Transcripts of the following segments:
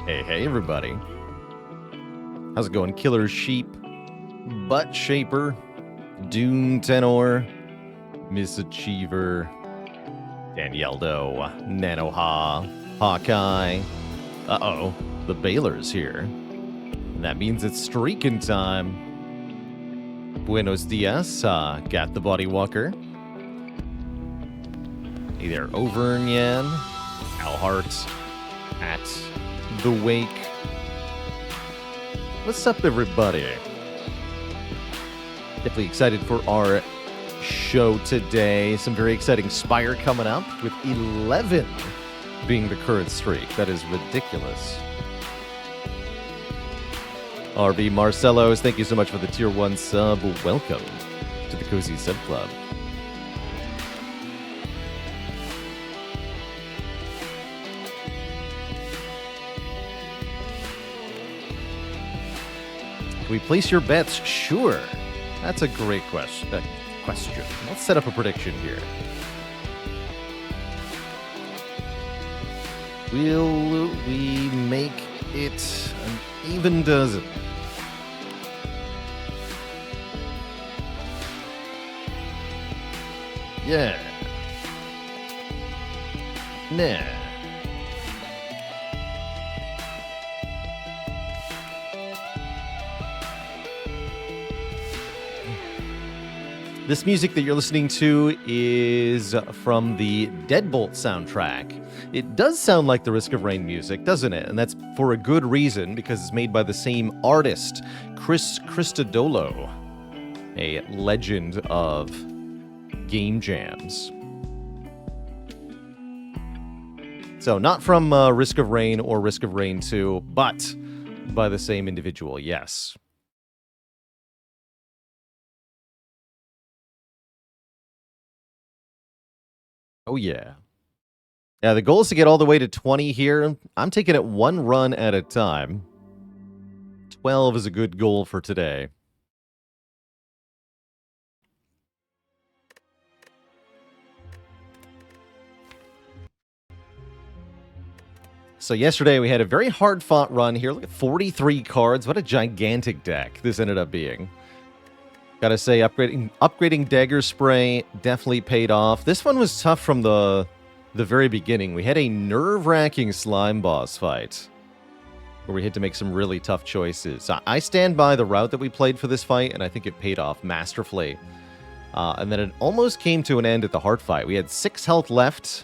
Hey everybody. How's it going? Killer Sheep, Butt Shaper, Doom Tenor, Misachiever, Danieldo, Nanoha, Hawkeye. Uh-oh, the Baylor's here. And that means it's streaking time. Buenos dias, got the Body Walker. Hey there, Overnyan, Alhart, at the Wake. What's up, everybody? Definitely excited for our show today. Some very exciting Spire coming up, with 11 being the current streak. That is ridiculous. RB Marcelos, thank you so much for the Tier 1 sub. Welcome to the Cozy Sub Club. Can we place your bets? Sure. That's a great question. Let's set up a prediction here. Will we make it an even dozen? Yeah. Nah. This music that you're listening to is from the Deadbolt soundtrack. It does sound like the Risk of Rain music, doesn't it? And that's for a good reason, because it's made by the same artist, Chris Christodolo, a legend of game jams. So not from Risk of Rain or Risk of Rain 2, but by the same individual, yes. Oh, yeah. Yeah, the goal is to get all the way to 20 here. I'm taking it one run at a time. 12 is a good goal for today. So yesterday we had a very hard-fought run here. Look at 43 cards. What a gigantic deck this ended up being. Gotta say, upgrading Dagger Spray definitely paid off. This one was tough from the very beginning. We had a nerve-wracking slime boss fight where we had to make some really tough choices. I stand by the route that we played for this fight, and I think it paid off masterfully. And then it almost came to an end at the heart fight. We had 6 health left.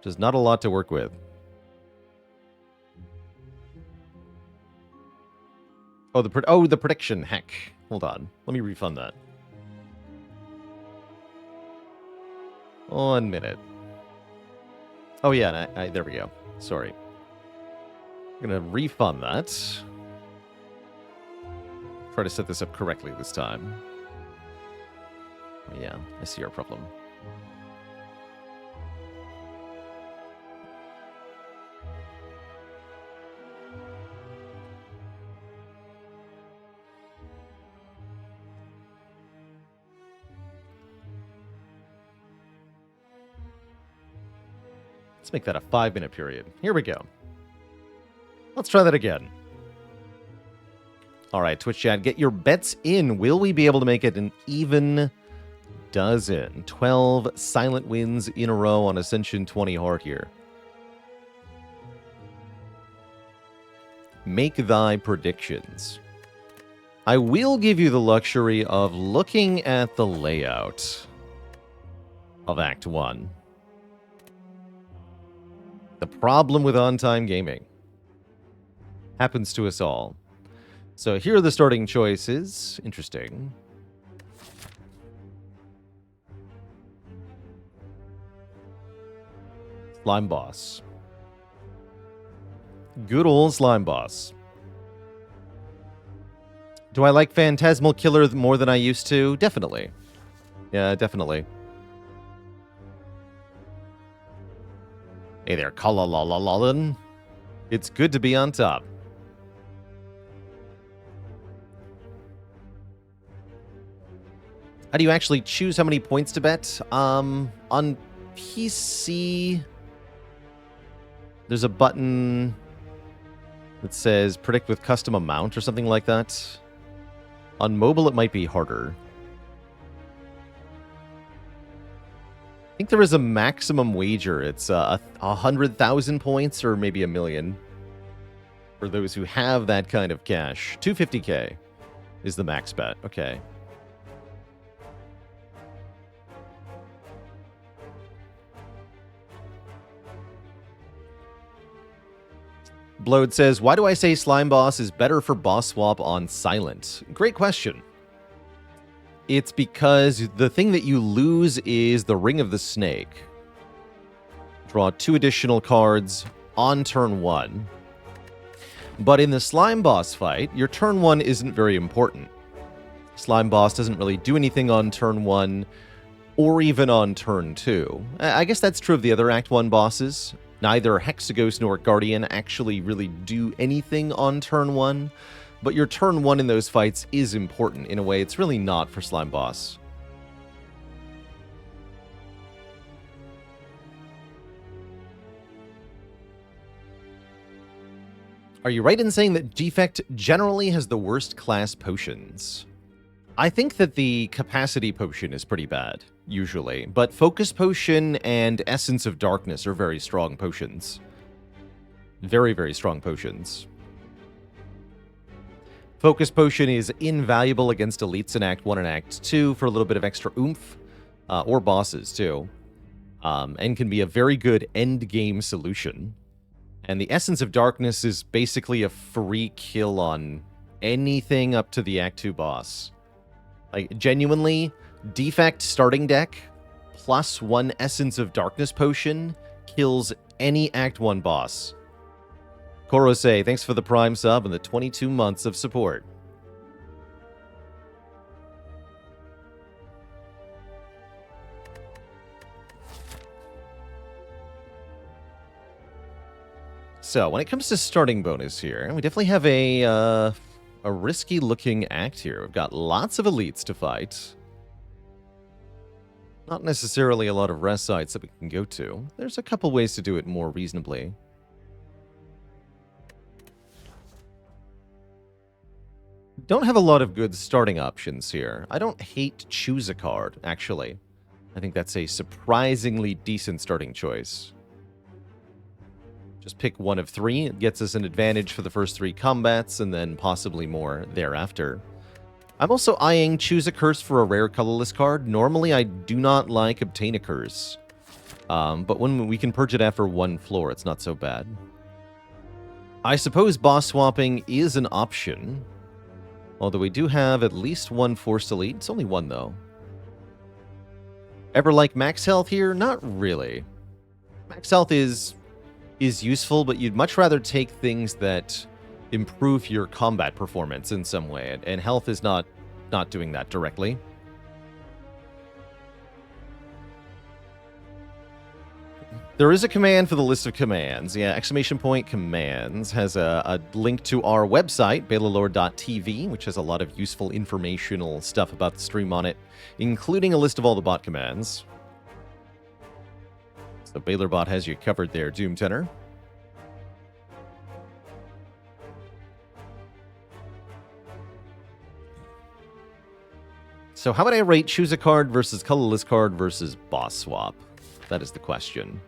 Just not a lot to work with. Oh, the prediction. Heck. Hold on. Let me refund that. 1 minute. Oh, yeah. There we go. Sorry. I'm going to refund that. Try to set this up correctly this time. Oh, yeah. I see our problem. Let's make that a 5-minute period. Here we go. Let's try that again. All right, Twitch chat, get your bets in. Will we be able to make it an even dozen? 12 silent wins in a row on Ascension 20 Heart here. Make thy predictions. I will give you the luxury of looking at the layout of Act 1. The problem with on-time gaming happens to us all. So here are the starting choices. Interesting. Slime Boss. Good old Slime Boss. Do I like Phantasmal Killer more than I used to? Definitely. Yeah, definitely. Hey there, Kalalalalalen. It's good to be on top. How do you actually choose how many points to bet? On PC, there's a button that says predict with custom amount or something like that. On mobile, it might be harder. I think there is a maximum wager. It's 100,000 points or maybe 1 million for those who have that kind of cash. 250k is the max bet. Okay. Blode says, why do I say Slime Boss is better for boss swap on silent? Great question. It's because the thing that you lose is the Ring of the Snake. Draw 2 additional cards on turn 1. But in the Slime Boss fight, your turn 1 isn't very important. Slime Boss doesn't really do anything on turn 1 or even on turn 2. I guess that's true of the other Act 1 bosses. Neither Hexaghost nor Guardian actually really do anything on turn 1, but your turn 1 in those fights is important in a way it's really not for Slime Boss. Are you right in saying that Defect generally has the worst class potions? I think that the Capacity Potion is pretty bad, usually, but Focus Potion and Essence of Darkness are very strong potions. Very, very strong potions. Focus Potion is invaluable against elites in Act 1 and Act 2 for a little bit of extra oomph, or bosses too, and can be a very good end-game solution. And the Essence of Darkness is basically a free kill on anything up to the Act 2 boss. Like, genuinely, Defect starting deck plus 1 Essence of Darkness potion kills any Act 1 boss. Korose, thanks for the Prime sub and the 22 months of support. So, when it comes to starting bonus here, we definitely have a risky-looking act here. We've got lots of elites to fight. Not necessarily a lot of rest sites that we can go to. There's a couple ways to do it more reasonably. Don't have a lot of good starting options here. I don't hate choose a card, actually. I think that's a surprisingly decent starting choice. Just pick one of 3. It gets us an advantage for the first 3 combats, and then possibly more thereafter. I'm also eyeing Choose a Curse for a rare colorless card. Normally, I do not like Obtain a Curse. But when we can purge it after 1 floor, it's not so bad. I suppose boss swapping is an option. Although we do have at least 1 Forced Elite. It's only 1, though. Ever like max health here? Not really. Max health is useful, but you'd much rather take things that improve your combat performance in some way, and health is not doing that directly. There is a command for the list of commands. Yeah, exclamation point commands has a link to our website, baylorlord.tv, which has a lot of useful informational stuff about the stream on it, including a list of all the bot commands. So BaylorBot has you covered there, Doom Tenor. So how would I rate choose a card versus colorless card versus boss swap? That is the question.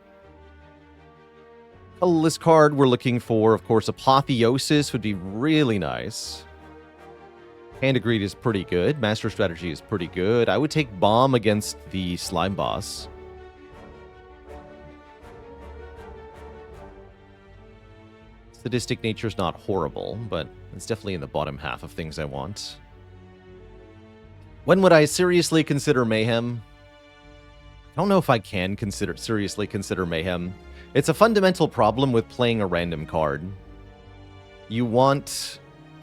Colorless card we're looking for, of course, Apotheosis would be really nice. Hand of Greed is pretty good. Master Strategy is pretty good. I would take Bomb against the Slime Boss. Sadistic Nature's not horrible, but it's definitely in the bottom half of things I want. When would I seriously consider Mayhem? I don't know if I can seriously consider Mayhem. It's a fundamental problem with playing a random card. You want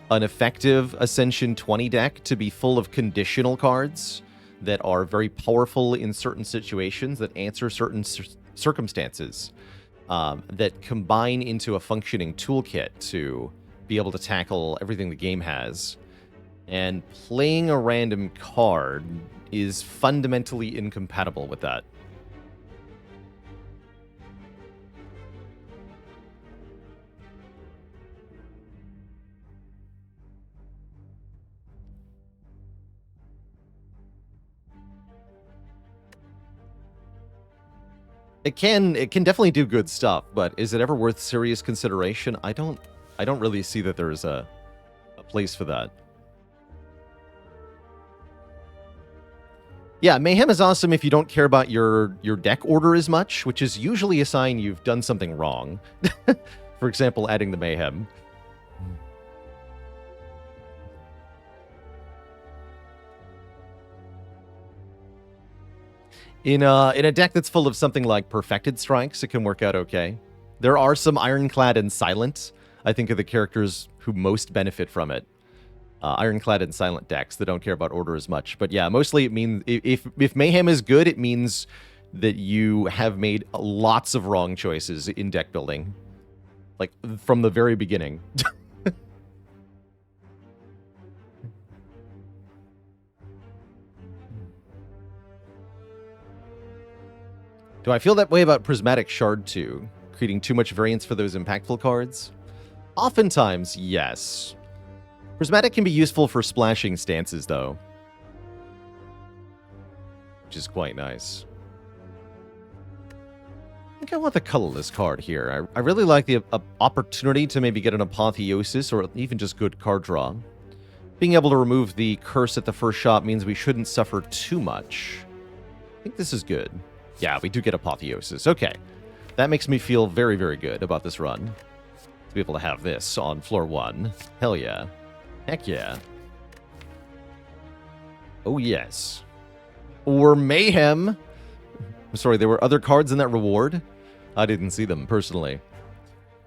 an effective Ascension 20 deck to be full of conditional cards that are very powerful in certain situations, that answer certain circumstances. That combine into a functioning toolkit to be able to tackle everything the game has. And playing a random card is fundamentally incompatible with that. It can definitely do good stuff, but is it ever worth serious consideration? I don't really see that there's a place for that. Yeah, Mayhem is awesome if you don't care about your deck order as much, which is usually a sign you've done something wrong. For example, adding the Mayhem. In a deck that's full of something like Perfected Strikes, it can work out okay. There are some Ironclad and Silent, I think, are the characters who most benefit from it. Ironclad and Silent decks that don't care about order as much. But yeah, mostly it means if Mayhem is good, it means that you have made lots of wrong choices in deck building. Like, from the very beginning. Do I feel that way about Prismatic Shard 2? Creating too much variance for those impactful cards? Oftentimes, yes. Prismatic can be useful for splashing stances, though. Which is quite nice. I think I want the colorless card here. I really like the opportunity to maybe get an Apotheosis or even just good card draw. Being able to remove the curse at the first shot means we shouldn't suffer too much. I think this is good. Yeah, we do get Apotheosis. Okay. That makes me feel very, very good about this run. To be able to have this on floor 1. Hell yeah. Heck yeah. Oh, yes. Or Mayhem. I'm sorry, there were other cards in that reward? I didn't see them, personally.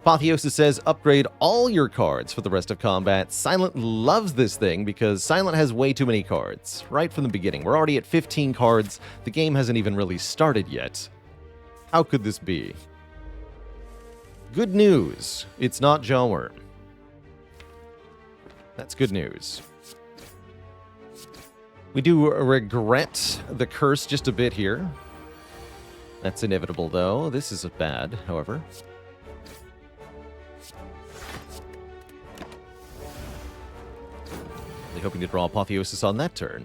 Apotheosis says, upgrade all your cards for the rest of combat. Silent loves this thing because Silent has way too many cards. Right from the beginning. We're already at 15 cards. The game hasn't even really started yet. How could this be? Good news. It's not Jawworm. That's good news. We do regret the curse just a bit here. That's inevitable, though. This is bad, however. Really hoping to draw Apotheosis on that turn.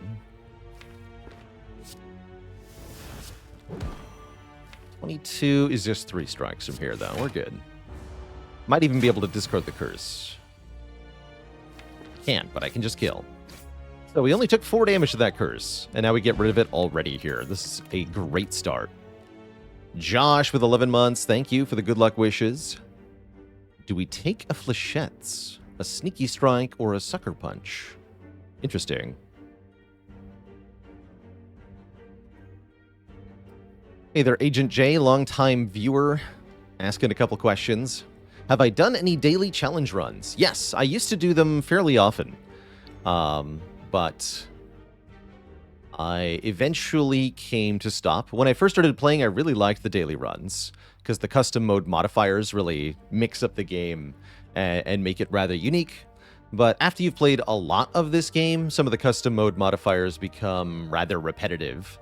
22 is just 3 strikes from here, though. We're good. Might even be able to discard the curse. Can't, but I can just kill. So we only took 4 damage to that curse, and now we get rid of it already here. This is a great start. Josh with 11 months, thank you for the good luck wishes. Do we take a Flechettes, a Sneaky Strike, or a Sucker Punch? Interesting. Hey there, Agent J, longtime viewer, asking a couple questions. Have I done any daily challenge runs? Yes, I used to do them fairly often. But I eventually came to stop. When I first started playing, I really liked the daily runs because the custom mode modifiers really mix up the game and make it rather unique. But after you've played a lot of this game, some of the custom mode modifiers become rather repetitive.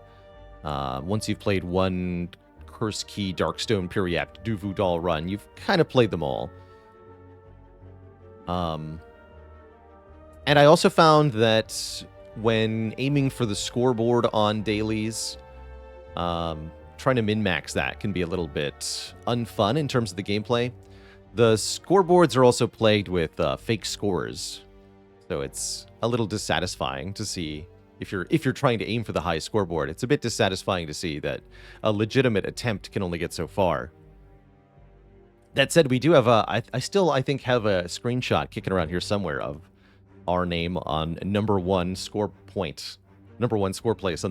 Once you've played one Curse Key, Darkstone, Periapt, Duvu Doll run, you've kind of played them all. And I also found that when aiming for the scoreboard on dailies, trying to min-max that can be a little bit unfun in terms of the gameplay. The scoreboards are also plagued with fake scores, so it's a little dissatisfying to see. If you're trying to aim for the high scoreboard, it's a bit dissatisfying to see that a legitimate attempt can only get so far. That said, we do have I still, I think, have a screenshot kicking around here somewhere of our name on number 1 score place on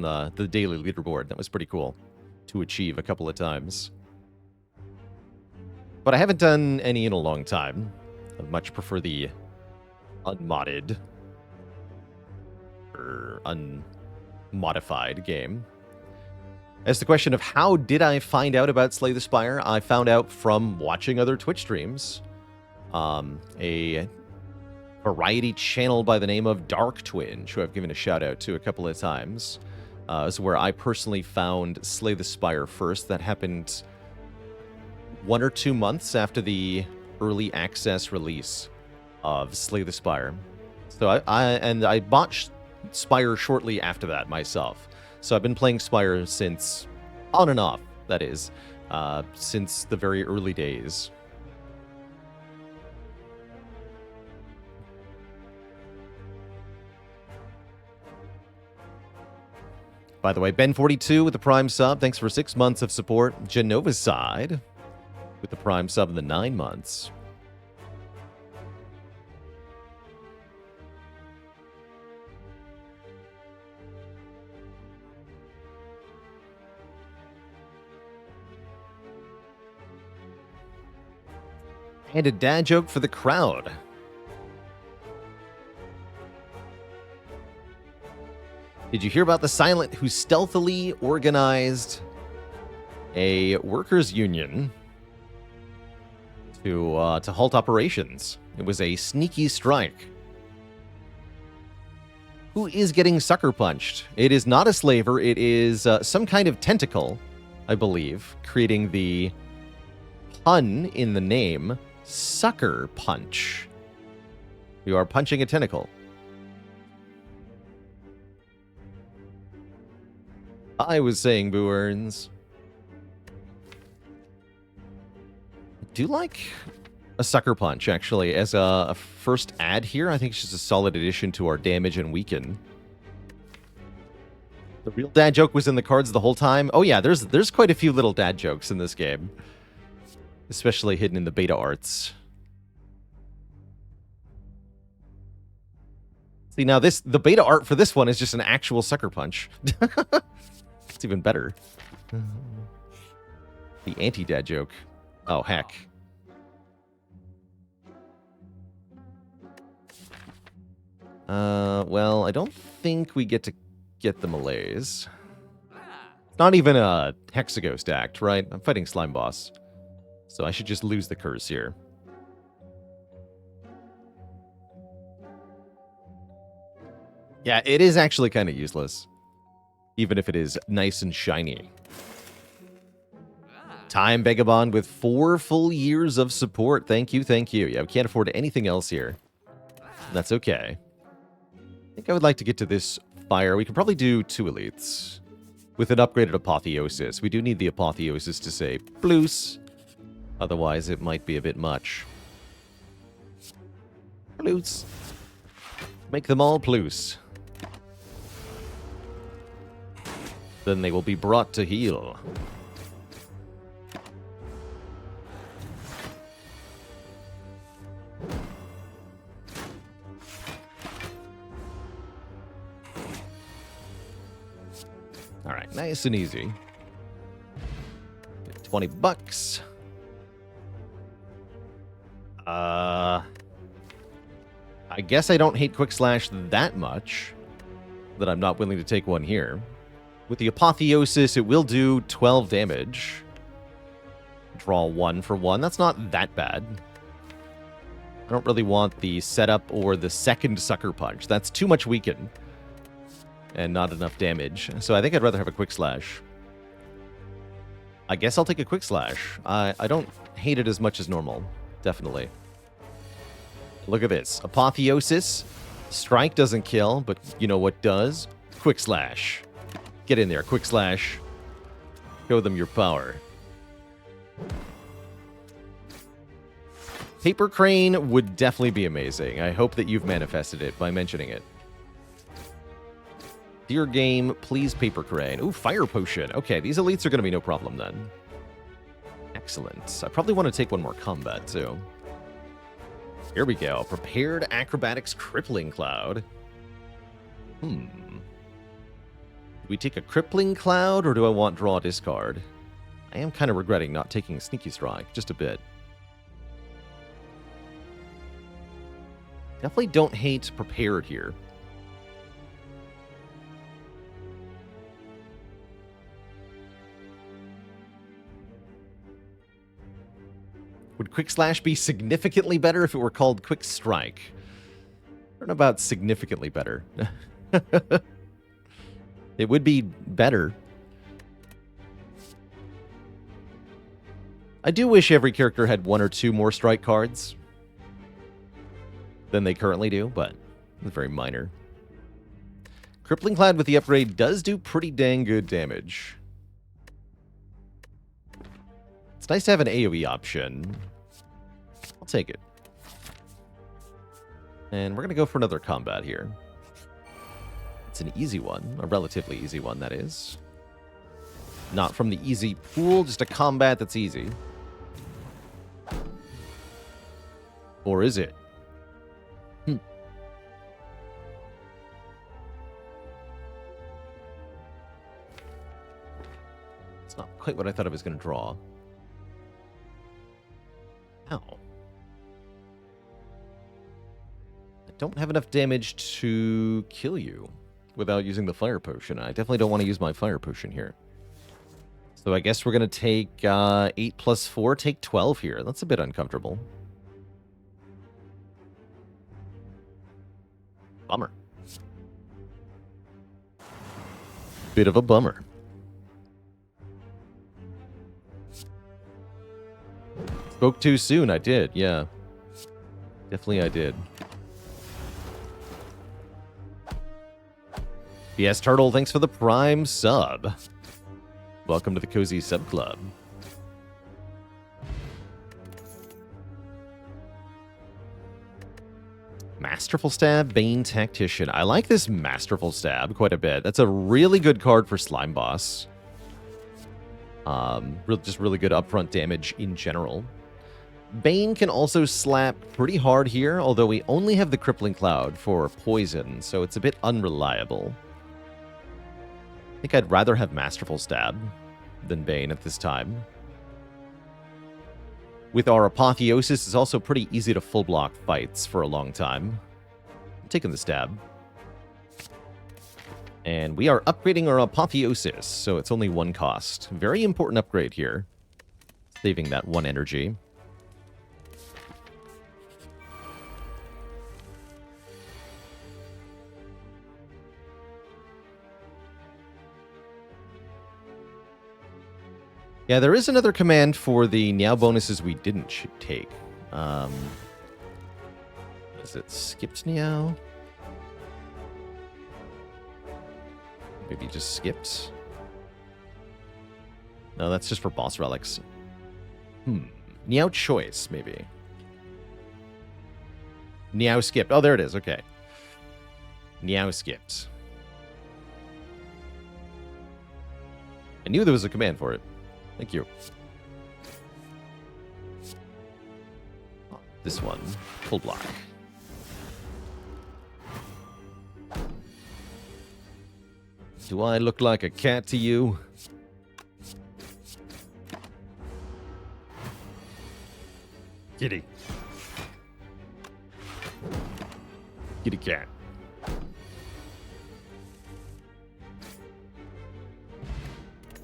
the daily leaderboard. That was pretty cool to achieve a couple of times. But I haven't done any in a long time. I much prefer the unmodded or unmodified game. As the question of how did I find out about Slay the Spire, I found out from watching other Twitch streams. A variety channel by the name of Dark Twinge, who I've given a shout out to a couple of times, is where I personally found Slay the Spire first. That happened 1 or 2 months after the early access release of Slay the Spire. So I bought Spire shortly after that myself. So I've been playing Spire since, on and off, that is, since the very early days. By the way, Ben42 with the Prime sub. Thanks for 6 months of support. Genovicide with the Prime sub in the 9 months. And a dad joke for the crowd. Did you hear about the Silent who stealthily organized a workers' union to halt operations? It was a sneaky strike. Who is getting sucker punched? It is not a slaver. It is some kind of tentacle, I believe, creating the pun in the name, Sucker Punch. You are punching a tentacle. I was saying, Boo Earns. I do like a Sucker Punch, actually, as a first ad here. I think it's just a solid addition to our damage and weaken. The real dad joke was in the cards the whole time. Oh yeah, there's quite a few little dad jokes in this game. Especially hidden in the beta arts. See, now the beta art for this one is just an actual Sucker Punch. It's even better. The anti-dad joke. Oh, heck. Well, I don't think we get to get the Malaise. It's not even a Hexaghost act, right? I'm fighting Slime Boss. So I should just lose the curse here. Yeah, it is actually kind of useless. Even if it is nice and shiny. Time Vagabond with 4 full years of support. Thank you, thank you. Yeah, we can't afford anything else here. That's okay. I think I would like to get to this Spire. We can probably do 2 elites. With an upgraded Apotheosis. We do need the Apotheosis to say Bloos. Otherwise, it might be a bit much. Bloos. Make them all Bloos. Then they will be brought to heel. Alright, nice and easy. Get 20 bucks. I guess I don't hate Quick Slash that much that I'm not willing to take one here. With the Apotheosis, it will do 12 damage. Draw 1 for 1. That's not that bad. I don't really want the setup or the second Sucker Punch. That's too much weaken. And not enough damage. So I think I'd rather have a Quick Slash. I guess I'll take a Quick Slash. I don't hate it as much as normal. Definitely. Look at this. Apotheosis. Strike doesn't kill, but you know what does? Quick Slash. Get in there. Quick Slash. Show them your power. Paper Crane would definitely be amazing. I hope that you've manifested it by mentioning it. Dear game, please Paper Crane. Ooh, Fire Potion. Okay, these elites are going to be no problem then. Excellent. I probably want to take one more combat, too. Here we go. Prepared Acrobatics Crippling Cloud. Do we take a Crippling Cloud, or do I want Draw Discard? I am kind of regretting not taking Sneaky Strike, just a bit. Definitely don't hate Prepared here. Would Quick Slash be significantly better if it were called Quick Strike? I don't know about significantly better. It would be better. I do wish every character had 1 or 2 more strike cards than they currently do, but it's very minor. Crippling Cloud with the upgrade does do pretty dang good damage. It's nice to have an AoE option. I'll take it. And we're going to go for another combat here. It's an easy one. A relatively easy one, that is. Not from the easy pool, just a combat that's easy. Or is it? It's not quite what I thought I was going to draw. Ow. I don't have enough damage to kill you without using the fire potion. I definitely don't want to use my fire potion here. So I guess we're going to take 8 plus 4, take 12 here. That's a bit uncomfortable. Bummer. Bit of a bummer. Spoke too soon, I did, yeah. Definitely I did. BS Turtle, thanks for the Prime sub. Welcome to the Cozy Sub Club. Masterful Stab, Bane Tactician. I like this Masterful Stab quite a bit. That's a really good card for Slime Boss. Just really good upfront damage in general. Bane can also slap pretty hard here, although we only have the Crippling Cloud for poison, so it's a bit unreliable. I think I'd rather have Masterful Stab than Bane at this time. With our Apotheosis, it's also pretty easy to full block fights for a long time. I'm taking the Stab. And we are upgrading our Apotheosis, so it's only 1 cost. Very important upgrade here. Saving that 1 energy. Yeah, there is another command for the Niao bonuses we didn't take. Is it skipped Niao? Maybe just skipped? No, that's just for boss relics. Niao choice, maybe. Niao skipped. Oh, there it is. Okay. Niao skipped. I knew there was a command for it. Thank you. Oh, this one. Full block. Do I look like a cat to you? Kitty. Kitty cat.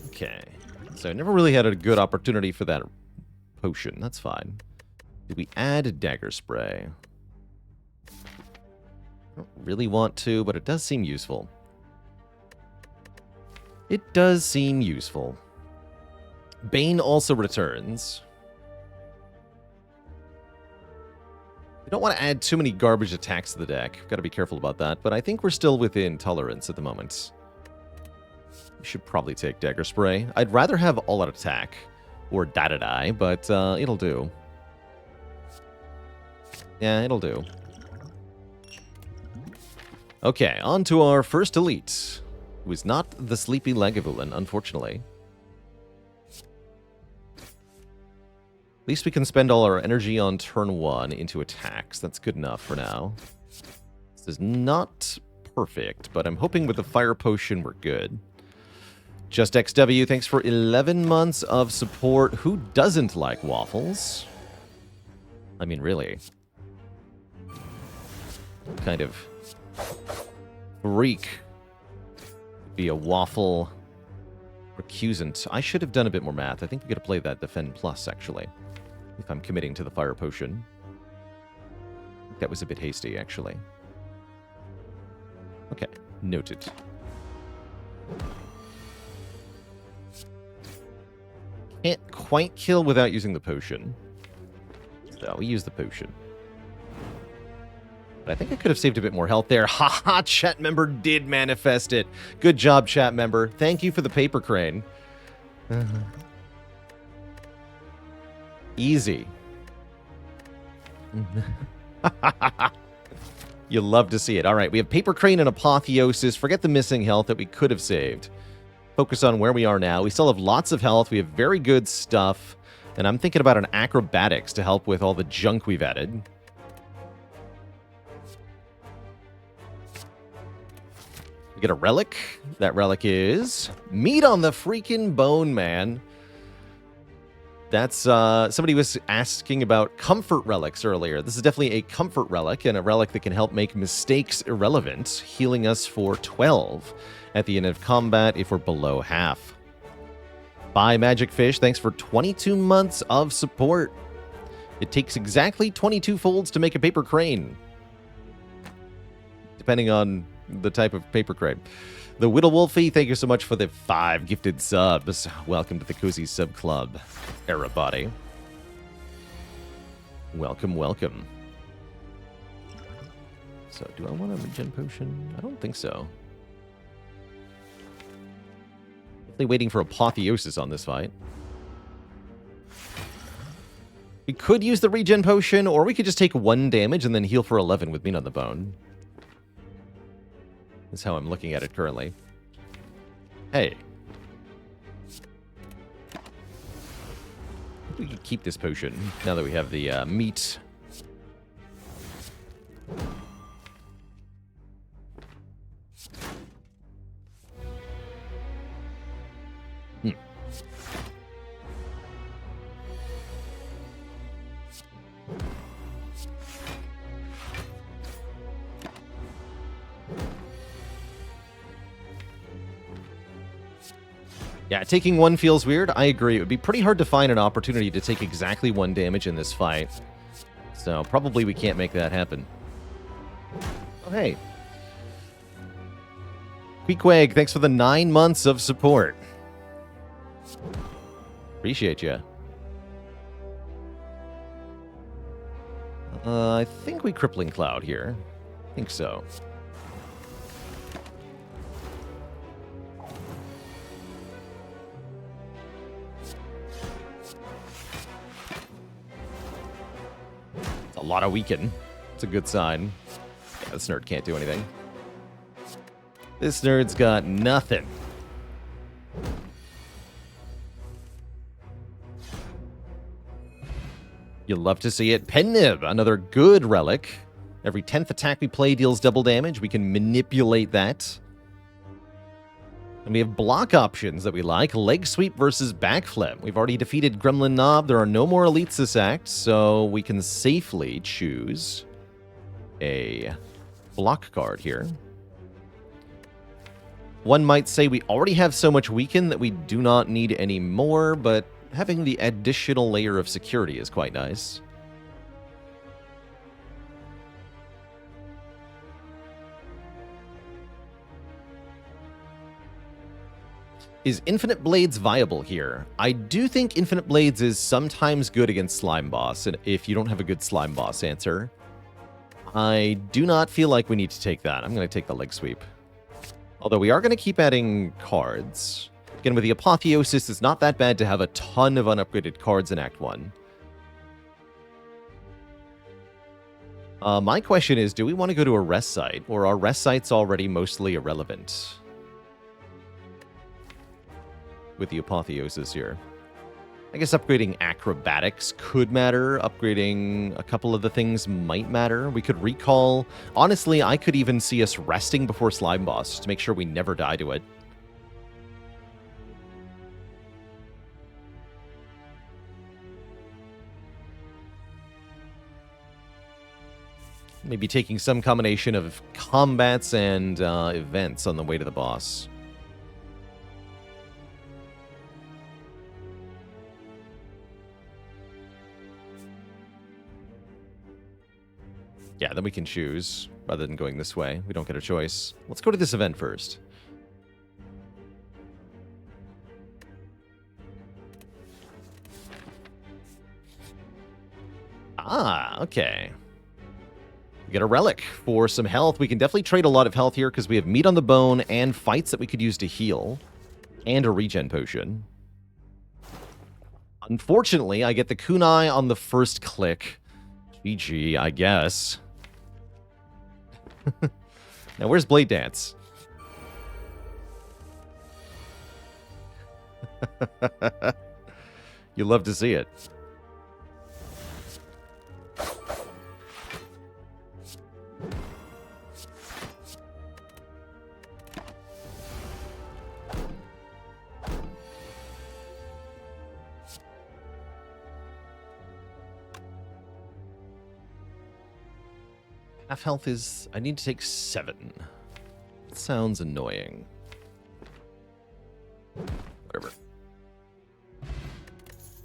Okay. So I never really had a good opportunity for that potion. That's fine. Did we add a dagger spray? I don't really want to, but it does seem useful. It does seem useful. Bane also returns. We don't want to add too many garbage attacks to the deck. Got to be careful about that, but I think we're still within tolerance at the moment. We should probably take Dagger Spray. I'd rather have all-out attack or die, but it'll do. Yeah, it'll do. Okay, on to our first elite, who is not the Sleepy Lagavulin, unfortunately. At least we can spend all our energy on turn 1 into attacks. That's good enough for now. This is not perfect, but I'm hoping with the Fire Potion we're good. Just XW, thanks for 11 months of support. Who doesn't like waffles? I mean, really. Kind of freak be a waffle recusant. I should have done a bit more math. I think we could have played that Defend Plus, actually, if I'm committing to the Fire Potion. I think that was a bit hasty, actually. Okay, noted. Can't quite kill without using the potion. So we use the potion. But I think I could have saved a bit more health there. Haha, chat member did manifest it. Good job, chat member. Thank you for the paper crane. Easy. You love to see it. All right, we have Paper Crane and Apotheosis. Forget the missing health that we could have saved. Focus on where we are now. We still have lots of health. We have very good stuff. And I'm thinking about an Acrobatics to help with all the junk we've added. We get a relic. That relic is Meat on the Freaking Bone, man. That's, somebody was asking about comfort relics earlier. This is definitely a comfort relic, and a relic that can help make mistakes irrelevant, healing us for 12 at the end of combat if we're below half. Bye, Magic Fish. Thanks for 22 months of support. It takes exactly 22 folds to make a paper crane, depending on the type of paper crane. The Whittle Wolfie, thank you so much for the 5 gifted subs. Welcome to the Cozy Sub Club, everybody. Welcome, welcome. So, do I want a regen potion? I don't think so. Definitely waiting for Apotheosis on this fight. We could use the regen potion, or we could just take 1 damage and then heal for 11 with Meat on the Bone. That's how I'm looking at it currently. Hey. We could keep this potion now that we have the meat. Yeah, taking 1 feels weird. I agree. It would be pretty hard to find an opportunity to take exactly 1 damage in this fight. So probably we can't make that happen. Oh, hey. Queequeg, thanks for the 9 months of support. Appreciate you. I think we Crippling Cloud here. I think so. A lot of weaken. It's a good sign. Yeah, this nerd can't do anything. This nerd's got nothing. You'll love to see it. Pen Nib, another good relic. Every 10th attack we play deals double damage. We can manipulate that. And we have block options that we like. Leg sweep versus backflip. We've already defeated Gremlin Knob. There are no more elites this act, so we can safely choose a block card here. One might say we already have so much weaken that we do not need any more, but having the additional layer of security is quite nice. Is Infinite Blades viable here? I do think Infinite Blades is sometimes good against Slime Boss, and if you don't have a good Slime Boss answer, I do not feel like we need to take that. I'm going to take the Leg Sweep. Although we are going to keep adding cards. Again, with the Apotheosis, it's not that bad to have a ton of unupgraded cards in Act 1. My question is, do we want to go to a rest site, or are rest sites already mostly irrelevant with the Apotheosis here? I guess upgrading Acrobatics could matter. Upgrading a couple of the things might matter. We could recall. Honestly, I could even see us resting before Slime Boss to make sure we never die to it. Maybe taking some combination of combats and events on the way to the boss. Yeah, then we can choose, rather than going this way. We don't get a choice. Let's go to this event first. Ah, okay. We get a relic for some health. We can definitely trade a lot of health here because we have Meat on the Bone and fights that we could use to heal. And a regen potion. Unfortunately, I get the kunai on the first click. GG, I guess. Now, where's Blade Dance? You love to see it. Half health is... I need to take 7. That sounds annoying. Whatever.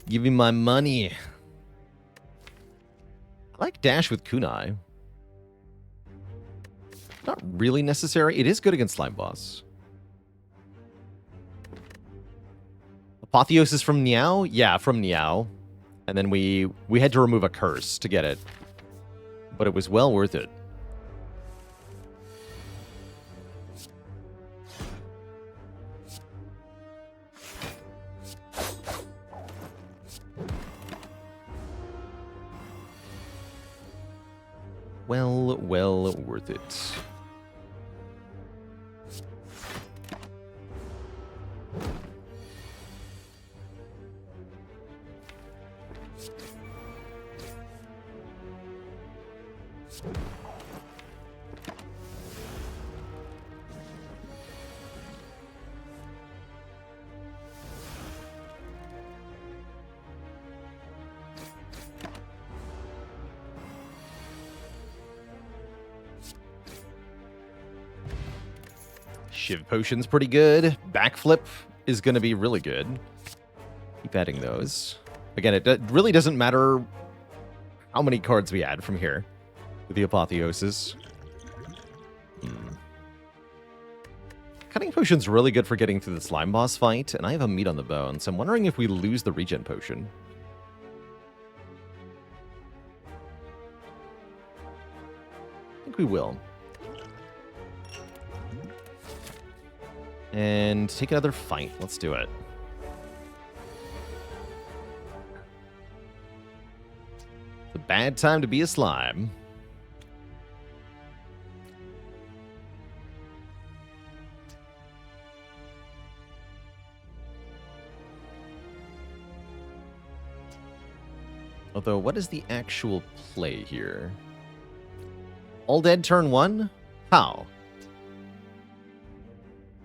Give me my money. I like dash with kunai. Not really necessary. It is good against slime boss. Apotheosis from Niao? Yeah, from Niao. And then we had to remove a curse to get it. But it was well worth it. Well worth it. Shiv Potion's pretty good. Backflip is going to be really good. Keep adding those. Again, it really doesn't matter how many cards we add from here with the Apotheosis. Cutting Potion's really good for getting through the slime boss fight, and I have a meat on the bone, so I'm wondering if we lose the regen potion. I think we will. And take another fight. Let's do it. It's a bad time to be a slime. Although, what is the actual play here? All dead turn 1? How?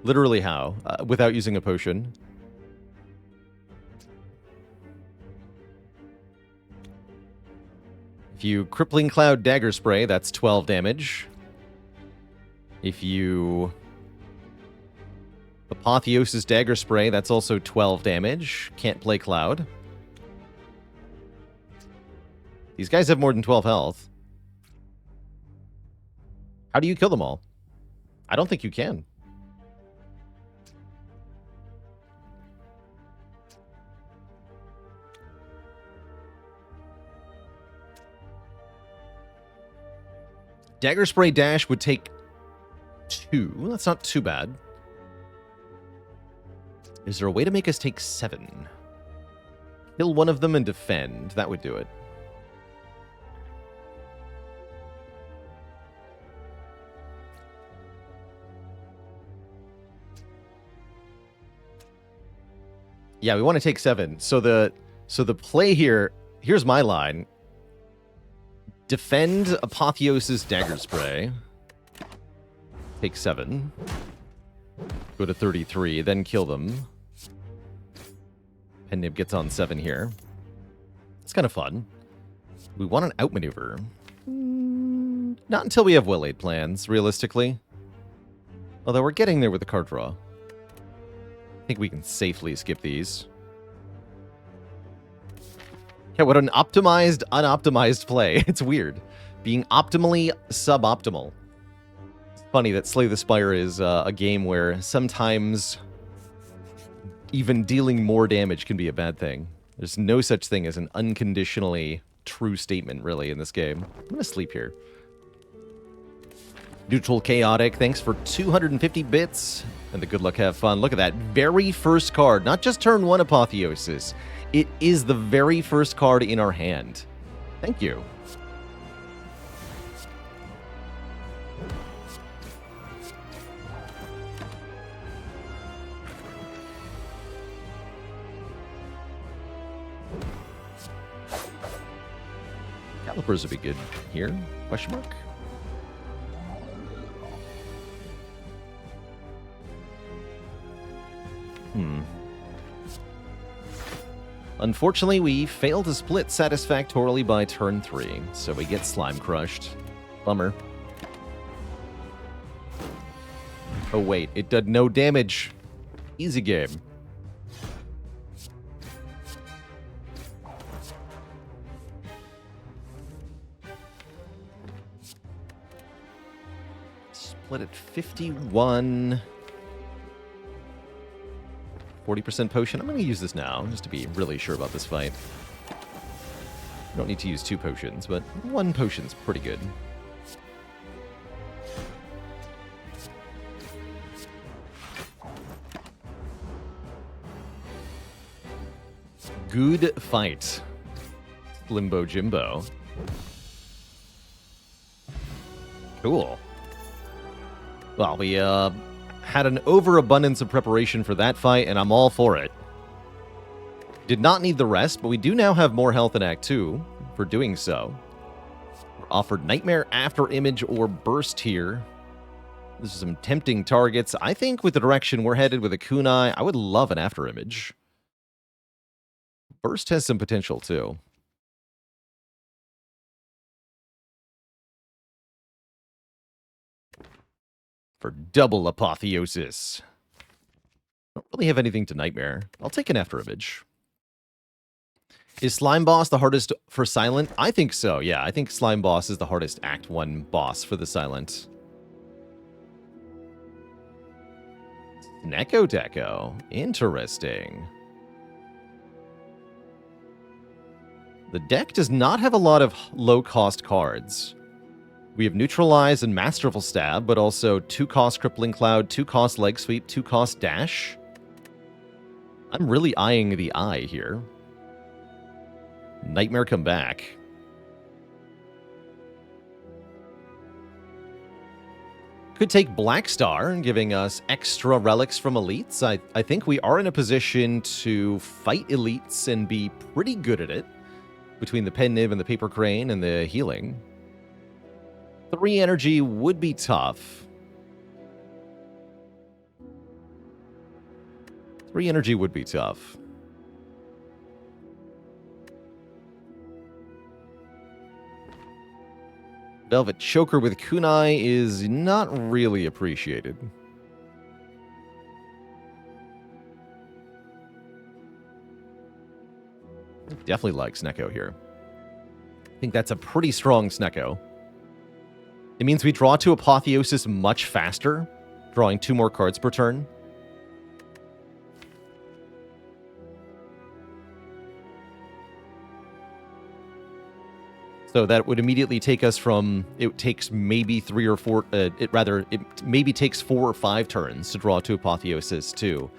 Literally how? Without using a potion. If you Crippling Cloud Dagger Spray, that's 12 damage. If you Apotheosis Dagger Spray, that's also 12 damage. Can't play Cloud. These guys have more than 12 health. How do you kill them all? I don't think you can. Dagger Spray Dash would take 2. That's not too bad. Is there a way to make us take 7? Kill one of them and defend. That would do it. Yeah, we want to take 7. So the play here, here's my line. Defend Apotheosis Dagger Spray. Take 7. Go to 33, then kill them. Pen Nib gets on 7 here. It's kind of fun. We want an outmaneuver. Not until we have well-laid plans, realistically. Although we're getting there with the card draw. I think we can safely skip these. Yeah, what an optimized, unoptimized play. It's weird. Being optimally suboptimal. It's funny that Slay the Spire is a game where sometimes even dealing more damage can be a bad thing. There's no such thing as an unconditionally true statement, really, in this game. I'm going to sleep here. Neutral Chaotic, thanks for 250 bits. And the good luck, have fun. Look at that very first card. Not just turn 1 Apotheosis. It is the very first card in our hand. Thank you. Calipers would be good here. Question mark. Unfortunately, we failed to split satisfactorily by turn 3, so we get Slime Crushed. Bummer. Oh wait, it did no damage. Easy game. Split at 51. 40% potion. I'm going to use this now, just to be really sure about this fight. I don't need to use 2 potions, but 1 potion's pretty good. Good fight. Limbo Jimbo. Cool. Well, we had an overabundance of preparation for that fight, and I'm all for it. Did not need the rest, but we do now have more health in Act 2 for doing so. We're offered Nightmare, After Image, or Burst here. This is some tempting targets. I think with the direction we're headed with a kunai, I would love an After Image. Burst has some potential, too. For double Apotheosis. Don't really have anything to Nightmare. I'll take an After Image. Is Slime Boss the hardest for Silent? I think so, yeah. I think Slime Boss is the hardest Act 1 boss for the Silent. Neko Deco. Interesting. The deck does not have a lot of low-cost cards. We have Neutralize and Masterful Stab, but also 2-cost Crippling Cloud, 2-cost Leg Sweep, 2-cost Dash. I'm really eyeing the eye here. Nightmare Come Back. Could take Black Star, giving us extra relics from elites. I think we are in a position to fight elites and be pretty good at it. Between the Pen Nib and the Paper Crane and the healing. 3 energy would be tough. 3 energy would be tough. Velvet Choker with kunai is not really appreciated. Definitely like Snecko here. I think that's a pretty strong Snecko. It means we draw to Apotheosis much faster, drawing 2 more cards per turn. So that would immediately take us from, it takes maybe 3 or 4, it maybe takes 4 or 5 turns to draw to Apotheosis too.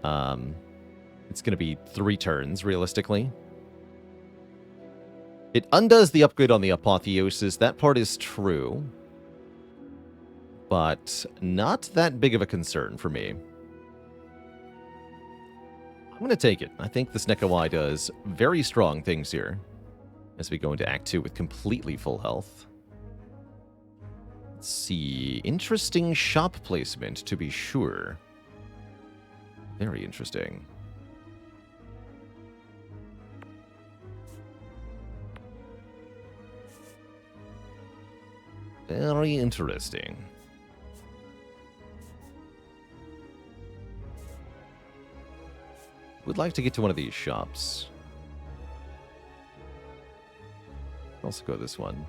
It's going to be 3 turns, realistically. It undoes the upgrade on the Apotheosis, that part is true. But not that big of a concern for me. I'm going to take it. I think this Nekawai does very strong things here. As we go into Act 2 with completely full health. Let's see. Interesting shop placement, to be sure. Very interesting. Very interesting. Would like to get to one of these shops. Also go this one.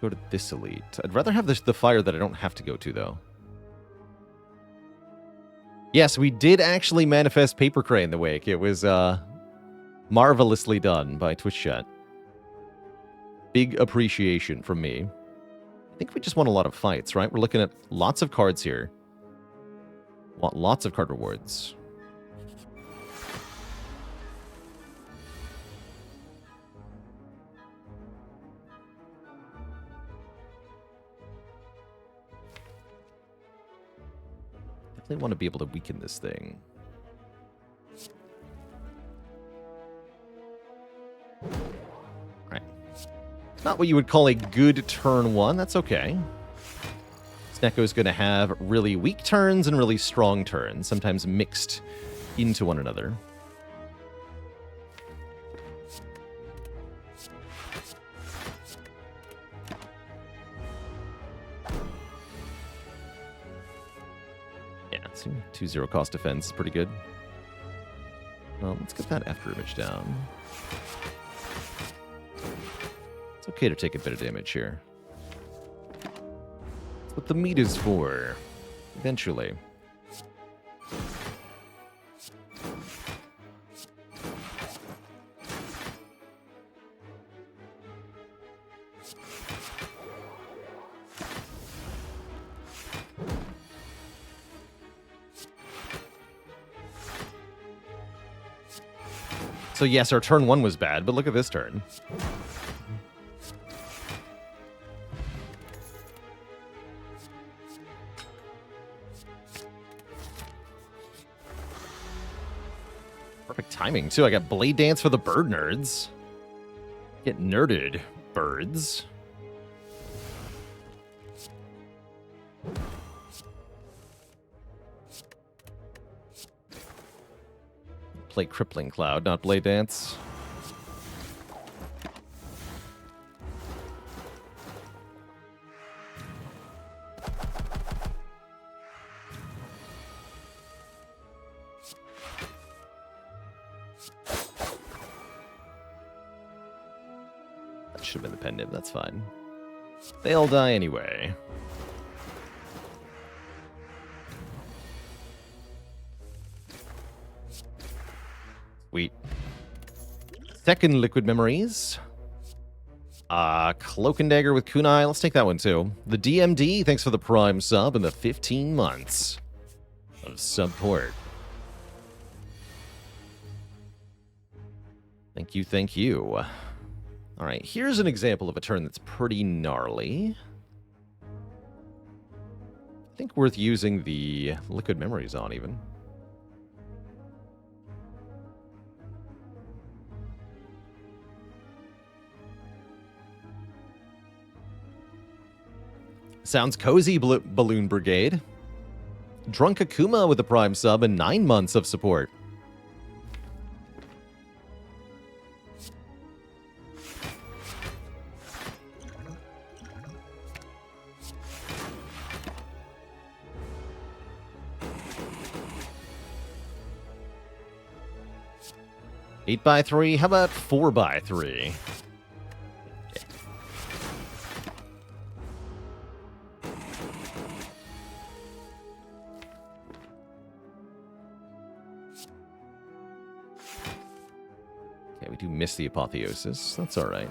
Go to this elite. I'd rather have the fire that I don't have to go to, though. Yes, we did actually manifest Paper Crane in the wake. It was marvelously done by Twitch chat. Big appreciation from me. I think we just won a lot of fights, right? We're looking at lots of cards here. Want lots of card rewards. Definitely want to be able to weaken this thing. Right. Not what you would call a good turn one. That's okay. Snecko's going to have really weak turns and really strong turns, sometimes mixed into one another. Yeah, 2-0 cost defense is pretty good. Well, let's get that after image down. It's okay to take a bit of damage here. That's what the meat is for. Eventually. So yes, our turn one was bad, but look at this turn. Perfect timing, too. I got Blade Dance for the bird nerds. Get nerded, birds. Play Crippling Cloud, not Blade Dance. That should have been the pen nib, that's fine. They'll die anyway. Sweet. Second Liquid Memories. Cloak and Dagger with Kunai. Let's take that one too. The DMD, thanks for the Prime sub and the 15 months of support. Thank you, thank you. Alright, here's an example of a turn that's pretty gnarly. I think worth using the Liquid Memories on, even. Sounds cozy, Balloon Brigade. Drunk Akuma with a Prime sub and 9 months of support. Eight by 3. How about 4 by 3? Okay, we do miss the Apotheosis. That's all right.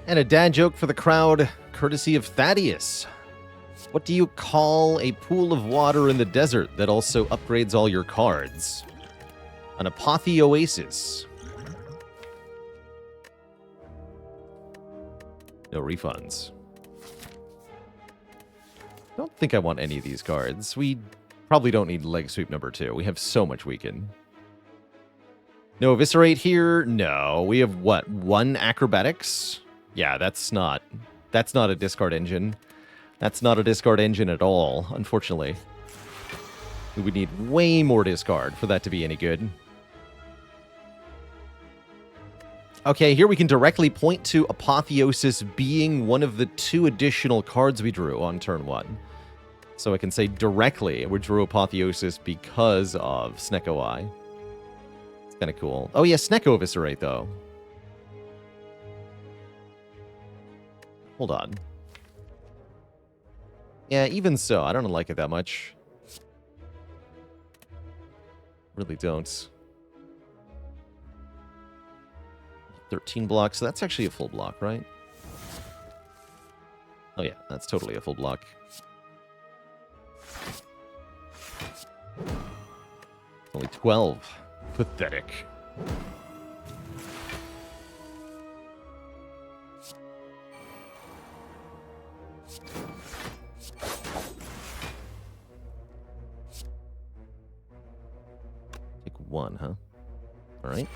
And a dad joke for the crowd, courtesy of Thaddeus. What do you call a pool of water in the desert that also upgrades all your cards? An Apotheosis. No refunds. Don't think I want any of these cards. We probably don't need Leg Sweep number 2. We have so much weaken. No Eviscerate here? No. We have what? 1 Acrobatics? Yeah, that's not a discard engine. That's not a discard engine at all, unfortunately. We would need way more discard for that to be any good. Okay, here we can directly point to Apotheosis being one of the 2 additional cards we drew on turn 1. So I can say directly we drew Apotheosis because of Snecko Eye. It's kind of cool. Oh yeah, Snecko Eviscerate though. Hold on. Yeah, even so, I don't like it that much. Really don't. 13 blocks, so that's actually a full block, right? Oh yeah, that's totally a full block. Only 12. Pathetic. Take 1, huh? Alright.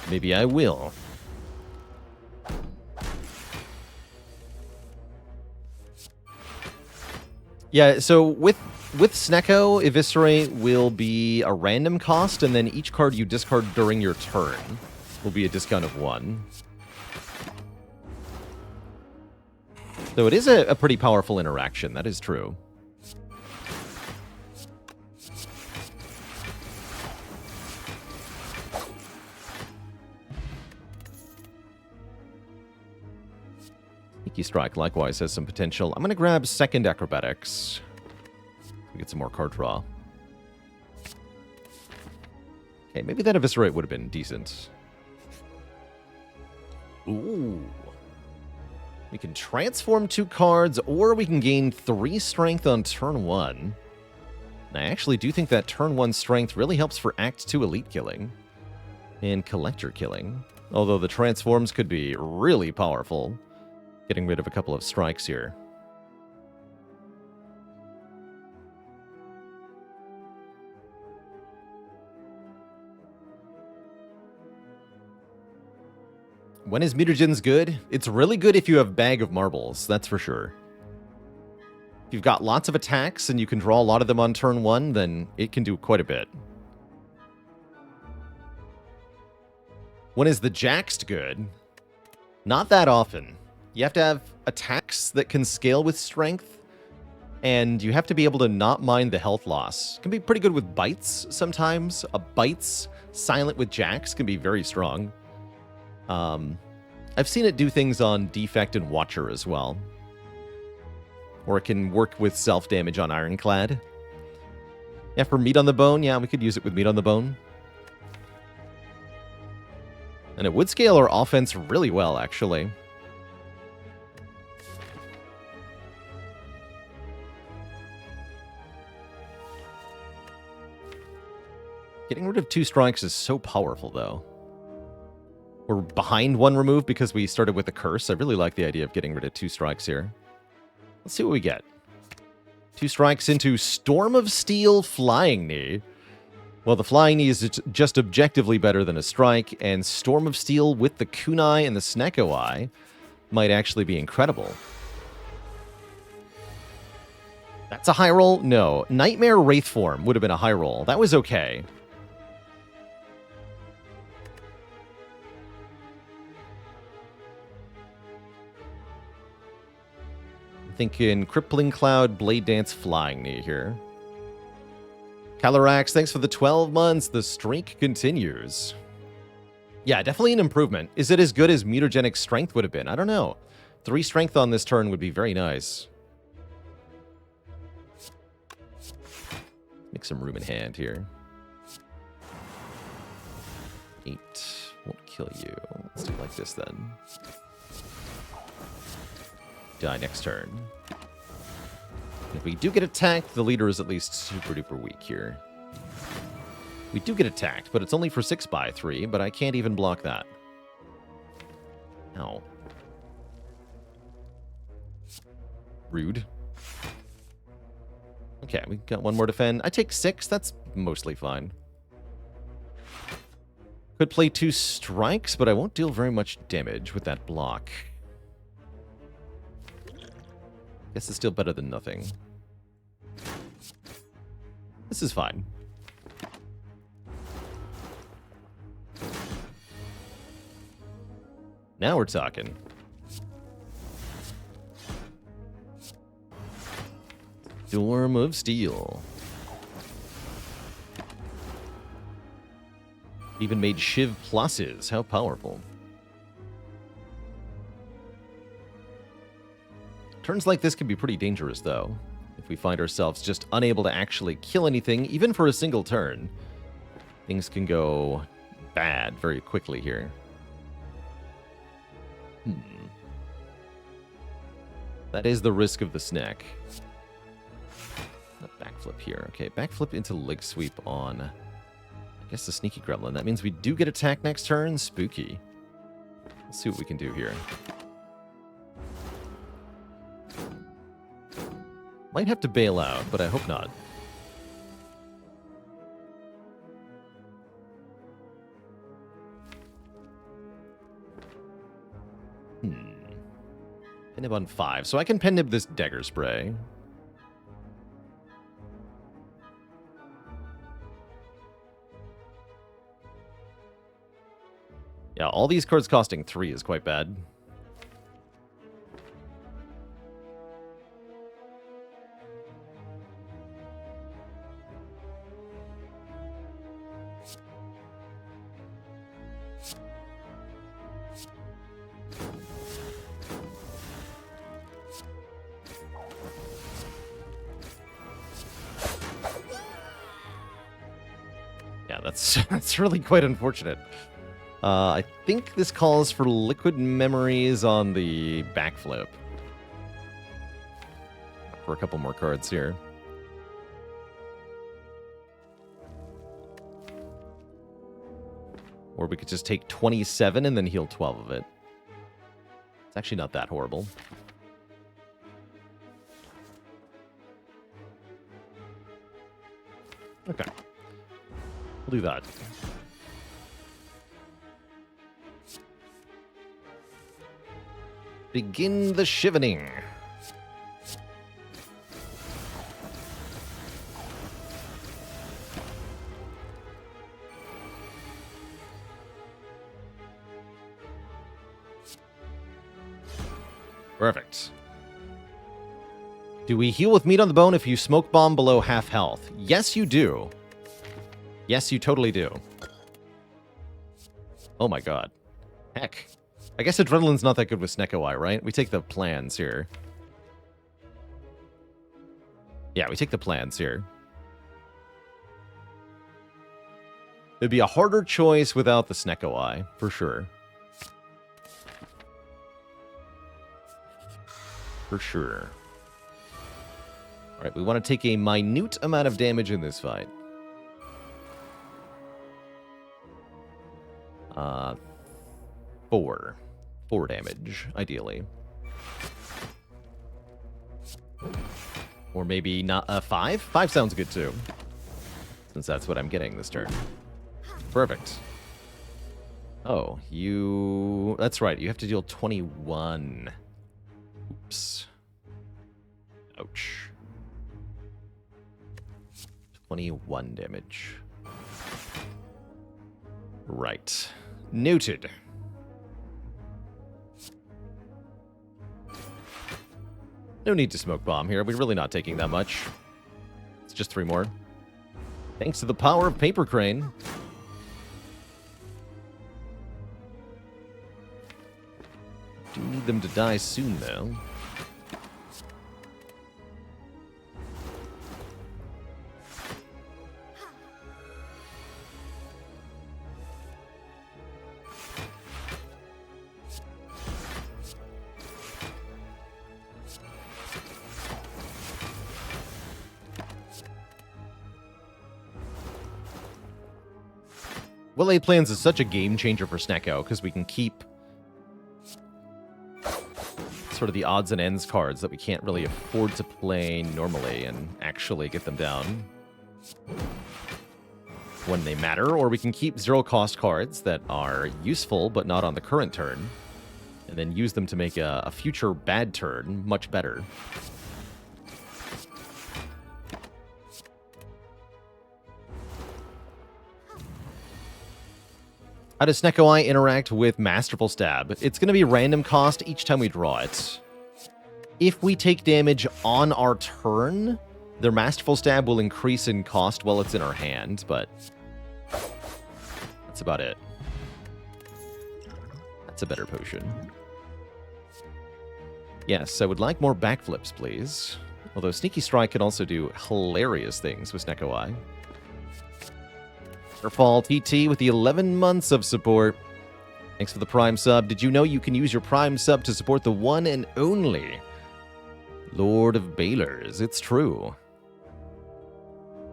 Maybe I will. Yeah, so with Snecko, Eviscerate will be a random cost, and then each card you discard during your turn will be a discount of 1. So it is a pretty powerful interaction, that is true. Sneaky Strike likewise has some potential. I'm going to grab second Acrobatics. Get some more card draw. Okay, maybe that Eviscerate would have been decent. Ooh. We can transform 2 cards, or we can gain 3 strength on turn 1. And I actually do think that turn 1 strength really helps for Act 2 elite killing. And collector killing. Although the transforms could be really powerful. Getting rid of a couple of strikes here. When is mutagens good? It's really good if you have Bag of Marbles, that's for sure. If you've got lots of attacks and you can draw a lot of them on turn 1, then it can do quite a bit. When is the Jaxed good? Not that often. You have to have attacks that can scale with strength, and you have to be able to not mind the health loss. It can be pretty good with bites sometimes. A bites silent with Jax can be very strong. I've seen it do things on Defect and Watcher as well. Or it can work with self-damage on Ironclad. Yeah, for Meat on the Bone, yeah, we could use it with Meat on the Bone. And it would scale our offense really well, actually. Getting rid of 2 strikes is so powerful, though. We're behind 1 remove because we started with a curse. I really like the idea of getting rid of 2 strikes here. Let's see what we get. 2 strikes into Storm of Steel Flying Knee. Well, the Flying Knee is just objectively better than a strike, and Storm of Steel with the Kunai and the Snecko Eye might actually be incredible. That's a high roll? No. Nightmare Wraith Form would have been a high roll. That was okay. Thinking Crippling Cloud, Blade Dance, Flying Knee here. Calarax, thanks for the 12 months. The streak continues. Yeah, definitely an improvement. Is it as good as Mutagenic Strength would have been? I don't know. 3 strength on this turn would be very nice. Make some room in hand here. 8. Won't kill you. Let's do it like this then. Die next turn. If we do get attacked, the leader is at least super duper weak here. We do get attacked, but it's only for 6/3, but I can't even block that. Ow. Rude. Okay, we got 1 more defend. I take 6, that's mostly fine. Could play 2 strikes, but I won't deal very much damage with that block. Guess it's still better than nothing. This is fine. Now we're talking. Storm of Steel. Even made Shiv pluses. How powerful. Turns like this can be pretty dangerous, though. If we find ourselves just unable to actually kill anything, even for a single turn, things can go bad very quickly here. That is the risk of the snack. Backflip here. Okay, backflip into leg sweep on, I guess, the sneaky gremlin. That means we do get attack next turn. Spooky. Let's see what we can do here. Might have to bail out, but I hope not. Pennib on 5. So I can Pennib this Dagger Spray. Yeah, all these cards costing 3 is quite bad. That's really quite unfortunate. I think this calls for Liquid Memories on the backflip. For a couple more cards here. Or we could just take 27 and then heal 12 of it. It's actually not that horrible. Okay. We'll do that. Begin the shivening. Perfect. Do we heal with meat on the bone if you smoke bomb below half health? Yes, you do. Yes, you totally do. Oh my god. Heck. I guess Adrenaline's not that good with Snecko Eye, right? We take the plans here. Yeah, we take the plans here. It'd be a harder choice without the Snecko Eye, for sure. For sure. Alright, we want to take a minute amount of damage in this fight. 4. 4 damage, ideally. Or maybe not 5? 5 sounds good too. Since that's what I'm getting this turn. Perfect. Oh, you... That's right, you have to deal 21. Oops. Ouch. 21 damage. Right. Noted. No need to smoke bomb here. We're really not taking that much. It's just 3 more. Thanks to the power of Paper Crane. Do need them to die soon, though. Well, A Plans is such a game changer for Snecko, because we can keep sort of the odds and ends cards that we can't really afford to play normally and actually get them down when they matter, or we can keep 0-cost cards that are useful but not on the current turn, and then use them to make a future bad turn much better. How does Snecko Eye interact with Masterful Stab? It's going to be random cost each time we draw it. If we take damage on our turn, their Masterful Stab will increase in cost while it's in our hand, but that's about it. That's a better potion. Yes, I would like more backflips, please. Although Sneaky Strike can also do hilarious things with Snecko Eye. Airfall TT with the 11 months of support. Thanks for the Prime sub. Did you know you can use your Prime sub to support the one and only Lord of Balers? It's true.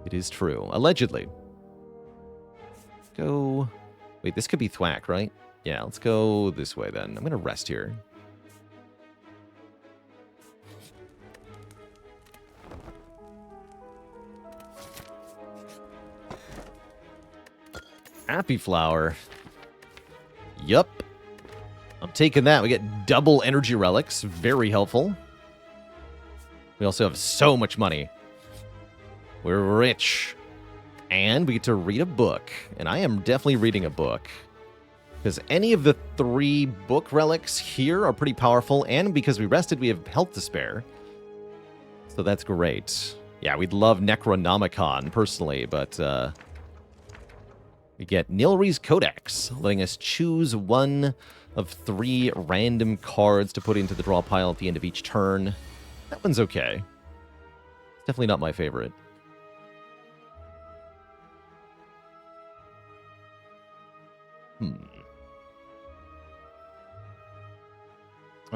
It is true. Allegedly. Go... Wait, this could be Thwack, right? Yeah, let's go this way then. I'm going to rest here. Happy Flower. Yup. I'm taking that. We get double energy relics. Very helpful. We also have so much money. We're rich. And we get to read a book. And I am definitely reading a book. Because any of the 3 book relics here are pretty powerful. And because we rested, we have health to spare. So that's great. Yeah, we'd love Necronomicon, personally. But, we get Nilri's Codex, letting us choose one of 3 random cards to put into the draw pile at the end of each turn. That one's okay. It's definitely not my favorite. Oh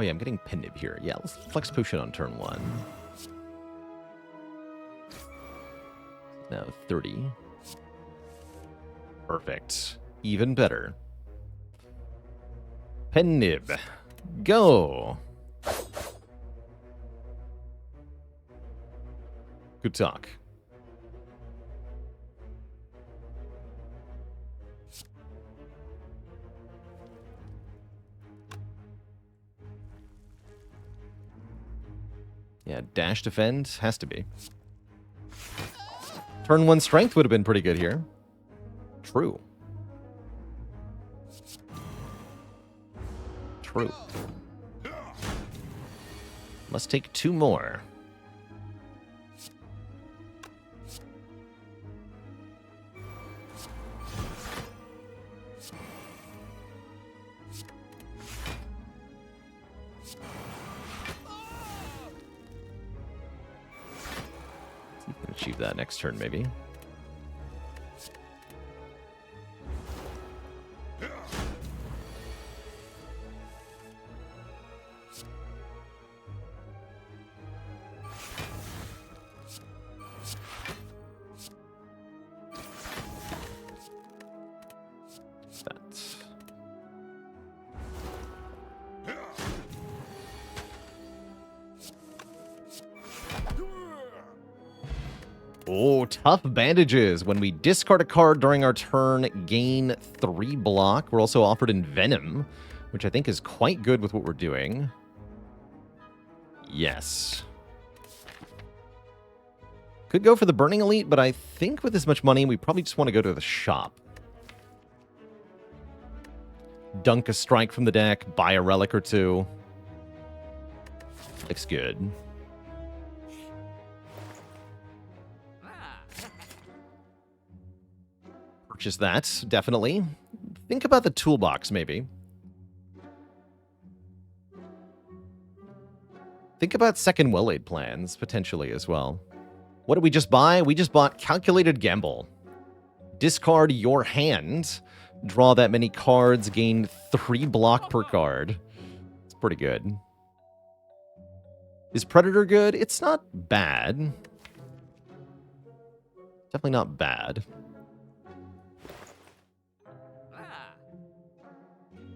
yeah, I'm getting Penib here. Yeah, let's Flex Potion on turn 1. Now 30. Perfect. Even better. Penib. Go! Good talk. Yeah, dash defend has to be. Turn 1 strength would have been pretty good here. True. True. Must take 2 more. Achieve that next turn, maybe. Oh, tough bandages. When we discard a card during our turn, gain 3 block. We're also offered Envenom, which I think is quite good with what we're doing. Yes. Could go for the Burning Elite, but I think with this much money, we probably just want to go to the shop. Dunk a strike from the deck, buy a relic or 2. Looks good. Purchase that, definitely. Think about the toolbox, maybe. Think about second well-laid plans, potentially, as well. What did we just buy? We just bought Calculated Gamble. Discard your hand, draw that many cards, gain 3 block per card. It's pretty good. Is Predator good? It's not bad. Definitely not bad.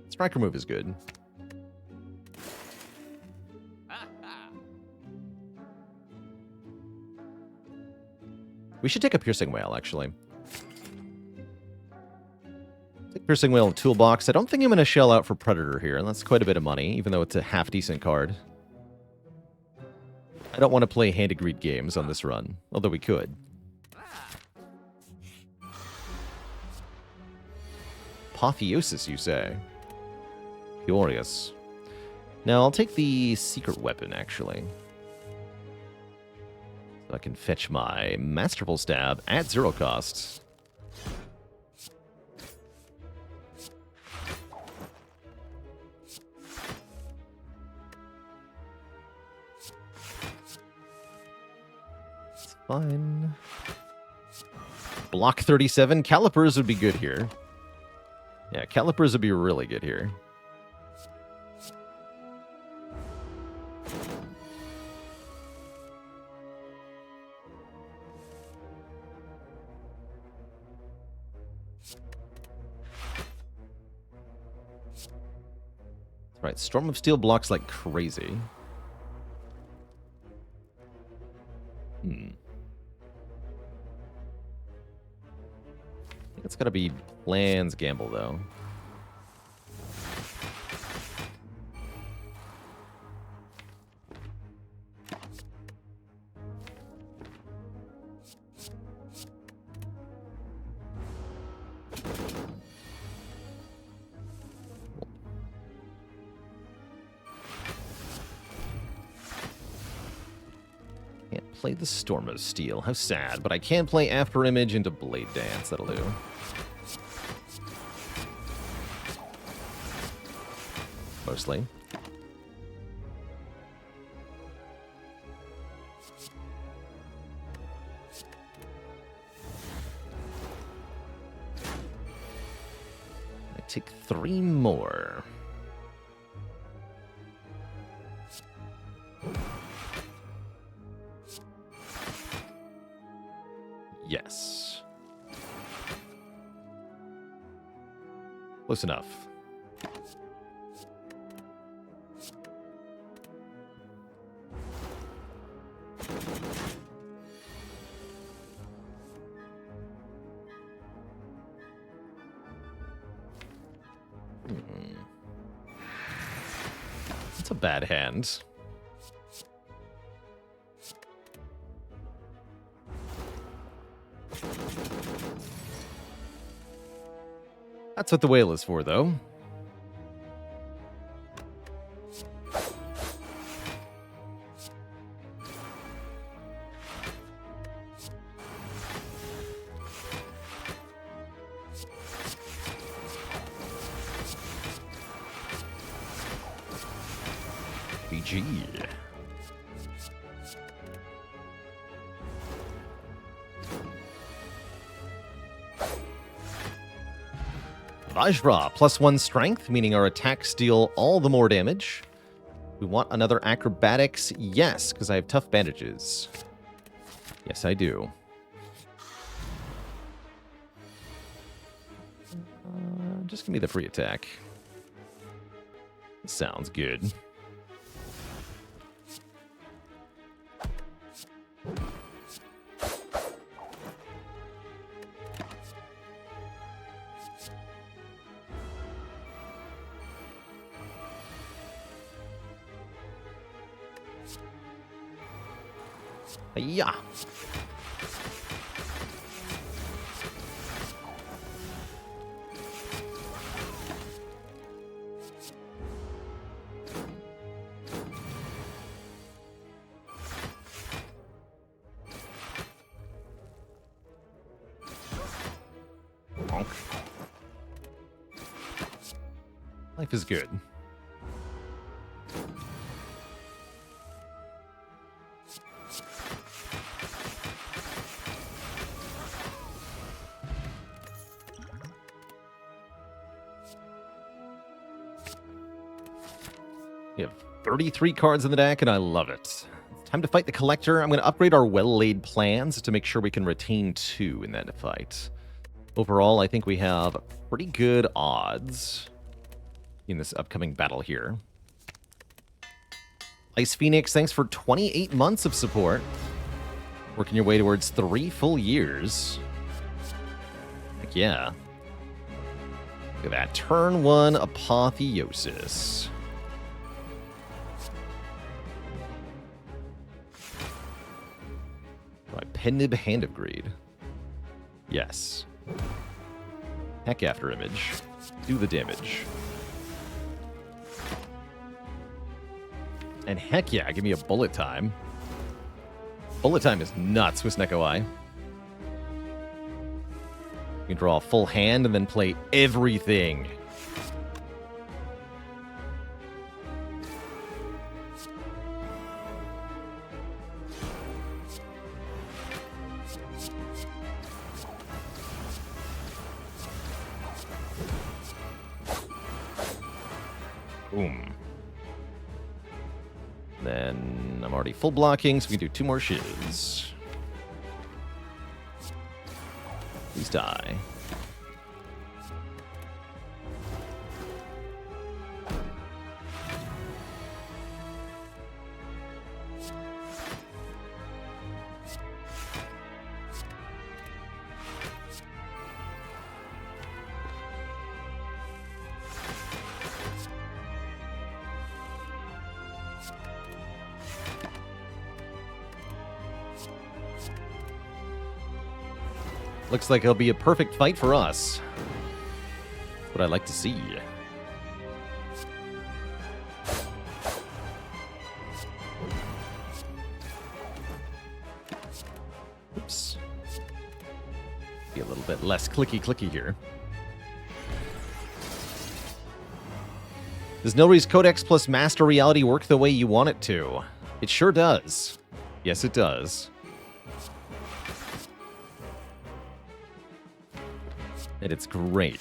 Striker move is good. We should take a Piercing Whale, actually. Take Piercing Whale and Toolbox. I don't think I'm going to shell out for Predator here, and that's quite a bit of money, even though it's a half-decent card. I don't want to play Hand of Greed games on this run, although we could. Apotheosis, you say? Furious. Now, I'll take the secret weapon, actually. So I can fetch my Masterful Stab at 0 cost. It's fine. Block 37. Calipers would be good here. Yeah, Calipers would be really good here. Right, Storm of Steel blocks like crazy. I think it's gotta be Plan's Gamble, though. Play the Storm of Steel. How sad, but I can play After Image into Blade Dance. That'll do. Mostly. I take 3 more. Yes. Close enough. It's a bad hand. That's what the whale is for, though. GG. Vajra, +1 strength, meaning our attacks deal all the more damage. We want another acrobatics? Yes, because I have tough bandages. Yes, I do. Just give me the free attack. Sounds good. Yeah. Life is good. We have 33 cards in the deck, and I love it. It's time to fight the Collector. I'm going to upgrade our well-laid plans to make sure we can retain 2 in that fight. Overall, I think we have pretty good odds in this upcoming battle here. Ice Phoenix, thanks for 28 months of support. Working your way towards 3 full years. Heck yeah. Look at that. Turn 1 Apotheosis. My Pendib Hand of Greed. Yes. Heck after image. Do the damage. And heck yeah, give me a bullet time. Bullet time is nuts with Neko Eye. You can draw a full hand and then play everything. Boom. Then I'm already full blocking, so we can do 2 more shiz. Please die. Looks like it'll be a perfect fight for us. What I'd like to see. Oops. Be a little bit less clicky here. Does Nilri's Codex plus Master Reality work the way you want it to? It sure does. Yes, it does. And it's great.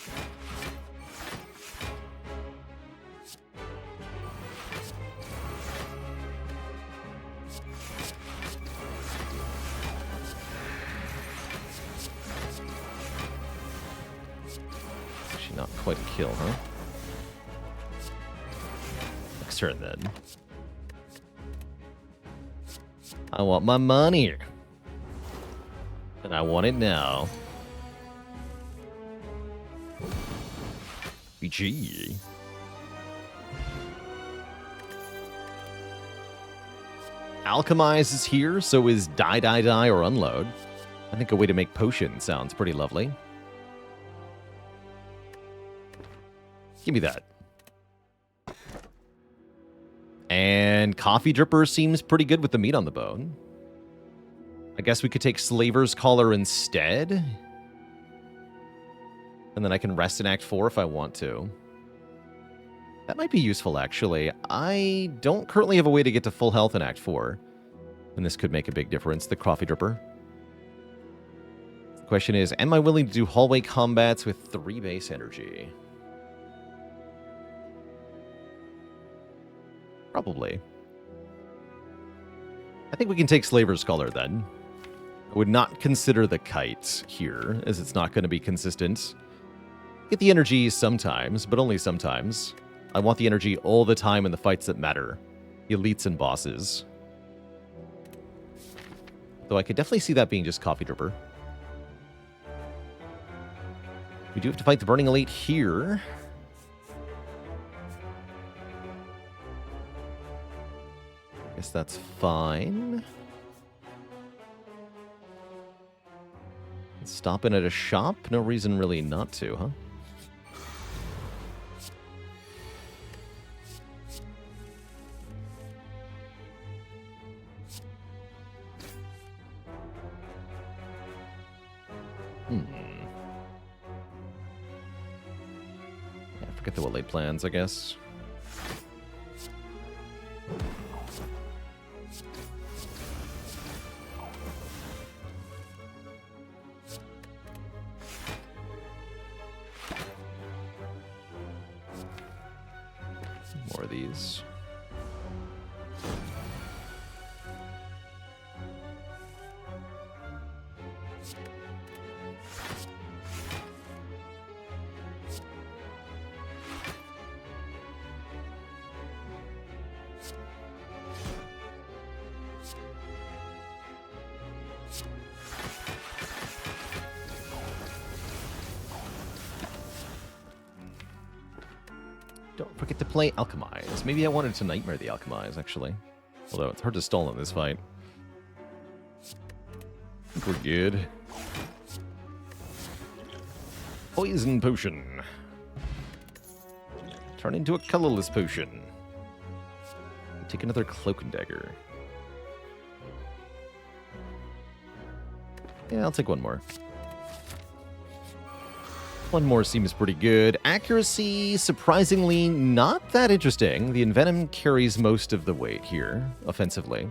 Actually, not quite a kill, huh? Next turn, then. I want my money. And I want it now. GG. Alchemize is here, so is die or unload. I think a way to make potion sounds pretty lovely. Give me that. And Coffee Dripper seems pretty good with the meat on the bone. I guess we could take Slaver's Collar instead. And then I can rest in Act 4 if I want to. That might be useful, actually. I don't currently have a way to get to full health in Act 4. And this could make a big difference, the Coffee Dripper. The question is, am I willing to do hallway combats with 3 base energy? Probably. I think we can take Slaver's Collar, then. I would not consider the Kite here, as it's not going to be consistent. Get the energy sometimes, but only sometimes. I want the energy all the time in the fights that matter. The elites and bosses. Though I could definitely see that being just Coffee Dripper. We do have to fight the Burning Elite here. Guess that's fine. Stopping at a shop? No reason really not to, huh? Yeah, forget the well laid plans, I guess. More of these. Don't forget to play Alchemize. Maybe I wanted to Nightmare the Alchemize, actually. Although it's hard to stall in this fight. I think we're good. Poison potion. Turn into a colorless potion. Take another cloak and dagger. Yeah, I'll take one more. One more seems pretty good. Accuracy, surprisingly, not that interesting. The Envenom carries most of the weight here, offensively.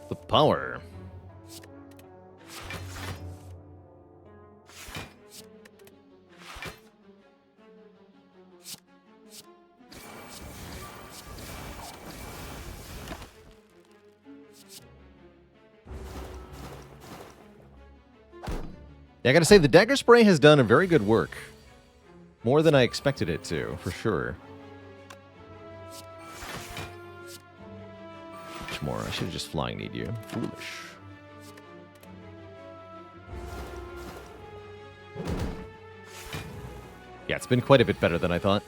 The power. Yeah, I gotta say, the dagger spray has done a very good work. More than I expected it to, for sure. Much more. I should have just flying need you. Foolish. Yeah, it's been quite a bit better than I thought.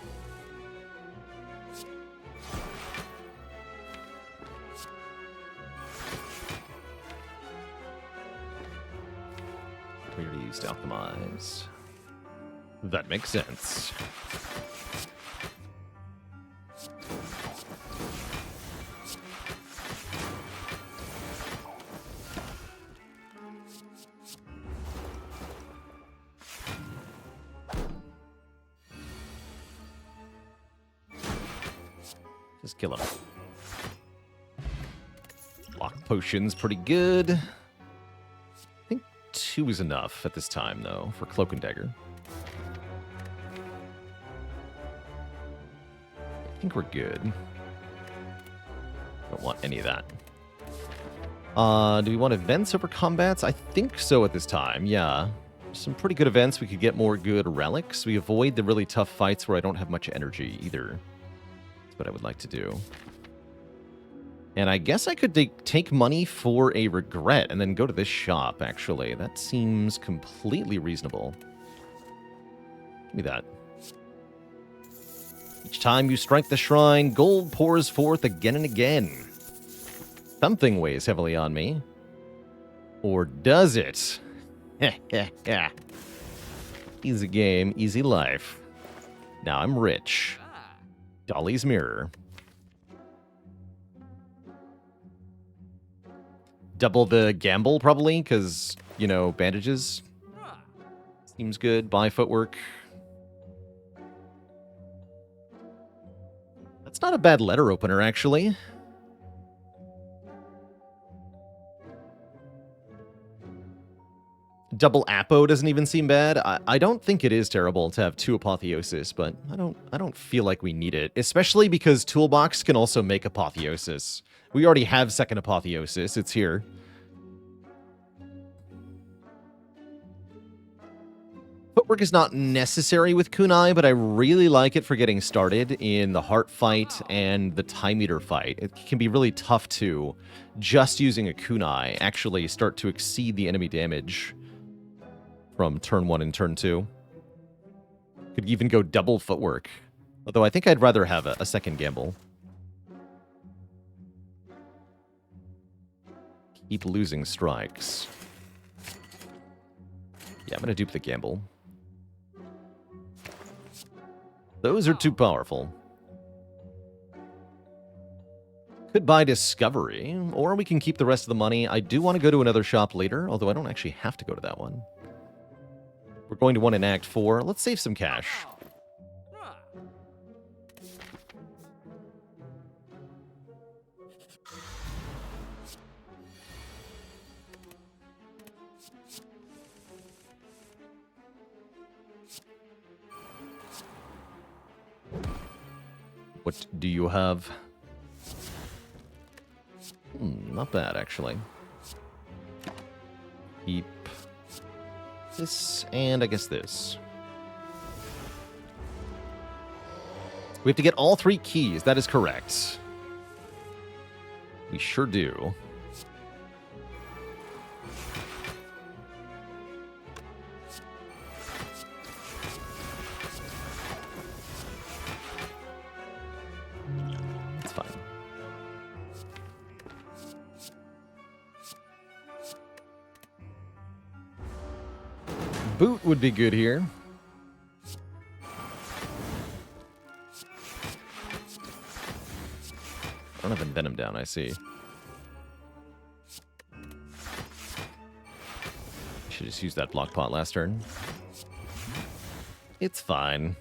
Clearly used to alchemize. That makes sense. Just kill him. Lock potion's pretty good. I think 2 is enough at this time, though, for Cloak and Dagger. I think we're good. Don't want any of that. Do we want events over combats? I think so at this time, yeah. Some pretty good events. We could get more good relics. We avoid the really tough fights where I don't have much energy either. That's what I would like to do. And I guess I could take money for a regret and then go to this shop, actually. That seems completely reasonable. Give me that. Each time you strike the shrine, gold pours forth again and again. Something weighs heavily on me. Or does it? Easy game, easy life. Now I'm rich. Dolly's mirror. Double the gamble, probably, because, you know, bandages. Seems good. Buy footwork. That's not a bad letter opener, actually. Double Apo doesn't even seem bad. I don't think it is terrible to have 2 Apotheosis, but I don't feel like we need it, especially because Toolbox can also make Apotheosis. We already have 2nd Apotheosis. It's here. Footwork is not necessary with Kunai, but I really like it for getting started in the Heart fight and the Time Eater fight. It can be really tough to, just using a Kunai, actually start to exceed the enemy damage from turn 1 and turn 2. Could even go double footwork. Although I think I'd rather have a 2nd gamble. Keep losing strikes. Yeah, I'm going to dupe the gamble. Those are too powerful. Could buy Discovery, or we can keep the rest of the money. I do want to go to another shop later, although I don't actually have to go to that one. We're going to one in Act 4. Let's save some cash. What do you have? Not bad, actually. Keep this, and I guess this. We have to get all 3 keys. That is correct. We sure do. boot would be good here. I don't have Envenom down, I see. Should just use that block pot last turn. It's fine.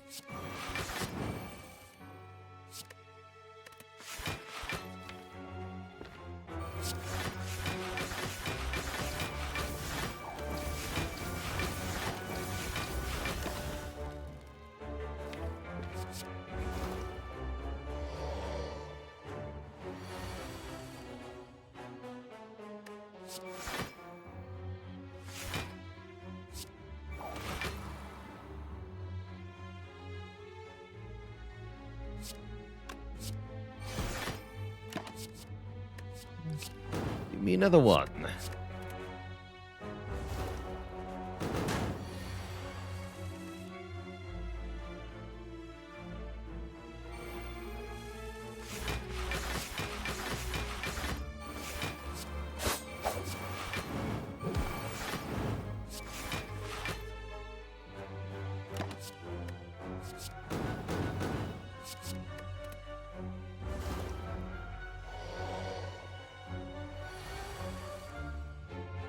Give me another one.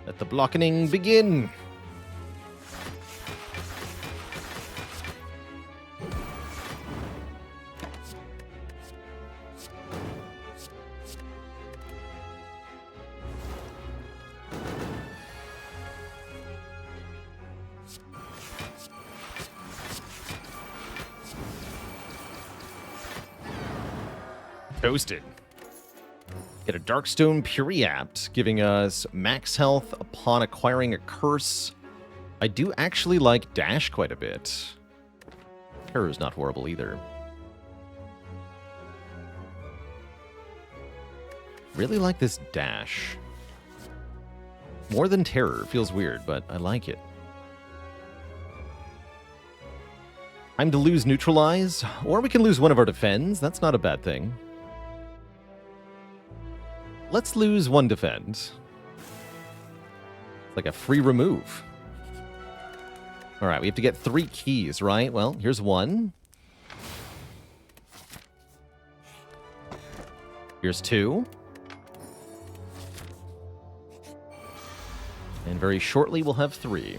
Let the blocking begin. Toasted. Get a Darkstone Puriapt, giving us max health upon acquiring a curse. I do actually like Dash quite a bit. Terror is not horrible either. Really like this Dash. More than Terror. Feels weird, but I like it. Time to lose Neutralize, or we can lose one of our defends. That's not a bad thing. Let's lose one defend. It's like a free remove. All right, we have to get 3 keys, right? Well, here's one. Here's 2. And very shortly, we'll have 3.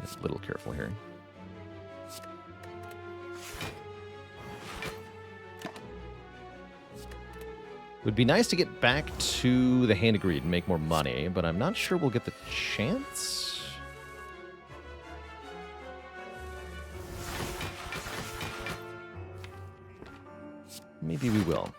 Just a little careful here. Would be nice to get back to the Hand of Greed and make more money, but I'm not sure we'll get the chance. Maybe we will.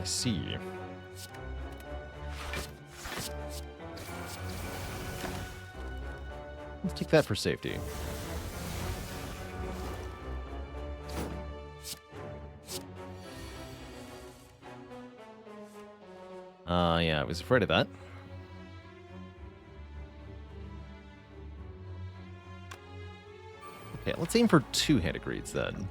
I see. Let's take that for safety. Yeah, I was afraid of that. Okay, let's aim for 2 Hand of Greeds then.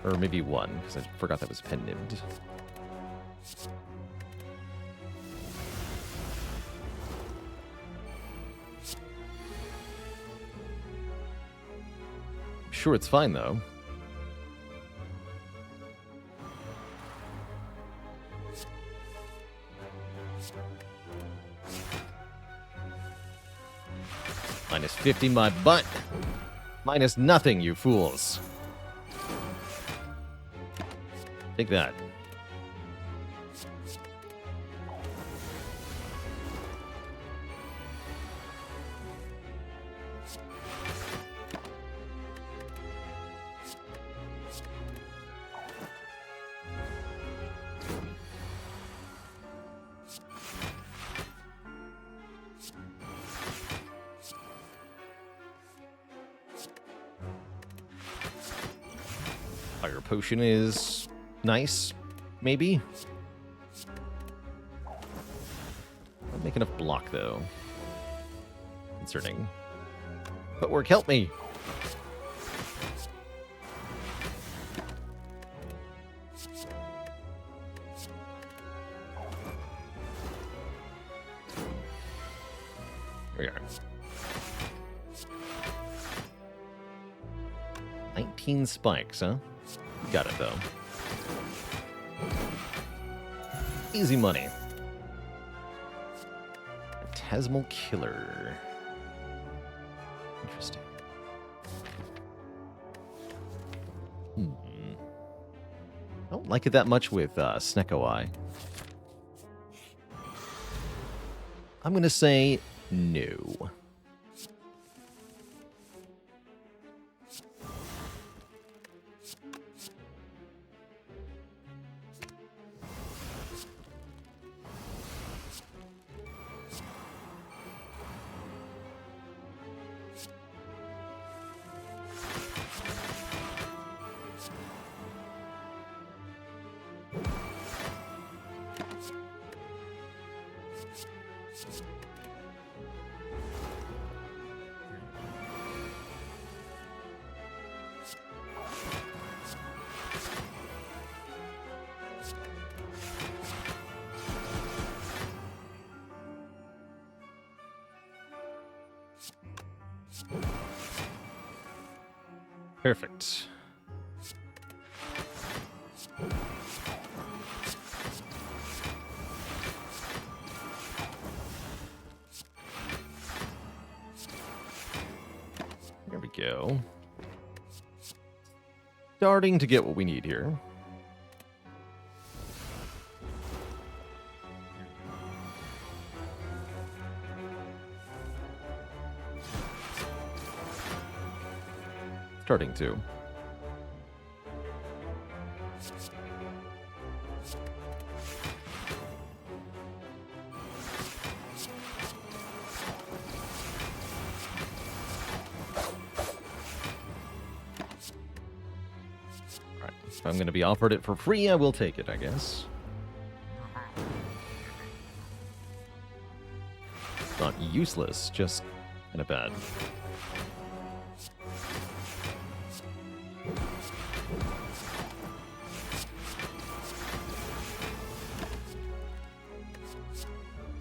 Or maybe 1, because I forgot that was pen-nibbed. Sure, it's fine, though. Minus 50 my butt. Minus nothing, you fools. Take that. Fire potion is nice, maybe. I'll make enough block, though. Concerning. Footwork, help me! Here we are. 19 spikes, huh? Got it, though. Easy money. Phantasmal Killer. Interesting. I don't like it that much with Snecko Eye. I'm going to say no. Perfect. There we go. Starting to get what we need here. Starting to. Alright, if I'm going to be offered it for free, I will take it, I guess. Not useless, just kind of bad.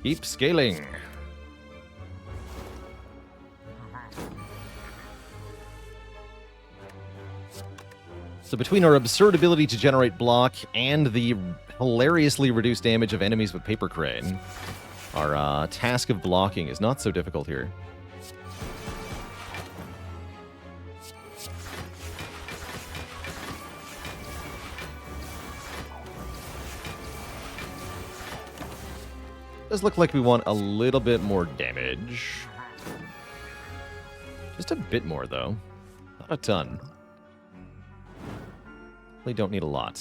Keep scaling. So between our absurd ability to generate block and the hilariously reduced damage of enemies with Paper Crane, our task of blocking is not so difficult here. Does look like we want a little bit more damage. Just a bit more, though. Not a ton. We don't need a lot.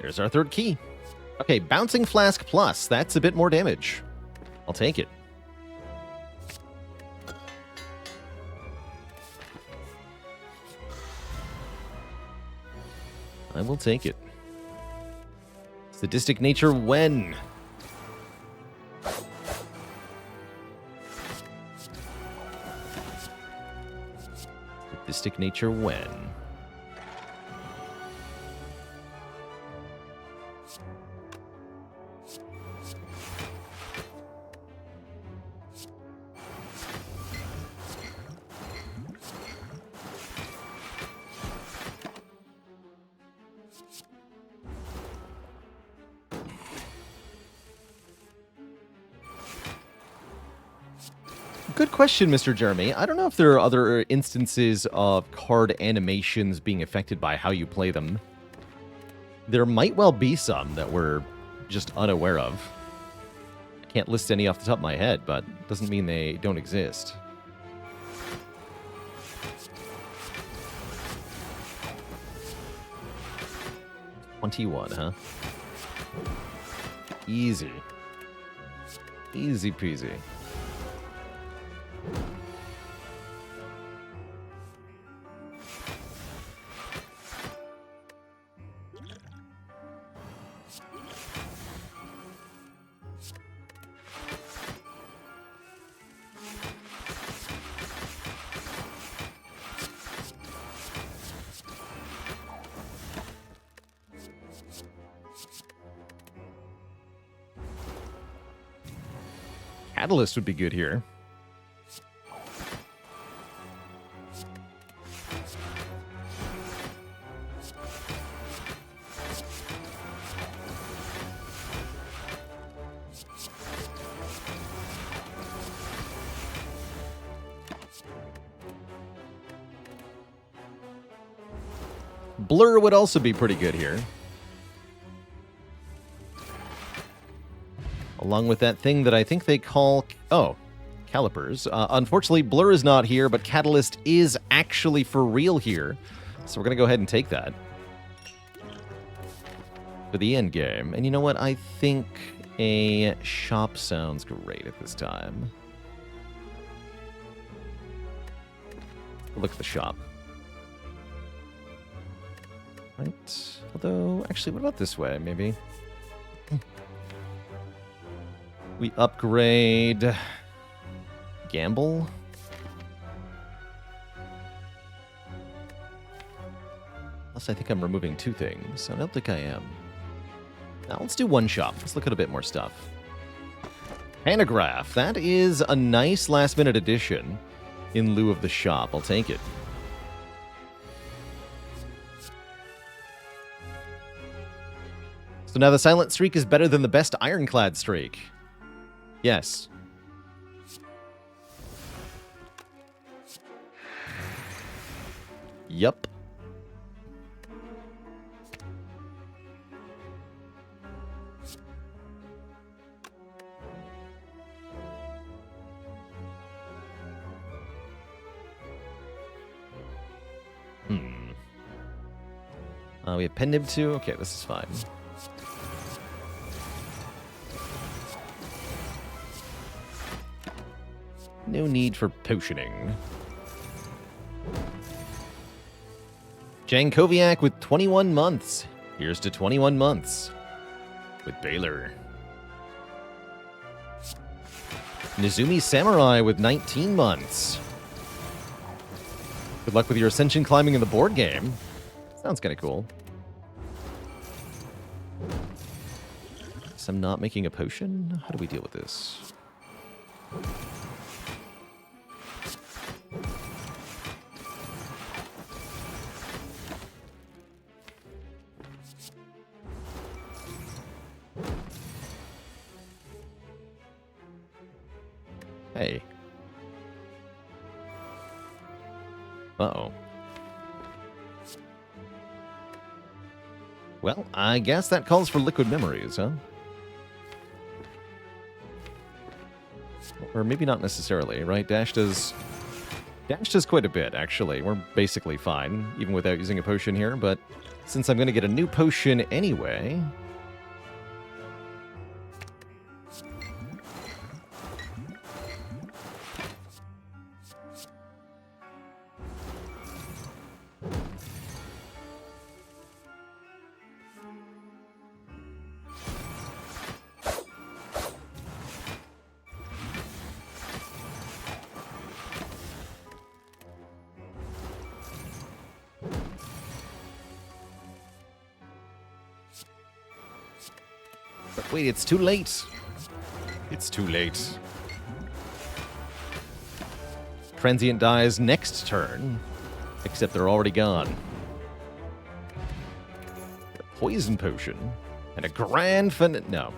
Here's our third key. Okay, Bouncing Flask Plus. That's a bit more damage. I'll take it. I will take it. Sadistic Nature when? Sadistic Nature when? Good question, Mr. Jeremy. I don't know if there are other instances of card animations being affected by how you play them. There might well be some that we're just unaware of. I can't list any off the top of my head, but doesn't mean they don't exist. $21, huh? Easy. Easy peasy. Catalyst would be good here. Blur would also be pretty good here. Along with that thing that I think they call... Oh, calipers. Unfortunately, Blur is not here, but Catalyst is actually for real here. So we're going to go ahead and take that for the end game. And you know what? I think a shop sounds great at this time. Look at the shop. Right. Although, actually, what about this way, maybe? We upgrade... Gamble? Unless I think I'm removing two things. I don't think I am. Now, let's do one shop. Let's look at a bit more stuff. Pantograph. That is a nice last-minute addition in lieu of the shop. I'll take it. So now the Silent Streak is better than the best Ironclad Streak. Yes. Yup. We have Pen Nib 2. Okay, this is fine. No need for potioning. Jankoviak with 21 months. Here's to 21 months. With Baylor. Nizumi Samurai with 19 months. Good luck with your ascension climbing in the board game. Sounds kind of cool. Guess I'm not making a potion? How do we deal with this? Hey. Uh-oh. Well, I guess that calls for liquid memories, huh? Or maybe not necessarily, right? Dash does quite a bit, actually. We're basically fine, even without using a potion here, but since I'm going to get a new potion anyway... But wait, it's too late. It's too late. Transient dies next turn. Except they're already gone. A poison potion. And a grand no.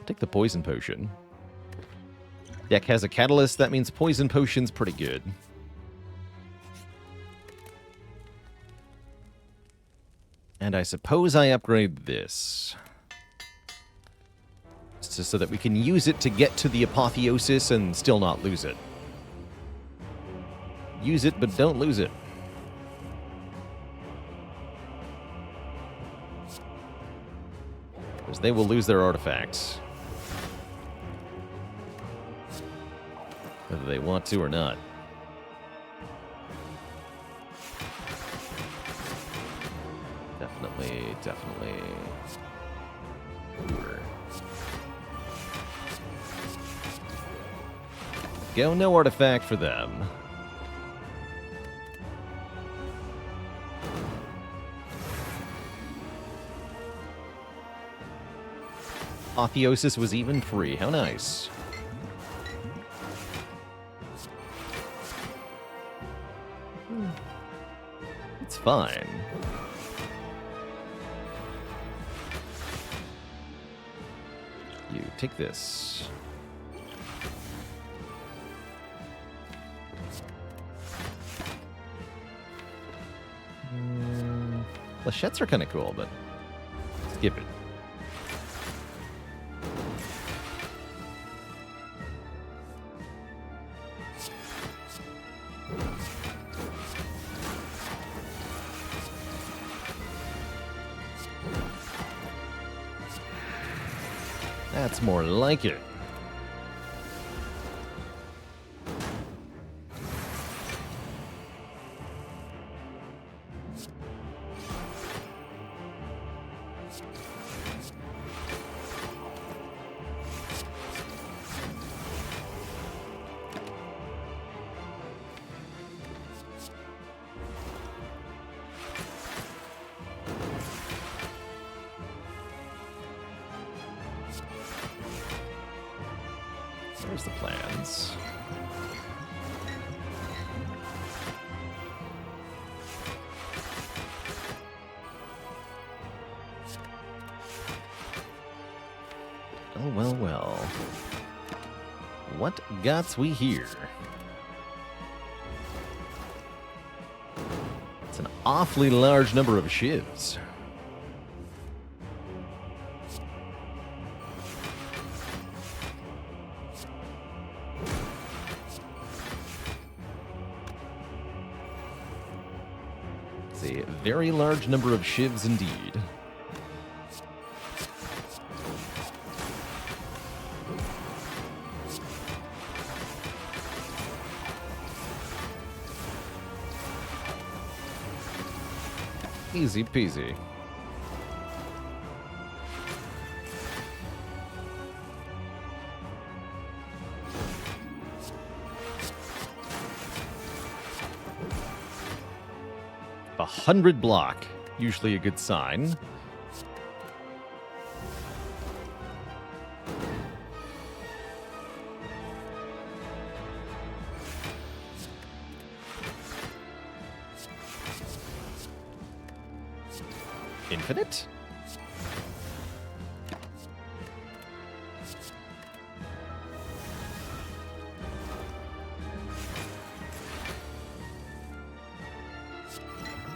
Take the poison potion. Deck has a catalyst, that means poison potion's pretty good. And I suppose I upgrade this. Just so that we can use it to get to the apotheosis and still not lose it. Use it, but don't lose it. Because they will lose their artifacts. Whether they want to or not. Definitely. Go, no artifact for them. Apotheosis was even free. How nice. It's fine. You take this. Flechettes are kind of cool, but skip it. That's more like it. There's the plans. Well. What gots we here? It's an awfully large number of shivs. A very large number of shivs indeed. Easy peasy. A 100 block, usually a good sign. Infinite?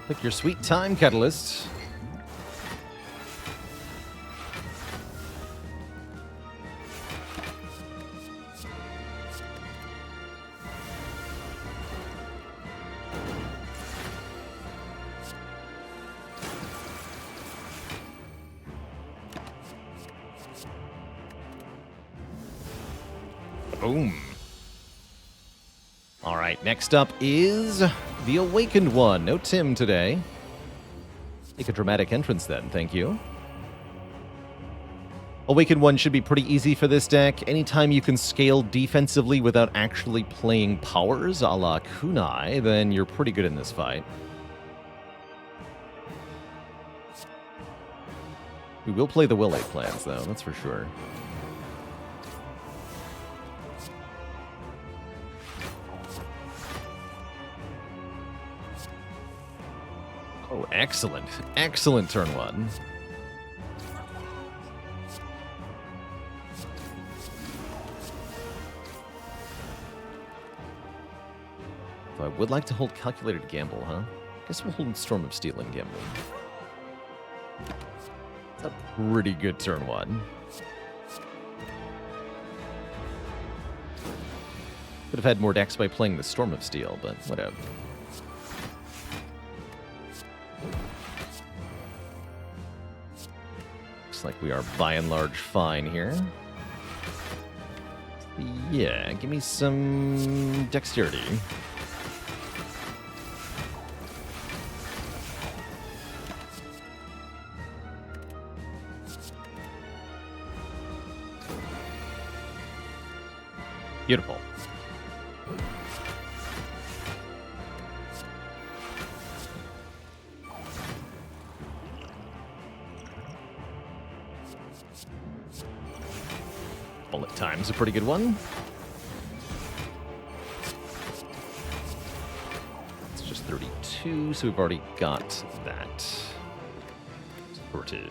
Pick your sweet time, Catalyst. Boom. All right, next up is the Awakened One. No Tim today. Make a dramatic entrance then, thank you. Awakened One should be pretty easy for this deck. Anytime you can scale defensively without actually playing powers a la Kunai, then you're pretty good in this fight. We will play the Will 8 plans, though, that's for sure. Oh, excellent. Excellent turn one. So I would like to hold Calculated Gamble, huh? Guess we'll hold Storm of Steel and Gamble. It's a pretty good turn one. Could have had more decks by playing the Storm of Steel, but whatever. Looks like we are by and large fine here. Yeah, give me some dexterity. Beautiful. Bullet time's a pretty good one. It's just 32, so we've already got that sorted.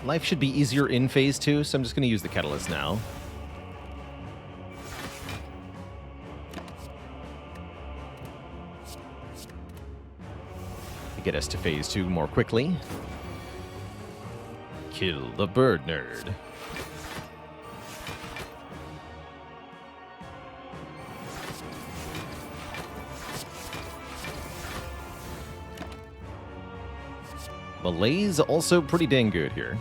Life should be easier in phase 2, so I'm just going to use the Catalyst now. To get us to phase 2 more quickly. Kill the bird nerd. Malaise also pretty dang good here.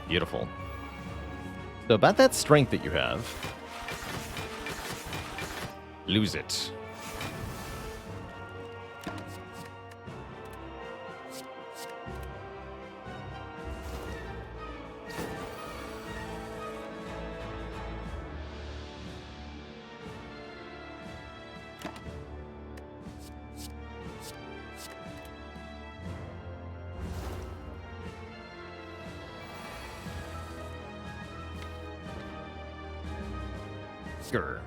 Beautiful. So about that strength that you have, lose it. Grr.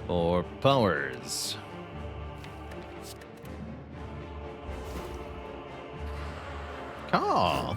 For powers. Oh.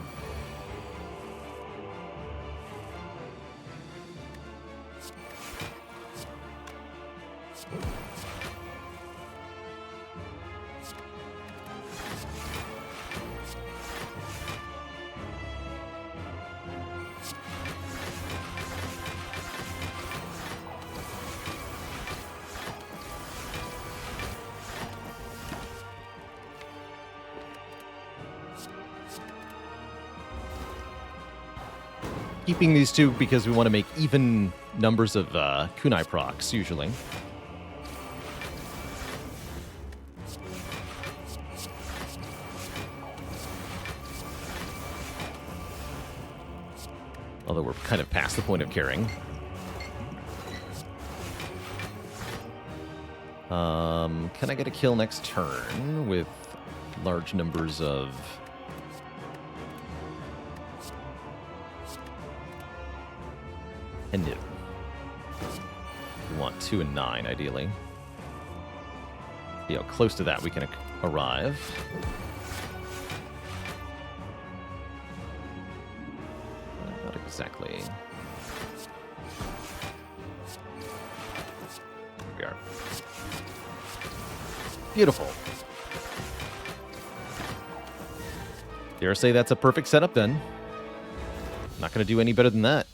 Keeping these two because we want to make even numbers of kunai procs, usually. Although we're kind of past the point of caring. Can I get a kill next turn with large numbers of... And no. We want 2 and 9, ideally. See how close to that we can arrive. Not exactly. Here we are. Beautiful. Dare say that's a perfect setup then. Not going to do any better than that.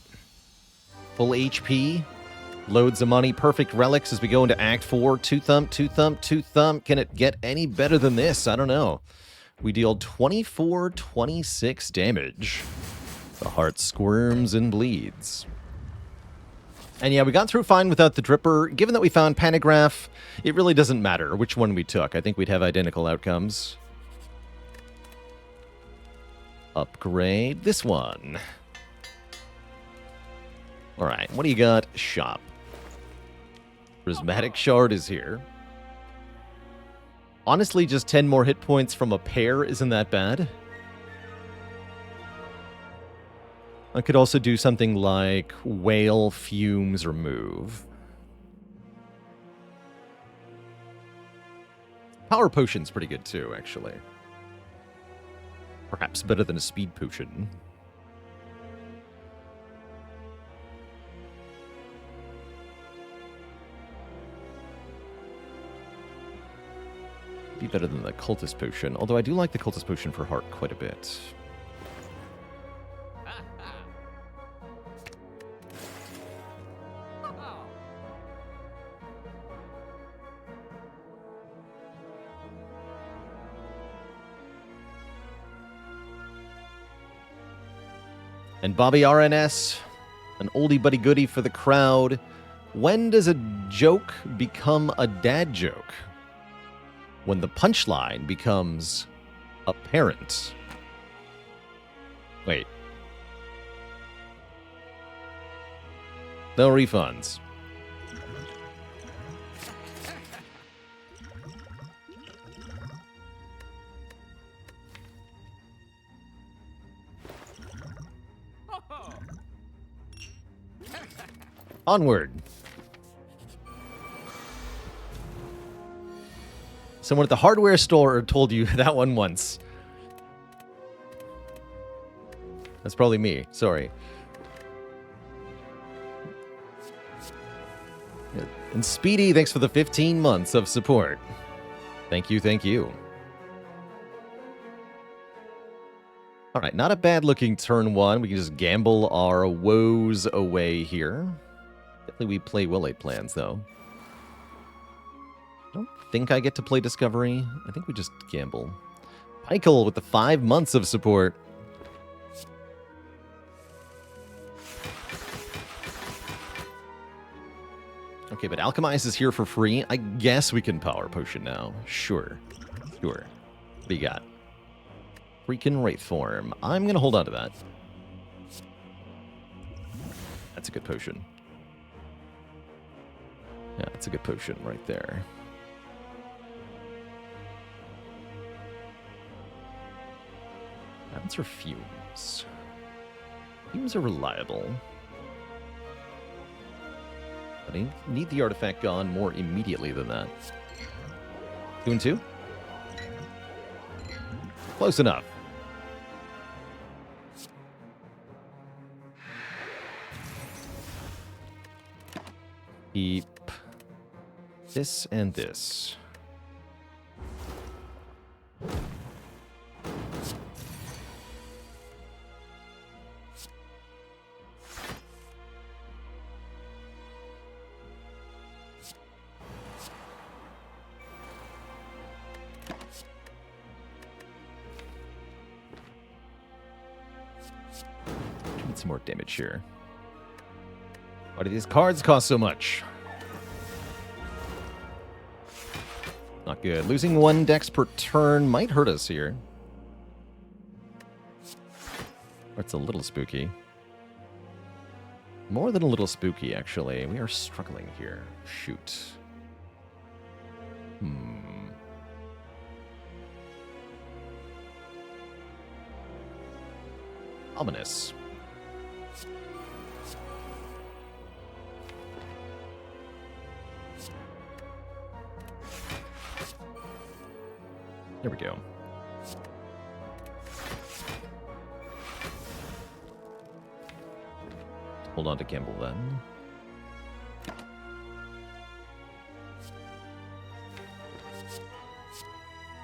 Full HP, Loads of money, perfect relics as we go into Act 4. 2 thump, 2 thump, 2 thump. Can it get any better than this? I don't know. We deal 26 damage. The heart squirms and bleeds. And yeah, we got through fine without the Dripper. Given that we found Pantograph, it really doesn't matter which one we took. I think we'd have identical outcomes. Upgrade this one. Alright, what do you got? Shop. Prismatic Shard is here. Honestly, just 10 more hit points from a pair isn't that bad. I could also do something like Whale Fumes Remove. Power Potion's pretty good too, actually. Perhaps better than a Speed Potion. Be better than the Cultist Potion, although I do like the Cultist Potion for heart quite a bit. And Bobby RNS, an oldie buddy goodie for the crowd. When does a joke become a dad joke? When the punchline becomes apparent. Wait. No refunds. Onward. Someone at the hardware store told you that one once. That's probably me. Sorry. And Speedy, thanks for the 15 months of support. Thank you, thank you. All right, not a bad-looking turn one. We can just gamble our woes away here. Definitely we play well-laid plans, though. I don't think I get to play Discovery. I think we just gamble. Michael with the 5 months of support. Okay, but Alchemize is here for free. I guess we can Power Potion now. Sure. Sure. What do you got? Freaking Wraith Form. I'm going to hold on to that. That's a good potion. Yeah, that's a good potion right there. Answer Fumes. Fumes are reliable. But I need the artifact gone more immediately than that. 2 and 2? Close enough. Keep this and this. Need some more damage here. Why do these cards cost so much? Not good. Losing 1 dex per turn might hurt us here. Or it's a little spooky. More than a little spooky, actually. We are struggling here. Shoot. Ominous. There we go. Hold on to Gamble then.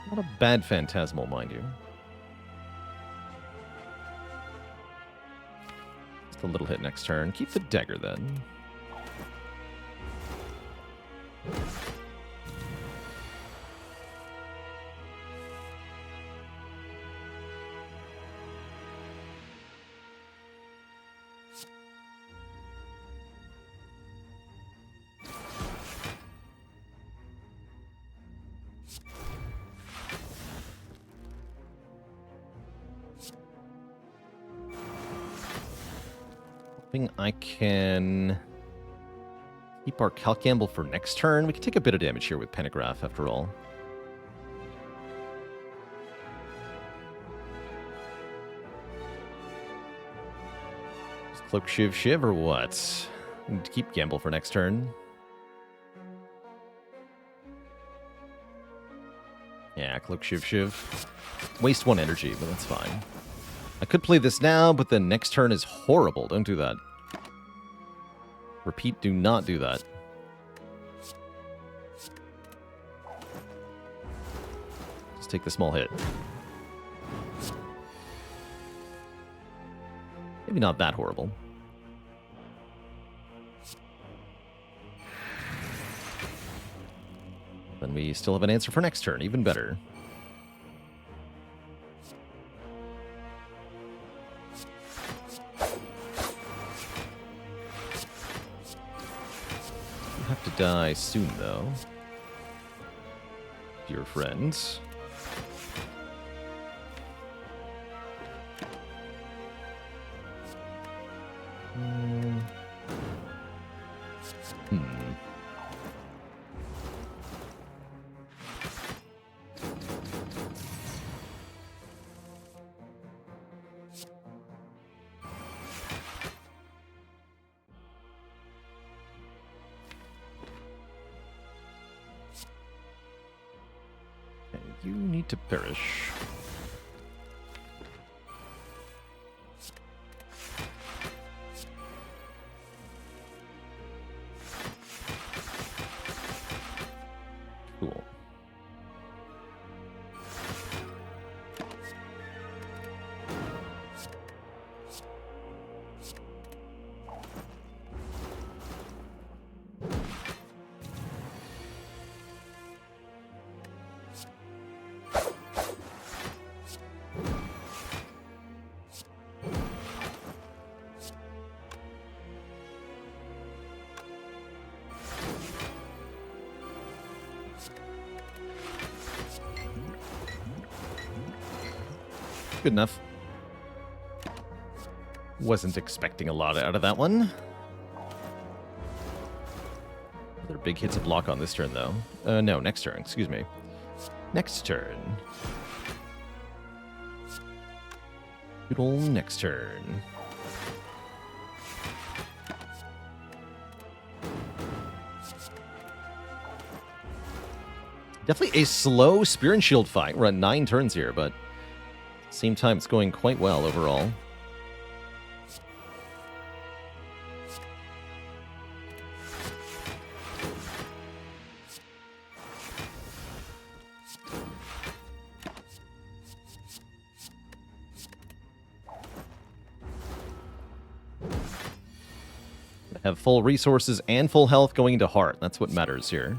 Not a bad Phantasmal, mind you. Just a little hit next turn. Keep the dagger then. hoping I can keep our Calc Gamble for next turn. We can take a bit of damage here with Pentagraph, after all. Just Cloak Shiv Shiv or what? We need to keep Gamble for next turn. Yeah, Cloak Shiv Shiv. Waste 1 energy, but that's fine. I could play this now, but the next turn is horrible. Don't do that. Repeat, do not do that. Just take the small hit. Maybe not that horrible. Then we still have an answer for next turn. Even better. You have to die soon, though. Dear friends. You need to perish. Cool. Good enough. Wasn't expecting a lot out of that one. Other big hits of block on this turn, though. No, next turn. Excuse me. Next turn. Good ol' next turn. Definitely a slow Spear and Shield fight. We're at 9 turns here, but same time, it's going quite well overall. Have full resources and full health going into Heart. That's what matters here.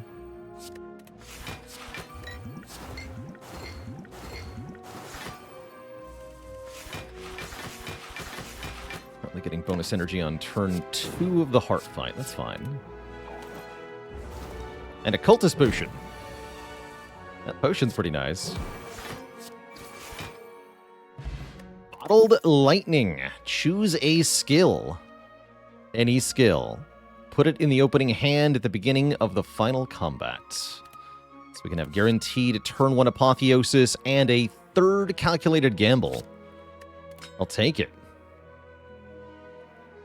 Getting bonus energy on turn 2 of the Heart fight. That's fine. And a Cultist Potion. That potion's pretty nice. Bottled Lightning. Choose a skill. Any skill. Put it in the opening hand at the beginning of the final combat. So we can have guaranteed turn 1 Apotheosis and a 3rd calculated gamble. I'll take it.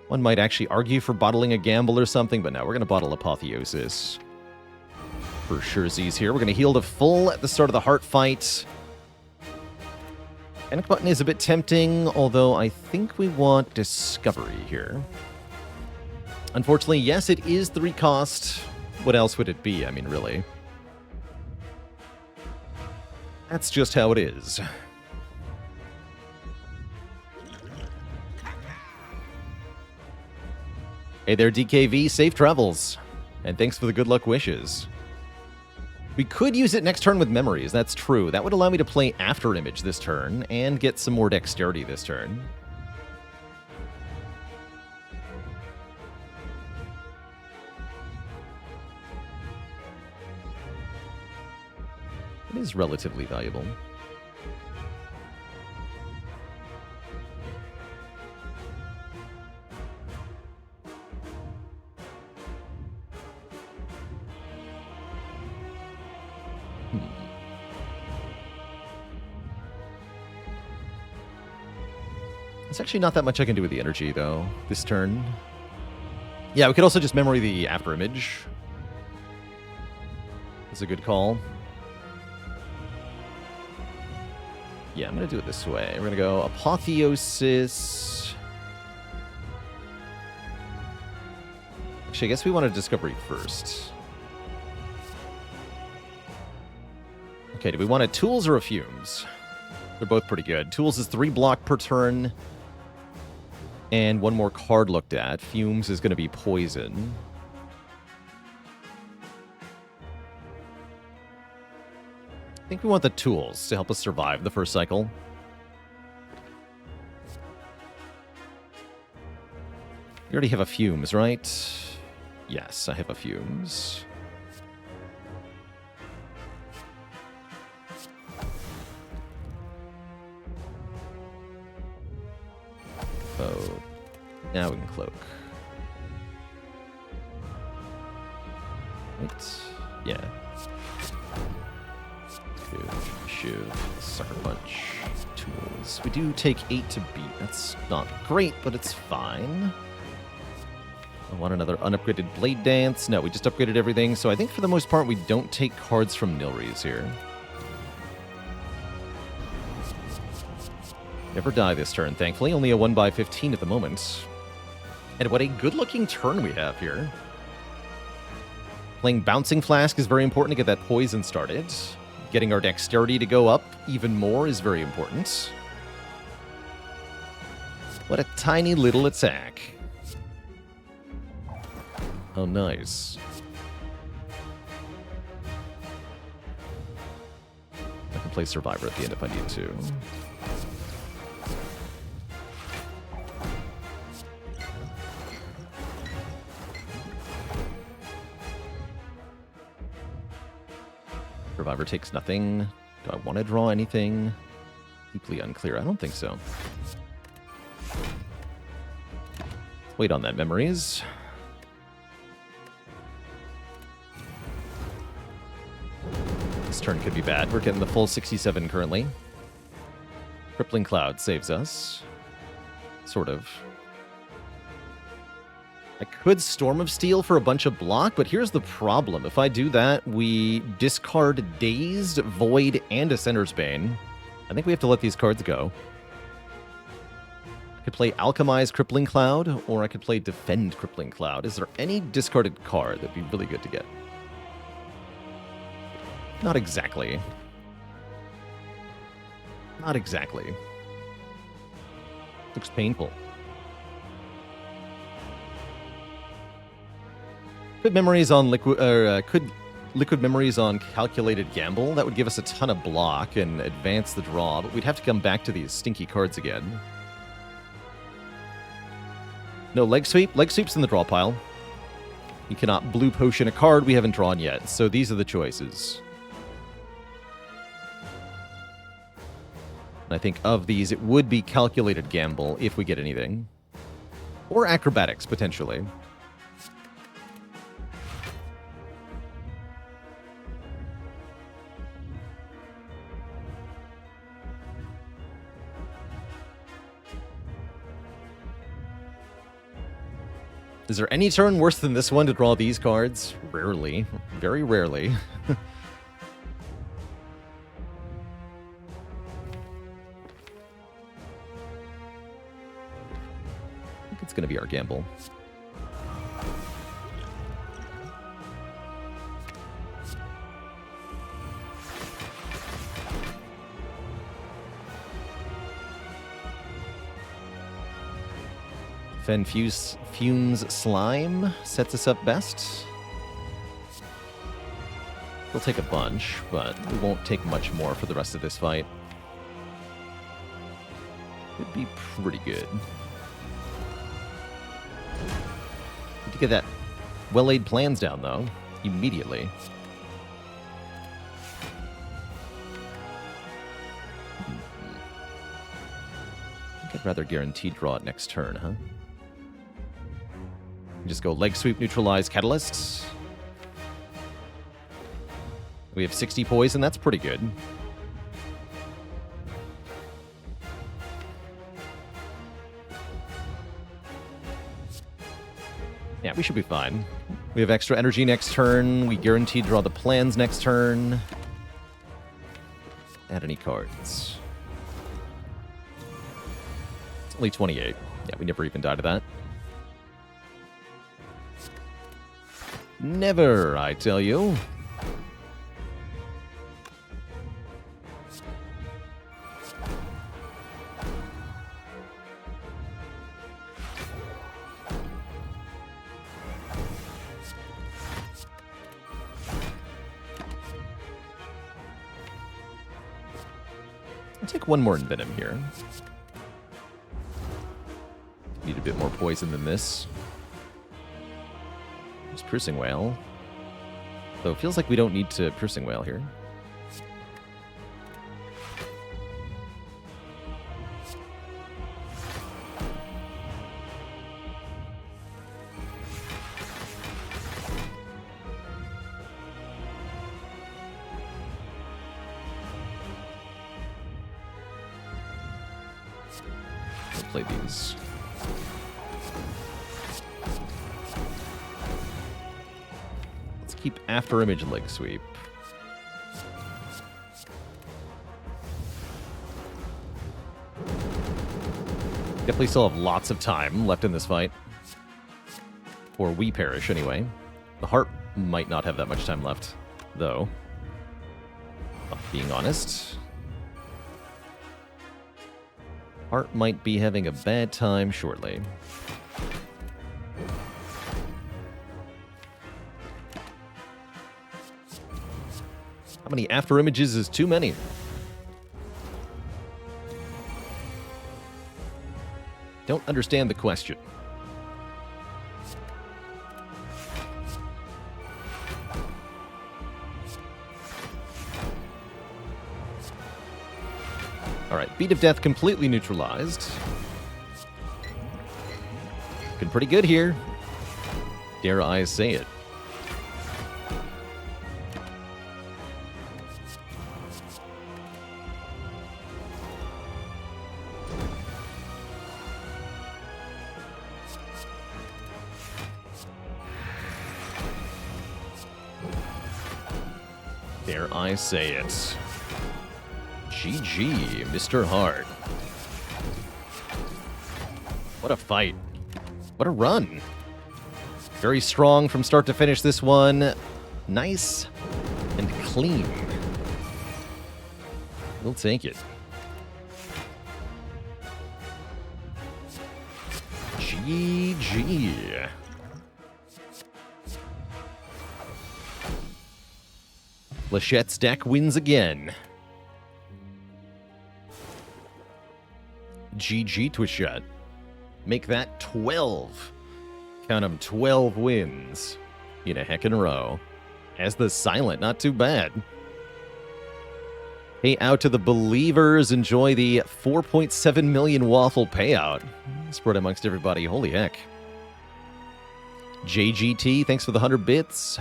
One might actually argue for bottling a gamble or something, but no, we're going to bottle Apotheosis. For sure, Z's here. We're going to heal to full at the start of the Heart fight. Panic button is a bit tempting, although I think we want Discovery here. Unfortunately, yes, it is 3 cost. What else would it be? I mean, really. That's just how it is. Hey there, DKV. Safe travels. And thanks for the good luck wishes. We could use it next turn with Memories. That's true. That would allow me to play After Image this turn and get some more dexterity this turn. It is relatively valuable. There's actually not that much I can do with the energy, though, this turn. Yeah, we could also just memory the after image. That's a good call. Yeah, I'm going to do it this way. We're going to go Apotheosis. Actually, I guess we want a Discovery first. Okay, do we want a Tools or a Fumes? They're both pretty good. Tools is 3 block per turn. And 1 more card looked at. Fumes is going to be Poison. I think we want the Tools to help us survive the first cycle. You already have a Fumes, right? Yes, I have a Fumes. Oh, now we can cloak. Right? Yeah. Shoot. Sucker Punch. Tools. We do take 8 to beat. That's not great, but it's fine. I want another unupgraded Blade Dance. No, we just upgraded everything, so I think for the most part we don't take cards from Nilries here. Never die this turn, thankfully. Only a 1/15 at the moment. And what a good-looking turn we have here. Playing Bouncing Flask is very important to get that poison started. Getting our dexterity to go up even more is very important. What a tiny little attack. Oh, nice. I can play Survivor at the end if I need to. Survivor takes nothing. Do I want to draw anything? Deeply unclear. I don't think so. Let's wait on that, Memories. This turn could be bad. We're getting the full 67 currently. Crippling Cloud saves us. Sort of. I could Storm of Steel for a bunch of block, but here's the problem. If I do that, we discard Dazed, Void, and Ascender's Bane. I think we have to let these cards go. I could play Alchemize Crippling Cloud, or I could play Defend Crippling Cloud. Is there any discarded card that'd be really good to get? Not exactly. Not exactly. Looks painful. Could Memories on could Liquid Memories on Calculated Gamble? That would give us a ton of block and advance the draw, but we'd have to come back to these stinky cards again. No Leg Sweep. Leg Sweep's in the draw pile. You cannot Blue Potion a card we haven't drawn yet, so these are the choices. And I think of these, it would be Calculated Gamble if we get anything. Or Acrobatics, potentially. Is there any turn worse than this one to draw these cards? Rarely. Very rarely. I think it's going to be our gamble. Fen Fumes Slime sets us up best. We'll take a bunch, but we won't take much more for the rest of this fight. It'd be pretty good. Need to get that well-laid plans down, though, immediately. I think I'd rather guaranteed draw it next turn, huh? Just go Leg Sweep, Neutralize, Catalysts. We have 60 poison, that's pretty good. Yeah, we should be fine. We have extra energy next turn. We guarantee draw the plans next turn. Add any cards. It's only 28. Yeah, we never even died to that. Never, I tell you. I'll take one more Venom here. Need a bit more poison than this. Just Piercing Whale. So it feels like we don't need to Piercing Whale here. We'll play these. Keep After Image Leg Sweep. Definitely still have lots of time left in this fight. Or we perish, anyway. The heart might not have that much time left, though. Being honest. Heart might be having a bad time shortly. How many After Images is too many? Don't understand the question. Alright, Beat of Death completely neutralized. Looking pretty good here. Dare I say it. Dare I say it. GG, Mr. Hart. What a fight. What a run. Very strong from start to finish this one. Nice and clean. We'll take it. GG. Lachette's deck wins again. GG Twishette. Make that 12. Count them 12 wins in a heck in a row. As the Silent, not too bad. Hey, out to the believers. Enjoy the 4.7 million waffle payout. Spread amongst everybody. Holy heck. JGT, thanks for the 100 bits.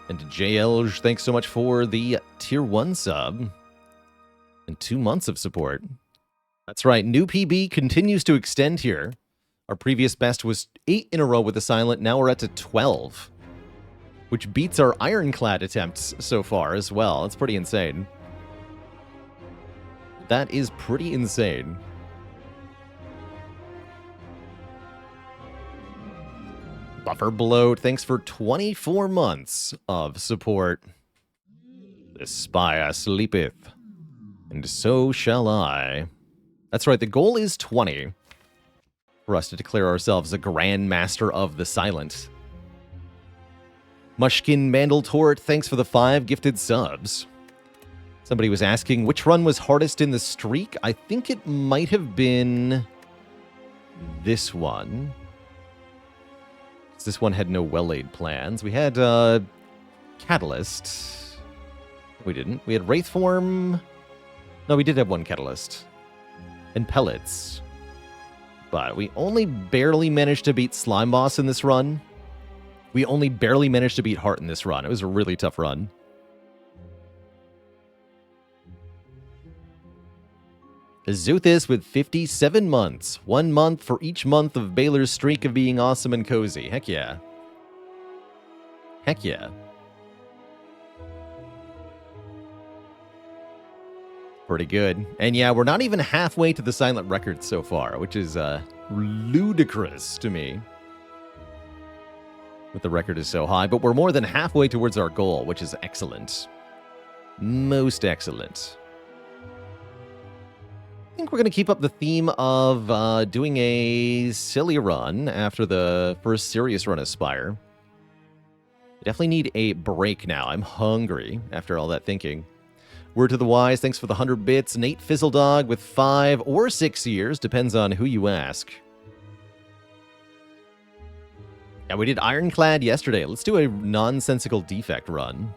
And to JLge, thanks so much for the tier 1 sub. And 2 months of support. That's right, new PB continues to extend here. Our previous best was 8 in a row with the Silent, now we're at to 12. Which beats our Ironclad attempts so far as well. It's pretty insane. That is pretty insane. Buffer Bloat, thanks for 24 months of support. The Spire sleepeth, and so shall I. That's right, the goal is 20. For us to declare ourselves a Grand Master of the Silent. Mushkin Mandletort, thanks for the 5 gifted subs. Somebody was asking which run was hardest in the streak. I think it might have been this one. This one had no well-laid plans. We had Catalyst. We didn't. We had Wraithform. No, we did have one Catalyst. And Pellets. But we only barely managed to beat Slime Boss in this run. We only barely managed to beat Heart in this run. It was a really tough run. Azuthis with 57 months. 1 month for each month of Baylor's streak of being awesome and cozy. Heck yeah. Heck yeah. Pretty good. And yeah, we're not even halfway to the silent record so far, which is ludicrous to me. But the record is so high, but we're more than halfway towards our goal, which is excellent. Most excellent. I think we're going to keep up the theme of doing a silly run after the first serious run of Spire. I definitely need a break now. I'm hungry after all that thinking. Word to the wise, thanks for the 100 bits. Nate Fizzledog with 5 or 6 years, depends on who you ask. Yeah, we did Ironclad yesterday. Let's do a nonsensical defect run.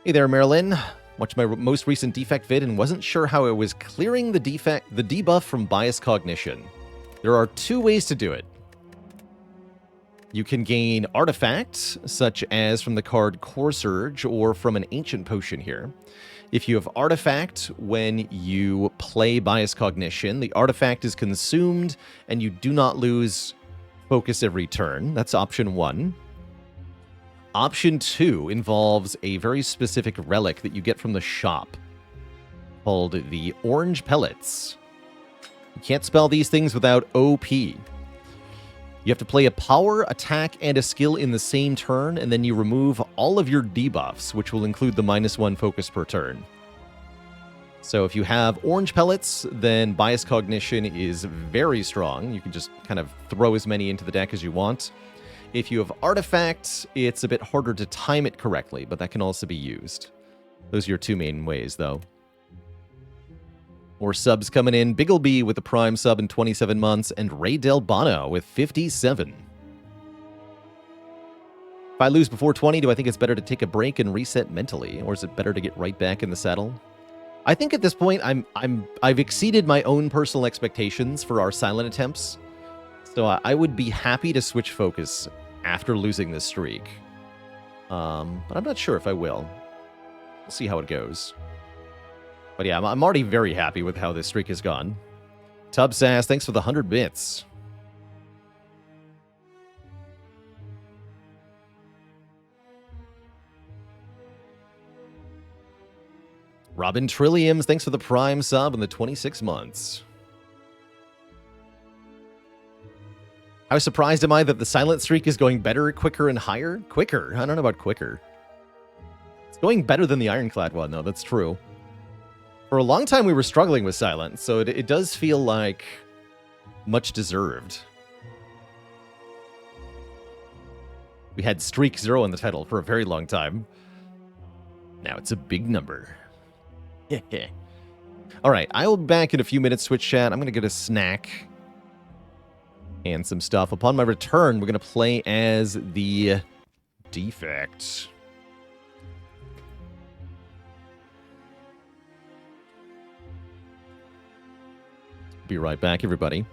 Hey there, Marilyn. Watched my most recent defect vid and wasn't sure how it was clearing the debuff from bias cognition. There are 2 ways to do it. You can gain artifacts, such as from the card Core Surge or from an ancient potion here. If you have artifact when you play bias cognition, the artifact is consumed and you do not lose focus every turn. That's option 1. Option 2 involves a very specific relic that you get from the shop called the Orange Pellets. You can't spell these things without OP. You have to play a power, attack, and a skill in the same turn, and then you remove all of your debuffs, which will include the -1 focus per turn. So if you have Orange Pellets, then Bias Cognition is very strong. You can just kind of throw as many into the deck as you want. If you have Artifacts, it's a bit harder to time it correctly, but that can also be used. Those are your 2 main ways, though. More subs coming in. Biggleby with the Prime sub in 27 months, and Ray Del Bono with 57. If I lose before 20, do I think it's better to take a break and reset mentally, or is it better to get right back in the saddle? I think at this point, I've exceeded my own personal expectations for our silent attempts, so I would be happy to switch focus after losing this streak. But I'm not sure if I will. We'll see how it goes. But yeah, I'm already very happy with how this streak has gone. Tub Sass, thanks for the 100 bits. Robin Trilliums, thanks for the Prime sub and the 26 months. How surprised am I that the silent streak is going better, quicker, and higher? Quicker? I don't know about quicker. It's going better than the Ironclad one, though. That's true. For a long time, we were struggling with silence, so it does feel like much deserved. We had Streak 0 in the title for a very long time. Now it's a big number. All right, I'll be back in a few minutes, Twitch chat. I'm going to get a snack and some stuff. Upon my return, we're going to play as the Defect. Be right back, everybody.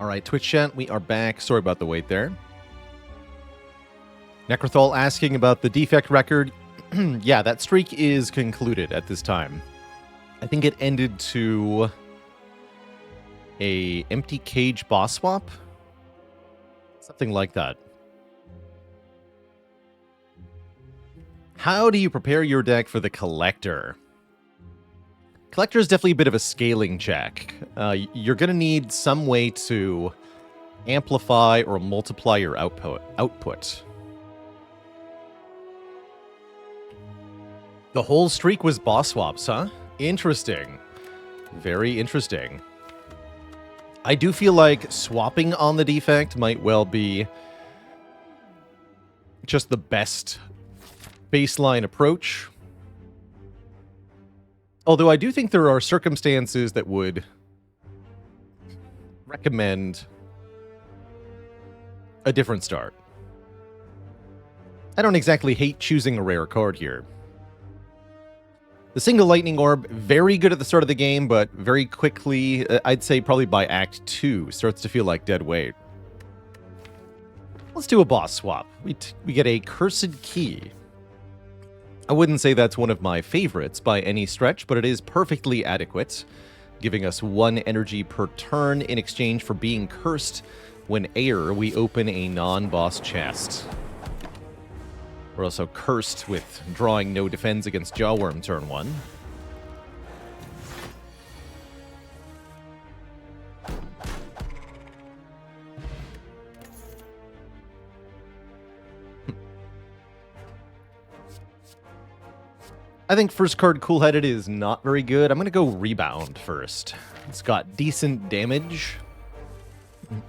All right, Twitch chat, we are back. Sorry about the wait there. Necrothol asking about the defect record. Yeah, that streak is concluded at this time. I think it ended to a empty cage boss swap. Something like that. How do you prepare your deck for the Collector? Collector is definitely a bit of a scaling check. You're going to need some way to amplify or multiply your output. The whole streak was boss swaps, huh? Interesting. Very interesting. I do feel like swapping on the defect might well be just the best baseline approach. Although I do think there are circumstances that would recommend a different start. I don't exactly hate choosing a rare card here. The single lightning orb, very good at the start of the game, but very quickly, I'd say probably by Act 2, starts to feel like dead weight. Let's do a boss swap. We get a Cursed Key. I wouldn't say that's one of my favorites by any stretch, but it is perfectly adequate, giving us 1 energy per turn in exchange for being cursed. Whenever we open a non-boss chest. We're also cursed with drawing no defense against Jawworm turn 1. I think first card Cool-Headed is not very good. I'm going to go Rebound first. It's got decent damage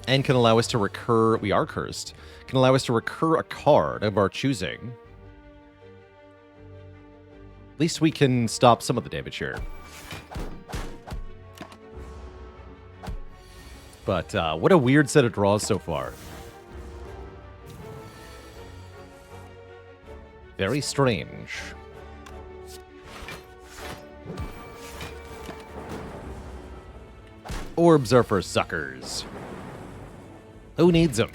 and can allow us to recur. We are cursed. Can allow us to recur a card of our choosing. At least we can stop some of the damage here. But what a weird set of draws so far. Very strange. Orbs are for suckers. Who needs them?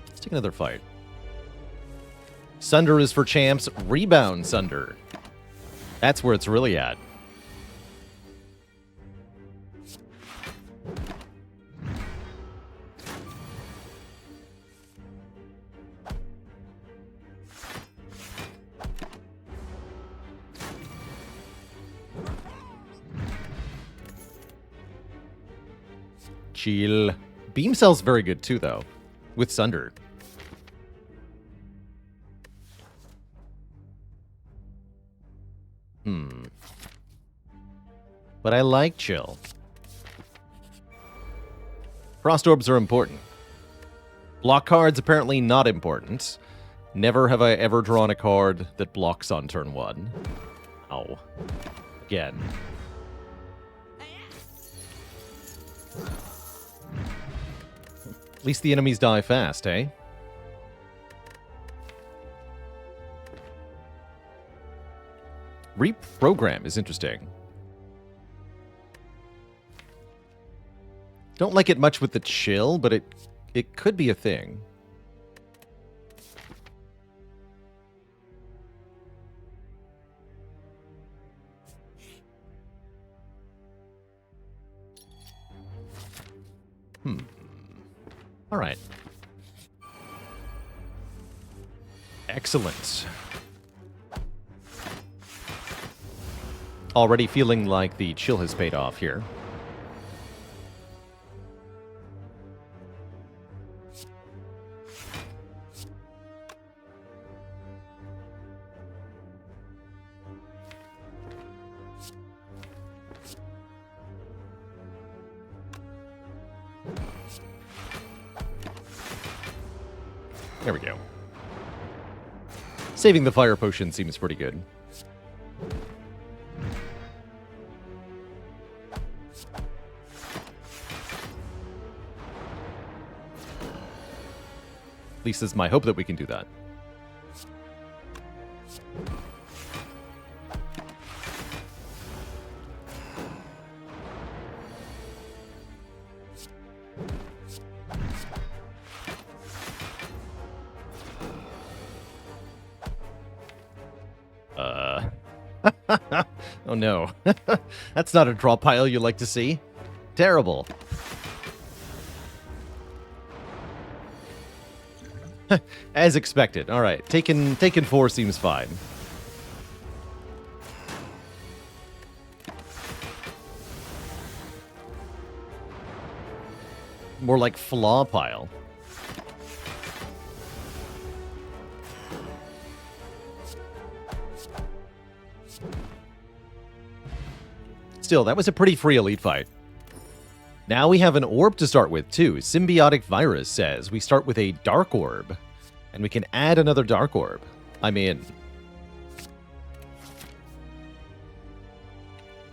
Let's take another fight. Sunder is for champs. Rebound Sunder. That's where it's really at. Chill. Beam Cell's very good too, though, with Sunder. But I like Chill. Frost Orbs are important. Block cards apparently not important. Never have I ever drawn a card that blocks on turn 1. Ow. Again. At least the enemies die fast, eh? Reprogram is interesting. Don't like it much with the chill, but it could be a thing. All right. Excellent. Already feeling like the chill has paid off here. There we go. Saving the fire potion seems pretty good. At least it's my hope that we can do that. Oh no. That's not a draw pile you like to see. Terrible. As expected. All right. Taken 4 seems fine. More like flaw pile. Still, that was a pretty free elite fight. Now we have an orb to start with, too. Symbiotic Virus says we start with a Dark Orb, and we can add another Dark Orb. I'm in.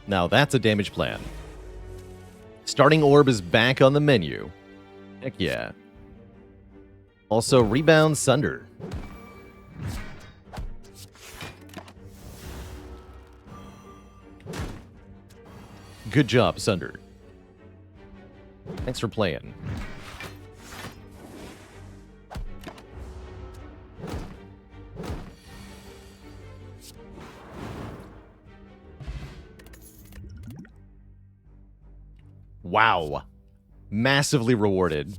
Now that's a damage plan. Starting Orb is back on the menu. Heck yeah. Also, Rebound Sunder. Good job, Sunder. Thanks for playing. Wow. Massively rewarded.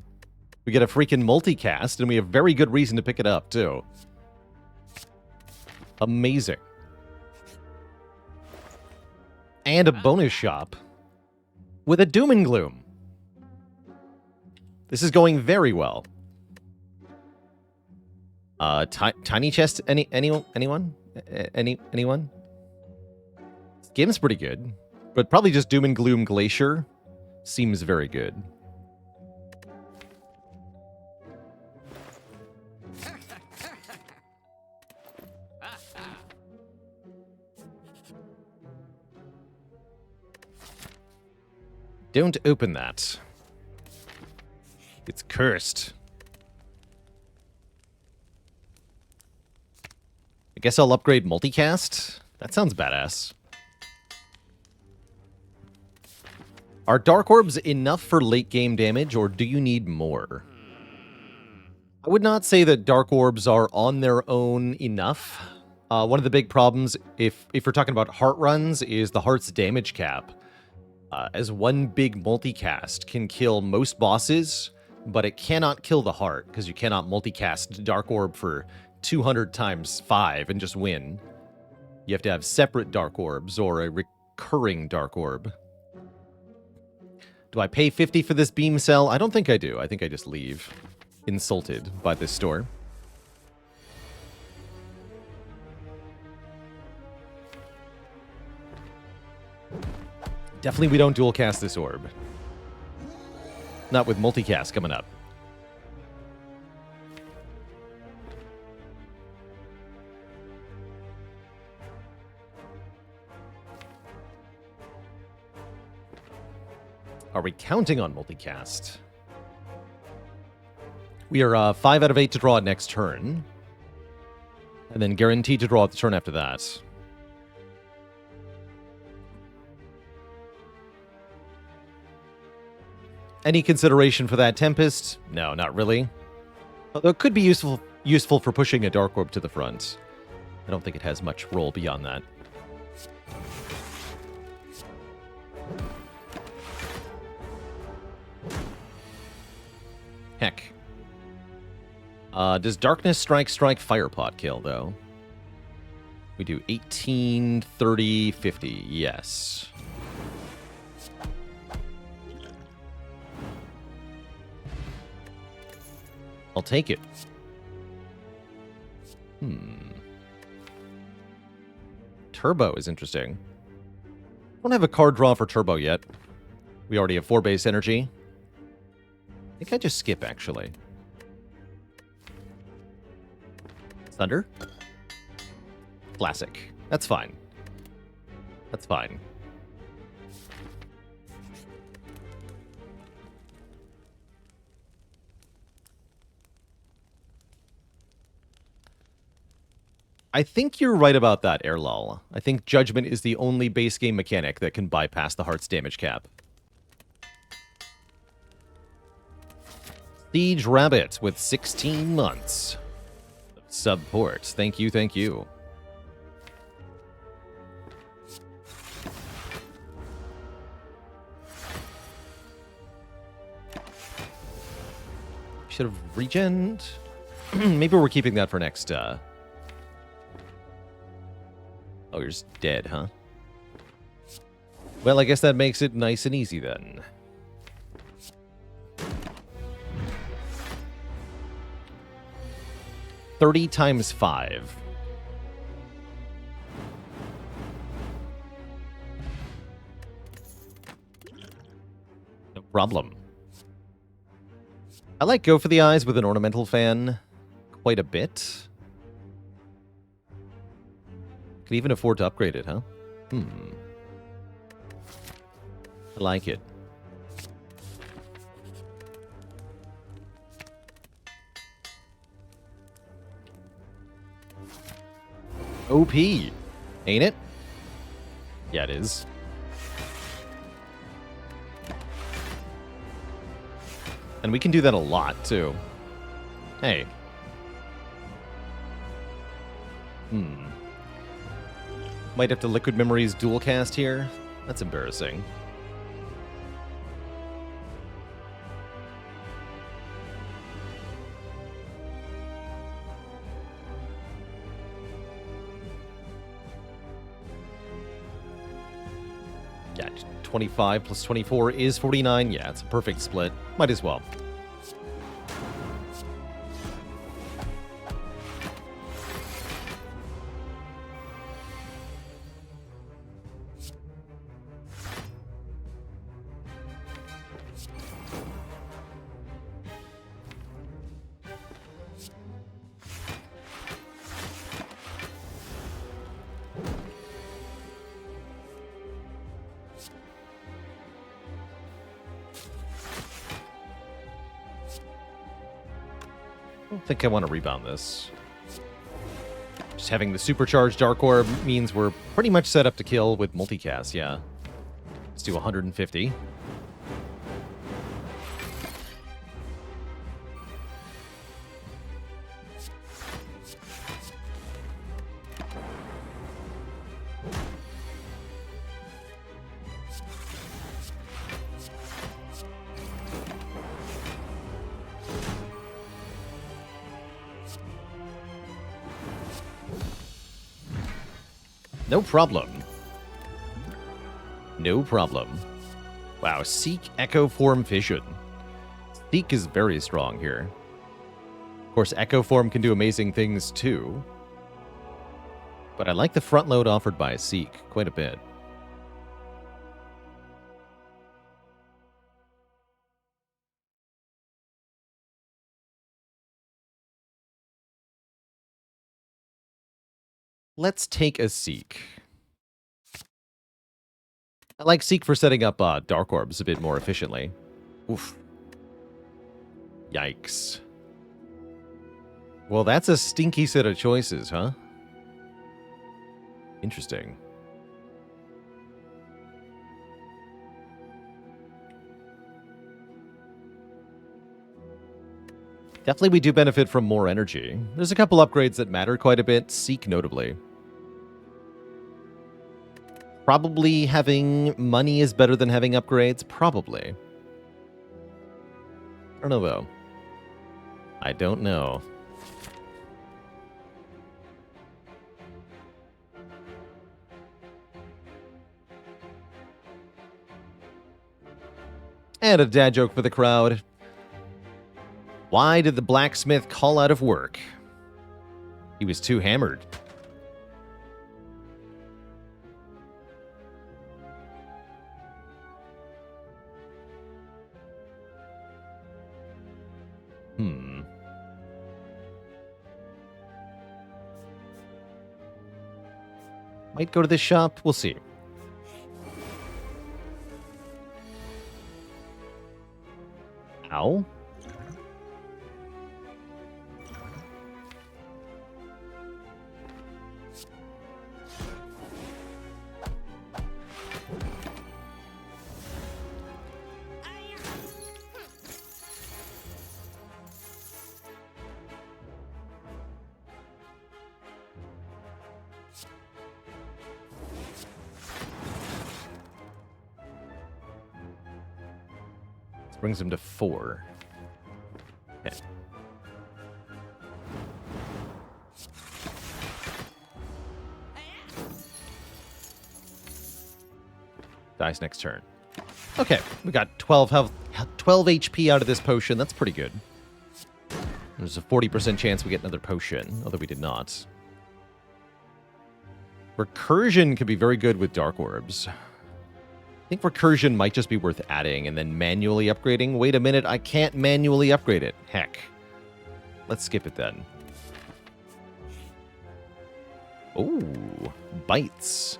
We get a freaking multicast, and we have very good reason to pick it up, too. Amazing. And a bonus shop with a Doom and Gloom. This is going very well. Tiny chest, anyone? Anyone? This game's pretty good, but probably just Doom and Gloom Glacier seems very good. Don't open that. It's cursed. I guess I'll upgrade multicast? That sounds badass. Are Dark Orbs enough for late game damage, or do you need more? I would not say that Dark Orbs are on their own enough. One of the big problems, if we're talking about heart runs, is the heart's damage cap. As one big multicast can kill most bosses, but it cannot kill the heart, because you cannot multicast Dark Orb for 200 times 5 and just win. You have to have separate Dark Orbs or a recurring Dark Orb. Do I pay 50 for this beam cell? I don't think I do. I think I just leave. Insulted by this store. Definitely we don't dual cast this orb. Not with multicast coming up. Are we counting on multicast? We are 5 out of 8 to draw next turn. And then guaranteed to draw the turn after that. Any consideration for that Tempest? No, not really. Although it could be useful for pushing a Dark Orb to the front. I don't think it has much role beyond that. Heck. Does Darkness Strike Firepot kill, though? We do 18, 30, 50. Yes. I'll take it. Turbo is interesting. Don't have a card draw for Turbo yet. We already have 4 base energy. I think I just skip, actually. Thunder? Classic. That's fine. That's fine. I think you're right about that, Airlal. I think Judgment is the only base game mechanic that can bypass the heart's damage cap. Siege Rabbit with 16 months of support. Thank you, thank you. Should have regened. Maybe we're keeping that for next, Oh, you're just dead, huh? Well, I guess that makes it nice and easy then. $30 times 5. No problem. I like Go for the Eyes with an ornamental fan quite a bit. Could even afford to upgrade it, huh? I like it. OP, ain't it? Yeah, it is. And we can do that a lot, too. Hey. Might have to Liquid Memories dual cast here. That's embarrassing. Yeah, 25 plus 24 is 49. Yeah, it's a perfect split. Might as well. I don't think I want to rebound this. Just having the supercharged Dark Orb means we're pretty much set up to kill with multicast, yeah. Let's do 150. No problem. No problem. Wow, Seek Echo Form Fission. Seek is very strong here. Of course, Echo Form can do amazing things too. But I like the front load offered by Seek quite a bit. Let's take a Seek. I like Seek for setting up Dark Orbs a bit more efficiently. Oof. Yikes. Well, that's a stinky set of choices, huh? Interesting. Definitely we do benefit from more energy. There's a couple upgrades that matter quite a bit, Seek notably. Probably having money is better than having upgrades, probably. I don't know, though. I don't know. And a dad joke for the crowd. Why did the blacksmith call out of work? He was too hammered. Might go to this shop. We'll see. Ow. Brings him to 4. Okay. Dies next turn. Okay, we got 12 health, 12 HP out of this potion. That's pretty good. There's a 40% chance we get another potion, although we did not. Recursion could be very good with Dark Orbs. I think Recursion might just be worth adding and then manually upgrading. Wait a minute, I can't manually upgrade it. Heck. Let's skip it then. Ooh, bites.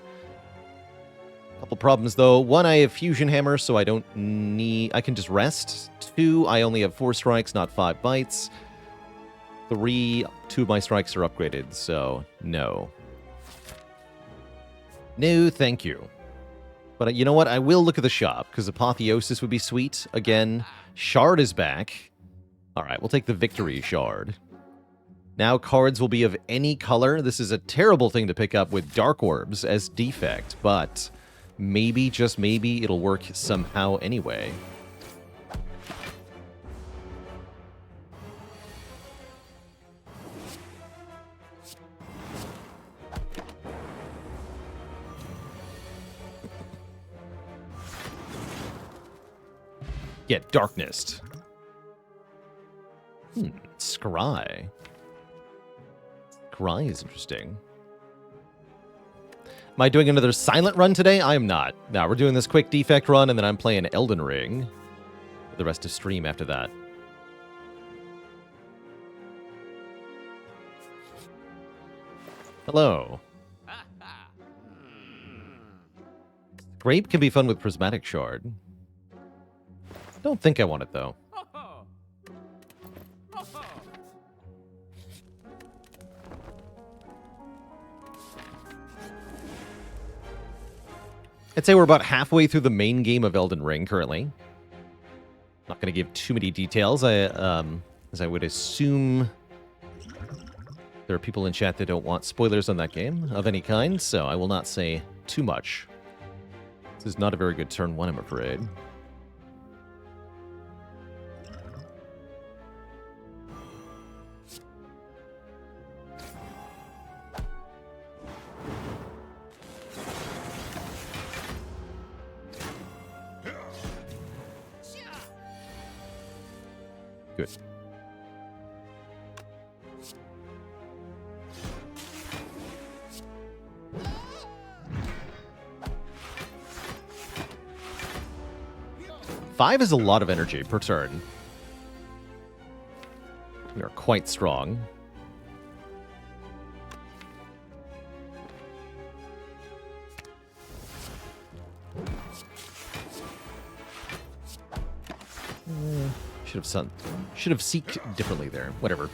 Couple problems though. 1, I have Fusion Hammer, so I don't need... I can just rest. 2, I only have 4 strikes, not 5 bites. 3, 2 of my strikes are upgraded, so no. No, thank you. But you know what? I will look at the shop, because Apotheosis would be sweet. Again, Shard is back. Alright, we'll take the Victory Shard. Now cards will be of any color. This is a terrible thing to pick up with Dark Orbs as Defect, but maybe, just maybe, it'll work somehow anyway. Get Darkness. Scry. Scry is interesting. Am I doing another silent run today? I am not. Now we're doing this quick Defect run, and then I'm playing Elden Ring for the rest of stream after that. Hello. Grape can be fun with Prismatic Shard. Don't think I want it, though. I'd say we're about halfway through the main game of Elden Ring currently. Not going to give too many details, as I would assume there are people in chat that don't want spoilers on that game of any kind, so I will not say too much. This is not a very good turn 1, I'm afraid. Good. Five is a lot of energy per turn. We are quite strong. Should have seeked differently there. Whatever.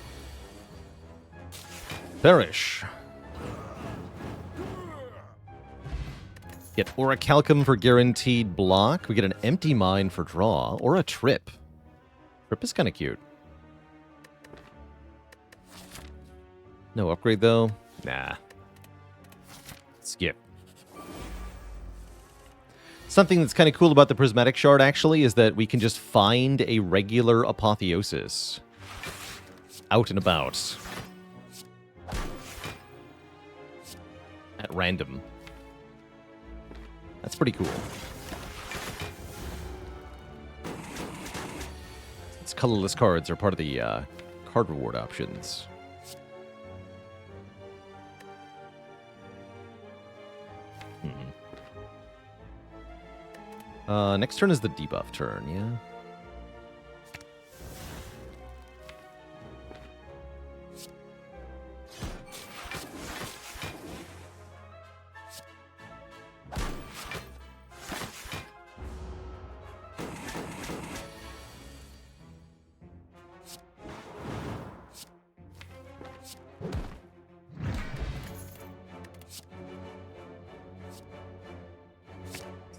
Perish. Get Orichalcum for guaranteed block. We get an Empty Mind for draw. Or a Trip. Trip is kind of cute. No upgrade, though? Nah. Skip. Something that's kind of cool about the Prismatic Shard, actually, is that we can just find a regular Apotheosis out and about. At random. That's pretty cool. Its colorless cards are part of the card reward options. Next turn is the debuff turn, yeah?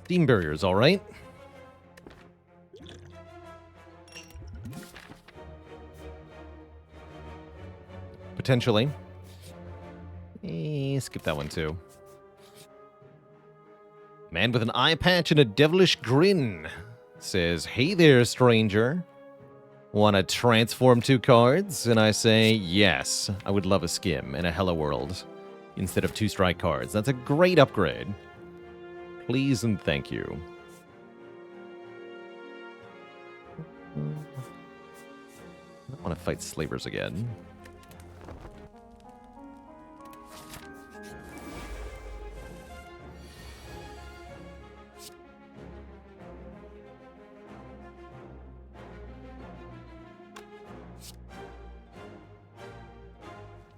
Steam barriers, all right. Potentially. Skip that one too. Man with an eye patch and a devilish grin. Says, hey there, stranger. Want to transform 2 cards? And I say, yes, I would love a skim and a Hello World instead of 2 strike cards. That's a great upgrade. Please and thank you. I want to fight slavers again.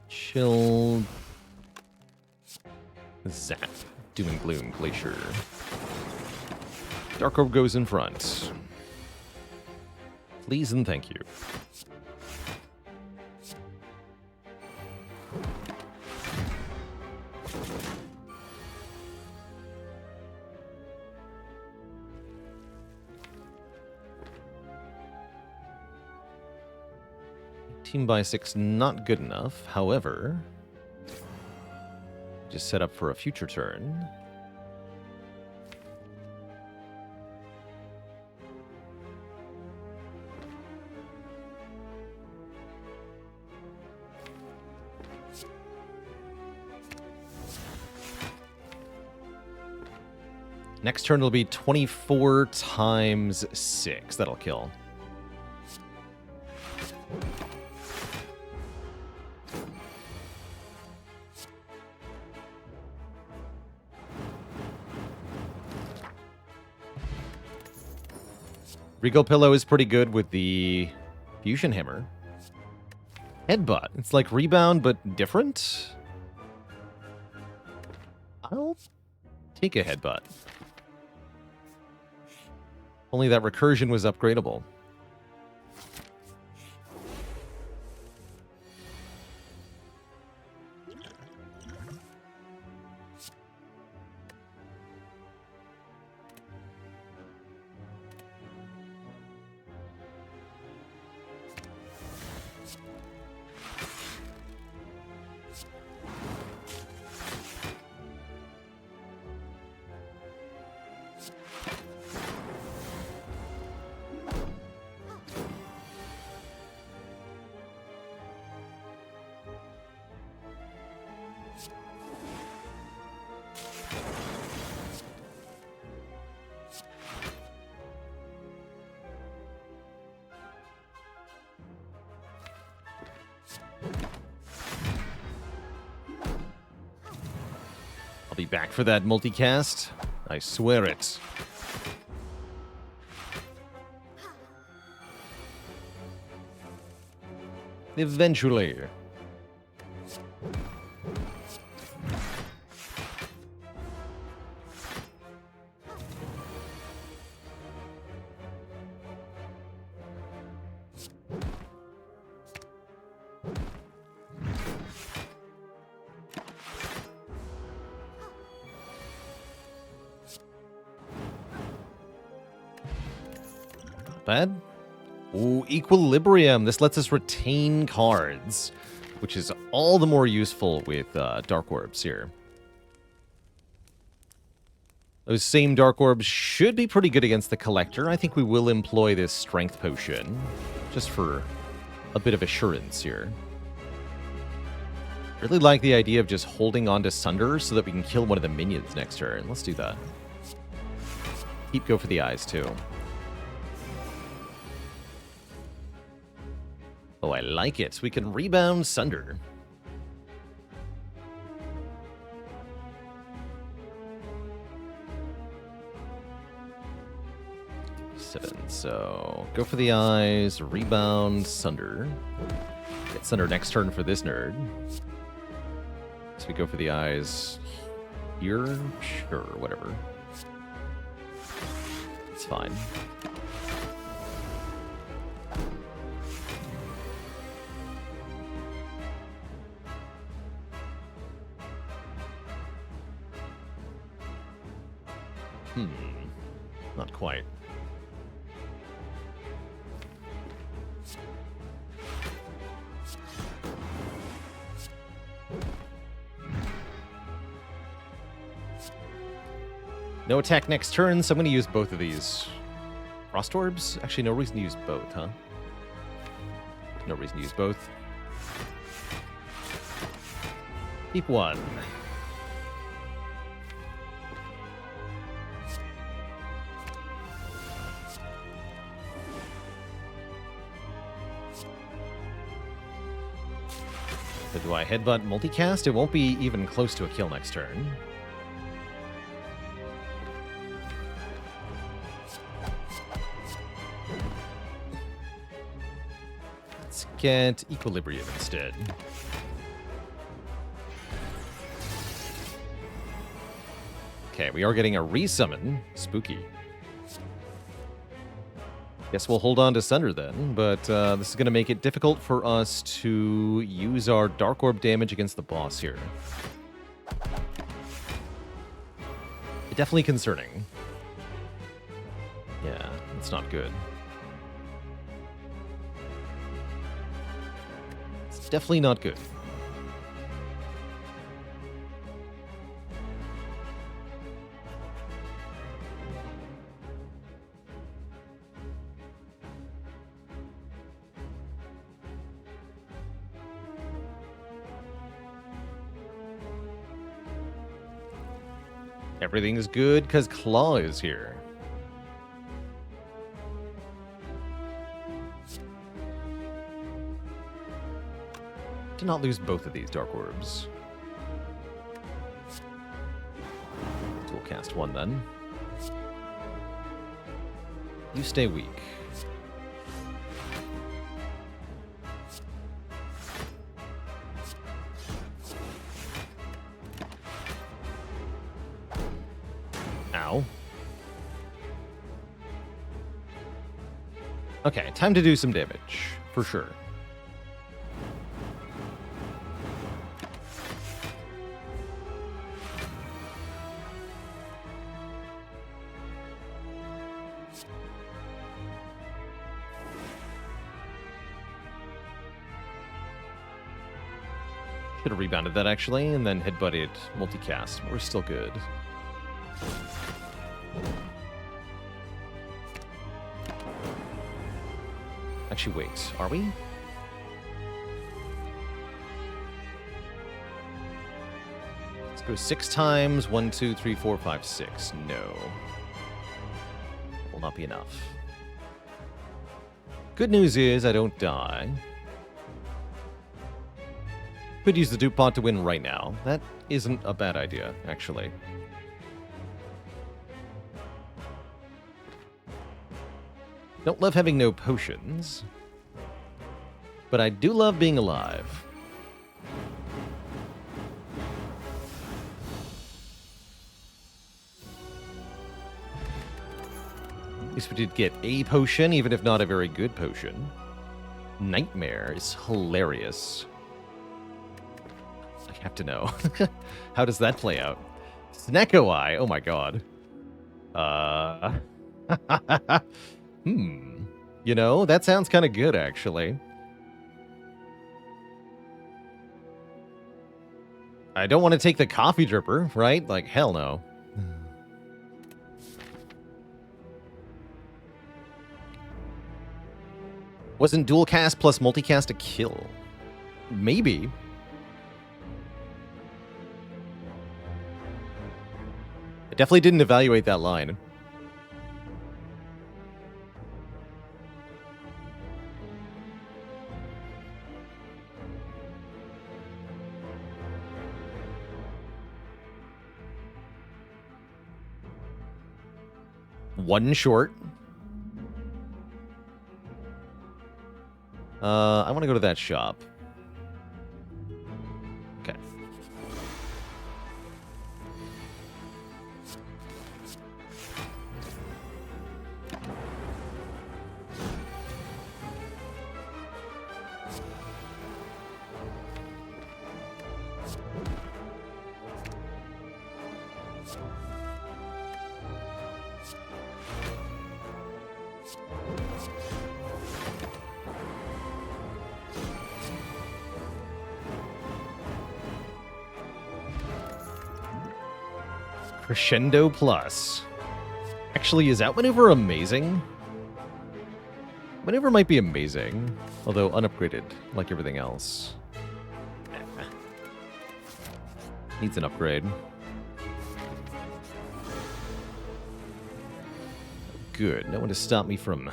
Chill. Zap. Doom and Gloom Glacier. Dark Orb goes in front. Please and thank you. Team by 6, not good enough. However, just set up for a future turn. Next turn will be 24 times 6. That'll kill. Regal Pillow is pretty good with the Fusion Hammer. Headbutt. It's like Rebound, but different. I'll take a Headbutt. Only that Recursion was upgradable. I'll be back for that multicast. I swear it. Eventually. Bad. Ooh, Equilibrium. This lets us retain cards, which is all the more useful with Dark Orbs here. Those same Dark Orbs should be pretty good against the Collector. I think we will employ this Strength Potion, just for a bit of assurance here. Really like the idea of just holding on to Sunder so that we can kill one of the minions next turn. Let's do that. Keep go for the eyes, too. Oh, I like it. We can rebound Sunder. So, go for the eyes, rebound Sunder. Get Sunder next turn for this nerd. So we go for the eyes here? Sure, whatever. It's fine. Not quite. No attack next turn, so I'm going to use both of these. Frost Orbs? Actually, no reason to use both, huh? No reason to use both. Keep one. So do I headbutt multicast? It won't be even close to a kill next turn. Let's get Equilibrium instead. Okay, we are getting a resummon. Spooky. Guess we'll hold on to Sunder then, but this is going to make it difficult for us to use our Dark Orb damage against the boss here. Definitely concerning. Yeah, it's not good. It's definitely not good. Everything's good because Claw is here. To not lose both of these Dark Orbs. So we'll cast one then. You stay weak. Ow. Okay, time to do some damage, for sure. Should have rebounded that actually, and then headbutted multicast. We're still good. Actually, wait. Are we? Let's go 6 times. 1, 2, 3, 4, 5, 6. No. Will not be enough. Good news is I don't die. Could use the dupe pod to win right now. That isn't a bad idea, actually. Don't love having no potions. But I do love being alive. At least we did get a potion, even if not a very good potion. Nightmare is hilarious. I have to know. How does that play out? Snecko Eye, oh my god. You know, that sounds kind of good, actually. I don't want to take the coffee dripper, right? Like, hell no. Wasn't dual cast plus multicast a kill? Maybe. I definitely didn't evaluate that line. One short. I want to go to that shop. Okay. Crescendo Plus. Actually, is Outmaneuver amazing? Maneuver might be amazing, although unupgraded, like everything else. Needs an upgrade. Good. No one to stop me from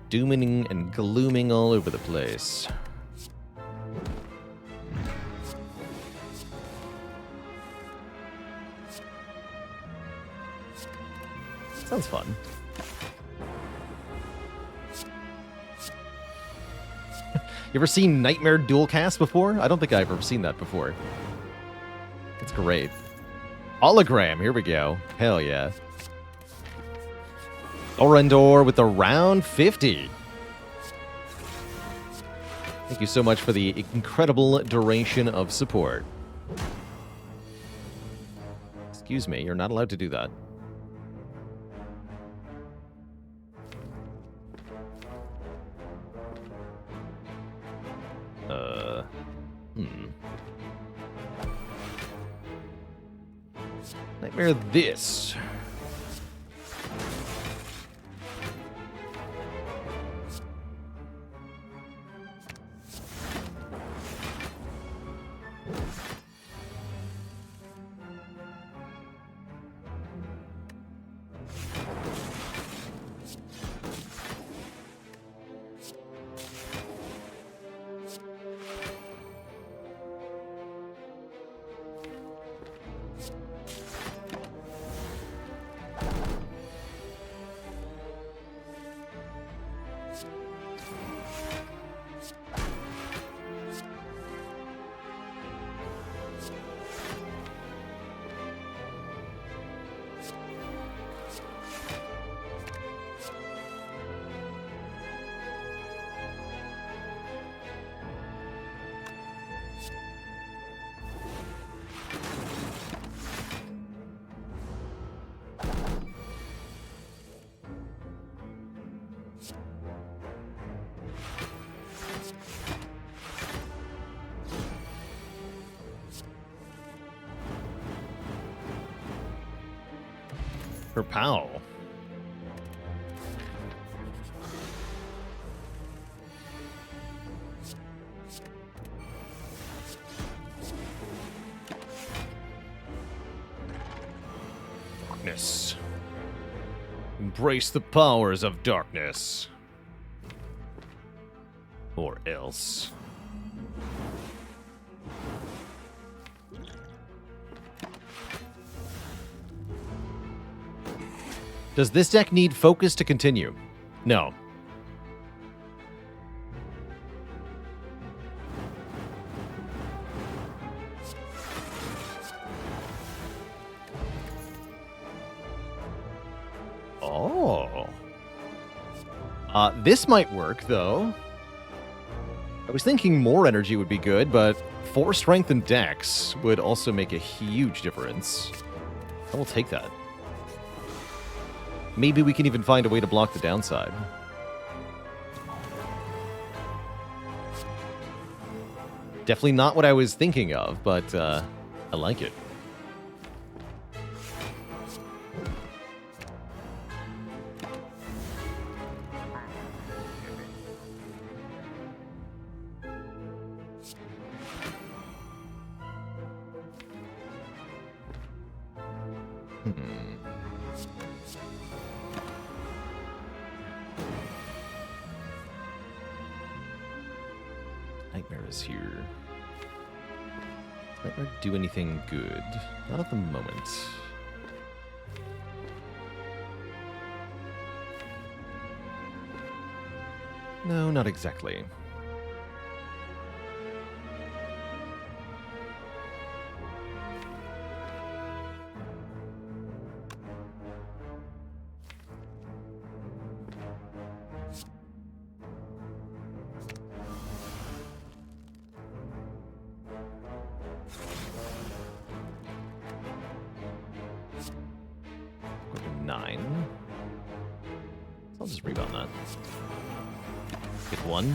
dooming and glooming all over the place. Sounds fun. You ever seen Nightmare Dual Cast before? I don't think I've ever seen that before. It's great. Hologram, here we go. Hell yeah. Orendor with the round 50. Thank you so much for the incredible duration of support. Excuse me, you're not allowed to do that. Nightmare this. For Pow. Darkness. Embrace the powers of darkness. Or else. Does this deck need focus to continue? No. Oh. This might work, though. I was thinking more energy would be good, but 4 strength and dex would also make a huge difference. I will take that. Maybe we can even find a way to block the downside. Definitely not what I was thinking of, but I like it. Nightmare is here. Does Nightmare do anything good? Not at the moment. No, not exactly. I'll just rebound that. Get 1.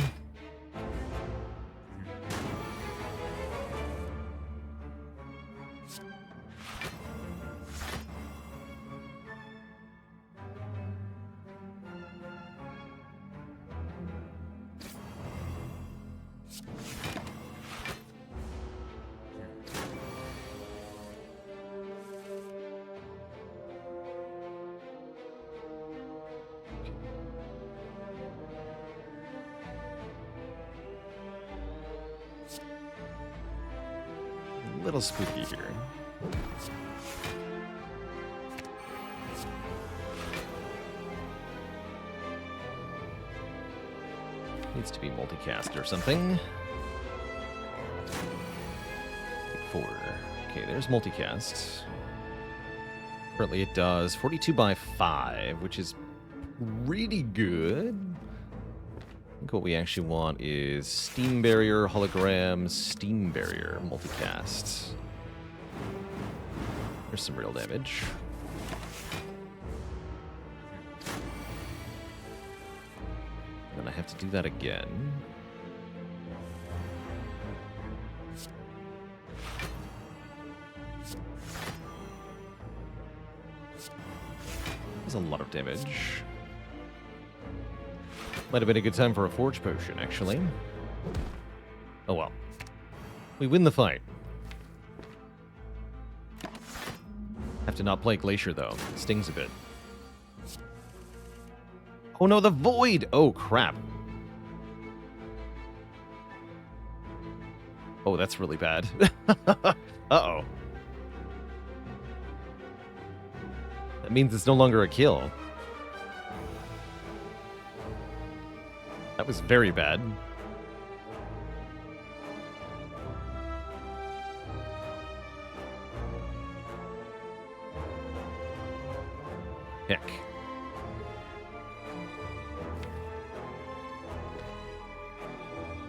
little spooky here. Needs to be multicast or something. 4. Okay, there's multicast. Currently it does 42 by 5, which is really good. I think what we actually want is Steam Barrier, Hologram, Steam Barrier, multicast. There's some real damage. Then I have to do that again. That's a lot of damage. Might have been a good time for a Forge Potion, actually. Oh well. We win the fight. Have to not play Glacier, though. It stings a bit. Oh no, the Void! Oh, crap. Oh, that's really bad. Uh-oh. That means it's no longer a kill. That was very bad. Heck.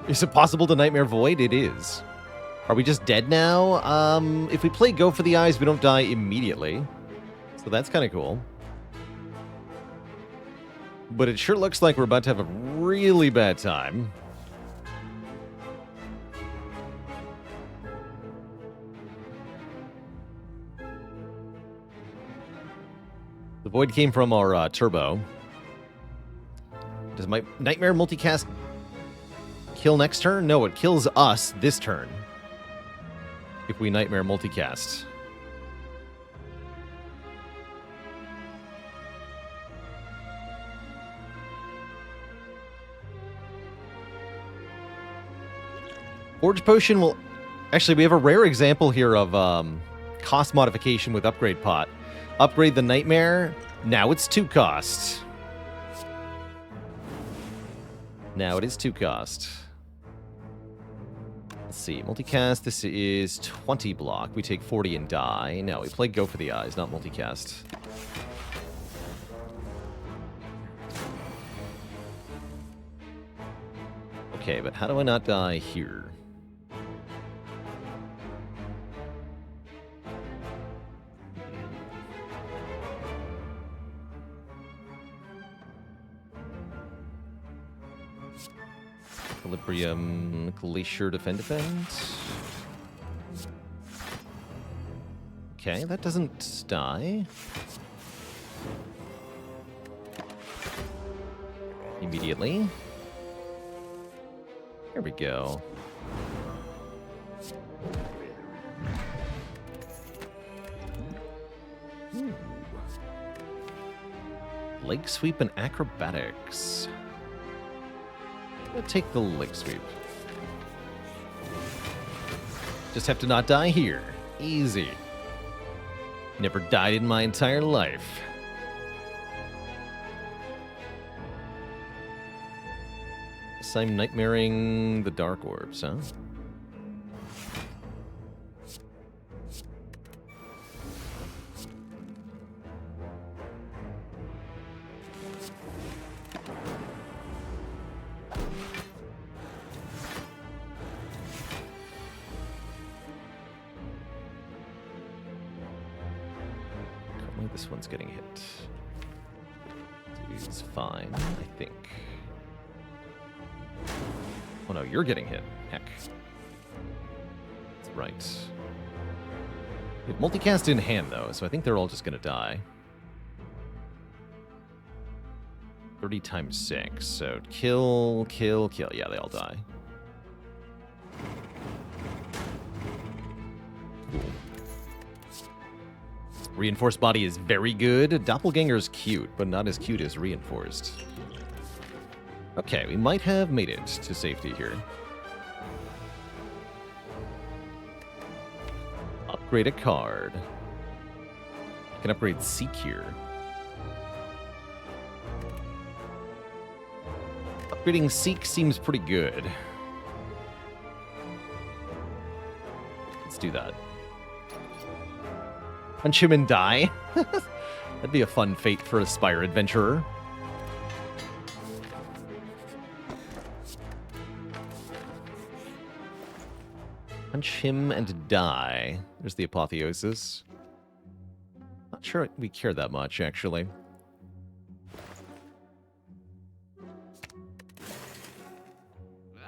Is it possible to Nightmare Void? It is. Are we just dead now? If we play Go for the Eyes, we don't die immediately. So that's kind of cool. But it sure looks like we're about to have a really bad time. The Void came from our Turbo. Does my Nightmare multicast kill next turn? No, it kills us this turn. If we Nightmare multicast. Forge Potion will... Actually, we have a rare example here of cost modification with Upgrade Pot. Upgrade the Nightmare. Now it's 2 cost. Now it is 2 cost. Let's see. Multicast, this is 20 block. We take 40 and die. No, we play Go for the Eyes, not multicast. Okay, but how do I not die here? Equilibrium, Glacier, Defend. Okay, that doesn't die. Immediately. There we go. Ooh. Leg Sweep and Acrobatics. I'll take the Leg Sweep. Just have to not die here. Easy. Never died in my entire life. Guess I'm nightmaring the Dark Orbs, huh? This one's getting hit. It's fine, I think. Oh no, you're getting hit. Heck. That's right. We have multicast in hand, though, so I think they're all just gonna die. 30 times 6, so kill, kill, kill. Yeah, they all die. Cool. Reinforced Body is very good. Doppelganger's cute, but not as cute as Reinforced. Okay, we might have made it to safety here. upgrade a card. I can upgrade Seek here. Upgrading Seek seems pretty good. Let's do that. Punch him and die. That'd be a fun fate for a Spire adventurer. Punch him and die. There's the apotheosis. Not sure we care that much, actually.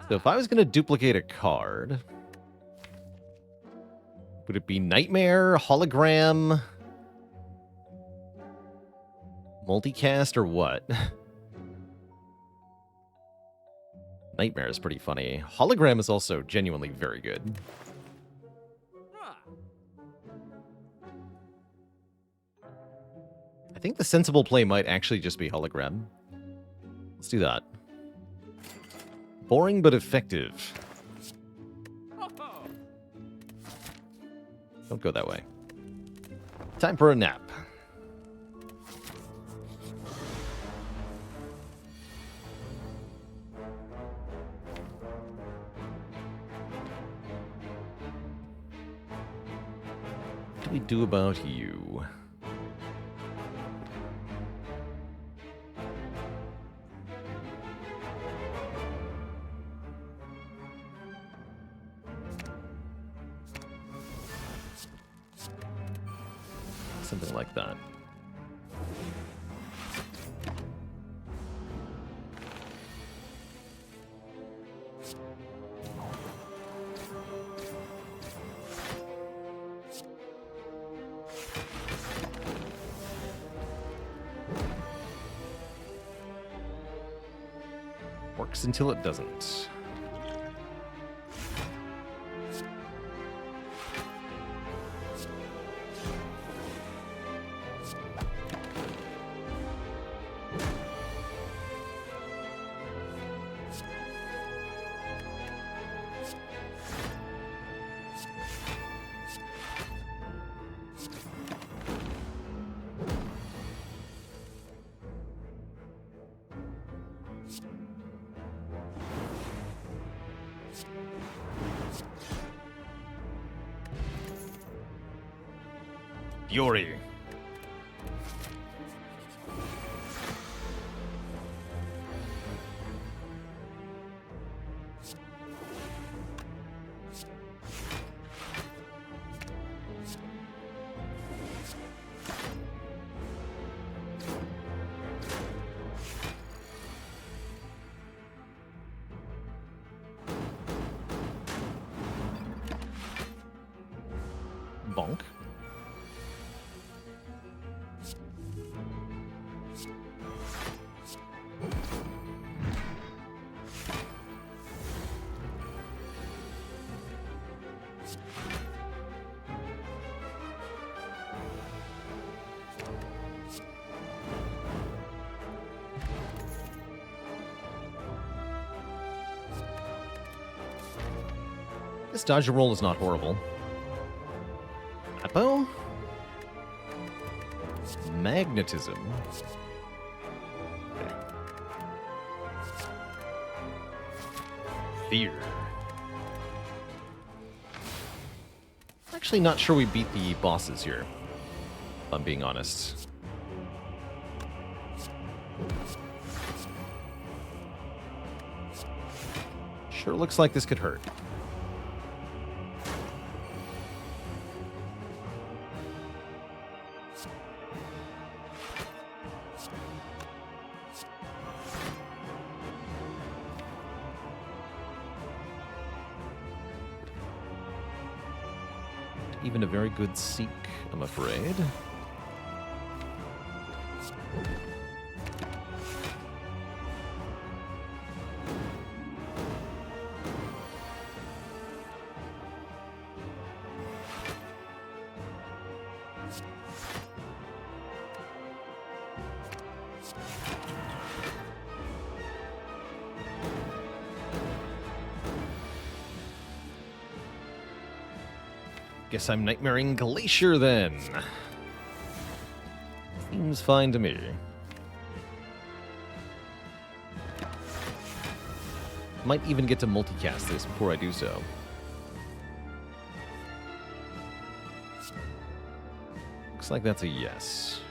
So if I was going to duplicate a card, would it be Nightmare, Hologram, Multicast, or what? Nightmare is pretty funny. Hologram is also genuinely very good. I think the sensible play might actually just be Hologram. Let's do that. Boring but effective. Don't go that way. Time for a nap. What do we do about you? Something like that. Works until it doesn't. Fury. Bonk. This dodge and roll is not horrible. Apo? Magnetism. Okay. Fear. Actually not sure we beat the bosses here, if I'm being honest. Sure looks like this could hurt. Even a very good Seek, I'm afraid. Guess I'm nightmaring Glacier then. Seems fine to me. Might even get to multicast this before I do so. Looks like that's a yes.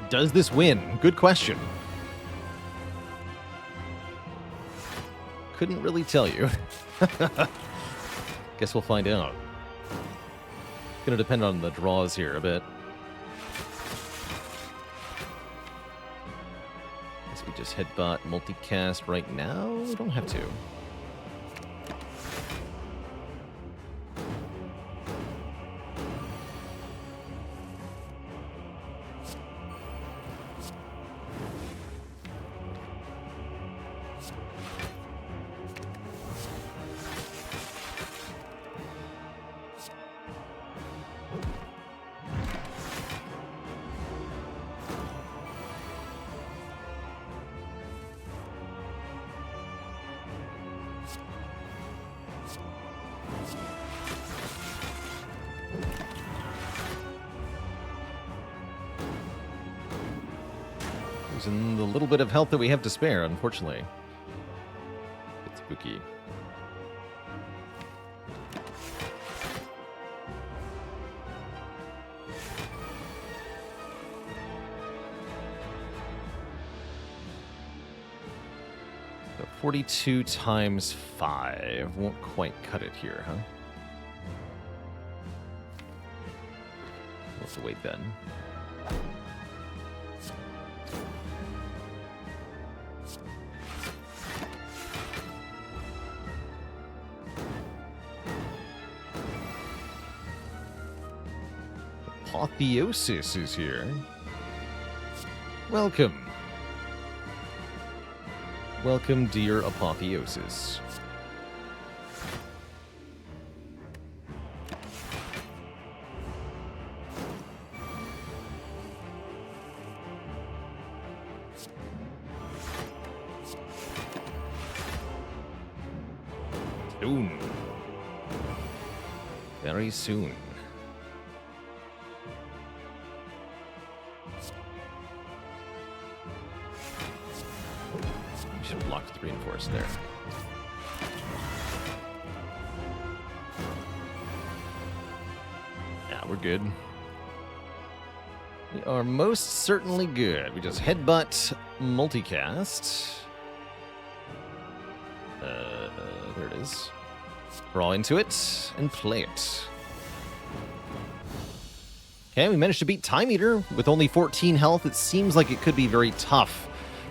Does this win? Good question. Couldn't really tell you. Guess we'll find out. Gonna depend on the draws here a bit. Guess we just headbutt multicast right now. We don't have to. Losing the little bit of health that we have to spare, unfortunately. It's spooky. So 42 times 5 won't quite cut it here, huh? We'll have to wait then. Apotheosis is here. Welcome. Welcome, dear Apotheosis. Soon. Very soon. Blocked 3 and force there. Yeah, we're good. We are most certainly good. We just headbutt, multicast. There it is. Draw into it and play it. Okay, we managed to beat Time Eater with only 14 health. It seems like it could be very tough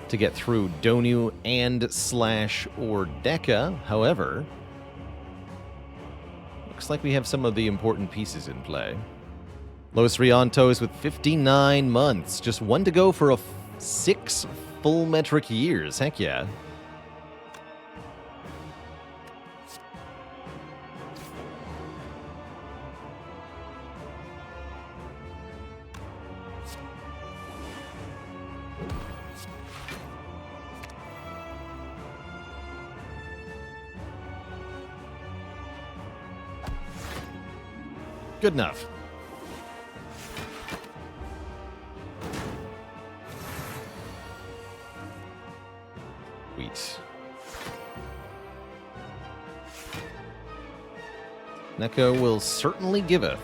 to get through Donu and Slash or Deca. However, looks like we have some of the important pieces in play. Los Riantos with 59 months. Just one to go for 6 full metric years. Heck yeah. Good enough. Sweet. Neko will certainly giveth.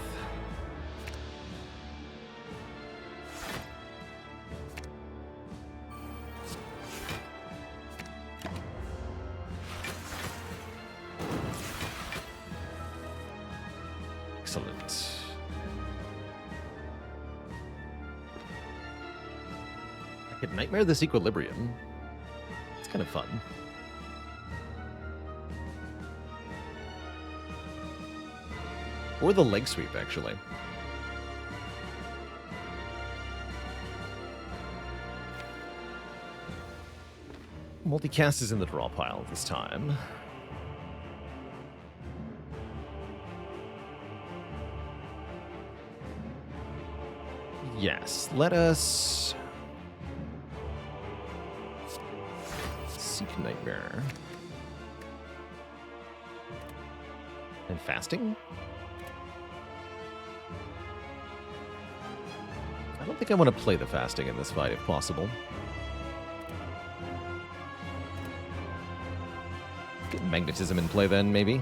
Excellent. I could Nightmare this Equilibrium. It's kind of fun. Or the leg sweep, actually. Multicast is in the draw pile this time. Yes, let us seek Nightmare. And fasting? I don't think I want to play the fasting in this fight if possible. Get magnetism in play then, maybe.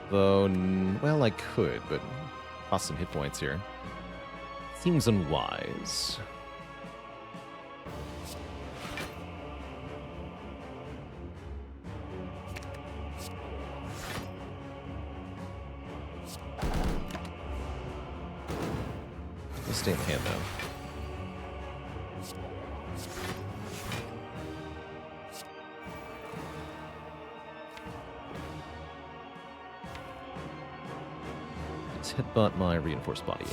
Though, well, I could, but cost some hit points here. Seems unwise. Let's stay in the hand, though. Headbutt my reinforced body.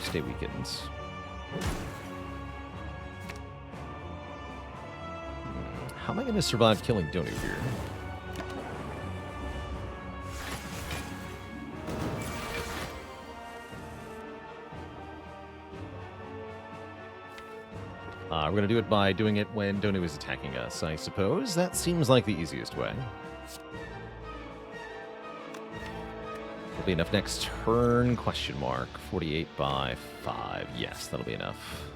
Stay weakened. How am I going to survive killing Donu here? We're going to do it by doing it when Donu is attacking us, I suppose. That seems like the easiest way. Be enough next turn? Question mark. 48 by 5. Yes, that'll be enough.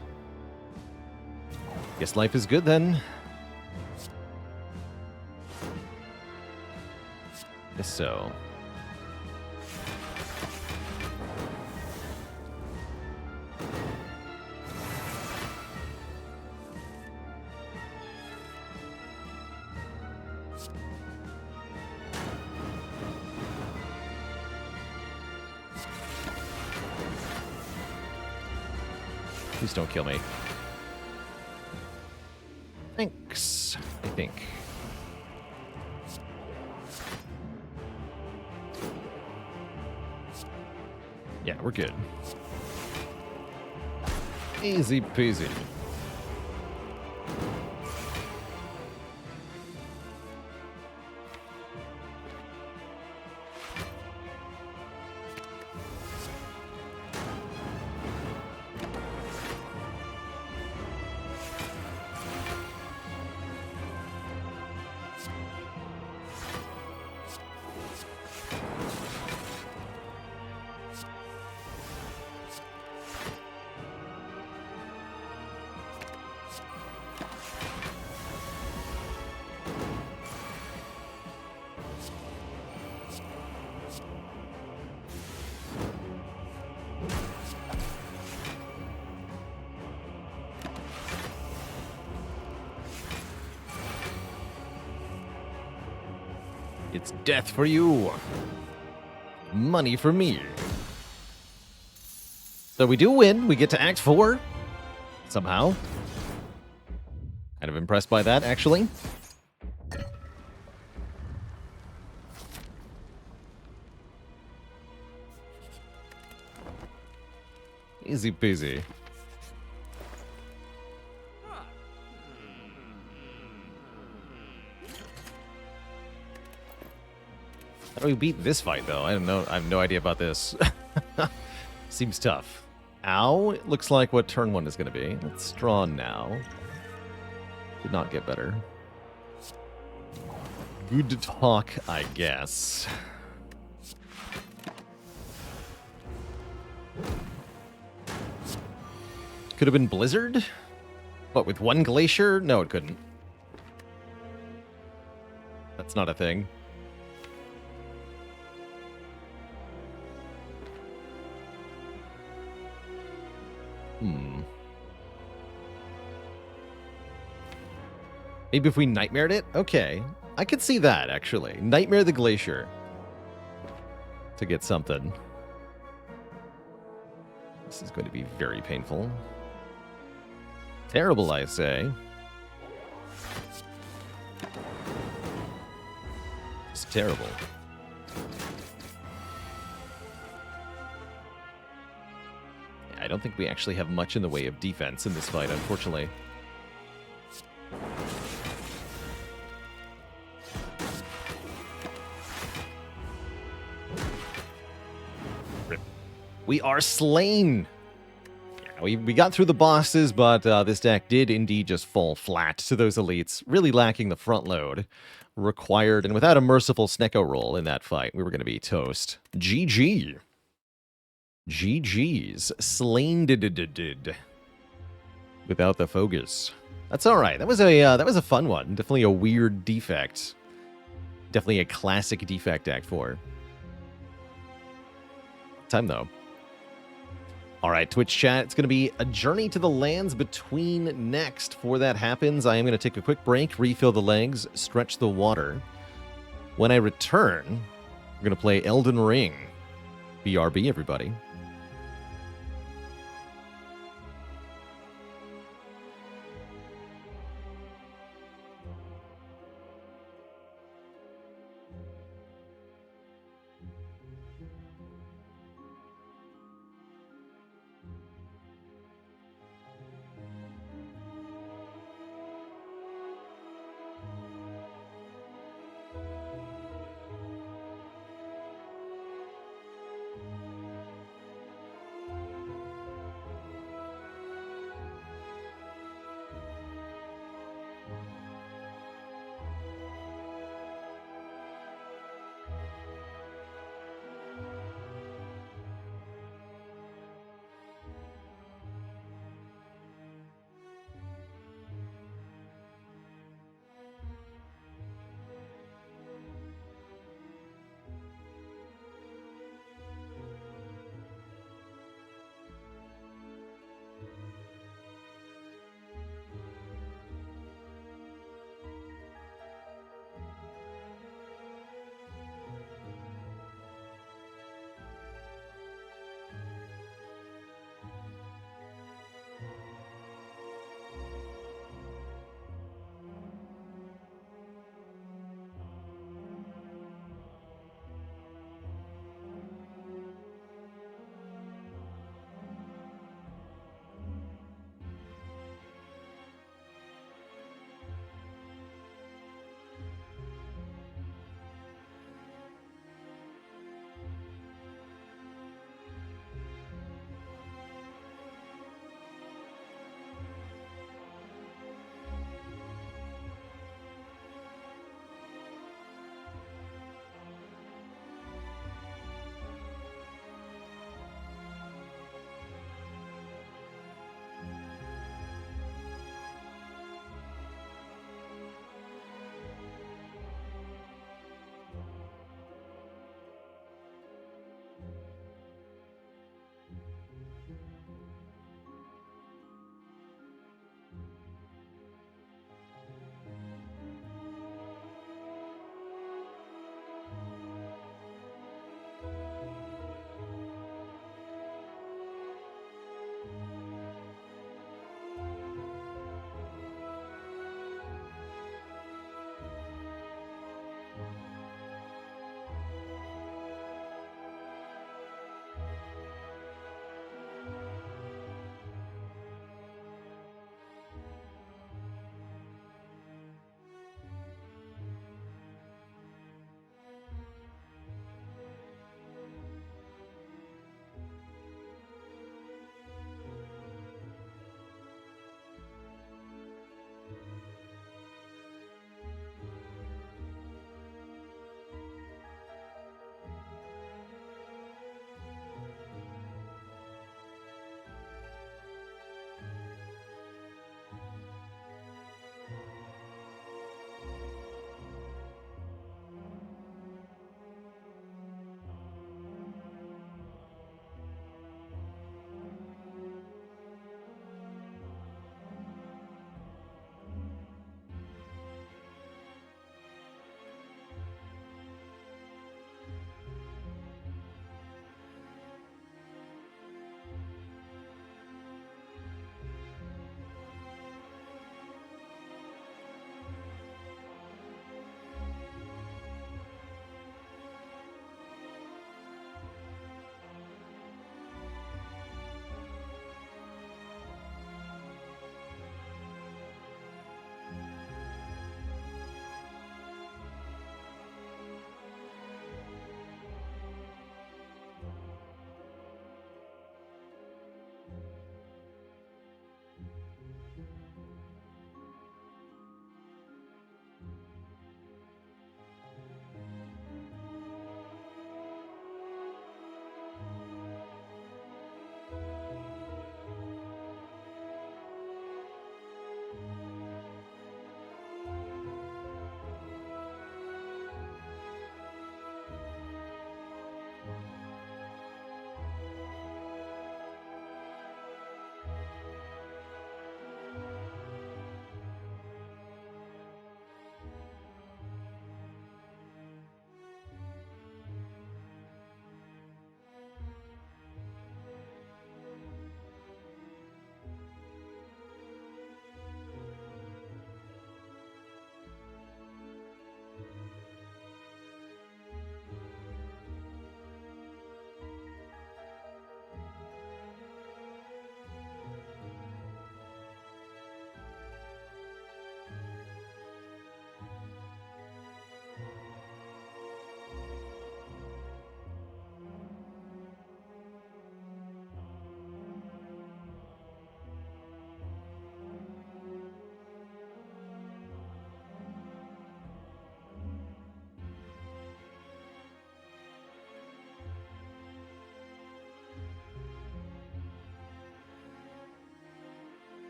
Guess life is good then. Guess so. Please don't kill me. Thanks, I think. Yeah, we're good. Easy peasy. It's death for you. Money for me. So we do win. We get to Act 4. Somehow. Kind of impressed by that, actually. Easy peasy. How do we beat this fight, though? I don't know. I have no idea about this. Seems tough. Ow. It looks like what turn 1 is going to be. Let's draw now. Did not get better. Good talk, I guess. Could have been Blizzard? What, with one Glacier? No, it couldn't. That's not a thing. Maybe if we Nightmared it? Okay. I could see that, actually. Nightmare the Glacier. to get something. This is going to be very painful. Terrible, I say. It's terrible. I don't think we actually have much in the way of defense in this fight, unfortunately. We are slain! Yeah, we got through the bosses, but this deck did indeed just fall flat to those elites, really lacking the front load required, and without a merciful Snecko roll in that fight, we were going to be toast. GG. GG's. Slain did. Without the focus. That's alright. That was a fun one. Definitely a weird defect. Definitely a classic defect Act 4. Time though. Alright, Twitch chat, it's going to be a Journey to the Lands Between next. Before that happens, I am going to take a quick break, refill the legs, stretch the water. When I return, we're going to play Elden Ring. BRB, everybody.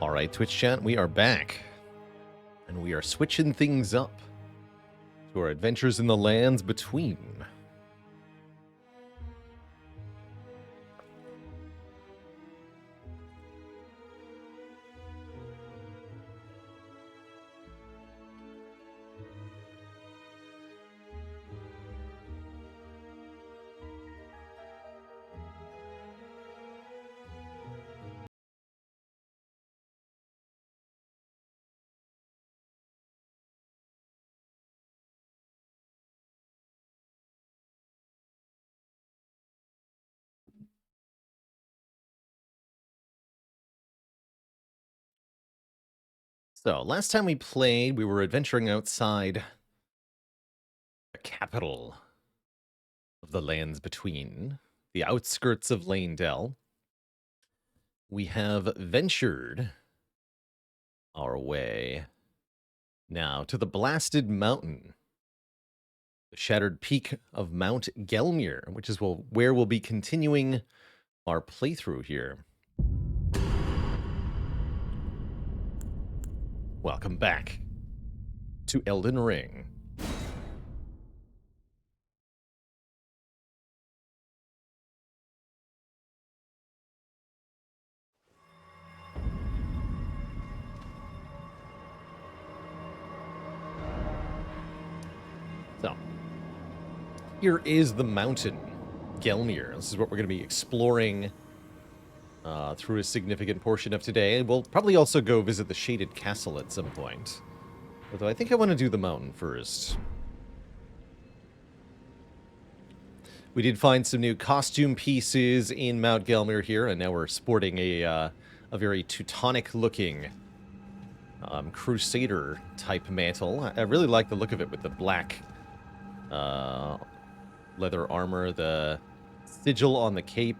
All right, Twitch chat, we are back. And we are switching things up to our adventures in the lands between. So, last time we played, we were adventuring outside the capital of the lands between, the outskirts of Lanedell. We have ventured our way now to the Blasted Mountain, the shattered peak of Mount Gelmir, which is where we'll be continuing our playthrough here. Welcome back to Elden Ring. So, here is the mountain, Gelmir. This is what we're going to be exploring through a significant portion of today. We'll probably also go visit the Shaded Castle at some point. Although I think I want to do the mountain first. We did find some new costume pieces in Mount Gelmir here, and now we're sporting a very Teutonic-looking Crusader-type mantle. I really like the look of it with the black leather armor, the sigil on the cape,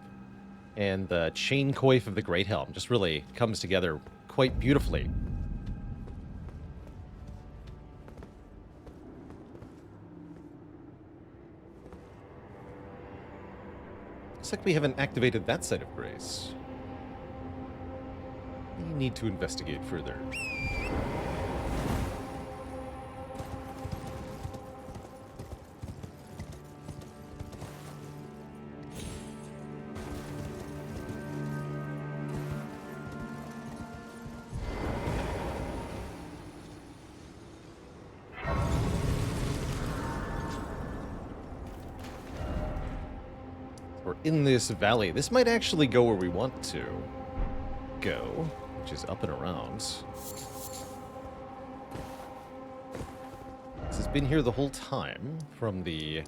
and the chain coif of the Great Helm. Just really comes together quite beautifully. Looks like we haven't activated that site of grace. We need to investigate further. We're in this valley. This might actually go where we want to go, which is up and around. This has been here the whole time from the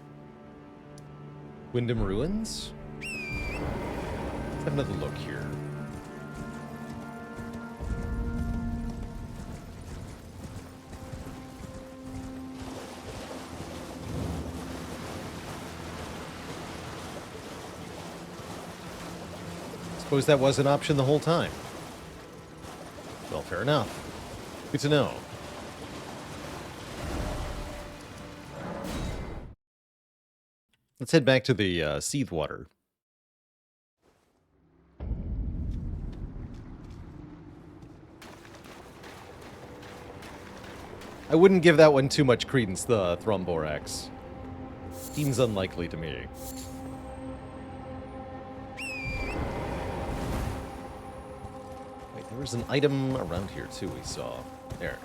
Wyndham Ruins. Let's have another look here. Suppose that was an option the whole time. Well, fair enough. Good to know. Let's head back to the Seethe Water. I wouldn't give that one too much credence, the Thromborax. Seems unlikely to me. There was an item around here, too, we saw. There.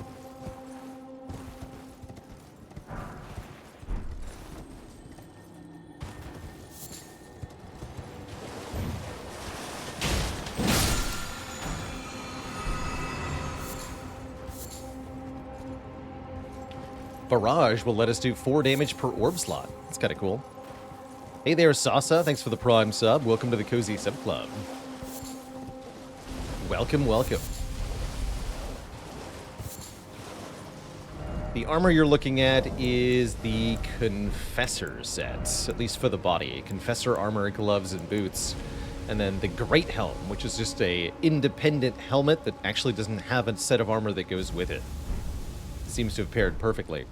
Barrage will let us do 4 damage per orb slot. That's kind of cool. Hey there, Sasa. Thanks for the Prime sub. Welcome to the Cozy Sub Club. Welcome, welcome. The armor you're looking at is the Confessor set, at least for the body. Confessor armor, gloves, and boots. And then the Great Helm, which is just a independent helmet that actually doesn't have a set of armor that goes with it. Seems to have paired perfectly.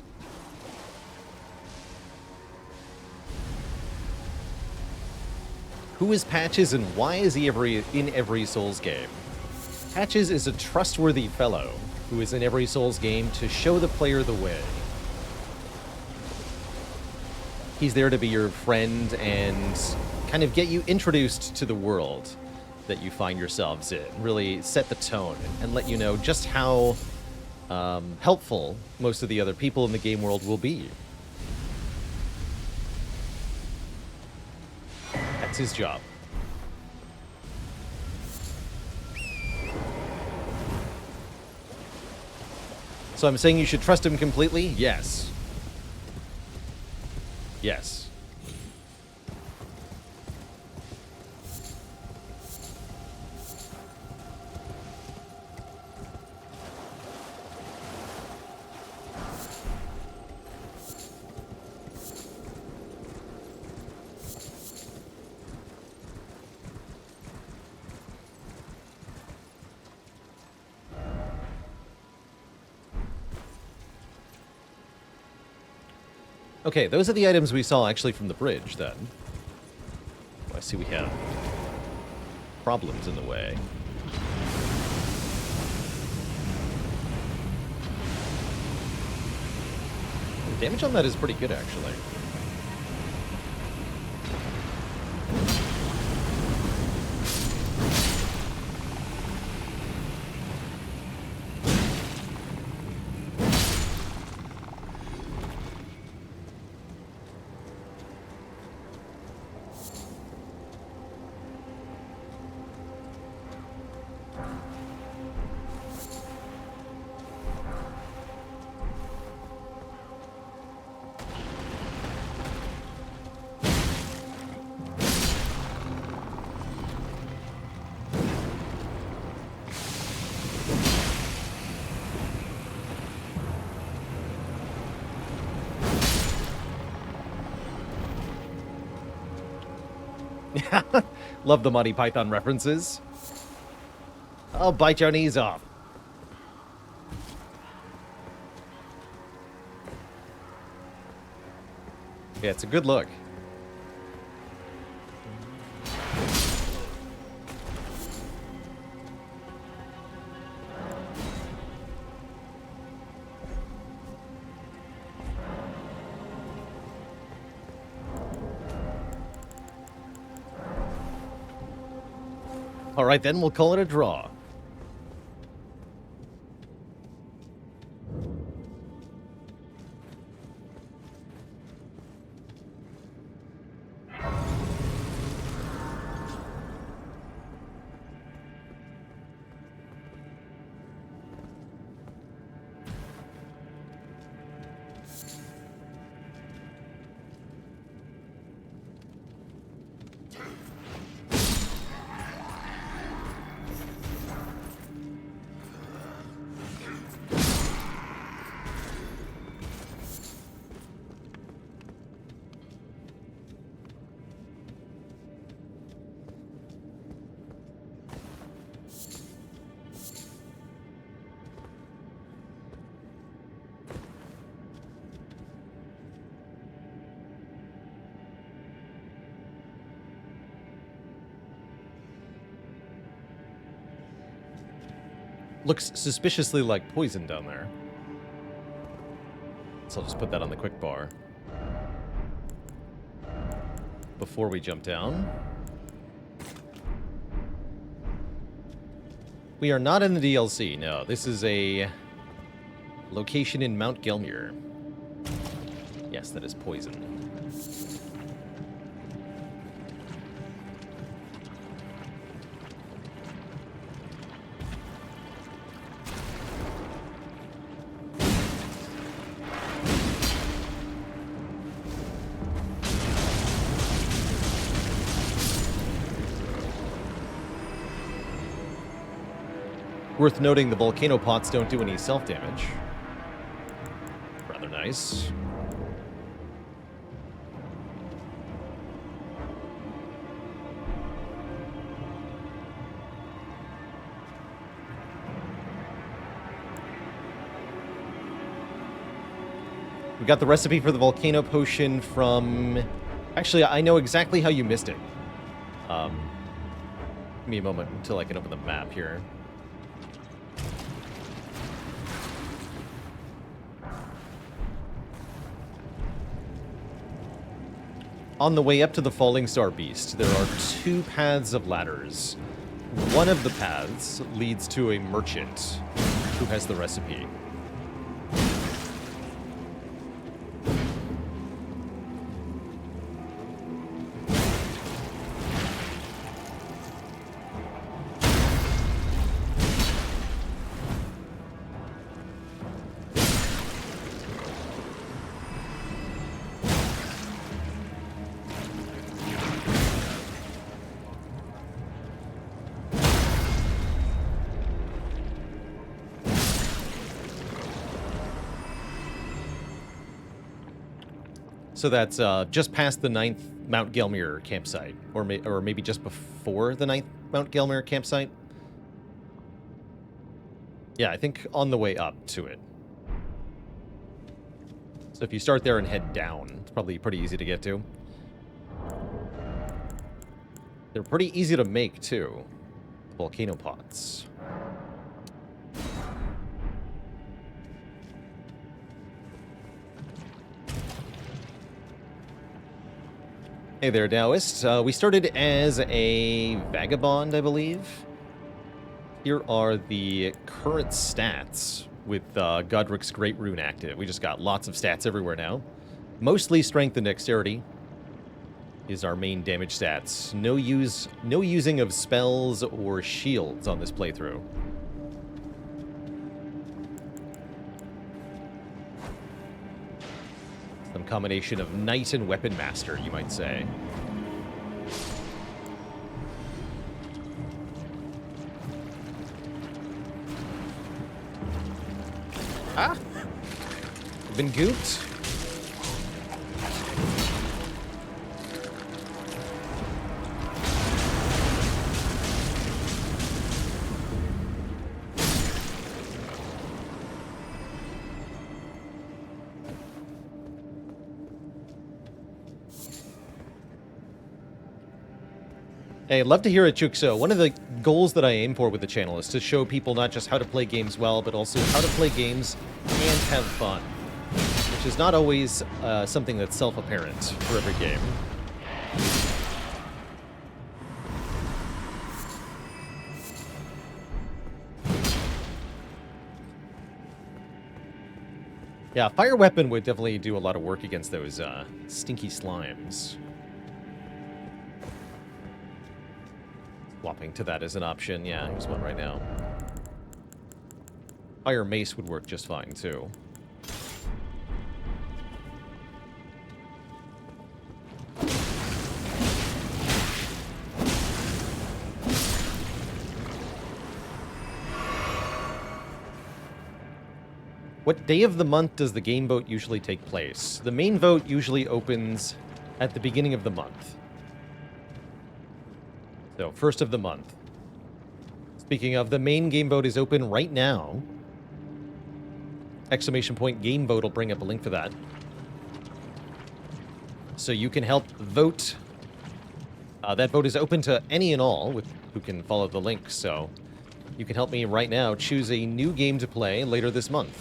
Who is Patches and why is he in every Souls game? Patches is a trustworthy fellow who is in every Souls game to show the player the way. He's there to be your friend and kind of get you introduced to the world that you find yourselves in. Really set the tone and let you know just how helpful most of the other people in the game world will be. That's his job. So I'm saying you should trust him completely? Yes. Yes. Okay, those are the items we saw actually from the bridge, then. Oh, I see we have problems in the way. The damage on that is pretty good, actually. Love the Monty Python references. I'll bite your knees off. Yeah, it's a good look. All right, then we'll call it a draw. Looks suspiciously like poison down there. So I'll just put that on the quick bar. Before we jump down. We are not in the DLC, no. This is a location in Mount Gelmir. Yes, that is poison. Worth noting, the volcano pots don't do any self-damage. Rather nice. We got the recipe for the volcano potion from... Actually, I know exactly how you missed it. Give me a moment until I can open the map here. On the way up to the Falling Star Beast, there are 2 paths of ladders. One of the paths leads to a merchant who has the recipe. So that's just past the 9th Mount Gelmir campsite, or maybe just before the 9th Mount Gelmir campsite. Yeah, I think on the way up to it. So if you start there and head down, it's probably pretty easy to get to. They're pretty easy to make, too. Volcano pots. Hey there, Taoist. We started as a vagabond, I believe. Here are the current stats with Godric's Great Rune active. We just got lots of stats everywhere now. Mostly strength and dexterity is our main damage stats. No using of spells or shields on this playthrough. Some combination of knight and weapon master, you might say. Ah! Been gooped. Hey, I'd love to hear it, Chukso. One of the goals that I aim for with the channel is to show people not just how to play games well, but also how to play games and have fun, which is not always something that's self-apparent for every game. Yeah, fire weapon would definitely do a lot of work against those stinky slimes. Swapping to that as an option. Yeah, here's one right now. Fire mace would work just fine, too. What day of the month does the game vote usually take place? The main vote usually opens at the beginning of the month. So, first of the month. Speaking of, the main game vote is open right now. Exclamation point game vote will bring up a link for that. So you can help vote. That vote is open to any and all who can follow the link. So you can help me right now choose a new game to play later this month.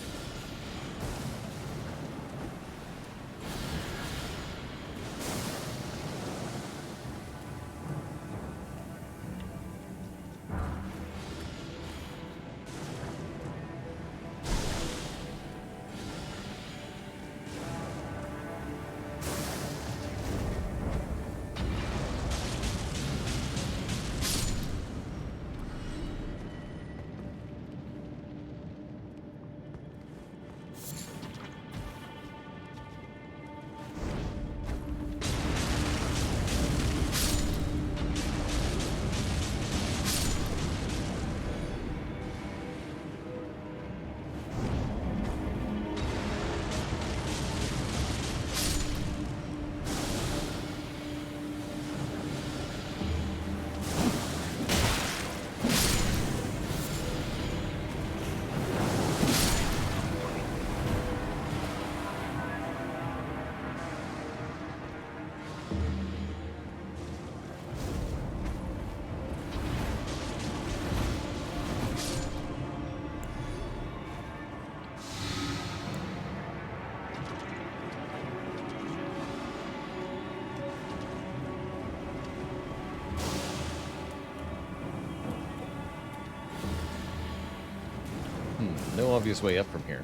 No obvious way up from here.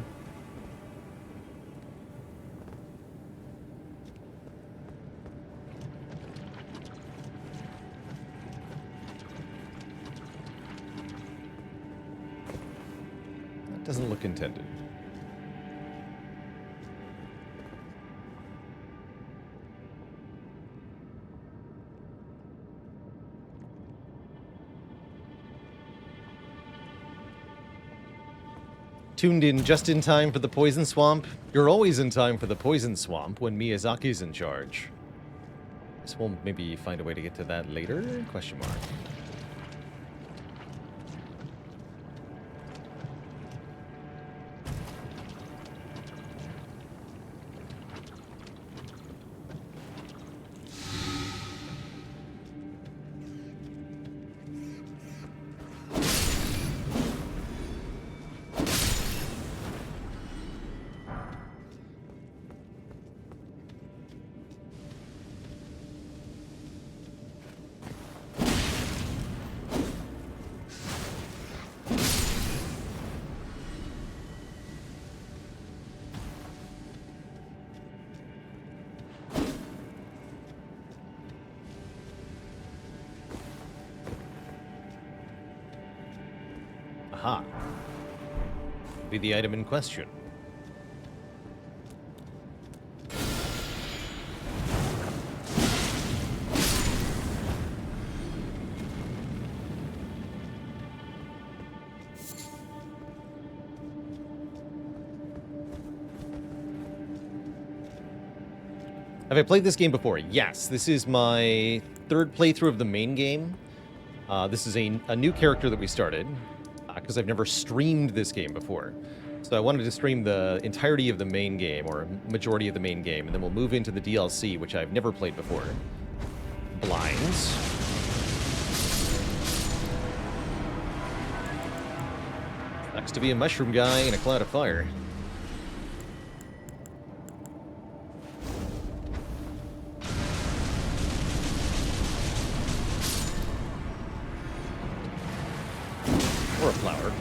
That doesn't look intended. Tuned in just in time for the Poison Swamp. You're always in time for the Poison Swamp when Miyazaki's in charge. Guess we'll maybe find a way to get to that later? Question mark. Aha. Be the item in question. Have I played this game before? Yes, this is my third playthrough of the main game. This is a new character that we started, because I've never streamed this game before. So I wanted to stream the entirety of the main game, or a majority of the main game, and then we'll move into the DLC, which I've never played before. Blinds. Sucks to be a mushroom guy in a cloud of fire. Or a flower.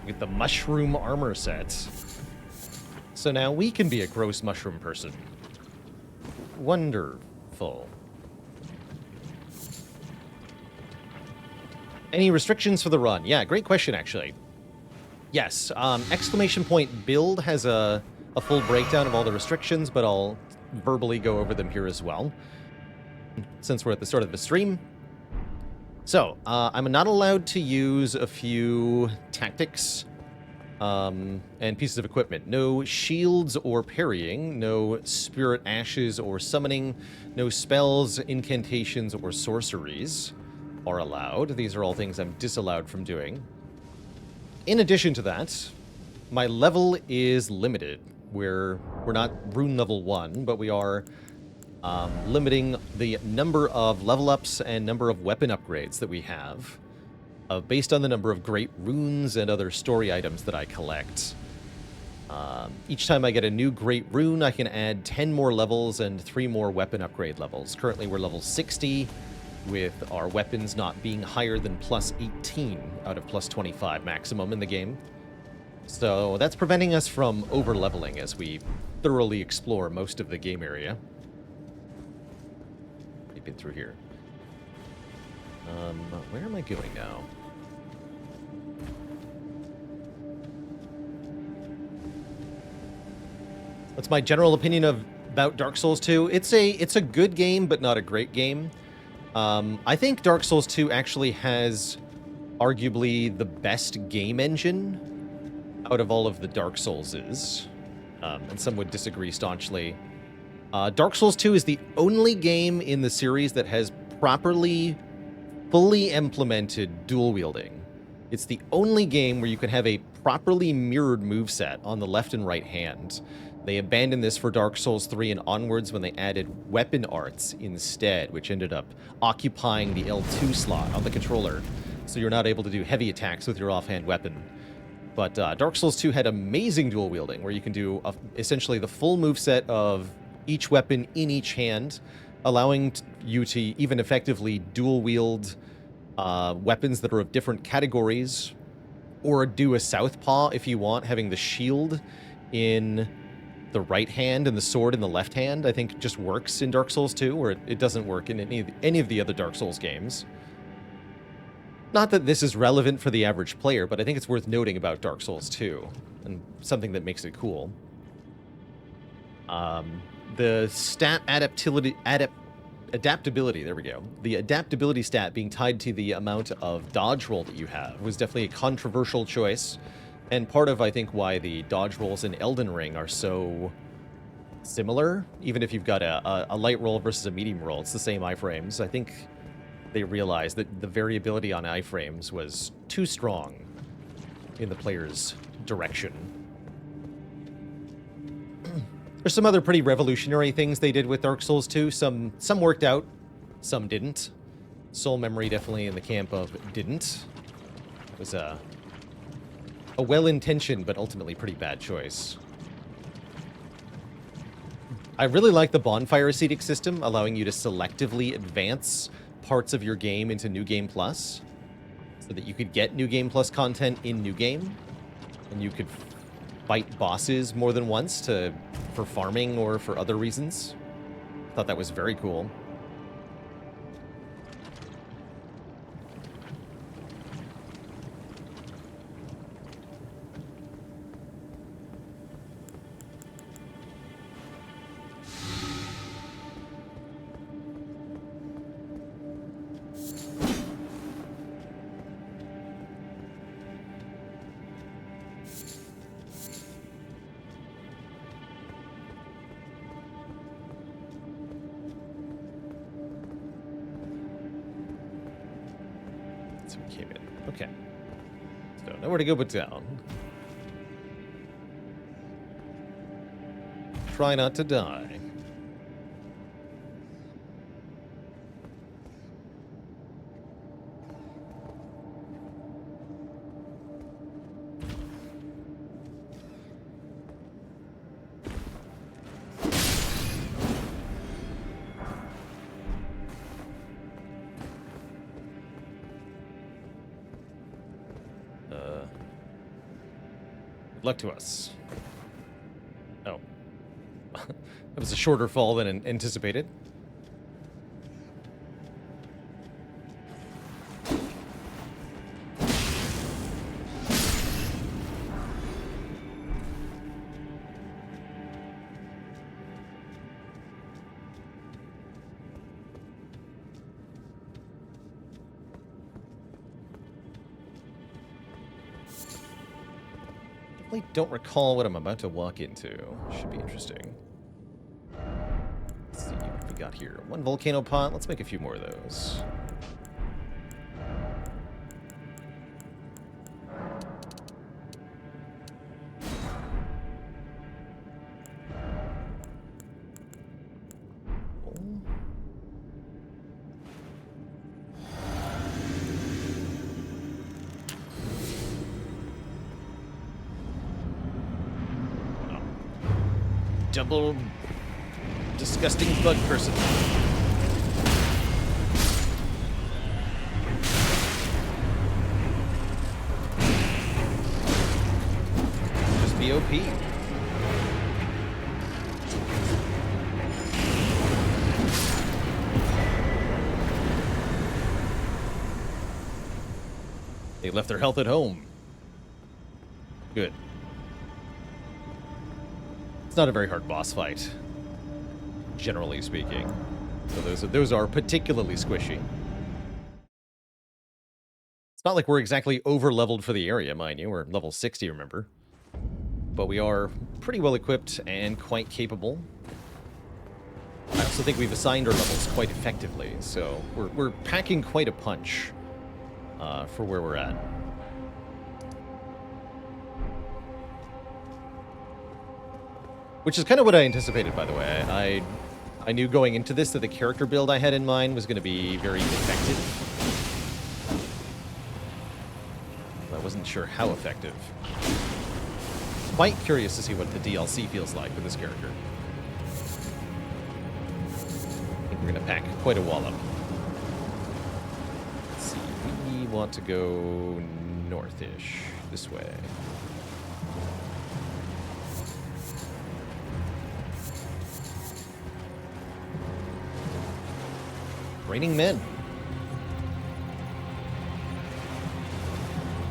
Get the mushroom armor set. So now we can be a gross mushroom person. Wonderful. Any restrictions for the run? Yeah, great question, actually. Yes, exclamation point build has a full breakdown of all the restrictions, but I'll verbally go over them here as well, since we're at the start of the stream. So, I'm not allowed to use a few tactics and pieces of equipment. No shields or parrying, no spirit ashes or summoning, no spells, incantations, or sorceries are allowed. These are all things I'm disallowed from doing. In addition to that, my level is limited. We're not rune level 1, but we are limiting the number of level ups and number of weapon upgrades that we have based on the number of great runes and other story items that I collect. Each time I get a new great rune, I can add 10 more levels and 3 more weapon upgrade levels. Currently, we're level 60, with our weapons not being higher than plus 18 out of plus 25 maximum in the game. So that's preventing us from over-leveling as we thoroughly explore most of the game area. We've been through here. Where am I going now? What's my general opinion about Dark Souls 2? It's a good game, but not a great game. I think Dark Souls 2 actually has arguably the best game engine out of all of the Dark Soulses. And some would disagree staunchly. Dark Souls 2 is the only game in the series that has properly, fully implemented dual wielding. It's the only game where you can have a properly mirrored moveset on the left and right hand. They abandoned this for Dark Souls 3 and onwards when they added weapon arts instead, which ended up occupying the L2 slot on the controller, so you're not able to do heavy attacks with your offhand weapon. But Dark Souls 2 had amazing dual wielding, where you can do essentially the full moveset of each weapon in each hand, allowing you to even effectively dual wield weapons that are of different categories, or do a southpaw if you want, having the shield in the right hand and the sword in the left hand. I think just works in Dark Souls 2, where it doesn't work in any of the other Dark Souls games. Not that this is relevant for the average player, but I think it's worth noting about Dark Souls 2, and something that makes it cool. The stat adaptability, there we go. The adaptability stat being tied to the amount of dodge roll that you have was definitely a controversial choice, and part of, I think, why the dodge rolls in Elden Ring are so similar. Even if you've got a light roll versus a medium roll, it's the same iframes. I think they realized that the variability on iframes was too strong in the player's direction. There's some other pretty revolutionary things they did with Dark Souls 2. Some worked out, some didn't. Soul Memory definitely in the camp of didn't. It was a well-intentioned but ultimately pretty bad choice. I really like the bonfire seeding system, allowing you to selectively advance parts of your game into New Game Plus, so that you could get New Game Plus content in New Game, and you could fight bosses more than once for farming or for other reasons. Thought that was very cool. Okay. So nowhere to go but down. Try not to die. Good luck to us. Oh. That was a shorter fall than anticipated. I don't recall what I'm about to walk into. Should be interesting. Let's see what we got here. One volcano pot. Let's make a few more of those. Double disgusting bug person. Just be OP. They left their health at home. Good. It's not a very hard boss fight, generally speaking. So those are particularly squishy. It's not like we're exactly over-leveled for the area, mind you. We're level 60, remember? But we are pretty well equipped and quite capable. I also think we've assigned our levels quite effectively, so we're packing quite a punch for where we're at. Which is kind of what I anticipated, by the way. I knew going into this that the character build I had in mind was going to be very effective. I wasn't sure how effective. Quite curious to see what the DLC feels like with this character. I think we're going to pack quite a wallop. Let's see. We want to go northish, this way. Raining men.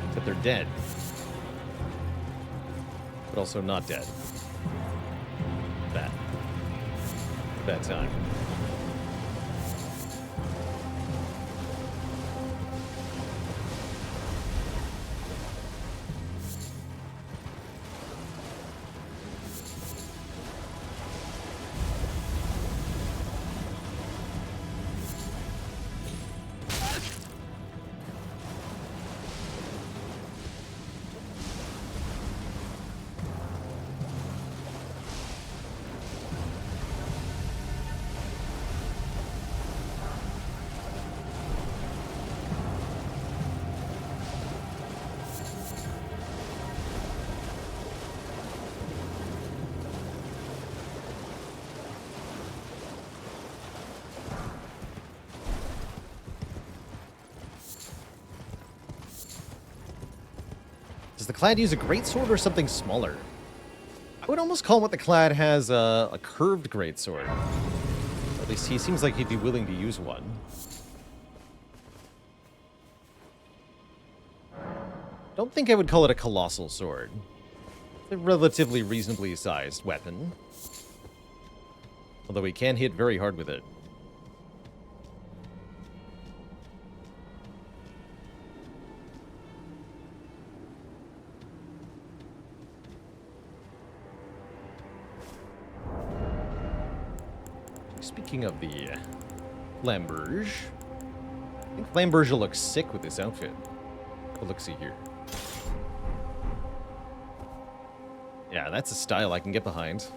Except they're dead. But also not dead. Bad. Bad time. Does the Clad use a greatsword or something smaller? I would almost call what the Clad has a curved greatsword. At least he seems like he'd be willing to use one. Don't think I would call it a colossal sword. It's a relatively reasonably sized weapon. Although he can hit very hard with it. Speaking of the Flamberge, I think Flamberge will look sick with this outfit. Oh, look, see here. Yeah, that's a style I can get behind.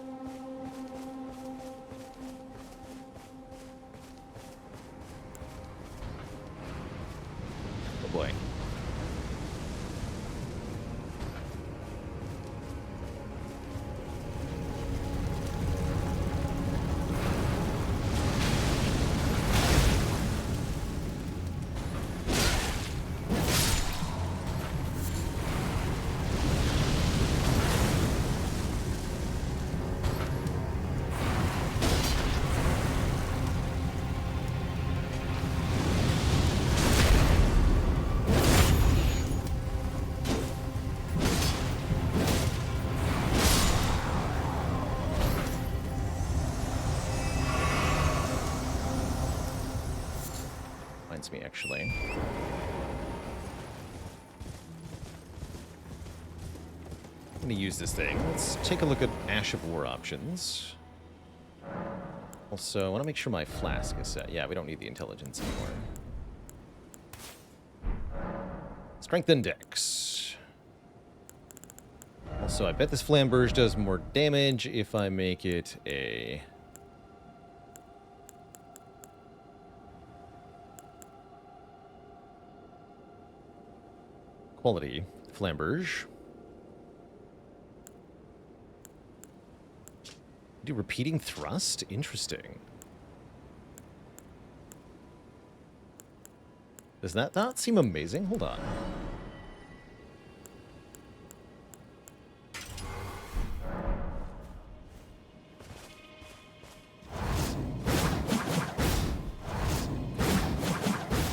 Oh boy. Me, actually. I'm going to use this thing. Let's take a look at Ash of War options. Also, I want to make sure my flask is set. Yeah, we don't need the intelligence anymore. Strength Index. Also, I bet this Flamberge does more damage if I make it a... quality Flamberge. Do repeating thrust? Interesting. Does that not seem amazing? Hold on.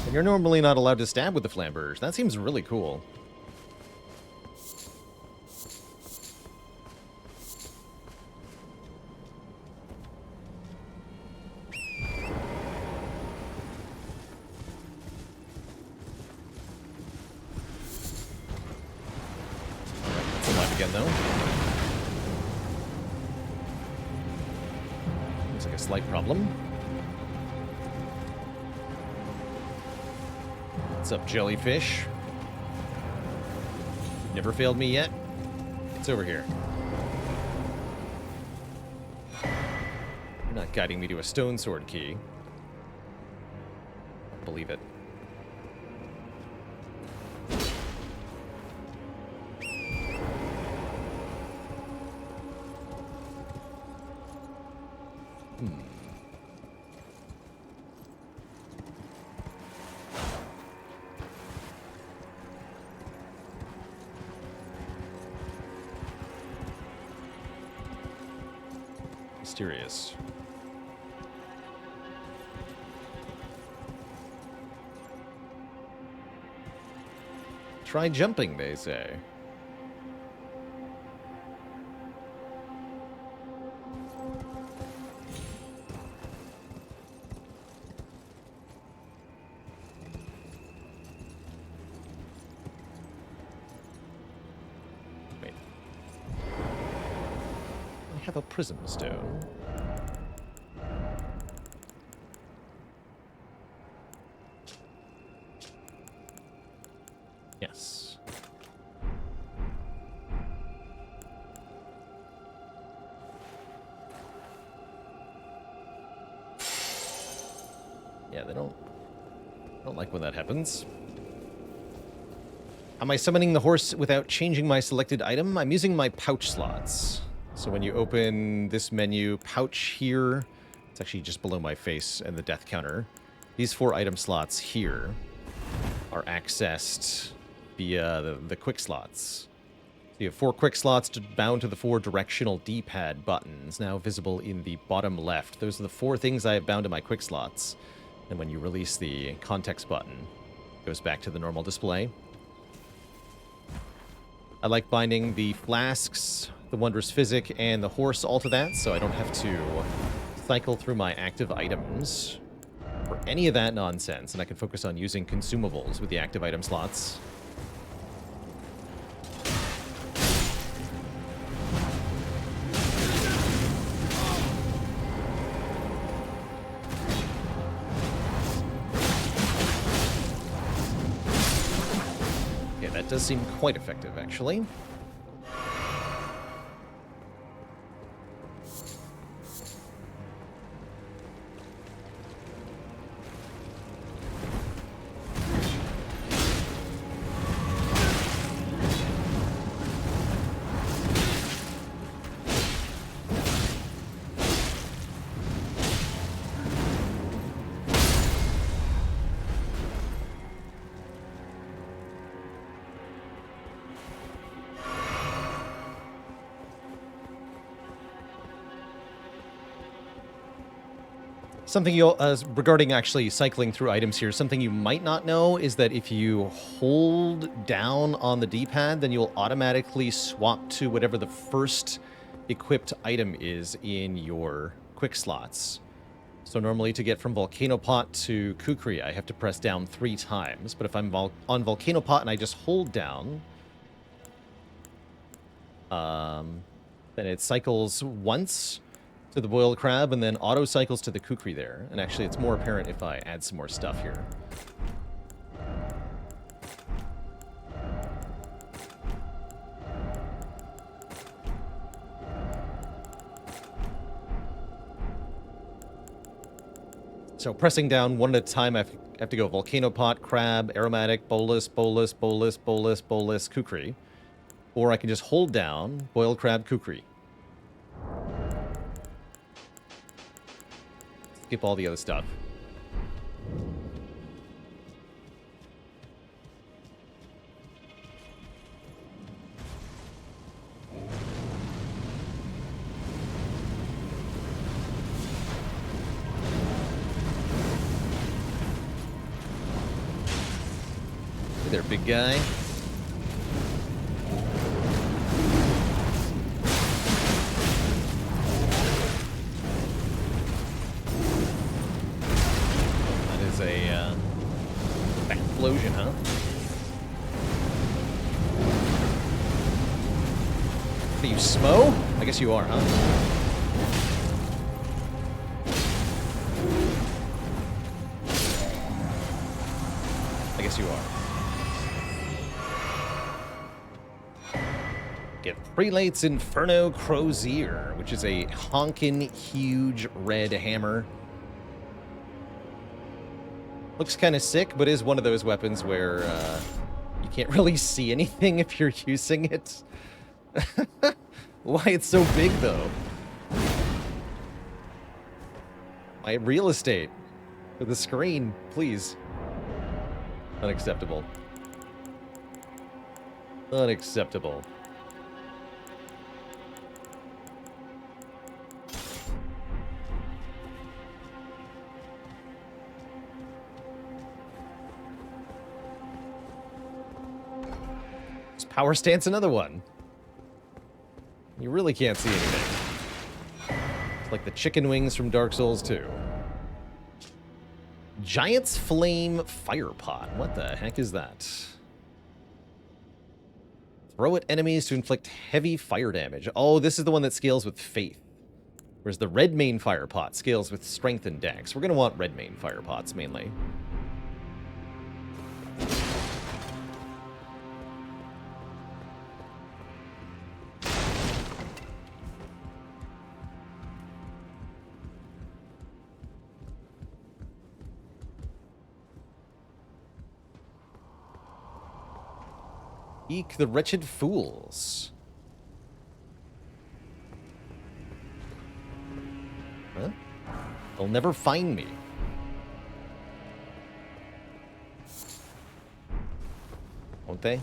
And you're normally not allowed to stab with the Flamberge. That seems really cool. Again, though. Looks like a slight problem. What's up, jellyfish? Never failed me yet. It's over here. guiding me to a stone sword key. Don't believe it. Mysterious. Try jumping, they say. Wait. I have a prism stone. Yes. Yeah, they don't like when that happens. Am I summoning the horse without changing my selected item? I'm using my pouch slots. So when you open this menu, pouch here, it's actually just below my face and the death counter. These 4 item slots here are accessed via the quick slots. So you have 4 quick slots bound to the 4 directional D-pad buttons, now visible in the bottom left. Those are the 4 things I have bound to my quick slots. And when you release the context button, it goes back to the normal display. I like binding the flasks, the Wondrous Physic, and the horse all to that, so I don't have to cycle through my active items for any of that nonsense, and I can focus on using consumables with the active item slots. Okay, that does seem quite effective, actually. Something you'll, regarding actually cycling through items here, something you might not know is that if you hold down on the D-pad, then you'll automatically swap to whatever the first equipped item is in your quick slots. So normally to get from Volcano Pot to Kukri, I have to press down 3 times. But if I'm on Volcano Pot and I just hold down, then it cycles once to the boiled crab, and then auto cycles to the kukri there. And actually, it's more apparent if I add some more stuff here. So pressing down one at a time, I have to go Volcano Pot, Crab, Aromatic, Bolus, Bolus, Bolus, Bolus, Bolus, Kukri. Or I can just hold down Boiled Crab, Kukri. Skip all the other stuff. Hey there, big guy. Explosion, huh? Are you Smo? I guess you are, huh? I guess you are. Get Prelate's Inferno Crozier, which is a honkin' huge red hammer. Looks kind of sick, but is one of those weapons where you can't really see anything if you're using it. Why it's so big, though? My real estate for the screen, please. Unacceptable. Unacceptable. Power stance, another one. You really can't see anything. It's like the chicken wings from Dark Souls 2. Giant's Flame Fire Pot. What the heck is that? Throw at enemies to inflict heavy fire damage. Oh, this is the one that scales with faith. Whereas the Red Main Fire Pot scales with strength and dex. We're going to want Red Main Fire Pots mainly. Eek the Wretched Fools. Huh? They'll never find me. Won't they?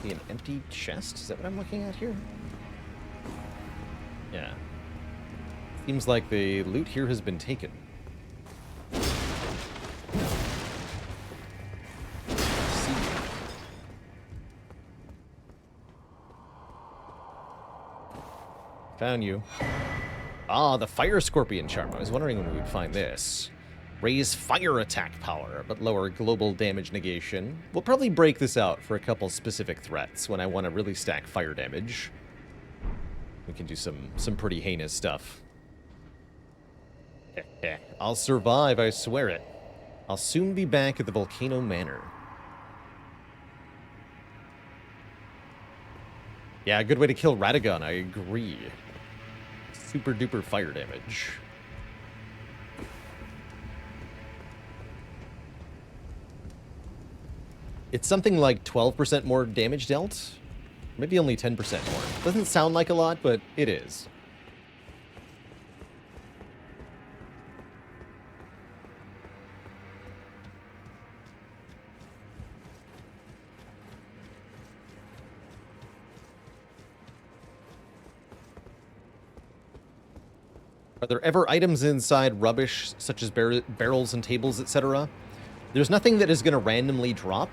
An empty chest? Is that what I'm looking at here? Yeah. Seems like the loot here has been taken. Found you. Ah, the Fire Scorpion charm. I was wondering when we would find this. Raise fire attack power, but lower global damage negation. We'll probably break this out for a couple specific threats when I want to really stack fire damage. We can do some pretty heinous stuff. I'll survive, I swear it. I'll soon be back at the Volcano Manor. Yeah, a good way to kill Radagon, I agree. Super duper fire damage. It's something like 12% more damage dealt. Maybe only 10% more. Doesn't sound like a lot, but it is. Are there ever items inside rubbish, such as barrels and tables, etc.? There's nothing that is going to randomly drop.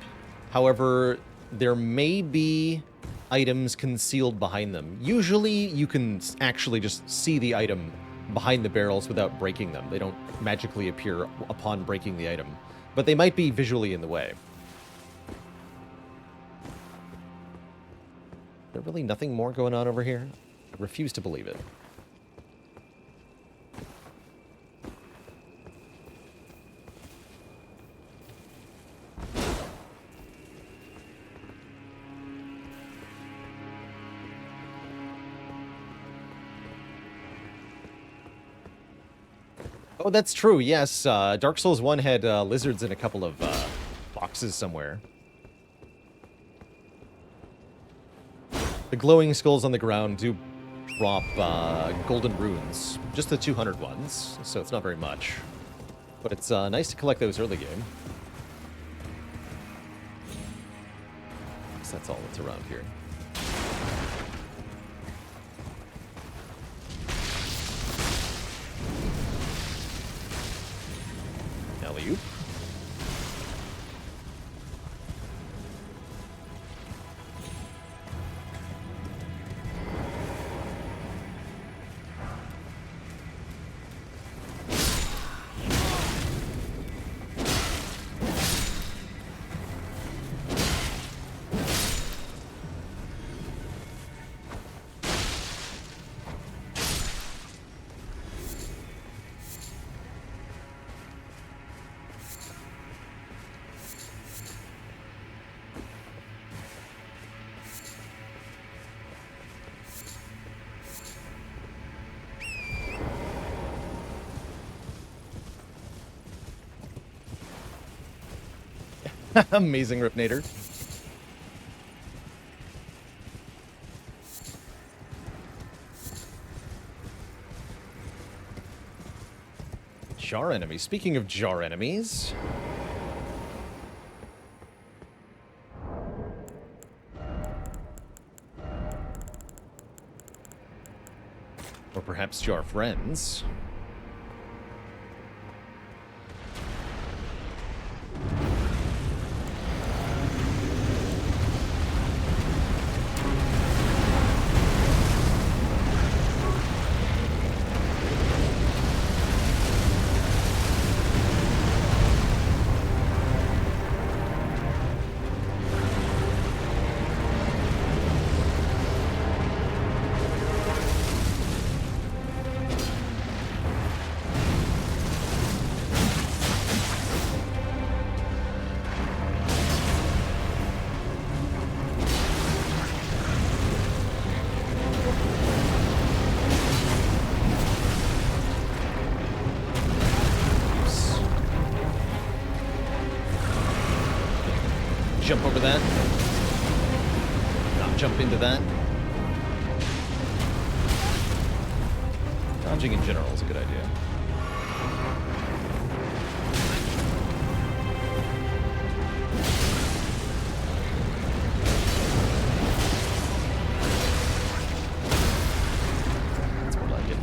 However, there may be items concealed behind them. Usually, you can actually just see the item behind the barrels without breaking them. They don't magically appear upon breaking the item. But they might be visually in the way. Is there really nothing more going on over here? I refuse to believe it. Oh, that's true, yes. Dark Souls 1 had lizards in a couple of boxes somewhere. The glowing skulls on the ground do drop golden runes. Just the 200 ones, so it's not very much. But it's nice to collect those early game. So that's all that's around here. Alley-oop. Amazing Ripnator. Jar enemies. Speaking of jar enemies... or perhaps jar friends. Jump over that. Not jump into that. Dodging in general is a good idea. That's more like it.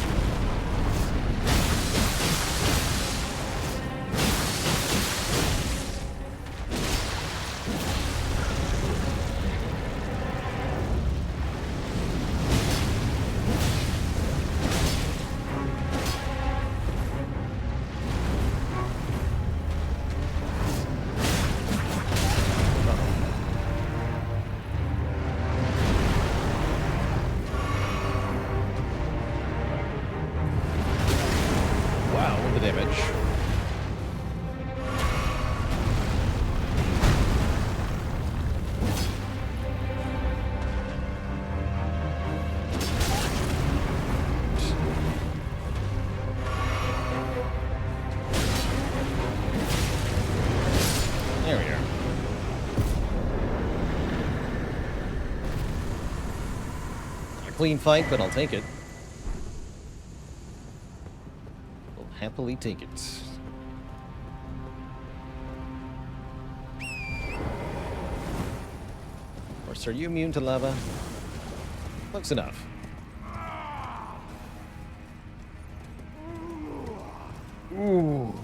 There we are. A clean fight, but I'll take it. I'll happily take it. Of course, are you immune to lava? Close enough. Ooh.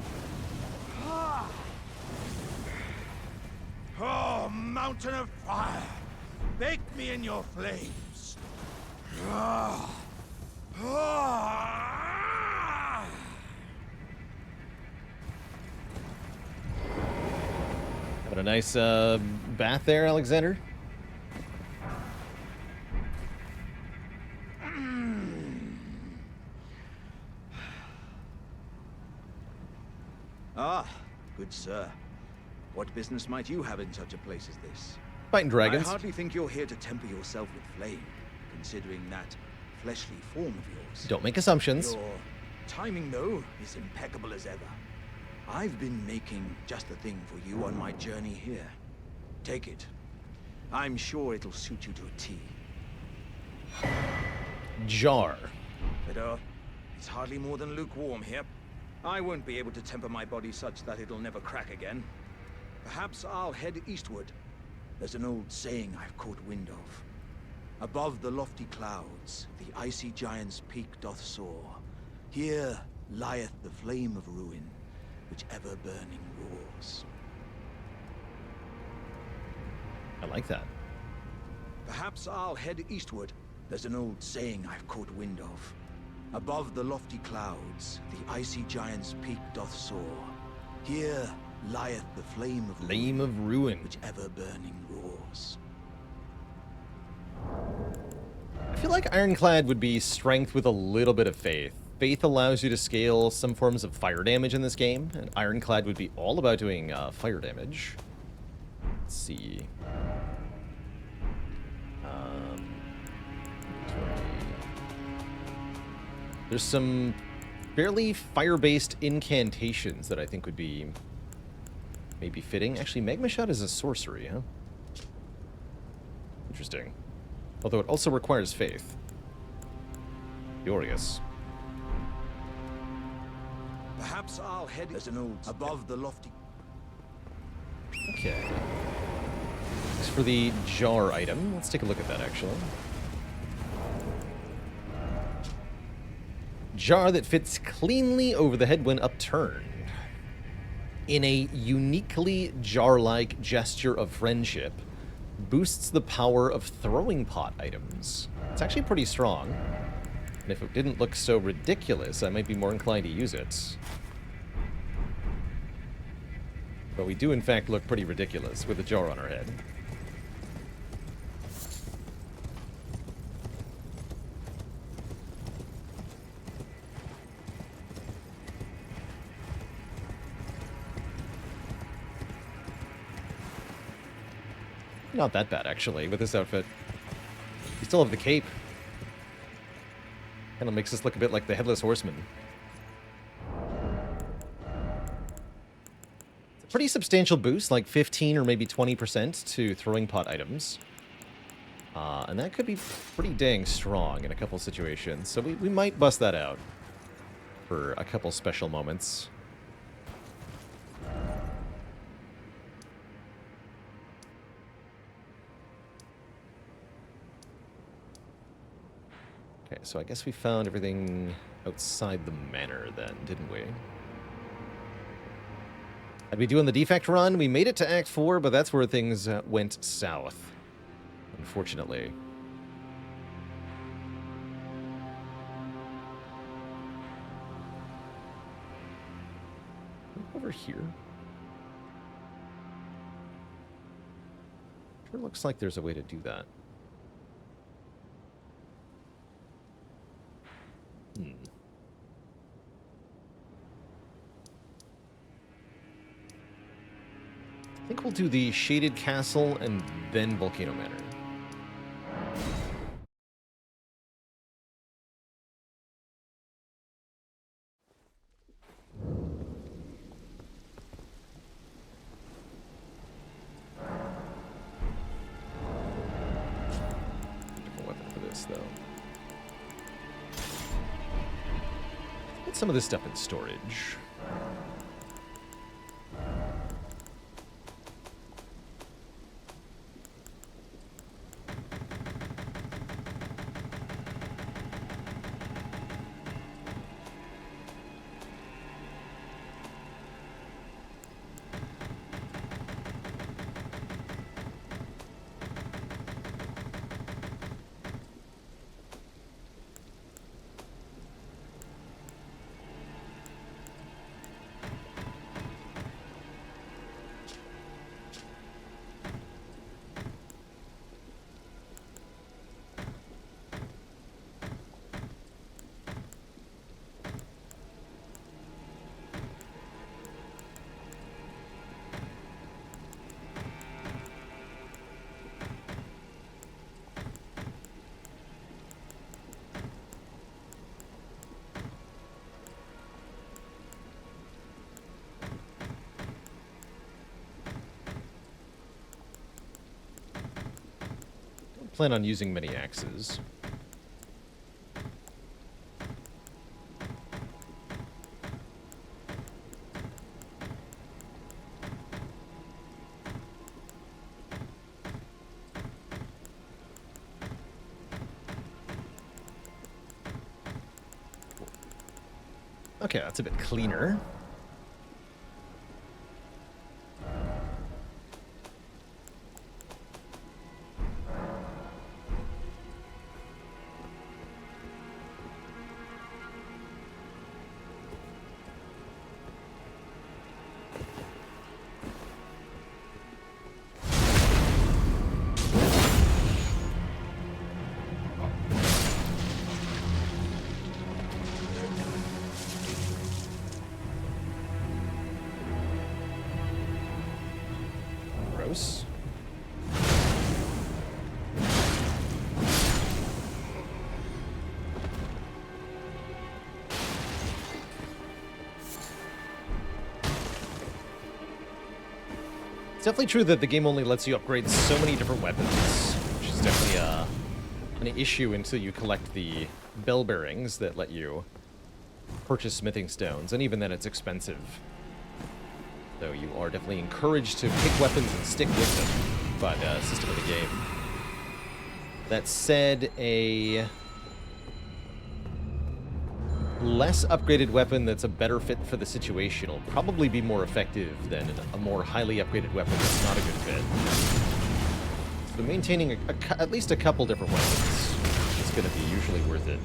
Oh, mountain of fire! Bake me in your flames! Ah. Ah. Having a nice bath there, Alexander? Ah, good sir. What business might you have in such a place as this? Fighting dragons. I hardly think you're here to temper yourself with flame, considering that fleshly form of yours. Don't make assumptions. Your timing, though, is impeccable as ever. I've been making just the thing for you on my journey here. Take it. I'm sure it'll suit you to a T. Jar. But, it's hardly more than lukewarm here. I won't be able to temper my body such that it'll never crack again. Perhaps I'll head eastward. There's an old saying I've caught wind of. Above the lofty clouds, the icy giant's peak doth soar. Here lieth the flame of ruin, which ever burning roars. I like that. Perhaps I'll head eastward. There's an old saying I've caught wind of. Above the lofty clouds, the icy giant's peak doth soar. Here lieth the flame of ruin, which ever burning roars. I feel like Ironclad would be strength with a little bit of faith. Faith allows you to scale some forms of fire damage in this game, and Ironclad would be all about doing fire damage. Let's see. There's some fairly fire-based incantations that I think would be Maybe fitting. Actually, Magma Shot is a sorcery, huh? Interesting. Although it also requires faith. Curious. Perhaps I'll head as an old above the lofty. Okay. As for the jar item, let's take a look at that, actually. Jar that fits cleanly over the head when upturned. In a uniquely jar-like gesture of friendship, boosts the power of throwing pot items. It's actually pretty strong. And if it didn't look so ridiculous, I might be more inclined to use it. But we do, in fact, look pretty ridiculous with a jar on our head. Not that bad, actually, with this outfit. We still have the cape. Kind of makes us look a bit like the Headless Horseman. It's a pretty substantial boost, like 15 or maybe 20% to throwing pot items. And that could be pretty dang strong in a couple situations. So we might bust that out for a couple special moments. Okay, so I guess we found everything outside the manor then, didn't we? Had we doing the Defect run? We made it to Act 4, but that's where things went south, unfortunately. Over here. Sure looks like there's a way to do that. I think we'll do the Shaded Castle and then Volcano Manor. Different weapon for this, though. Put some of this stuff in storage. Plan on using many axes. Okay, that's a bit cleaner. definitely true that the game only lets you upgrade so many different weapons, which is definitely an issue until you collect the bell bearings that let you purchase smithing stones, and even then it's expensive. So you are definitely encouraged to pick weapons and stick with them by the system of the game. That said, a less upgraded weapon that's a better fit for the situation will probably be more effective than a more highly upgraded weapon that's not a good fit. So maintaining at least a couple different weapons is going to be usually worth it.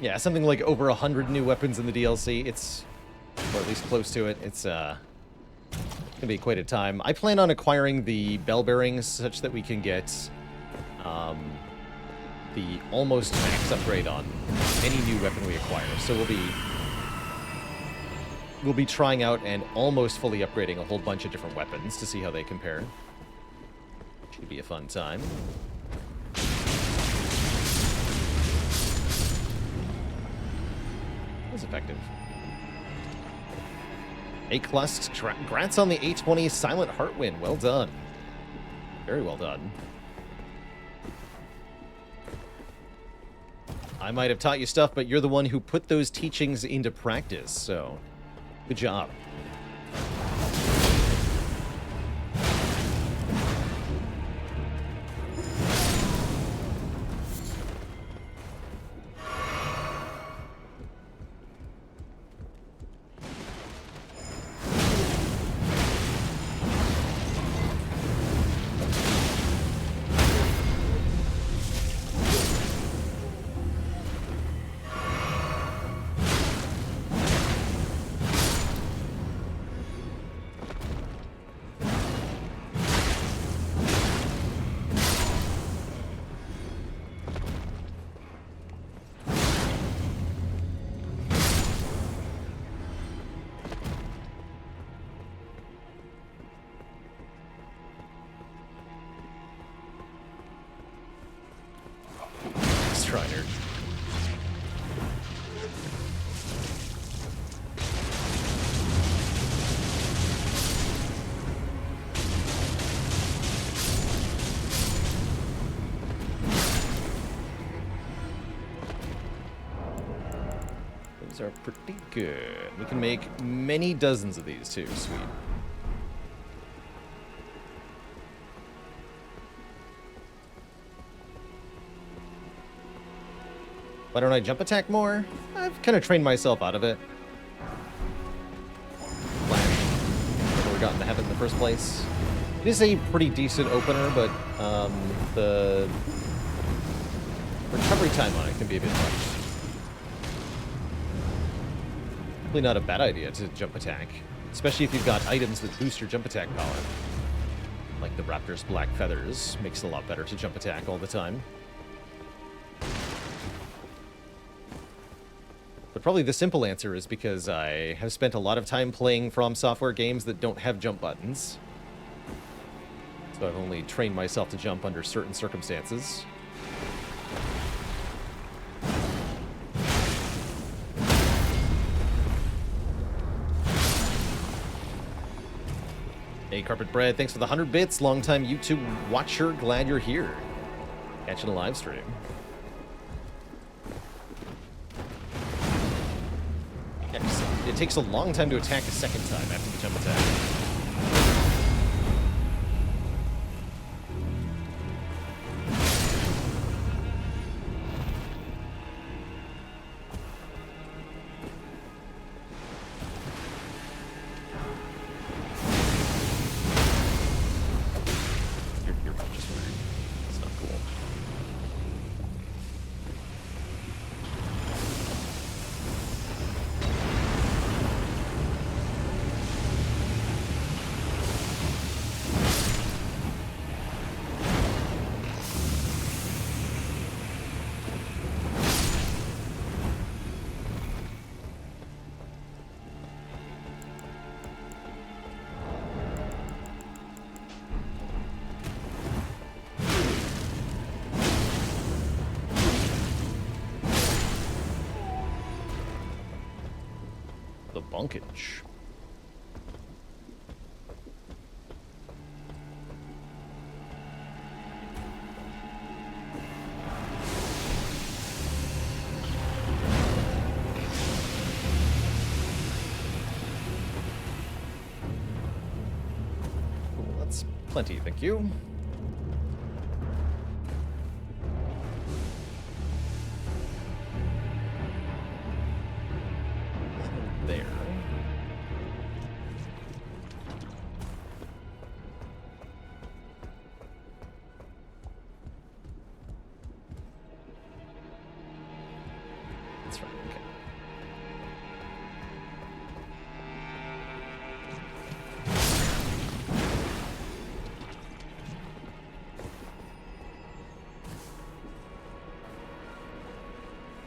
Yeah, something like over 100 new weapons in the DLC. It's, or at least close to it. It's gonna be quite a time. I plan on acquiring the bell bearings such that we can get the almost max upgrade on any new weapon we acquire. So we'll be trying out and almost fully upgrading a whole bunch of different weapons to see how they compare. Should be a fun time. Effective. A-Clust, congrats on the A20 Silent Heart win. Well done. Very well done. I might have taught you stuff, but you're the one who put those teachings into practice, so good job. Strider. Those are pretty good. We can make many dozens of these too. Sweet. Why don't I jump attack more? I've kind of trained myself out of it. Flash. Never got in the habit in the first place. It is a pretty decent opener, but the recovery time on it can be a bit much. Probably not a bad idea to jump attack, especially if you've got items that boost your jump attack power. Like the Raptor's Black Feathers, makes it a lot better to jump attack all the time. But probably the simple answer is because I have spent a lot of time playing From Software games that don't have jump buttons. So I've only trained myself to jump under certain circumstances. Hey, Carpet Bread, thanks for the 100 bits. Long-time YouTube watcher, glad you're here. Catching a live stream. It takes a long time to attack a second time after the jump attack. Your punch is weird. It's not cool. bonkage. Cool, that's plenty, thank you. There. That's right, okay.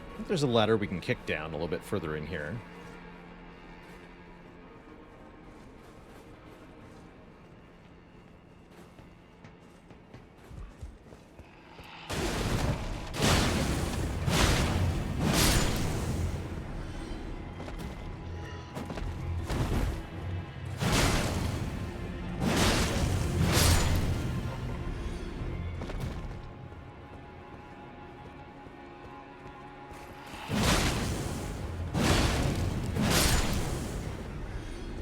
I think there's a ladder we can kick down a little bit further in here.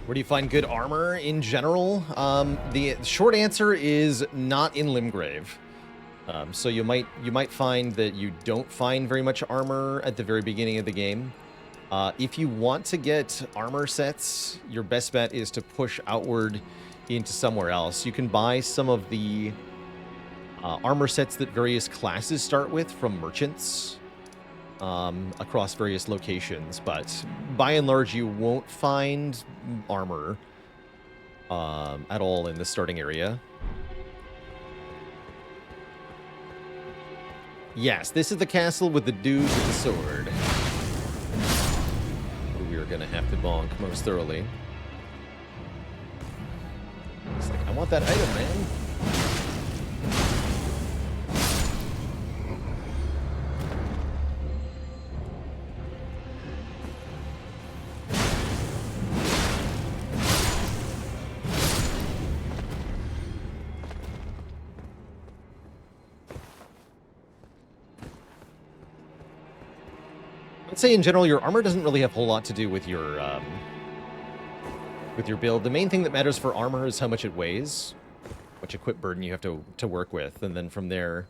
Where do you find good armor in general? The short answer is not in Limgrave. So you might find that you don't find very much armor at the very beginning of the game. If you want to get armor sets, your best bet is to push outward into somewhere else. You can buy some of the armor sets that various classes start with from merchants. Across various locations, but by and large, you won't find armor at all in the starting area. Yes, this is the castle with the dude with the sword. Who we are going to have to bonk most thoroughly. It's like, I want that item, man. I'd say in general, your armor doesn't really have a whole lot to do with your build. The main thing that matters for armor is how much it weighs, which equip burden you have to work with, and then from there,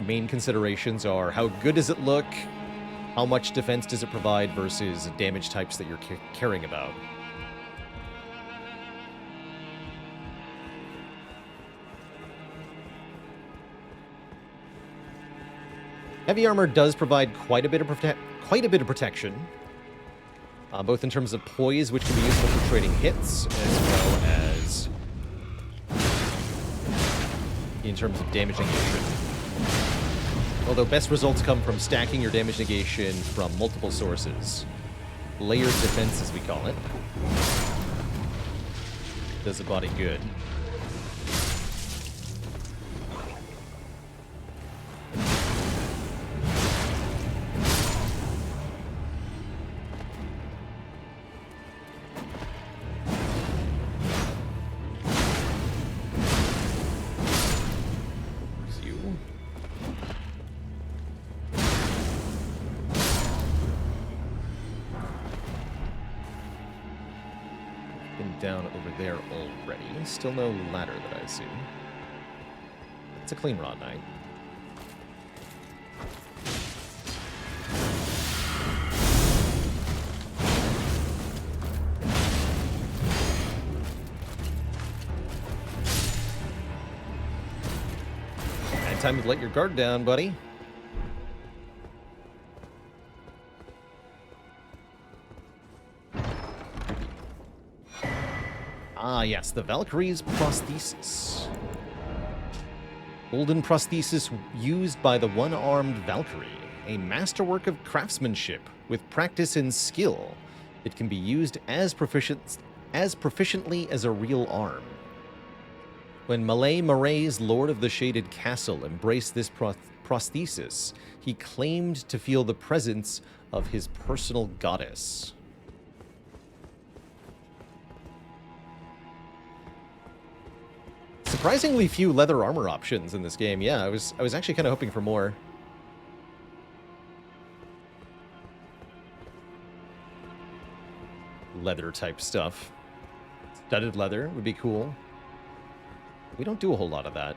main considerations are how good does it look, how much defense does it provide versus damage types that you're caring about. Heavy armor does provide quite a bit of protection, both in terms of poise, which can be useful for trading hits, as well as in terms of damage negation. Although best results come from stacking your damage negation from multiple sources. Layered defense, as we call it. Does the body good. Down over there already. Still no ladder that I see. It's a clean rod night. And time to let your guard down, buddy. Ah, yes, the Valkyrie's prosthesis. Golden prosthesis used by the one-armed Valkyrie, a masterwork of craftsmanship with practice and skill. It can be used as proficiently as a real arm. When Malay Marae's Lord of the Shaded Castle embraced this prosthesis, he claimed to feel the presence of his personal goddess. Surprisingly few leather armor options in this game. Yeah, I was actually kind of hoping for more. Leather type stuff. Studded leather would be cool. We don't do a whole lot of that.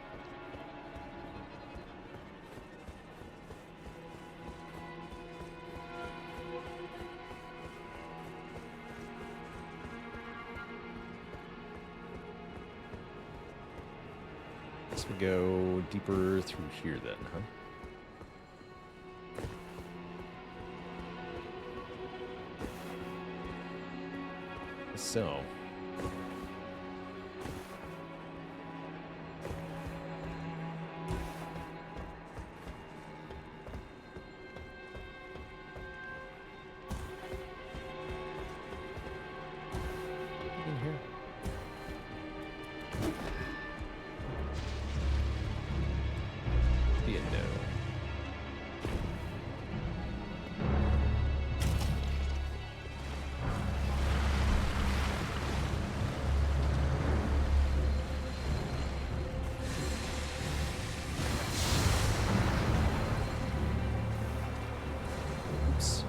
Guess we go deeper through here then, huh? So. In here. Be a no. Oops.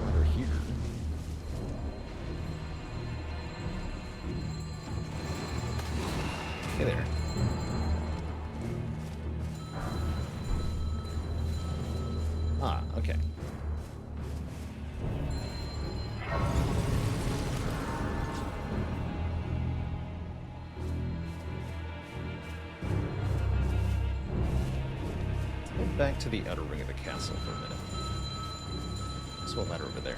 Over here. Hey there. Ah, okay. Let's head back to the outer ring of the castle for a minute. This won't matter over there.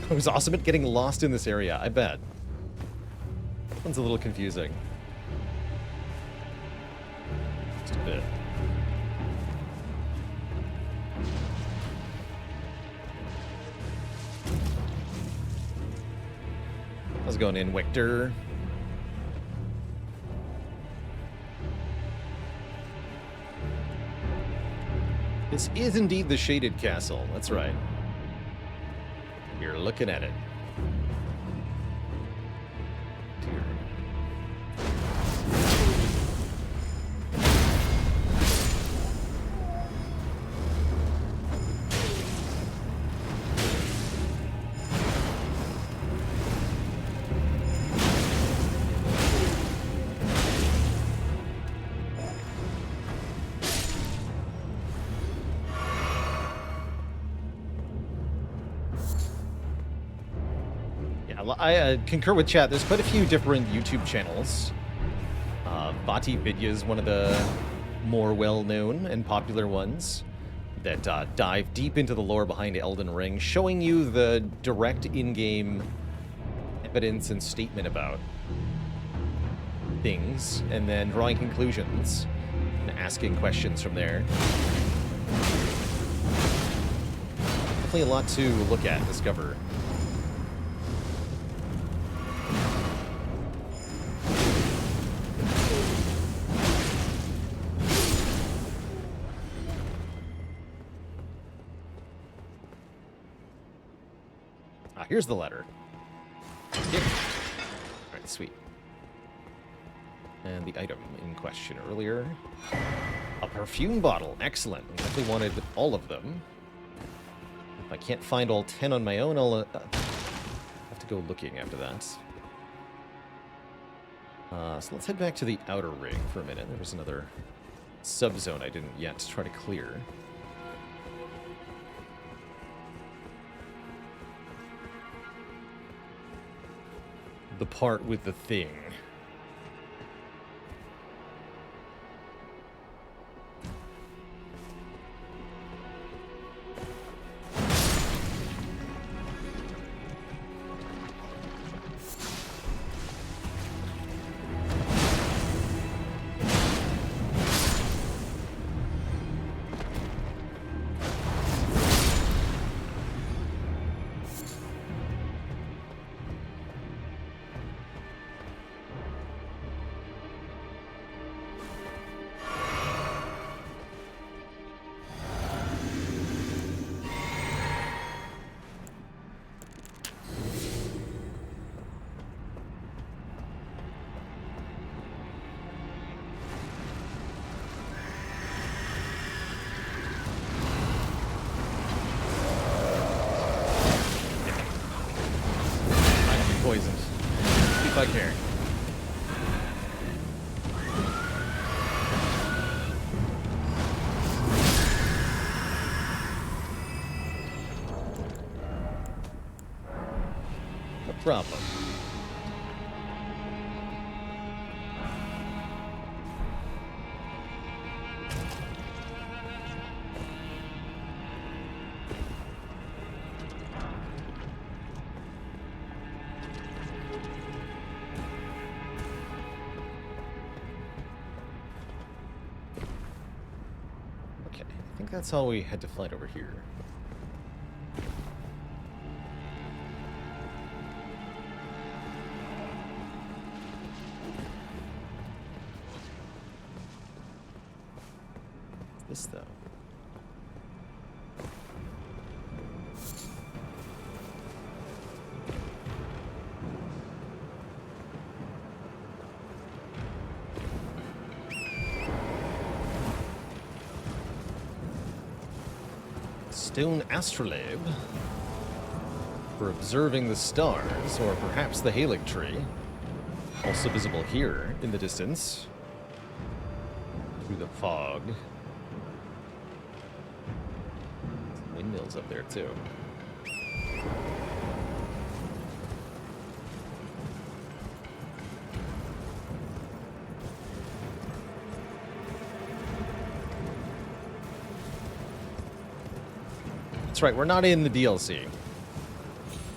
It was awesome at getting lost in this area, I bet. That one's a little confusing. Just a bit. How's it going, Invictor? This is indeed the Shaded Castle, that's right. You're looking at it. Dear. I concur with chat. There's quite a few different YouTube channels. Vati Vidya is one of the more well-known and popular ones that dive deep into the lore behind Elden Ring, showing you the direct in-game evidence and statement about things, and then drawing conclusions and asking questions from there. Definitely a lot to look at, discover. Here's the letter. Here. All right, sweet. And the item in question earlier. A perfume bottle. Excellent. I definitely wanted all of them. If I can't find all 10 on my own, I'll have to go looking after that. So let's head back to the outer ring for a minute. There was another subzone I didn't yet try to clear. The part with the thing. problem. Okay, I think that's all we had to fight over here. This though. Stone astrolabe for observing the stars, or perhaps the Halig tree, also visible here in the distance through the fog. Windmills up there too. That's right, we're not in the DLC.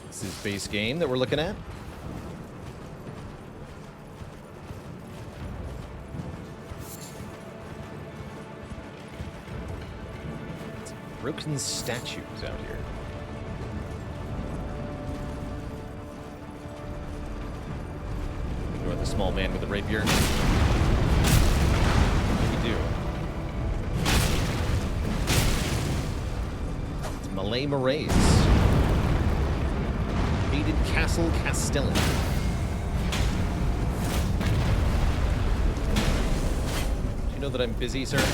This is base game that we're looking at. Broken statues out here. Ignore the small man with the rapier. What do you do? It's Malay Marays. Hated Castle Castellan. Do you know that I'm busy, sir?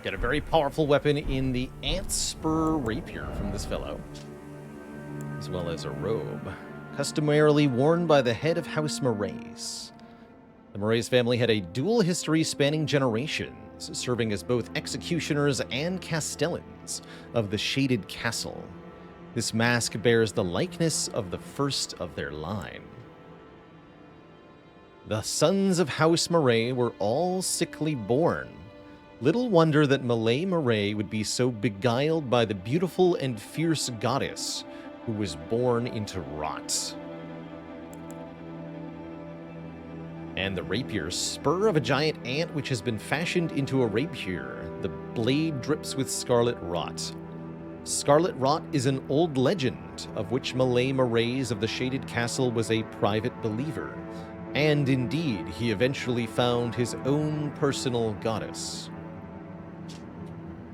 Get a very powerful weapon in the Ant Spur Rapier from this fellow, as well as a robe, customarily worn by the head of House Moraes. The Moraes family had a dual history spanning generations, serving as both executioners and castellans of the Shaded Castle. This mask bears the likeness of the first of their line. The sons of House Moray were all sickly born. Little wonder that Malay Moray would be so beguiled by the beautiful and fierce goddess who was born into rot. And the rapier, spur of a giant ant which has been fashioned into a rapier. The blade drips with scarlet rot. Scarlet rot is an old legend of which Malay Moraes of the Shaded Castle was a private believer. And indeed, he eventually found his own personal goddess.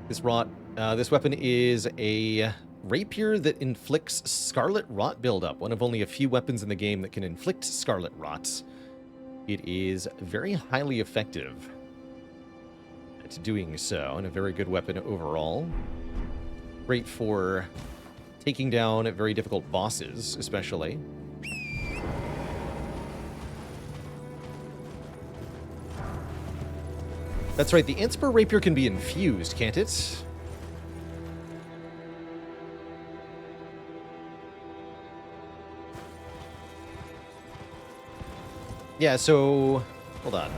This weapon is a rapier that inflicts scarlet rot buildup, one of only a few weapons in the game that can inflict scarlet rot. It is very highly effective at doing so, and a very good weapon overall. Great for taking down very difficult bosses, especially. That's right, the Ant Spur Rapier can be infused, can't it? Yeah, so... Hold on.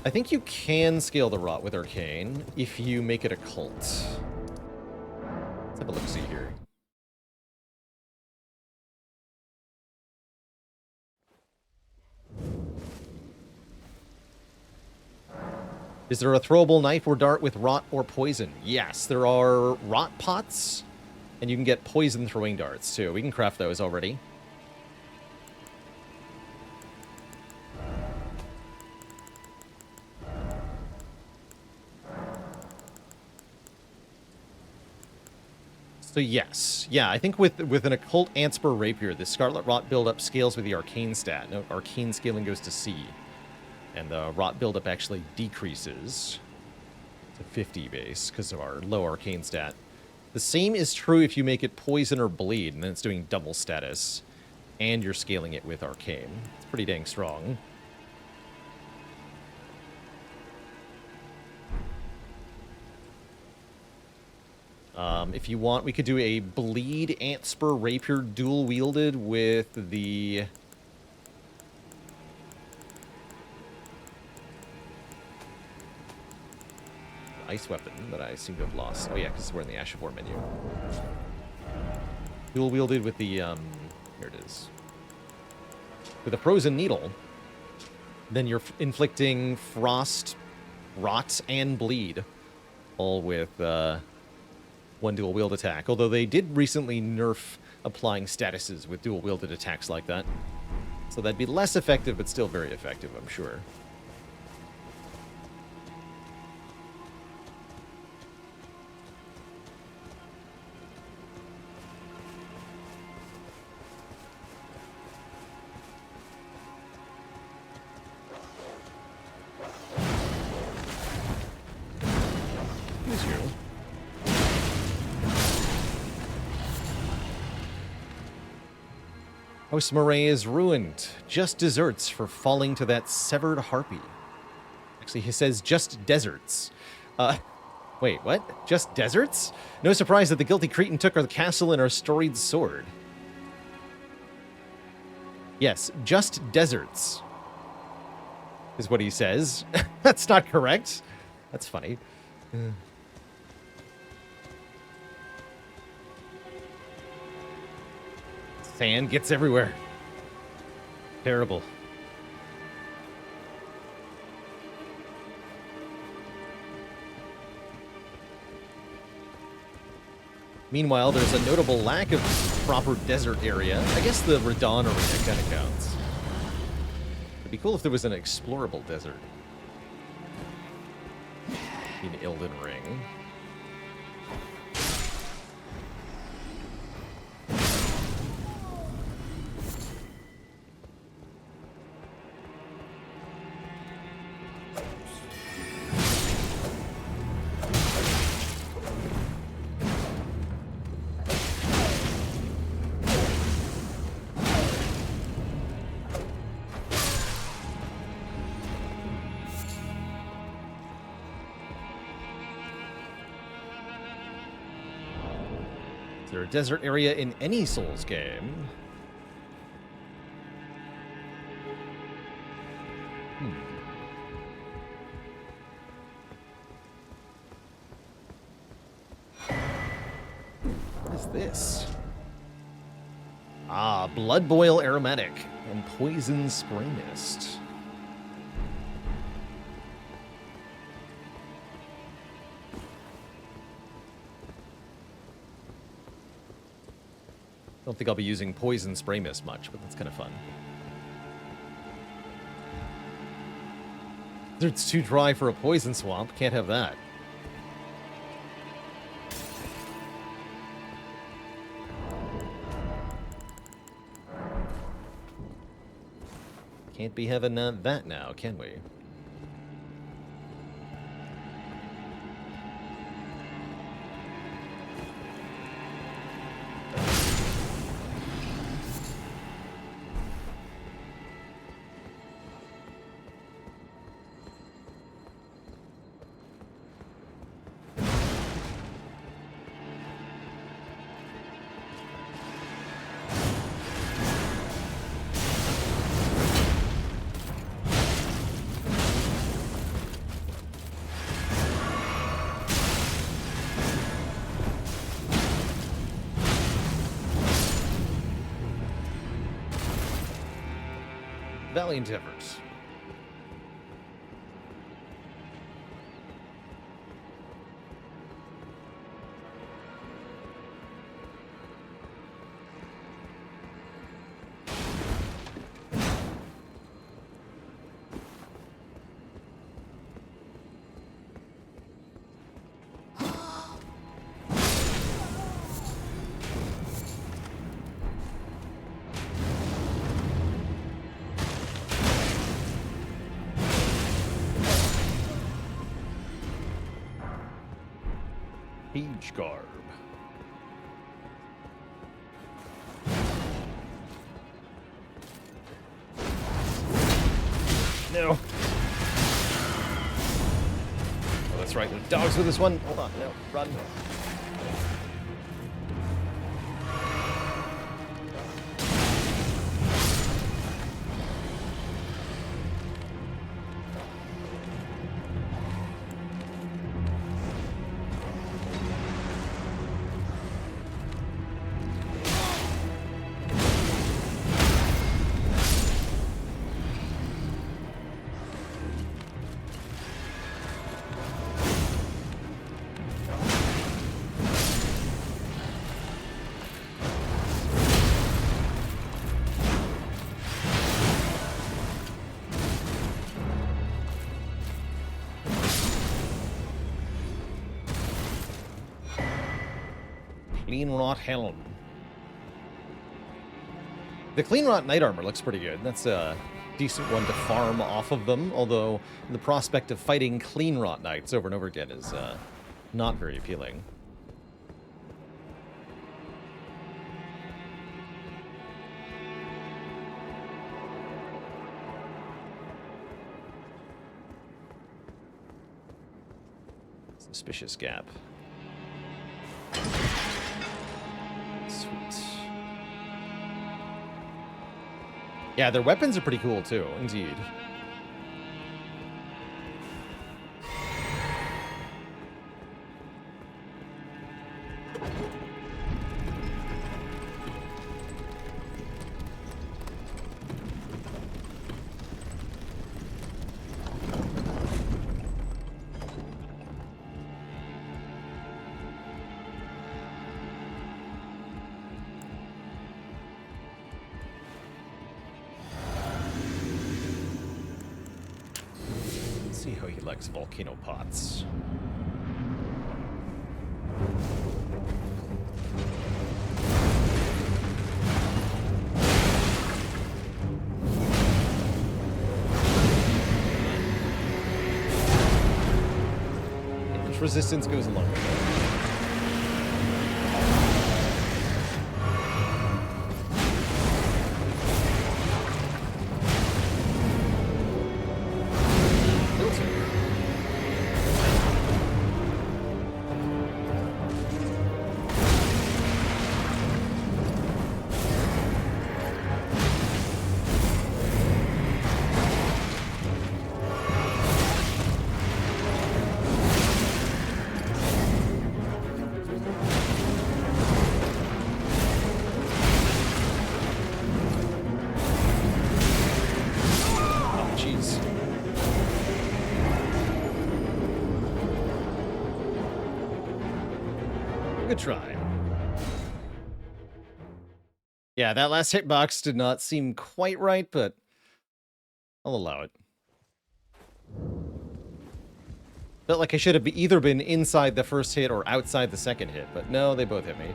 I think you can scale the rot with Arcane if you make it a cult. Let's have a look-see here. Is there a throwable knife or dart with rot or poison? Yes, there are rot pots, and you can get poison throwing darts, too. We can craft those already. So yes, yeah, I think with an occult Antspur rapier, the Scarlet Rot buildup scales with the arcane stat. No, arcane scaling goes to C, and the rot buildup actually decreases to 50 base because of our low arcane stat. The same is true if you make it poison or bleed, and then it's doing double status, and you're scaling it with arcane. It's pretty dang strong. If you want, we could do a bleed Antspur rapier dual wielded with the ice weapon that I seem to have lost. Oh yeah, because we're in the Ash of War menu. Dual wielded with the here it is. With a frozen needle, then you're inflicting frost, rot, and bleed, all with one dual wield attack. Although they did recently nerf applying statuses with dual wielded attacks like that. So that'd be less effective, but still very effective, I'm sure. Who's you? House Murray is ruined. Just desserts for falling to that severed harpy. Actually, he says just deserts. Wait, what? Just deserts? No surprise that the guilty Cretan took our castle and our storied sword. Yes, just deserts is what he says. That's not correct. That's funny. Sand gets everywhere. Terrible. Meanwhile, there's a notable lack of proper desert area. I guess the Radon arena kind of counts. It'd be cool if there was an explorable desert in Elden Ring. Is there a desert area in any Souls game? What is this? Ah, Blood Boil Aromatic and Poison Spray Mist. Don't think I'll be using Poison Spray Mist much, but that's kind of fun. It's too dry for a poison swamp. Can't have that. Can't be having that now, can we? valiant efforts. Page garb. No. Oh, that's right. There's dogs with this one. Hold on. No. Run. Clean Rot Helm. The Clean Rot Knight Armor looks pretty good. That's a decent one to farm off of them, although the prospect of fighting Clean Rot Knights over and over again is not very appealing. Suspicious gap. Sweet. Yeah, their weapons are pretty cool too, indeed. See how he likes volcano pots. Damage resistance goes along with it. Good try. Yeah, that last hitbox did not seem quite right, but I'll allow it. Felt like I should have either been inside the first hit or outside the second hit, but no, they both hit me.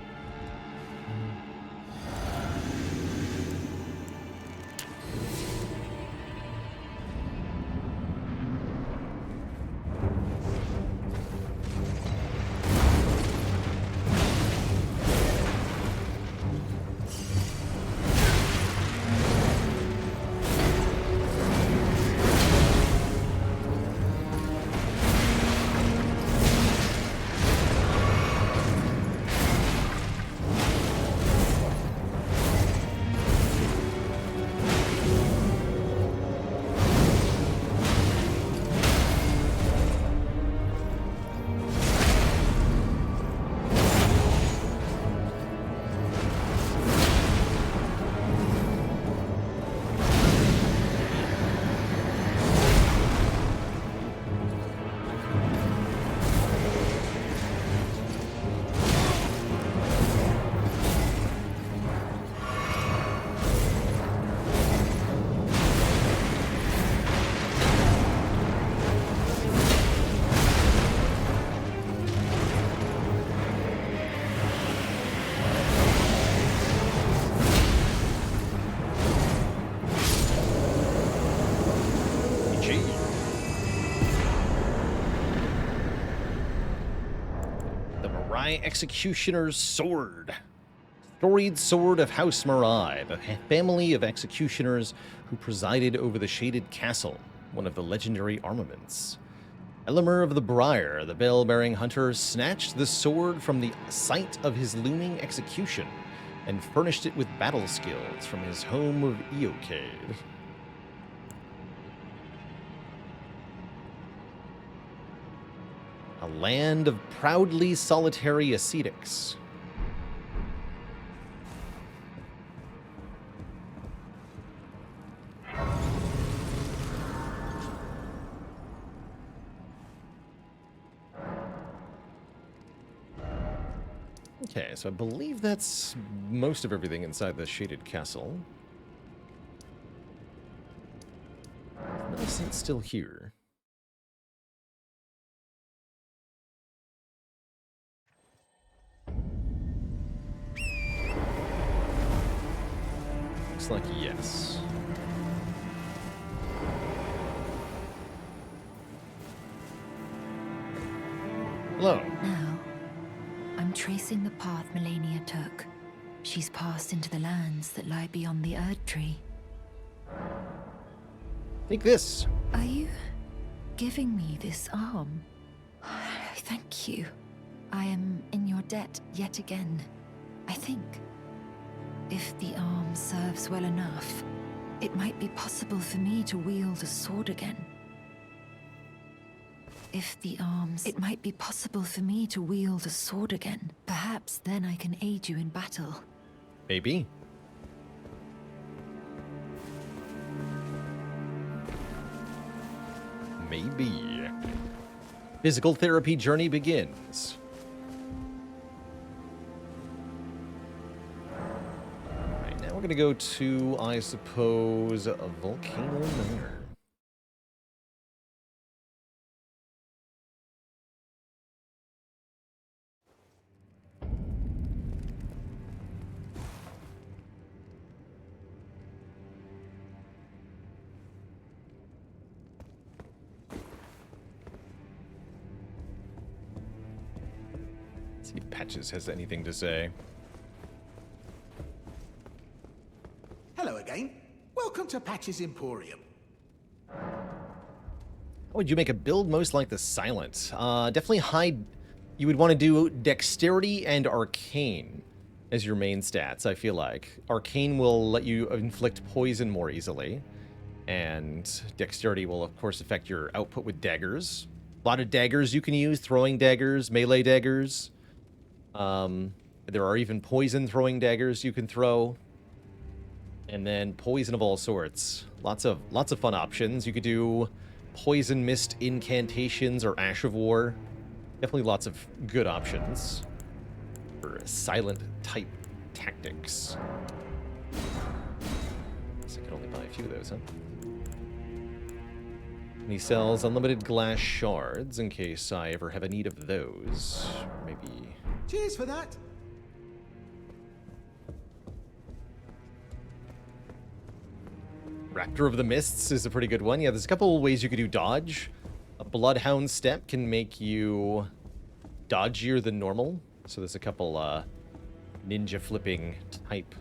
GG. The Marai Executioner's Sword. Storied sword of House Marai, the family of executioners who presided over the Shaded Castle, one of the legendary armaments. Elimer of the Briar, the bell-bearing hunter, snatched the sword from the site of his looming execution and furnished it with battle skills from his home of Eocade. A land of proudly solitary ascetics. Okay, so I believe that's most of everything inside the Shaded Castle. Millicent's still here. Looks like yes. Hello. Now, I'm tracing the path Melania took. She's passed into the lands that lie beyond the Erd Tree. Take this. Are you giving me this arm? Thank you. I am in your debt yet again, I think. If the arm serves well enough, it might be possible for me to wield a sword again. It might be possible for me to wield a sword again. Perhaps then I can aid you in battle. Maybe. Maybe. Physical therapy journey begins. Alright, now we're gonna go to, I suppose, a Volcano Manor. See if Patches has anything to say. Hello again. Welcome to Patch's Emporium. How would you make a build most like the Silent? Definitely high. You would want to do Dexterity and Arcane as your main stats, I feel like. Arcane will let you inflict poison more easily. And Dexterity will, of course, affect your output with daggers. A lot of daggers you can use. Throwing daggers, melee daggers. There are even poison throwing daggers you can throw. And then poison of all sorts. Lots of fun options. You could do poison mist incantations or Ash of War. Definitely lots of good options for silent type tactics. Guess I can only buy a few of those, huh? And he sells unlimited glass shards in case I ever have a need of those. Maybe. Cheers for that. Raptor of the Mists is a pretty good one. Yeah, there's a couple ways you could do dodge. A Bloodhound Step can make you dodgier than normal. So there's a couple ninja flipping type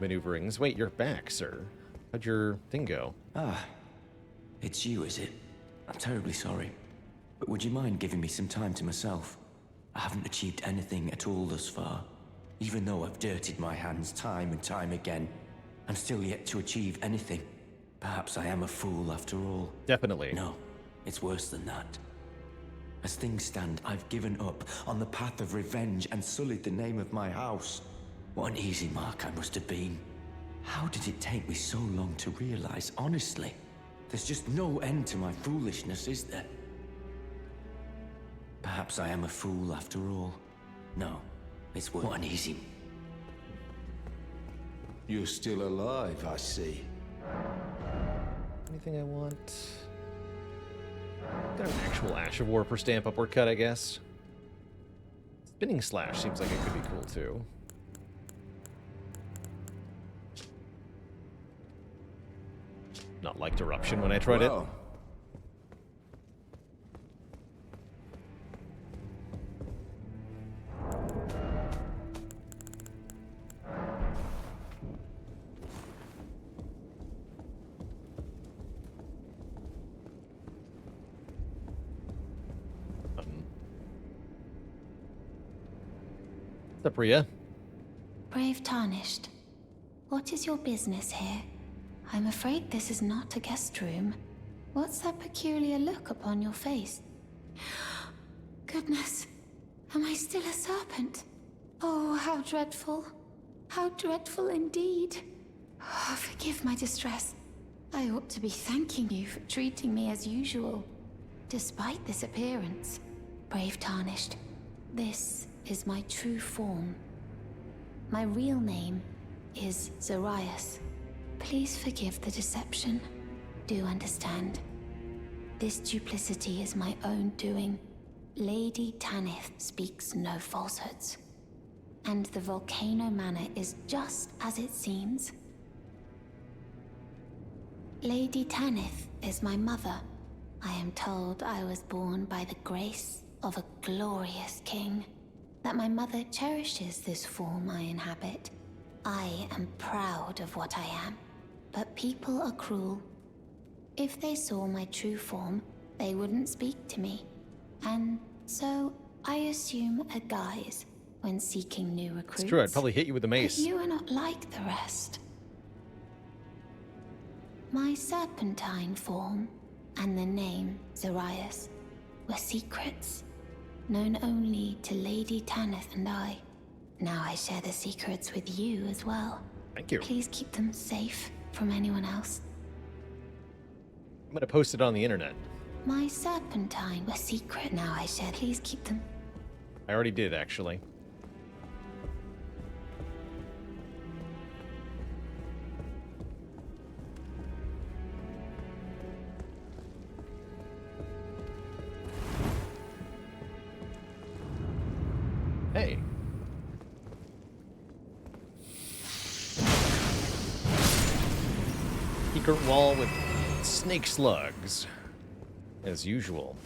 maneuverings. Wait, you're back, sir. How'd your thing go? Ah, it's you, is it? I'm terribly sorry. But would you mind giving me some time to myself? I haven't achieved anything at all thus far. Even though I've dirtied my hands time and time again, I'm still yet to achieve anything. Perhaps I am a fool after all. Definitely. No, it's worse than that. As things stand, I've given up on the path of revenge and sullied the name of my house. What an easy mark I must have been. How did it take me so long to realize, honestly? There's just no end to my foolishness, is there? Perhaps I am a fool after all. No, it's worth what an easy... You're still alive, I see. Anything I want? Got an actual Ash of War per stamp upward cut, I guess. Spinning Slash seems like it could be cool, too. Not liked Eruption when I tried it. What's up, Rhea? Brave Tarnished, what is your business here? I'm afraid this is not a guest room. What's that peculiar look upon your face? Goodness, am I still a serpent? Oh, how dreadful. How dreadful indeed. Oh, forgive my distress. I ought to be thanking you for treating me as usual. Despite this appearance, Brave Tarnished, this is my true form. My real name is Zarias. Please forgive the deception. Do understand. This duplicity is my own doing. Lady Tanith speaks no falsehoods. And the Volcano Manor is just as it seems. Lady Tanith is my mother. I am told I was born by the grace of a glorious king. That my mother cherishes this form I inhabit. I am proud of what I am. But people are cruel. If they saw my true form, they wouldn't speak to me. And so I assume a guise when seeking new recruits. It's true, I'd probably hit you with the mace. But you are not like the rest. My serpentine form and the name Zarias were secrets, known only to Lady Tanith and I. Now I share the secrets with you as well. Thank you. Please keep them safe from anyone else. I'm gonna post it on the internet. My serpentine were secret. Now I share. Please keep them. I already did, actually. Hey. Secret wall with snake slugs, as usual.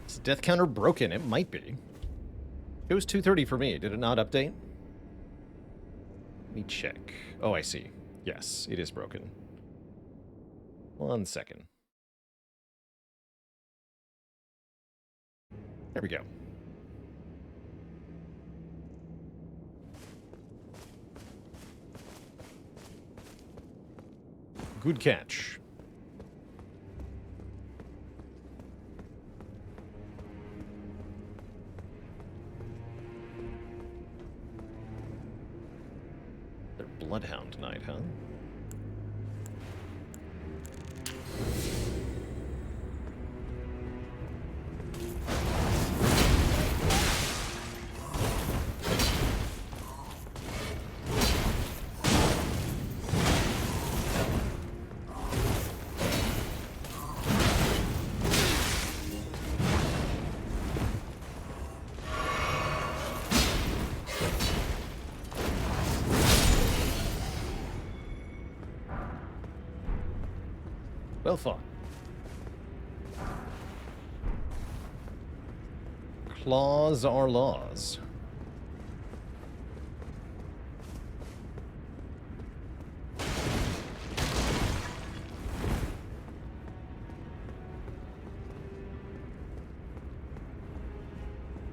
Is death counter broken? It might be. It was 2:30 for me. Did it not update? Let me check. Oh, I see. Yes, it is broken. 1 second. There we go. Good catch. They're Bloodhound Night, huh? Well fought. Claws are laws.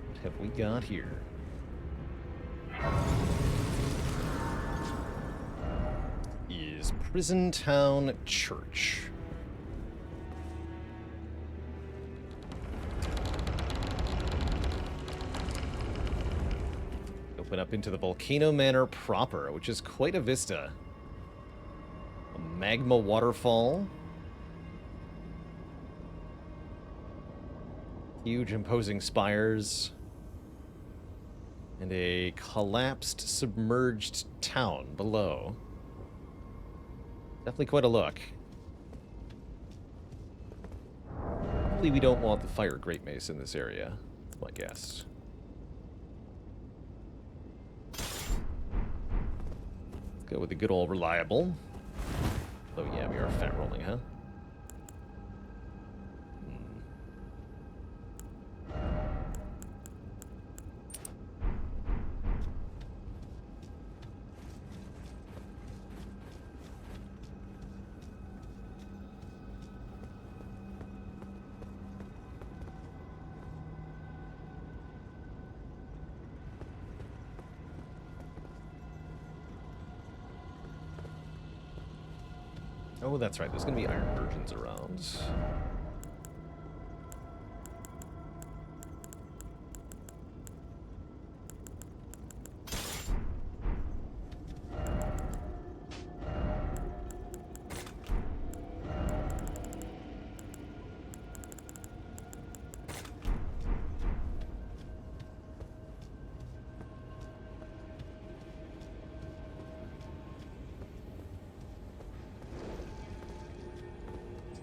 What have we got here? Is Prison Town Church. Open up into the Volcano Manor proper, which is quite a vista. A magma waterfall. Huge imposing spires. And a collapsed, submerged town below. Definitely quite a look. Probably we don't want the fire great mace in this area, that's my guess. Go with the good old reliable. Oh yeah, we are fat rolling, huh? Oh, that's right. There's going to be iron versions around.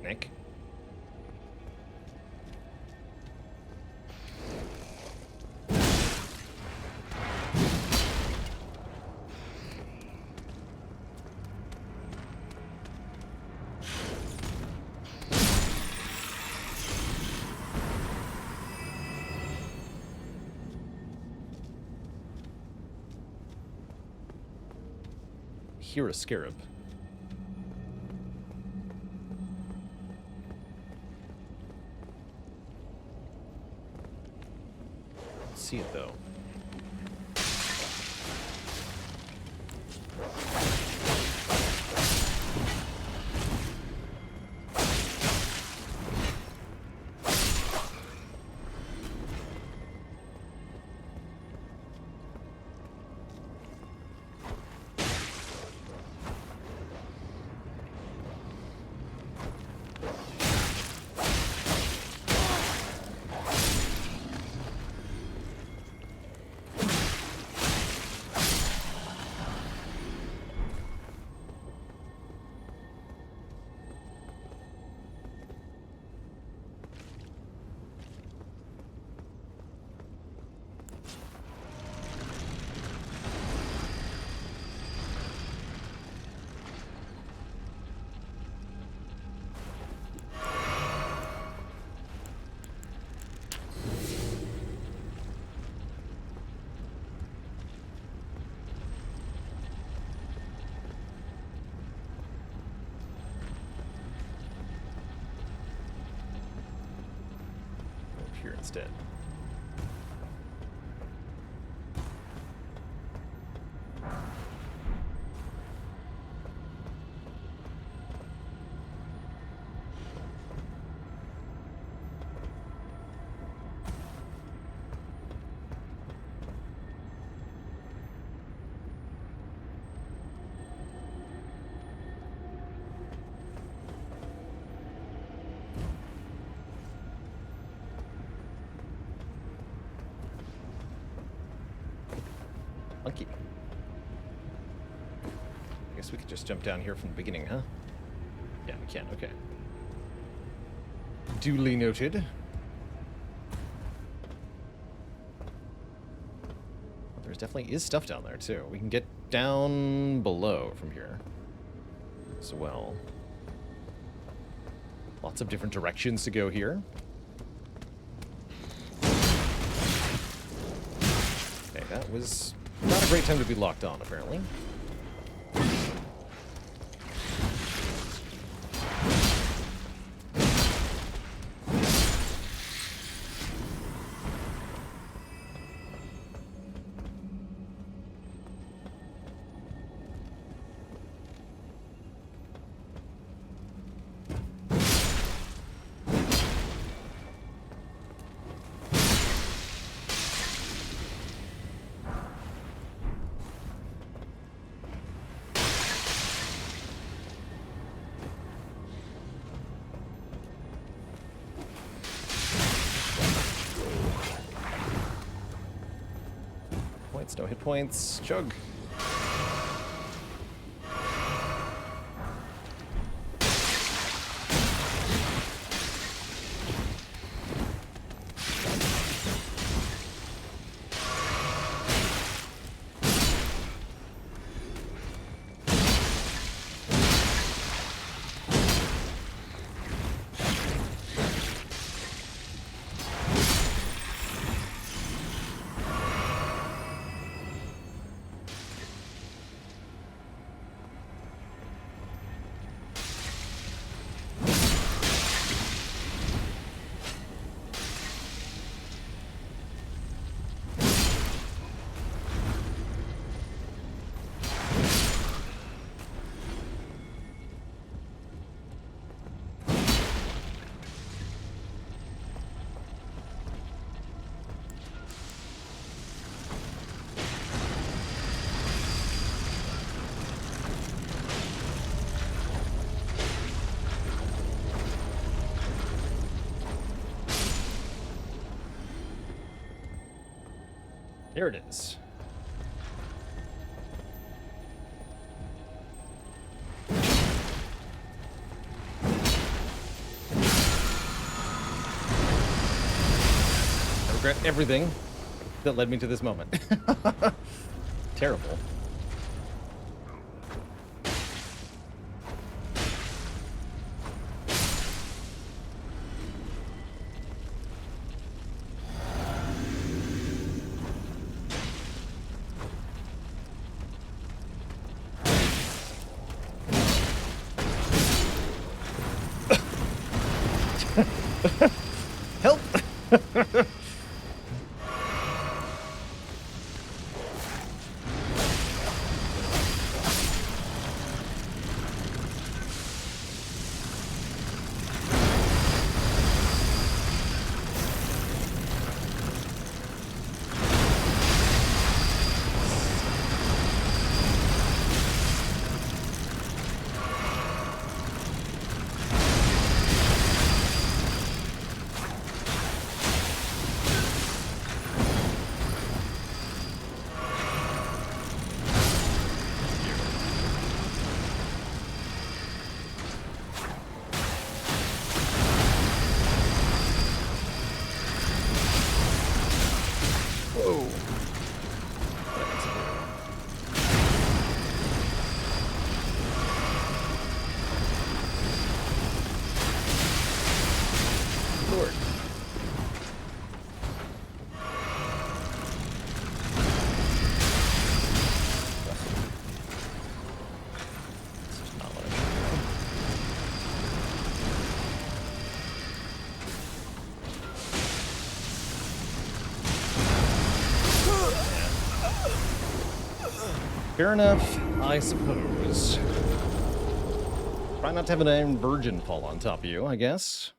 Nick. Hear a scarab. See it though. Here instead. Monkey. I guess we could just jump down here from the beginning, huh? Yeah, we can. Okay. Duly noted. There's definitely is stuff down there, too. We can get down below from here as well. Lots of different directions to go here. Okay, that was not a great time to be locked on, apparently. No hit points. Chug. There it is. I regret everything that led me to this moment. Terrible. Help! Whoa. Lord. This is not what I should do. Fair enough, I suppose. Try not to have an Iron Virgin fall on top of you, I guess.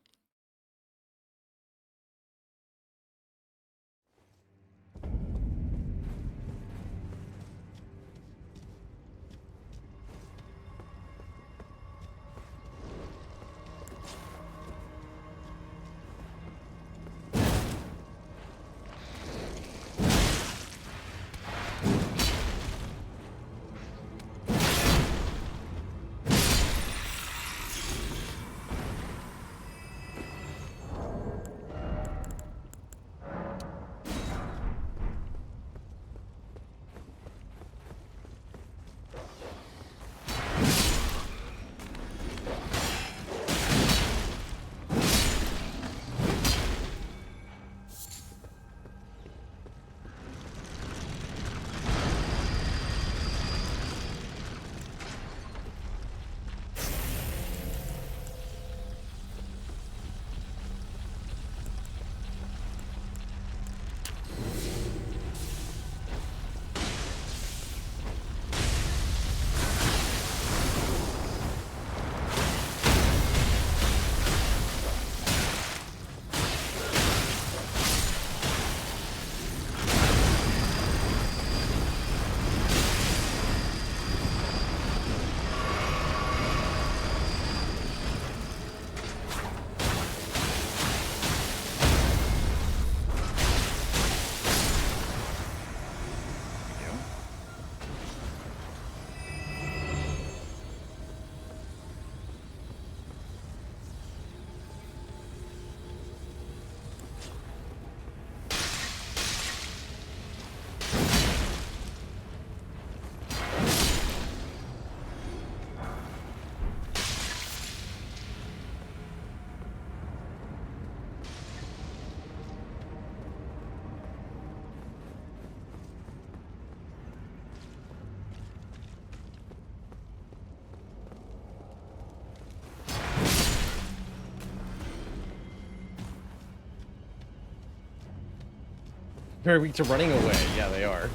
Very weak to running away. Yeah, they are.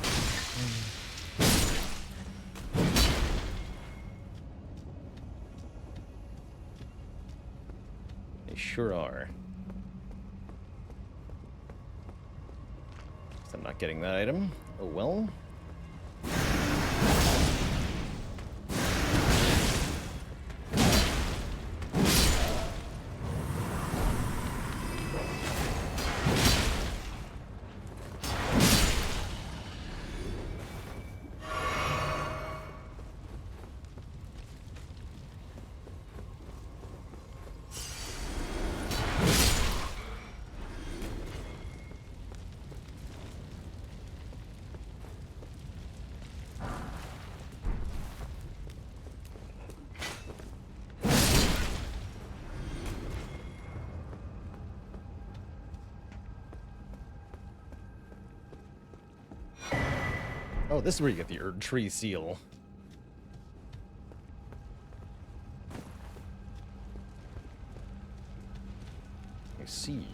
They sure are. Guess I'm not getting that item. Oh well. Oh, this is where you get the Erd Tree seal. I see.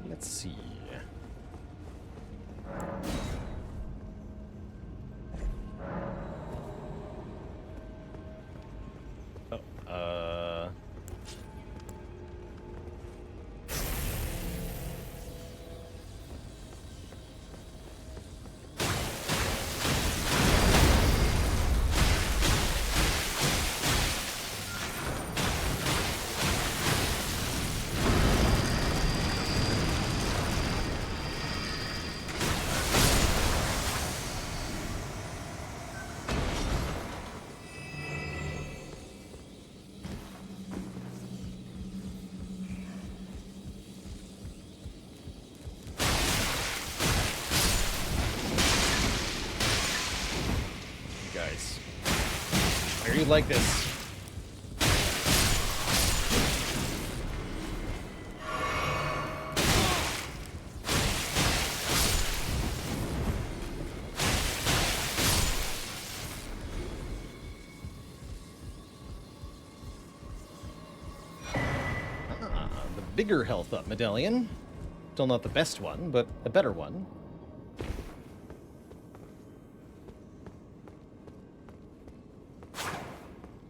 Let's see. Oh, guys. Why are you like this? Ah, the bigger health up medallion. Still not the best one, but a better one.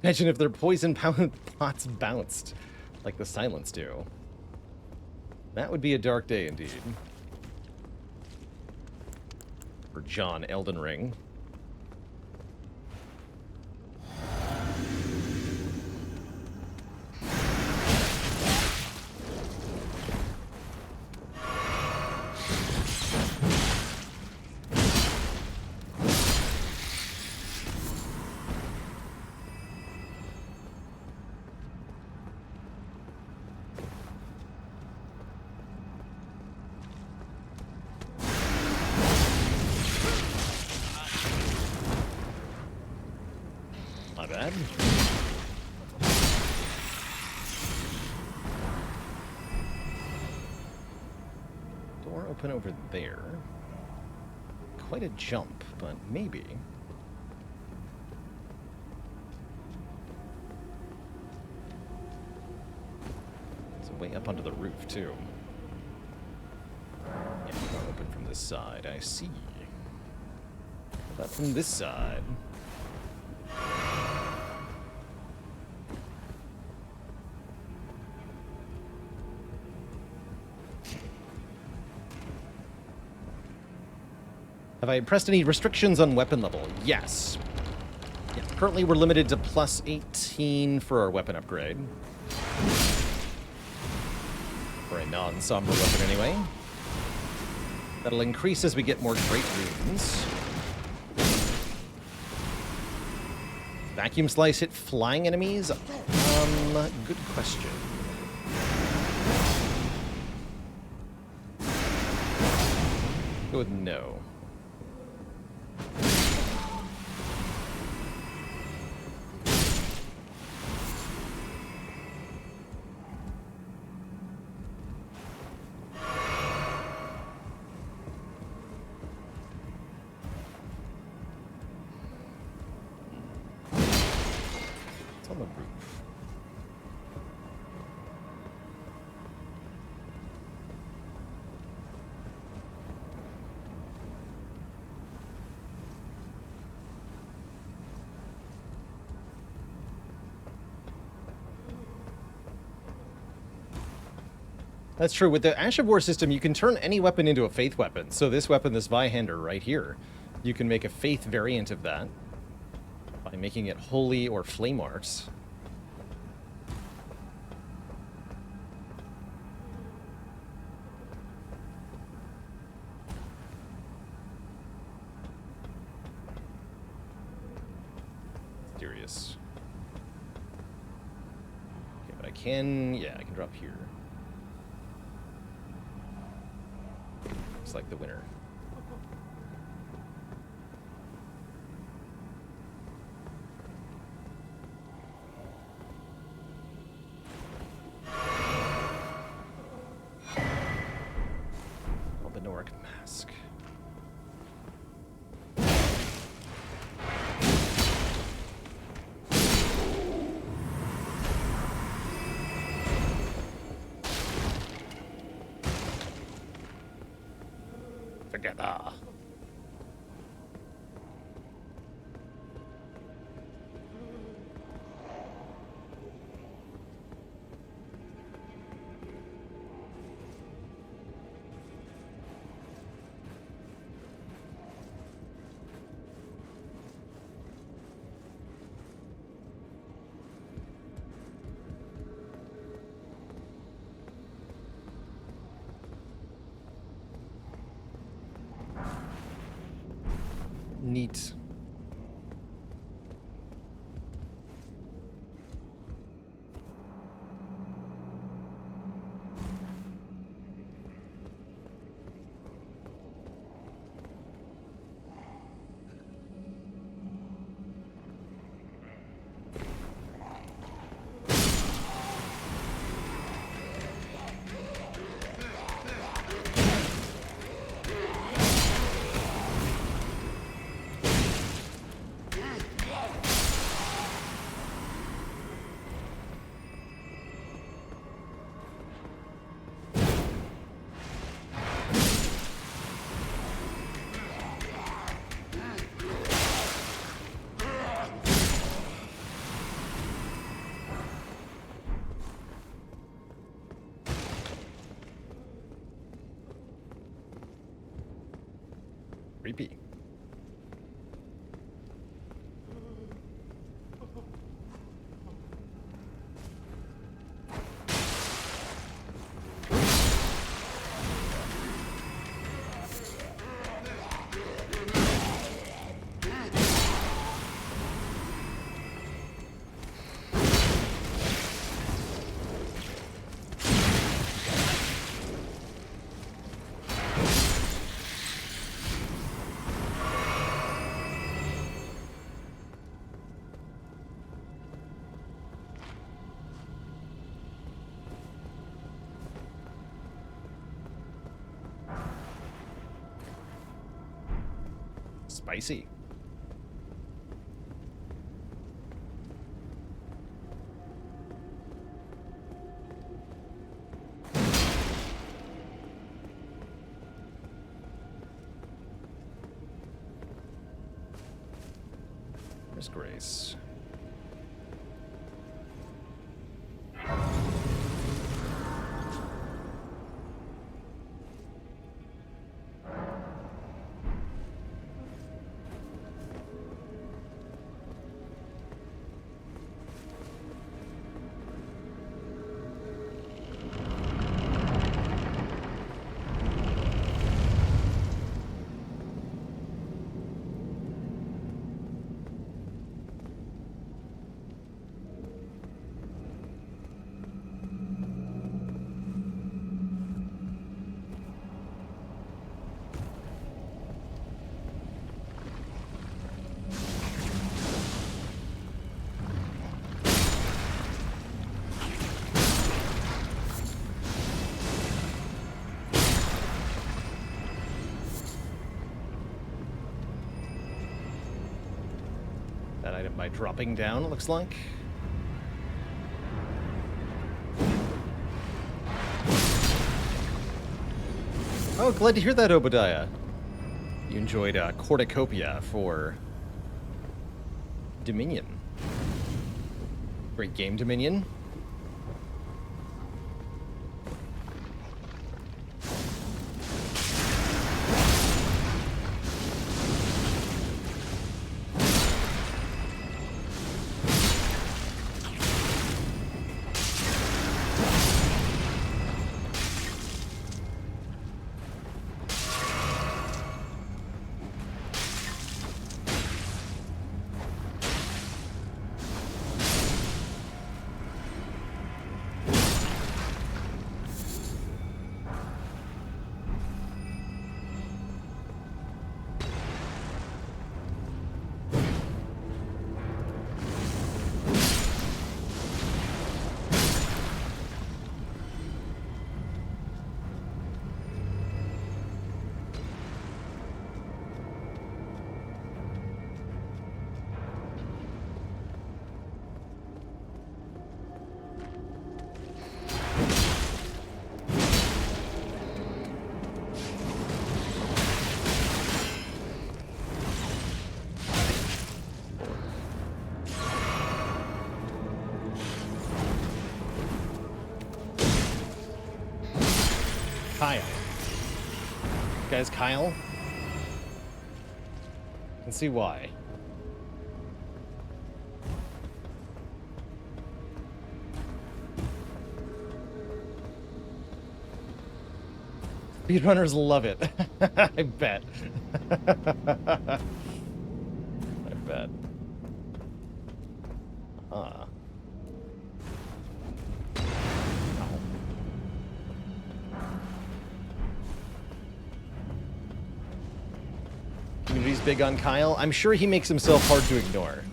Imagine if their poison pots bounced like the silence do. That would be a dark day indeed. For John Elden Ring. Not bad. Door open over there. Quite a jump, but maybe. It's a way up onto the roof, too. Yeah, door open from this side. I see. How about from this side? Have I pressed any restrictions on weapon level? Yes. Yeah, currently we're limited to plus 18 for our weapon upgrade. For a non-somber weapon anyway. That'll increase as we get more great runes. Vacuum Slice hit flying enemies? Good question. Go with no. On the roof. That's true. With the Ash of War system, you can turn any weapon into a faith weapon. So this weapon, this Vihander right here, you can make a faith variant of that by making it holy or flame arts. this. Okay, but I can... Yeah, I can drop here. Looks like the winner. Albinoric mask. Together. Neat. Creepy. Spicy. Where's Grace? That item by dropping down, it looks like. Oh, glad to hear that, Obadiah. You enjoyed Cornucopia for Dominion. Great game, Dominion. Kyle. This guy's Kyle? I can see why. Speedrunners love it. I bet. I bet. Ah. Community's big on Kyle. I'm sure he makes himself hard to ignore.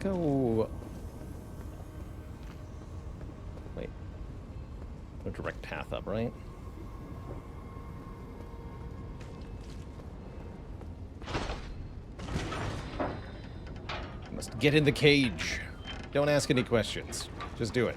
Go. Wait. No direct path up, right? Must get in the cage. Don't ask any questions. Just do it.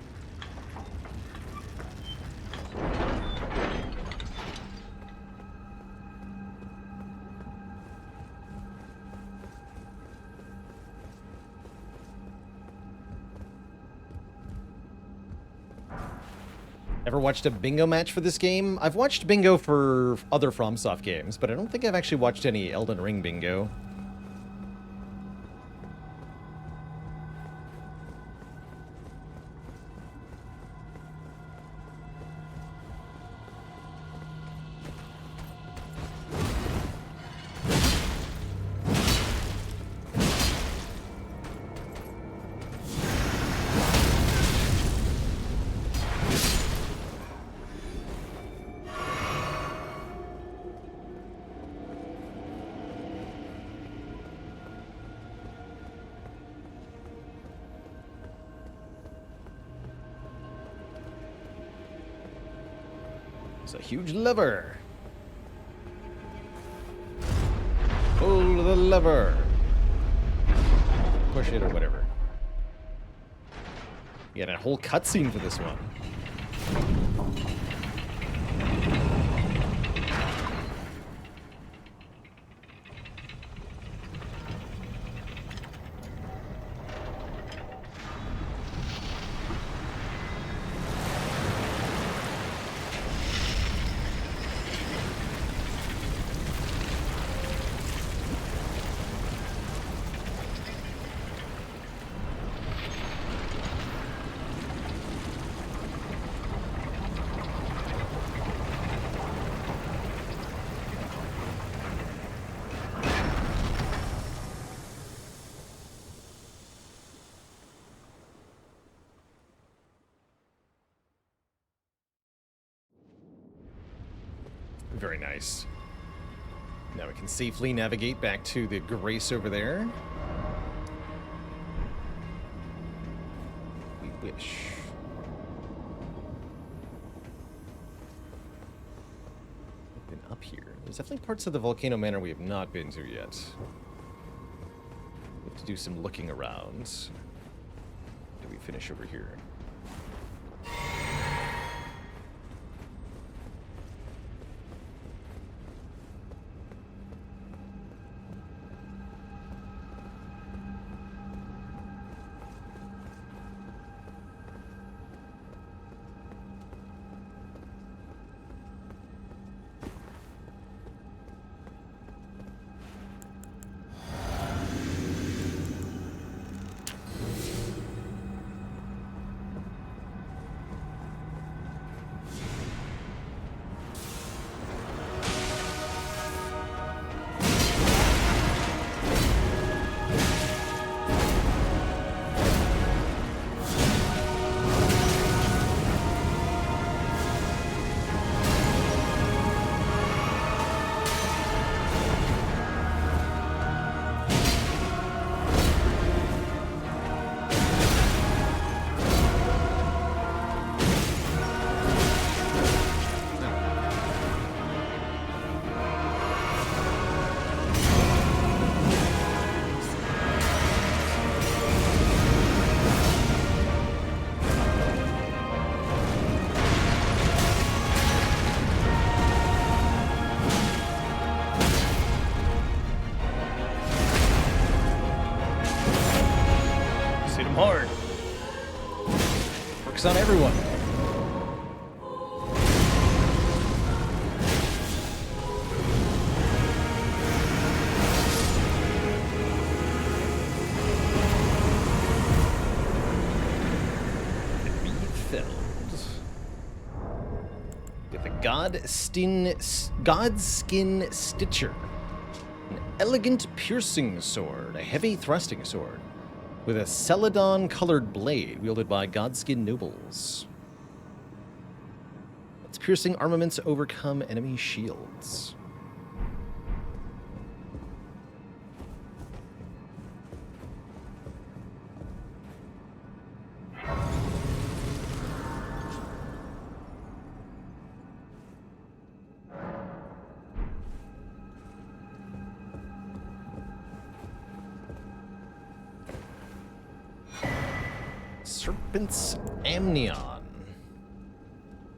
Ever watched a bingo match for this game? I've watched bingo for other FromSoft games, but I don't think I've actually watched any Elden Ring bingo. It's a huge lever. Pull the lever. Push it or whatever. You got a whole cutscene for this one. Very nice. Now we can safely navigate back to the Grace over there. We wish. We've been up here. There's definitely parts of the Volcano Manor we have not been to yet. We have to do some looking around. Do we finish over here? him hard. Works on everyone. With a Godskin Stitcher. An elegant piercing sword, a heavy thrusting sword, with a celadon-colored blade wielded by Godskin nobles. Its piercing armaments overcome enemy shields. Serpent's Amnion.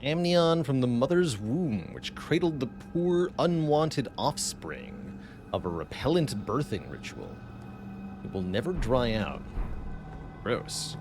Amnion from the mother's womb, which cradled the poor, unwanted offspring of a repellent birthing ritual. It will never dry out. Gross.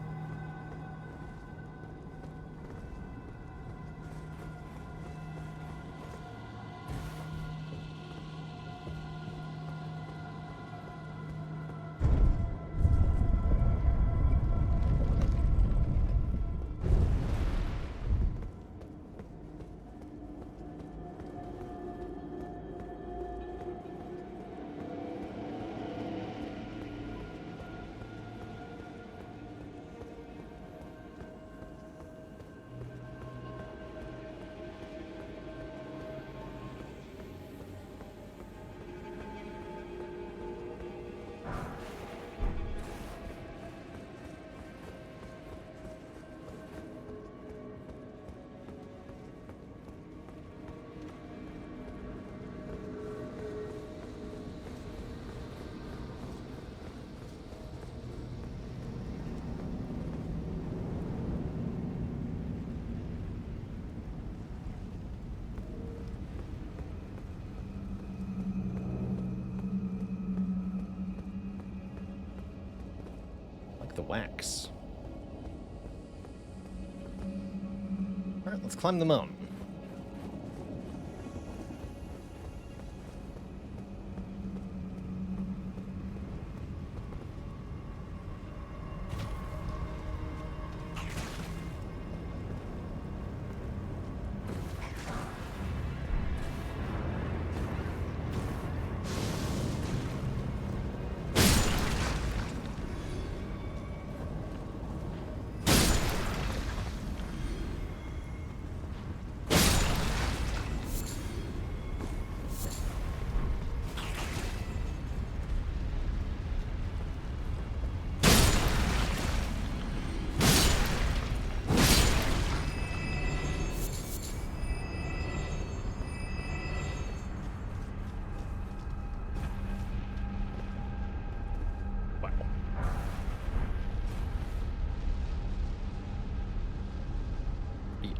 The wax. All right, let's climb the mountain.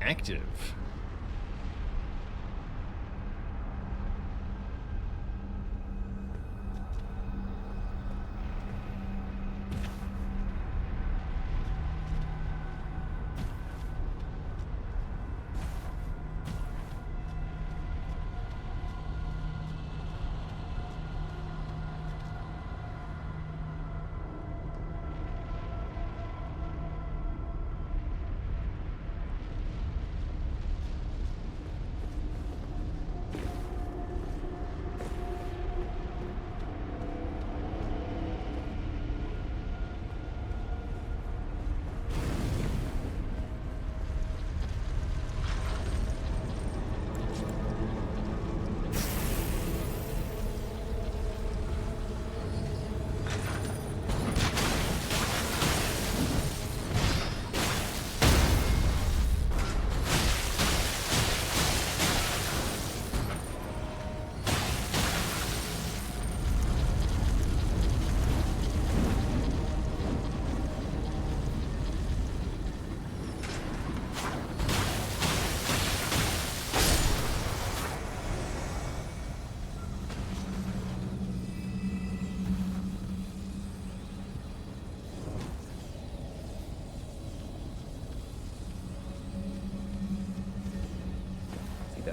Active.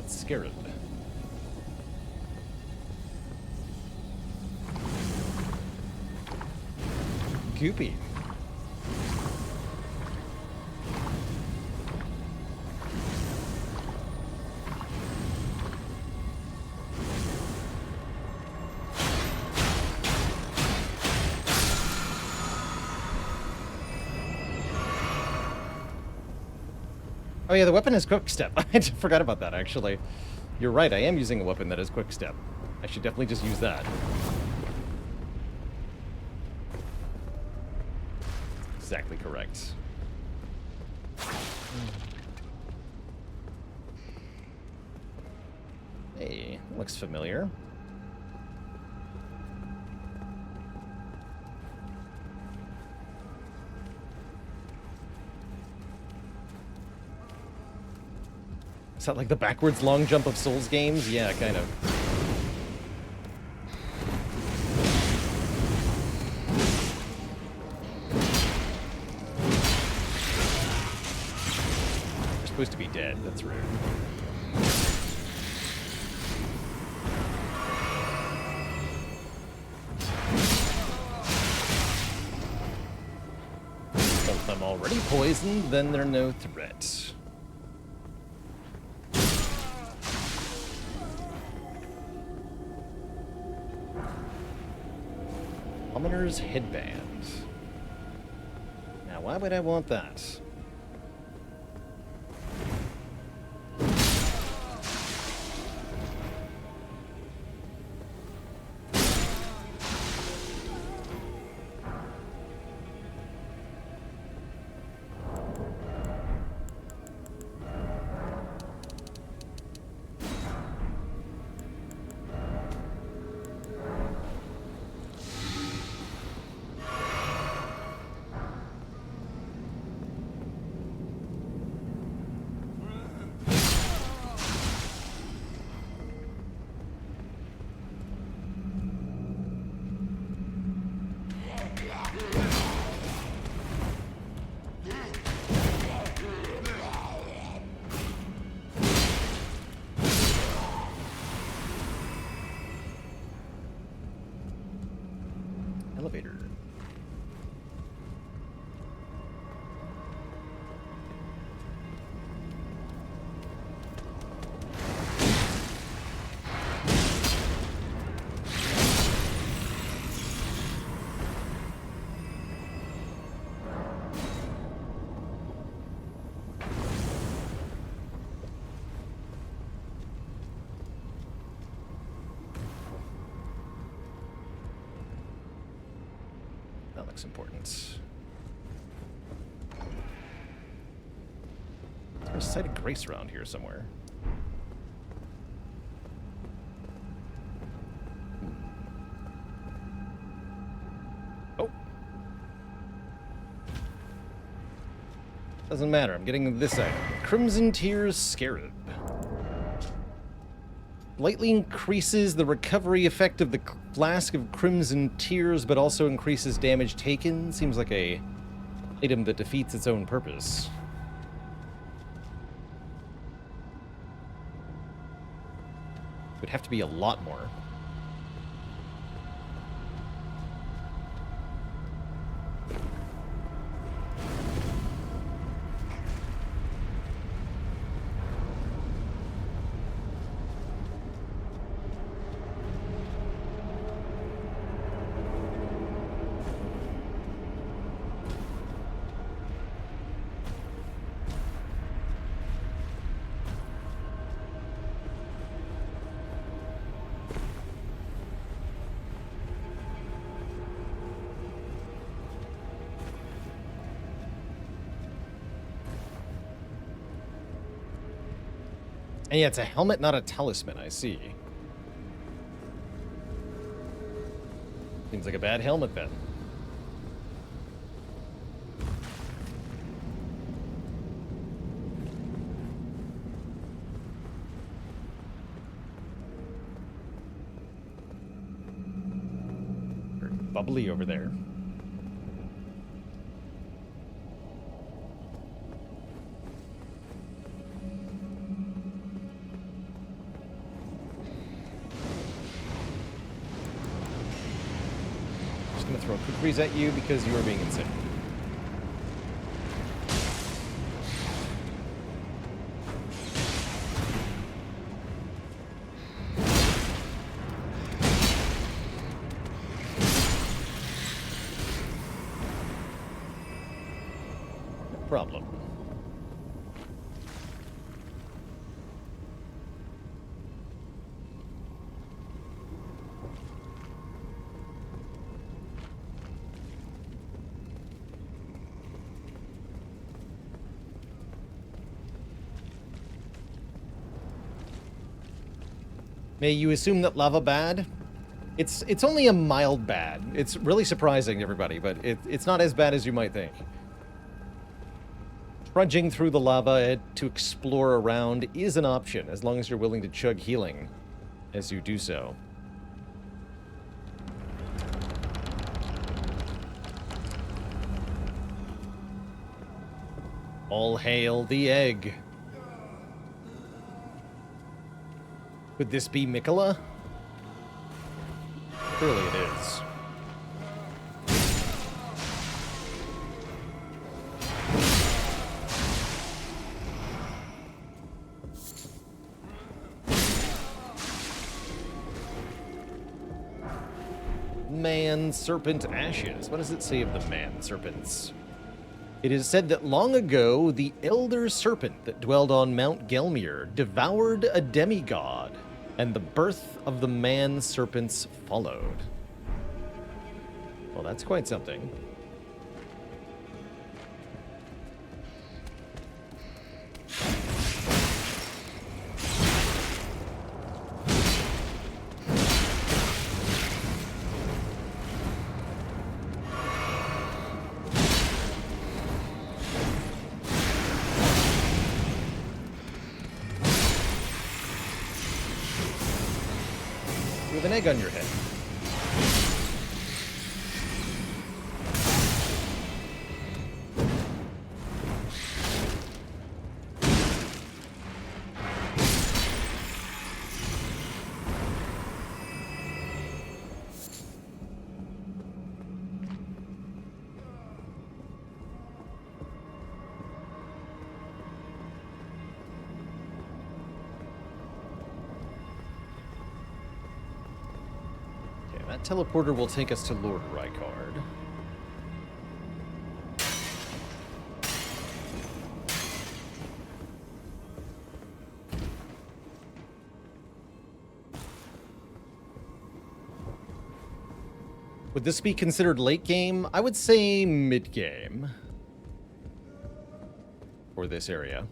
that scarab. Goopy. Oh yeah, the weapon has quick step. I forgot about that, actually. You're right, I am using a weapon that has quick step. I should definitely just use that. Exactly correct. Hey, looks familiar. Is that like the backwards long jump of Souls games? Yeah, kind of. You're supposed to be dead. That's rude. If I'm already poisoned, then they're no threat. Summoner's Headband. Now, why would I want that? Elevator. That looks important. There's a site of grace around here somewhere. Oh. Doesn't matter. I'm getting this item. Crimson Tears Scarab. Slightly increases the recovery effect of the flask of Crimson Tears, but also increases damage taken. Seems like a item that defeats its own purpose. Would have to be a lot more. And yeah, it's a helmet, not a talisman, I see. Seems like a bad helmet then. Very bubbly over there. going to throw a quick freeze at you because you are being insane. No problem. May you assume that lava bad? It's only a mild bad. It's really surprising to everybody, but it's not as bad as you might think. Trudging through the lava to explore around is an option, as long as you're willing to chug healing as you do so. All hail the egg. Could this be Mikola? Surely it is. Man Serpent Ashes. What does it say of the man serpents? It is said that long ago, the elder serpent that dwelled on Mount Gelmir devoured a demigod, and the birth of the man serpents followed. Well, that's quite something. With an egg on your head. That teleporter will take us to Lord Rykard. Would this be considered late game? I would say mid game for this area.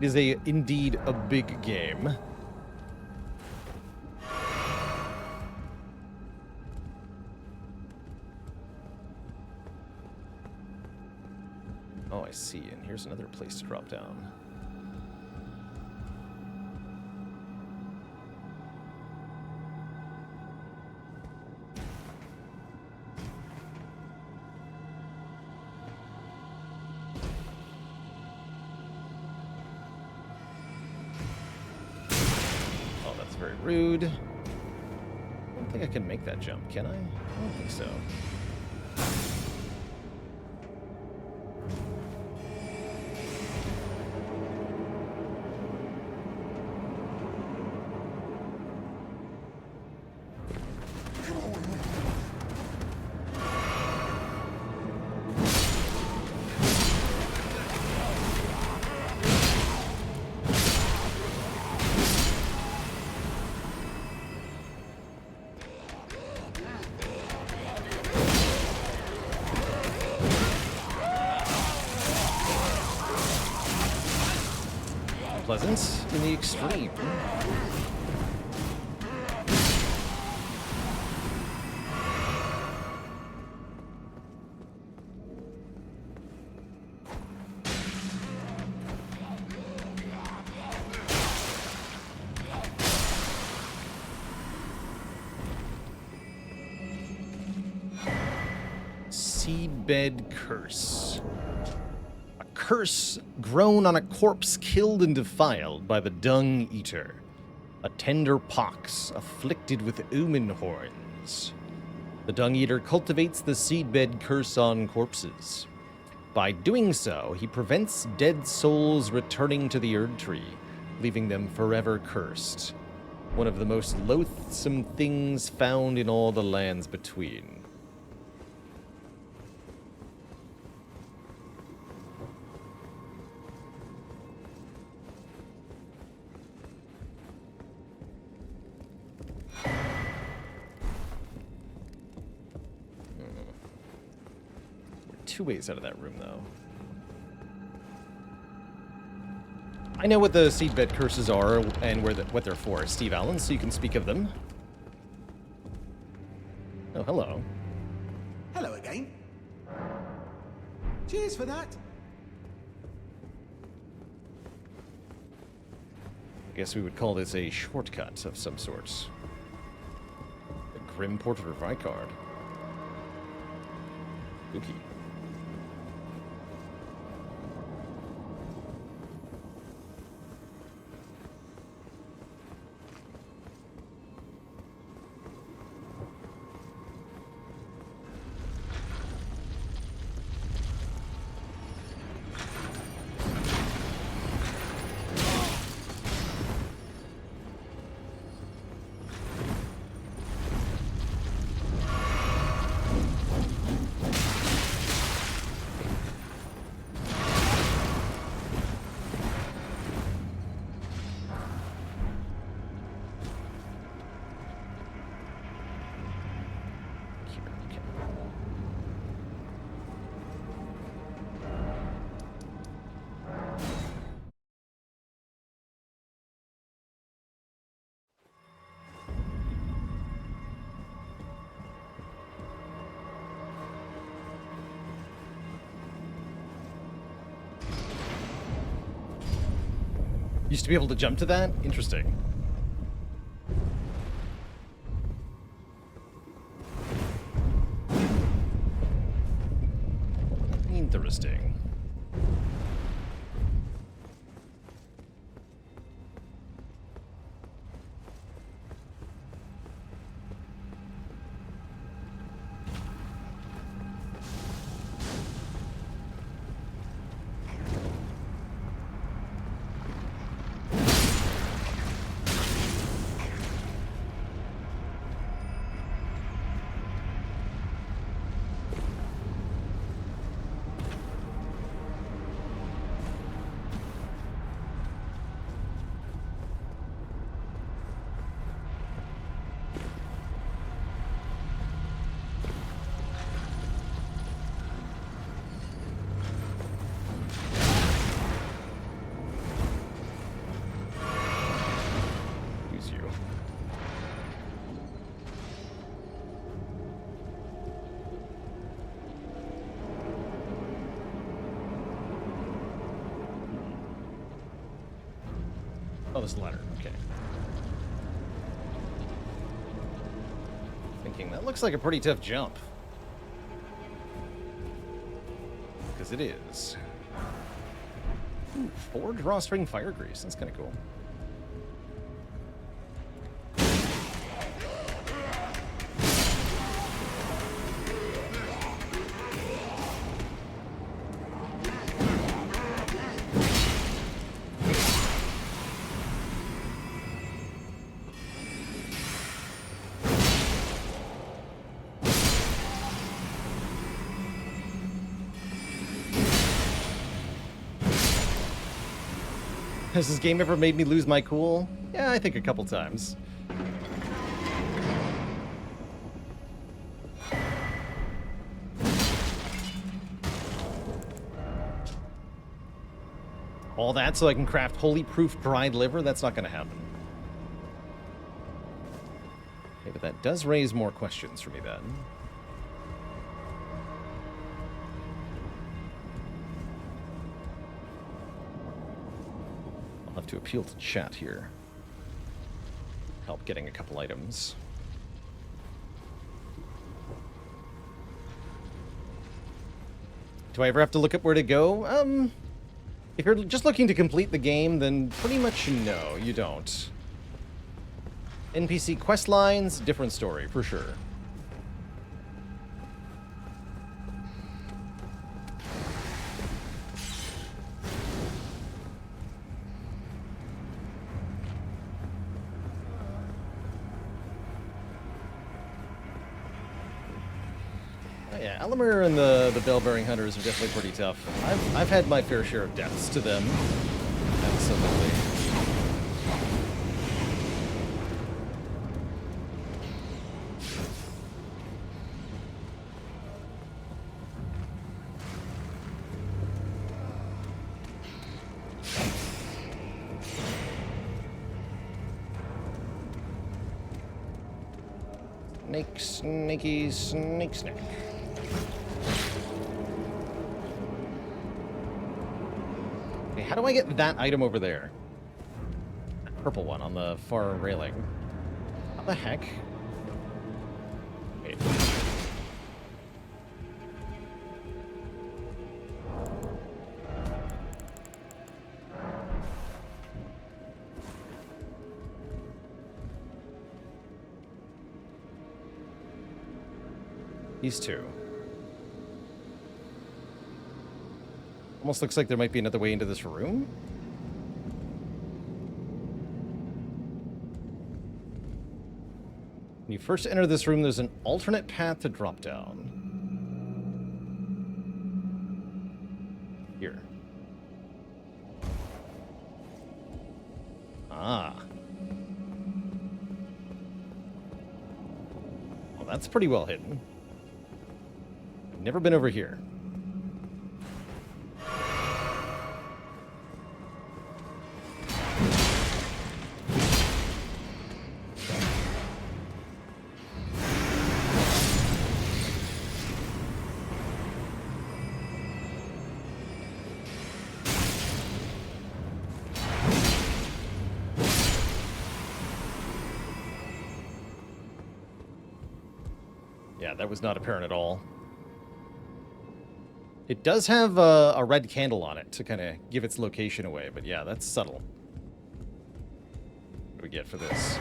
It is indeed a big game. Oh, I see. And here's another place to drop down. Very rude. I don't think I can make that jump, can I? I don't think so. Pleasant in the extreme. Seabed Curse. A curse grown on a corpse killed and defiled by the Dung Eater. A tender pox afflicted with omen horns. The Dung Eater cultivates the seedbed curse on corpses. By doing so, he prevents dead souls returning to the Erd Tree, leaving them forever cursed. One of the most loathsome things found in all the lands between. Two ways out of that room, though. I know what the seedbed curses are and what they're for, Steve Allen, so you can speak of them. Oh, hello. Hello again. Cheers for that. I guess we would call this a shortcut of some sort. A grim portrait of Rykard. Spooky. Used to be able to jump to that? Interesting. Interesting. Oh, this ladder. Okay. Thinking that looks like a pretty tough jump. Because it is. Ooh, forge raw string fire grease. That's kind of cool. Has this game ever made me lose my cool? Yeah, I think a couple times. All that so I can craft holy proof dried liver? That's not going to happen. Okay, but that does raise more questions for me then. I'll have to appeal to chat here. Help getting a couple items. Do I ever have to look up where to go? If you're just looking to complete the game, then pretty much no, you don't. NPC quest lines, different story, for sure. Oh yeah, Elemer and the Bell-Bearing Hunters are definitely pretty tough. I've had my fair share of deaths to them. Absolutely. Snake, snaky, snake, snake. Okay, how do I get that item over there? That purple one on the far railing. How the heck? Wait. These two. Almost looks like there might be another way into this room. When you first enter this room, there's an alternate path to drop down. Here. Ah. Well, that's pretty well hidden. Never been over here. Yeah, that was not apparent at all. It does have a red candle on it to kind of give its location away, but yeah, that's subtle. What do we get for this?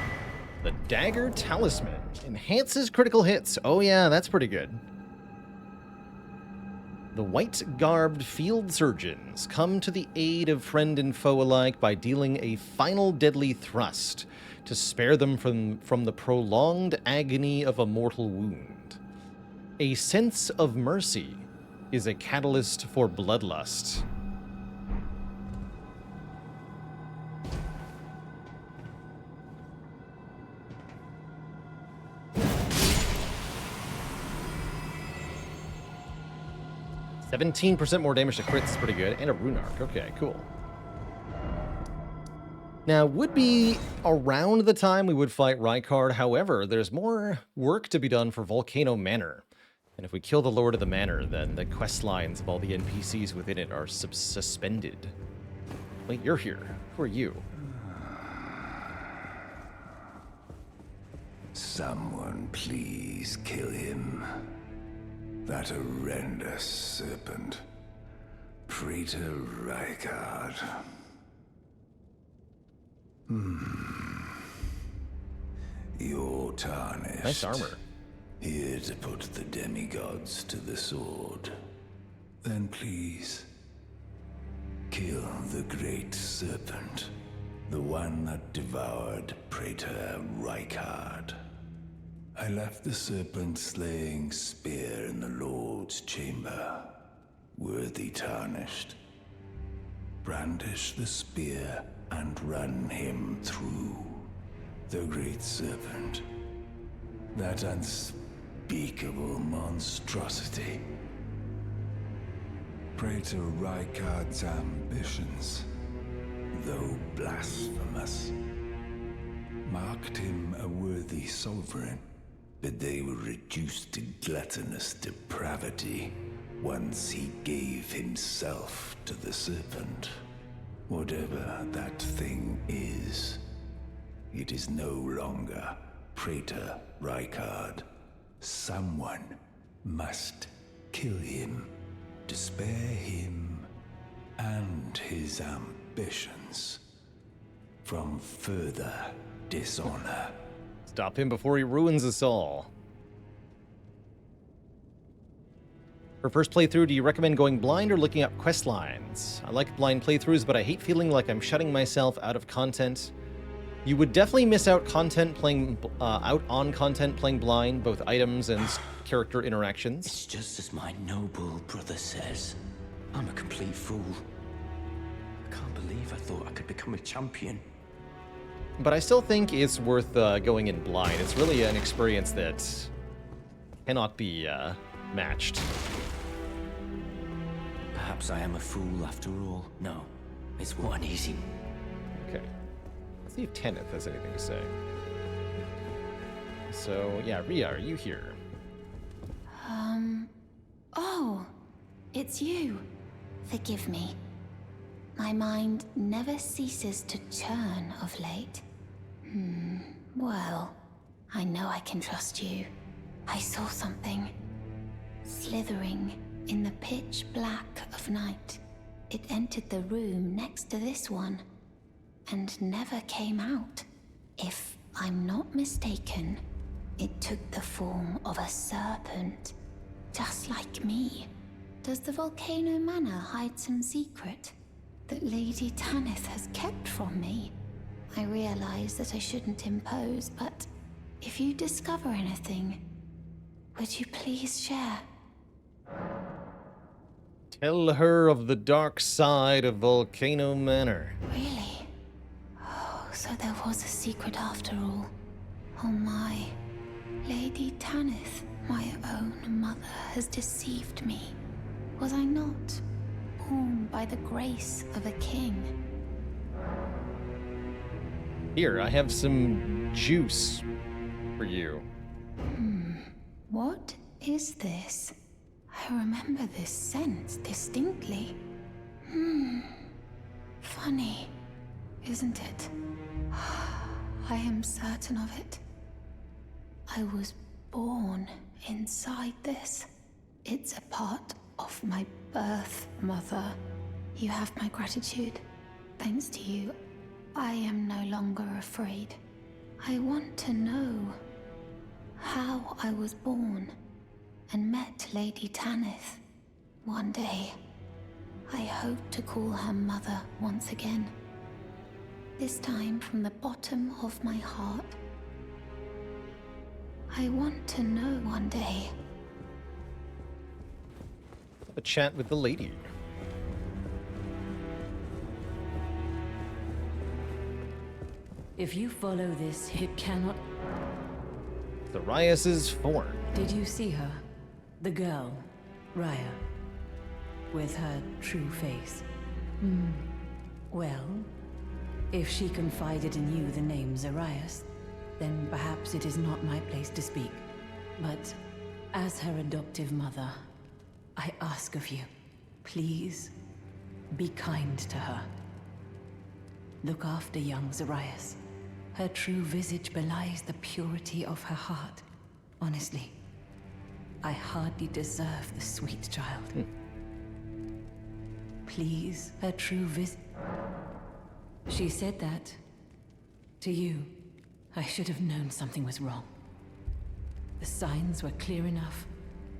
The Dagger Talisman. Enhances critical hits. Oh yeah, that's pretty good. The white-garbed field surgeons come to the aid of friend and foe alike by dealing a final deadly thrust to spare them from the prolonged agony of a mortal wound. A sense of mercy is a catalyst for bloodlust. "17% more damage to crits" is pretty good, and a rune arc. Okay, cool. Now, would be around the time we would fight Rykard. However, there's more work to be done for Volcano Manor. And if we kill the Lord of the Manor, then the quest lines of all the NPCs within it are suspended. Wait, you're here. Who are you? Someone please kill him. That horrendous serpent. Praetor Rykard. You're tarnished. Nice armor. Here to put the demigods to the sword. Then please, kill the great serpent. The one that devoured Praetor Rykard. I left the serpent-slaying spear in the Lord's chamber. Worthy tarnished. Brandish the spear and run him through. The great serpent. That unspeakable monstrosity. Praetor Rykard's ambitions, though blasphemous, marked him a worthy sovereign, but they were reduced to gluttonous depravity once he gave himself to the serpent. Whatever that thing is, it is no longer Praetor Rykard. Someone must kill him to spare him and prevent his ambitions from further dishonor. Stop him before he ruins us all. For first playthrough, do you recommend going blind or looking up quest lines? I like blind playthroughs, but I hate feeling like I'm shutting myself out of content. You would definitely miss out on content playing blind, both items and character interactions. It's just as my noble brother says. I'm a complete fool. I can't believe I thought I could become a champion. But I still think it's worth going in blind. It's really an experience that cannot be matched. Perhaps I am a fool after all. No, it's what an easy. Okay. Let's see if Kenneth has anything to say. So, yeah, Rhea, are you here? Oh, it's you. Forgive me. My mind never ceases to churn of late. Well, I know I can trust you. I saw something slithering in the pitch black of night. It entered the room next to this one and never came out. If I'm not mistaken, it took the form of a serpent, just like me. Does the Volcano Manor hide some secret that Lady Tanith has kept from me? I realize that I shouldn't impose, but if you discover anything, would you please share? Tell her of the dark side of Volcano Manor. Really? Oh, so there was a secret after all. Oh my. Lady Tanith, my own mother, has deceived me. Was I not born by the grace of a king? Here, I have some juice for you. What is this? I remember this scent distinctly. Funny, isn't it? I am certain of it. I was born inside this. It's a part of my birth, Mother. You have my gratitude. Thanks to you, I am no longer afraid. I want to know how I was born and met Lady Tanith. One day, I hope to call her mother once again. This time from the bottom of my heart. I want to know one day. A chat with the lady. If you follow this, it cannot... Darius's form. Did you see her? The girl, Raya, with her true face. Well, if she confided in you the name Zarias, then perhaps it is not my place to speak. But as her adoptive mother, I ask of you, please be kind to her. Look after young Zarias. Her true visage belies the purity of her heart. Honestly, I hardly deserve the sweet child. Please, her true She said that to you. I should have known something was wrong. The signs were clear enough.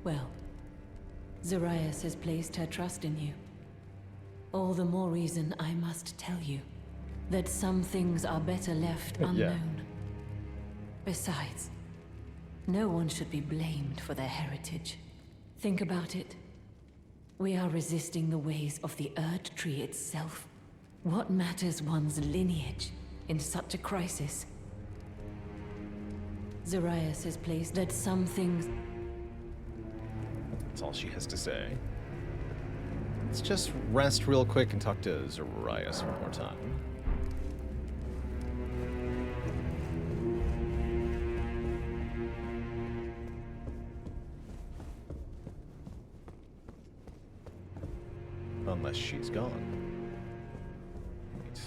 Well, Zarias has placed her trust in you. All the more reason I must tell you that some things are better left unknown. Besides, no one should be blamed for their heritage. Think about it. We are resisting the ways of the Erd Tree itself. What matters one's lineage in such a crisis? Zarias has placed that some things... That's all she has to say. Let's just rest real quick and talk to Zarias one more time. Unless she's gone. Wait.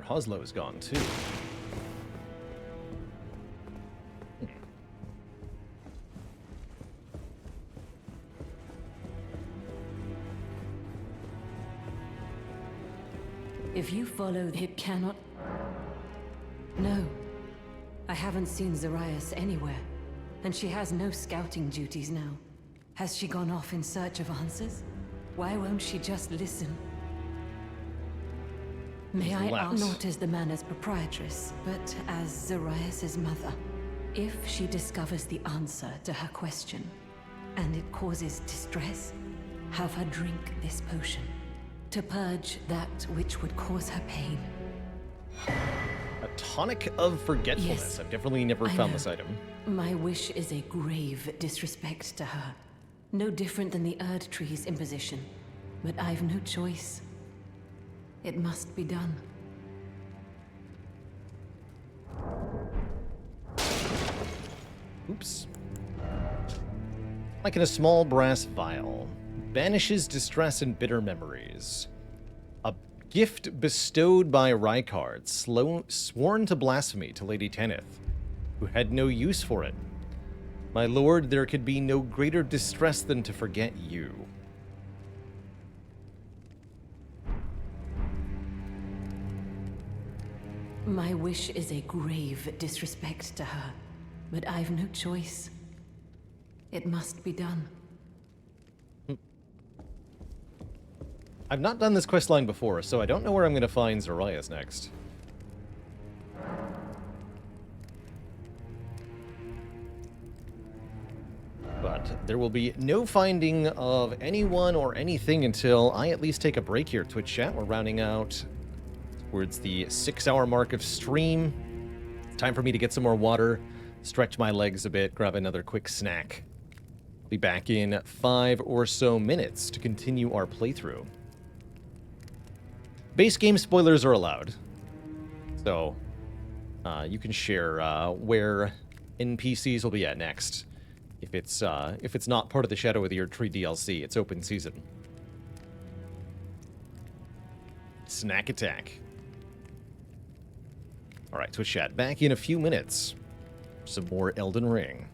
Your Hoslow is gone, too. If you follow, it cannot... No. I haven't seen Zarias anywhere. And she has no scouting duties now. Has she gone off in search of answers? Why won't she just listen? May I ask, not as the manor's proprietress, but as Zarias' mother. If she discovers the answer to her question, and it causes distress, have her drink this potion, to purge that which would cause her pain. A tonic of forgetfulness. Yes, I've definitely never found this item. My wish is a grave disrespect to her. No different than the Erd Tree's imposition. But I've no choice. It must be done. Oops. Like in a small brass vial. Banishes distress and bitter memories. A gift bestowed by Rykard, sworn to blasphemy to Lady Teneth, who had no use for it. My lord, there could be no greater distress than to forget you. My wish is a grave disrespect to her, but I've no choice. It must be done. I've not done this questline before, so I don't know where I'm going to find Zarias next. But there will be no finding of anyone or anything until I at least take a break here. Twitch chat, we're rounding out towards the 6-hour mark of stream. Time for me to get some more water, stretch my legs a bit, grab another quick snack. I'll be back in 5 or so minutes to continue our playthrough. Base game spoilers are allowed, so you can share where NPCs will be at next. If it's not part of the Shadow of the Erd Tree DLC, it's open season. Snack attack. All right, Twitch chat, back in a few minutes. Some more Elden Ring.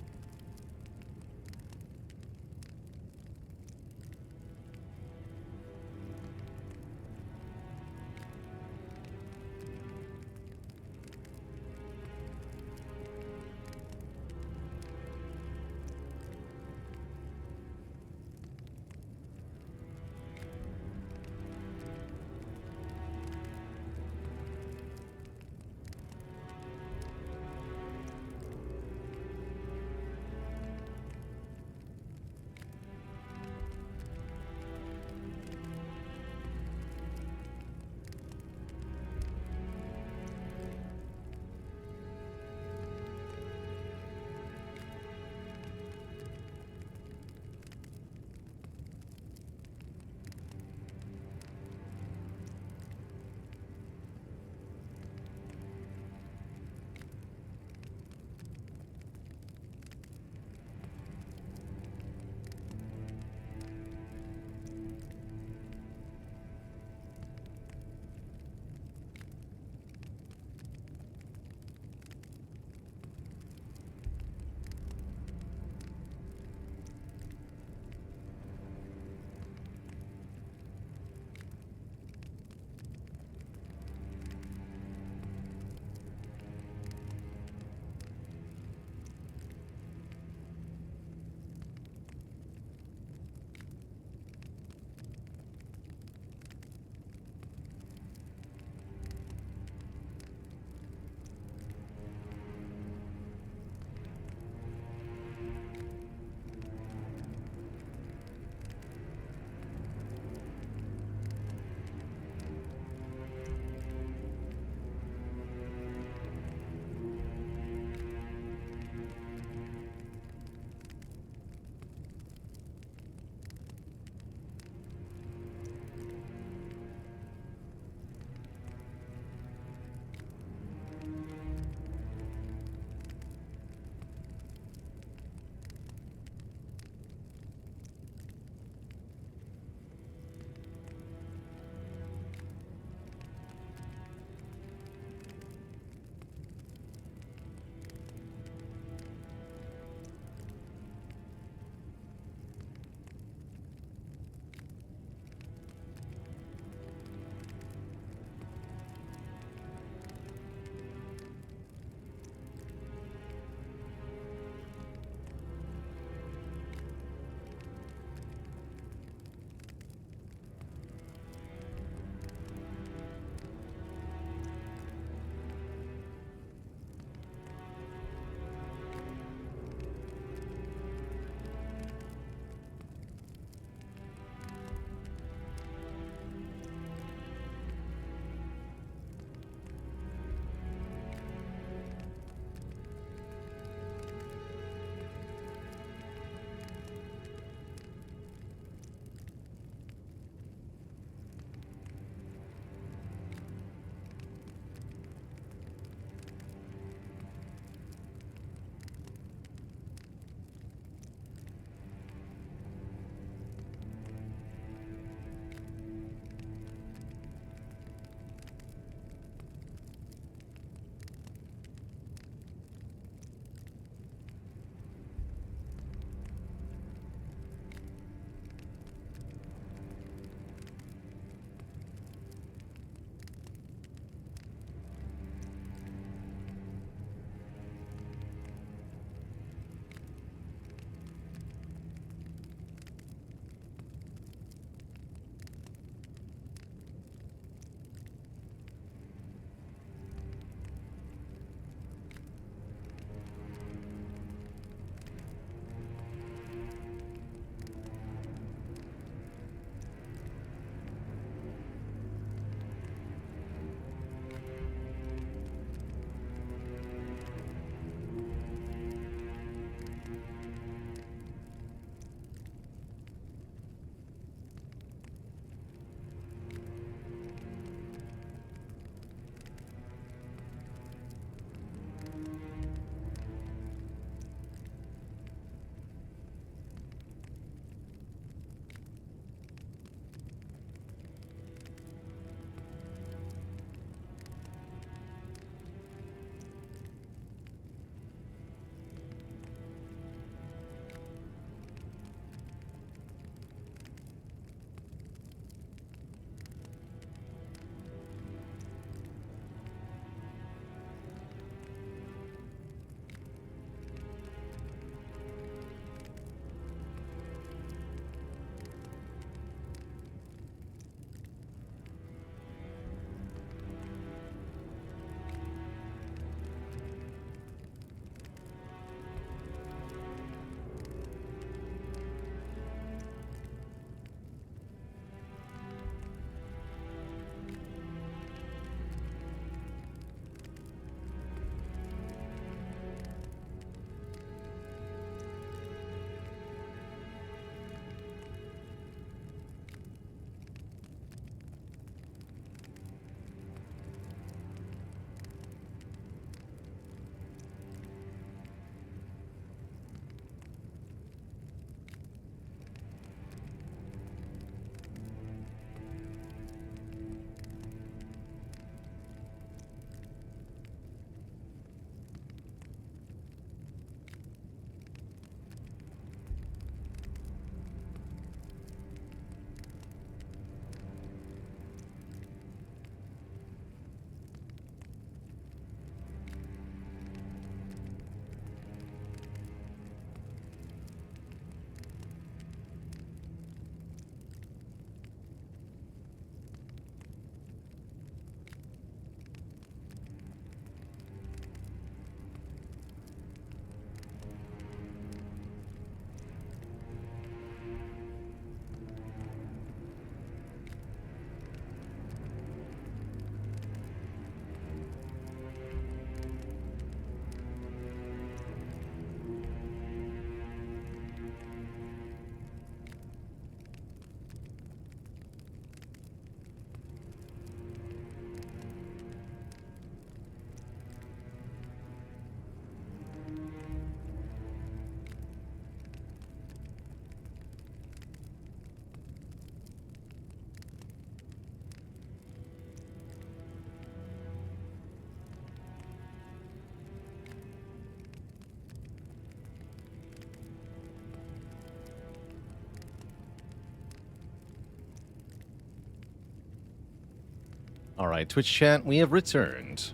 Alright, Twitch chat, we have returned.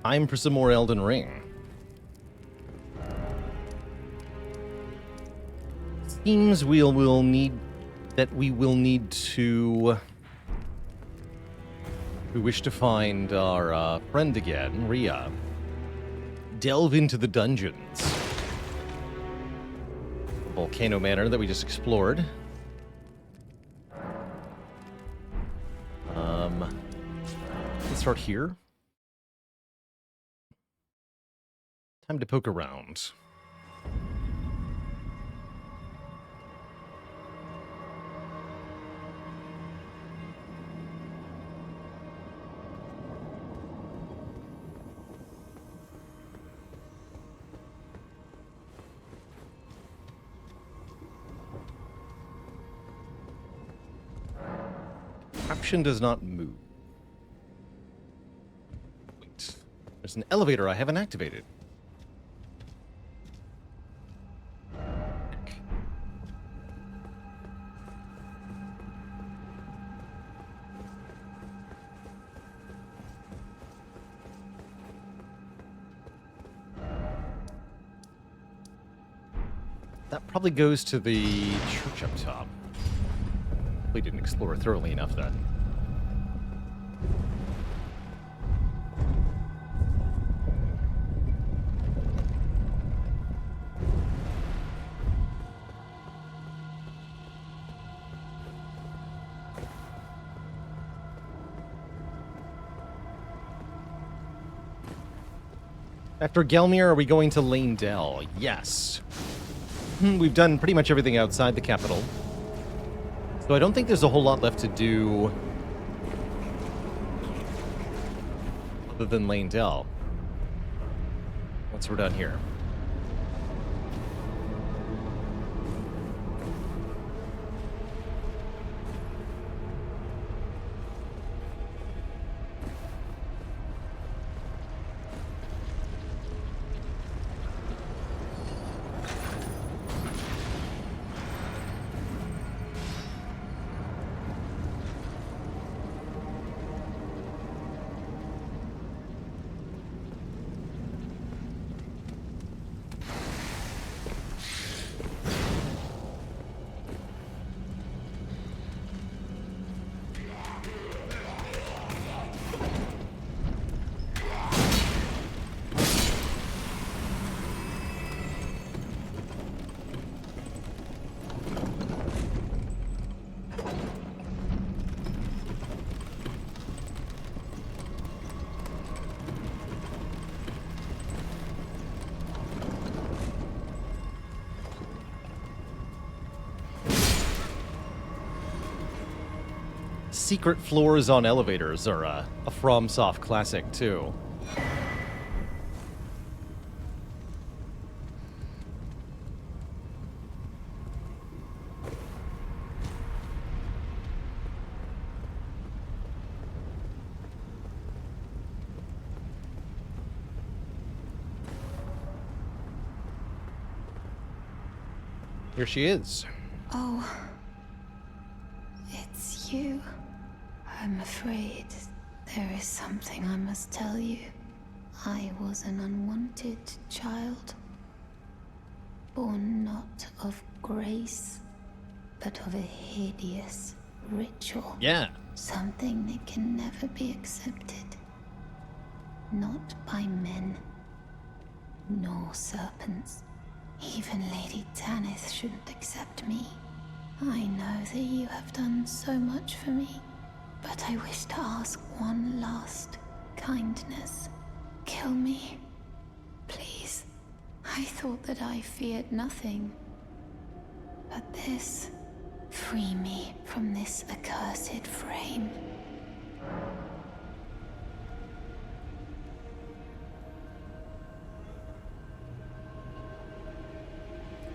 Time for some more Elden Ring. Seems we will need to... We wish to find our friend again, Rhea. Delve into the dungeons. The Volcano Manor that we just explored. Let's start here. Time to poke around. Caption does not move. Wait. There's an elevator I haven't activated. That probably goes to the church up top. We didn't explore thoroughly enough then. After Gelmir, are we going to Lane Dell? Yes. We've done pretty much everything outside the capital. So I don't think there's a whole lot left to do other than Lane Dell. Once we're done here. Secret floors on elevators are a FromSoft classic, too. Here she is. Oh, it's you. I'm afraid there is something I must tell you. I was an unwanted child, born not of grace, but of a hideous ritual. Yeah. Something that can never be accepted. Not by men, nor serpents. Even Lady Tanith shouldn't accept me. I know that you have done so much for me. But I wish to ask one last kindness. Kill me. Please. I thought that I feared nothing. But this... Free me from this accursed frame.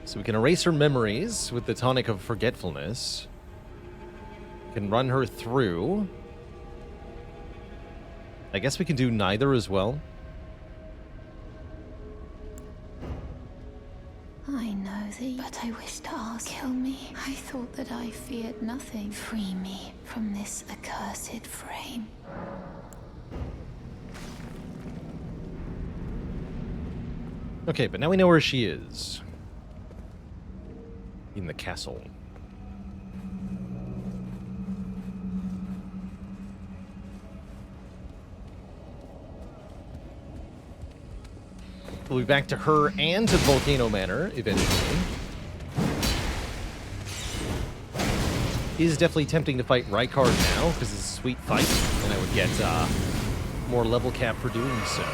So we can erase her memories with the tonic of forgetfulness. Can run her through. I guess we can do neither as well. I know thee, but I wish to ask. Kill me. I thought that I feared nothing. Free me from this accursed frame. Okay, but now we know where she is. In the castle. We'll be back to her and to Volcano Manor eventually. It is definitely tempting to fight Rykard now because it's a sweet fight, and I would get more level cap for doing so.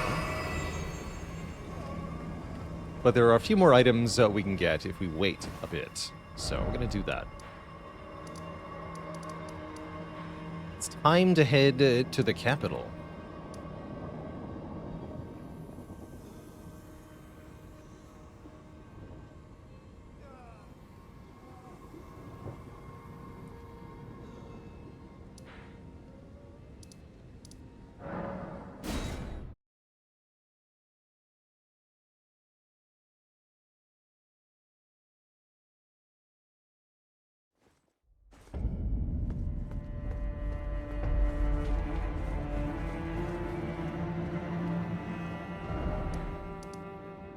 But there are a few more items we can get if we wait a bit, so we're going to do that. It's time to head to the capital.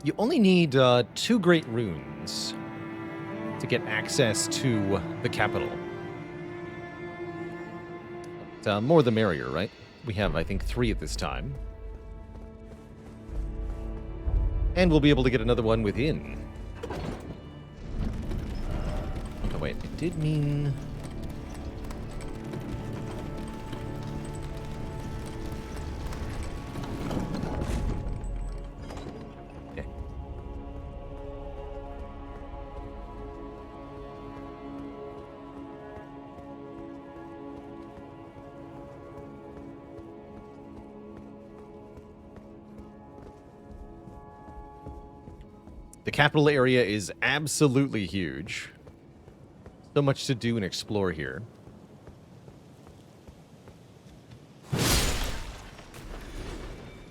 You only need 2 great runes to get access to the capital. More the merrier, right? We have, I think, 3 at this time. And we'll be able to get another one within. Oh, wait, it did mean... The capital area is absolutely huge. So much to do and explore here.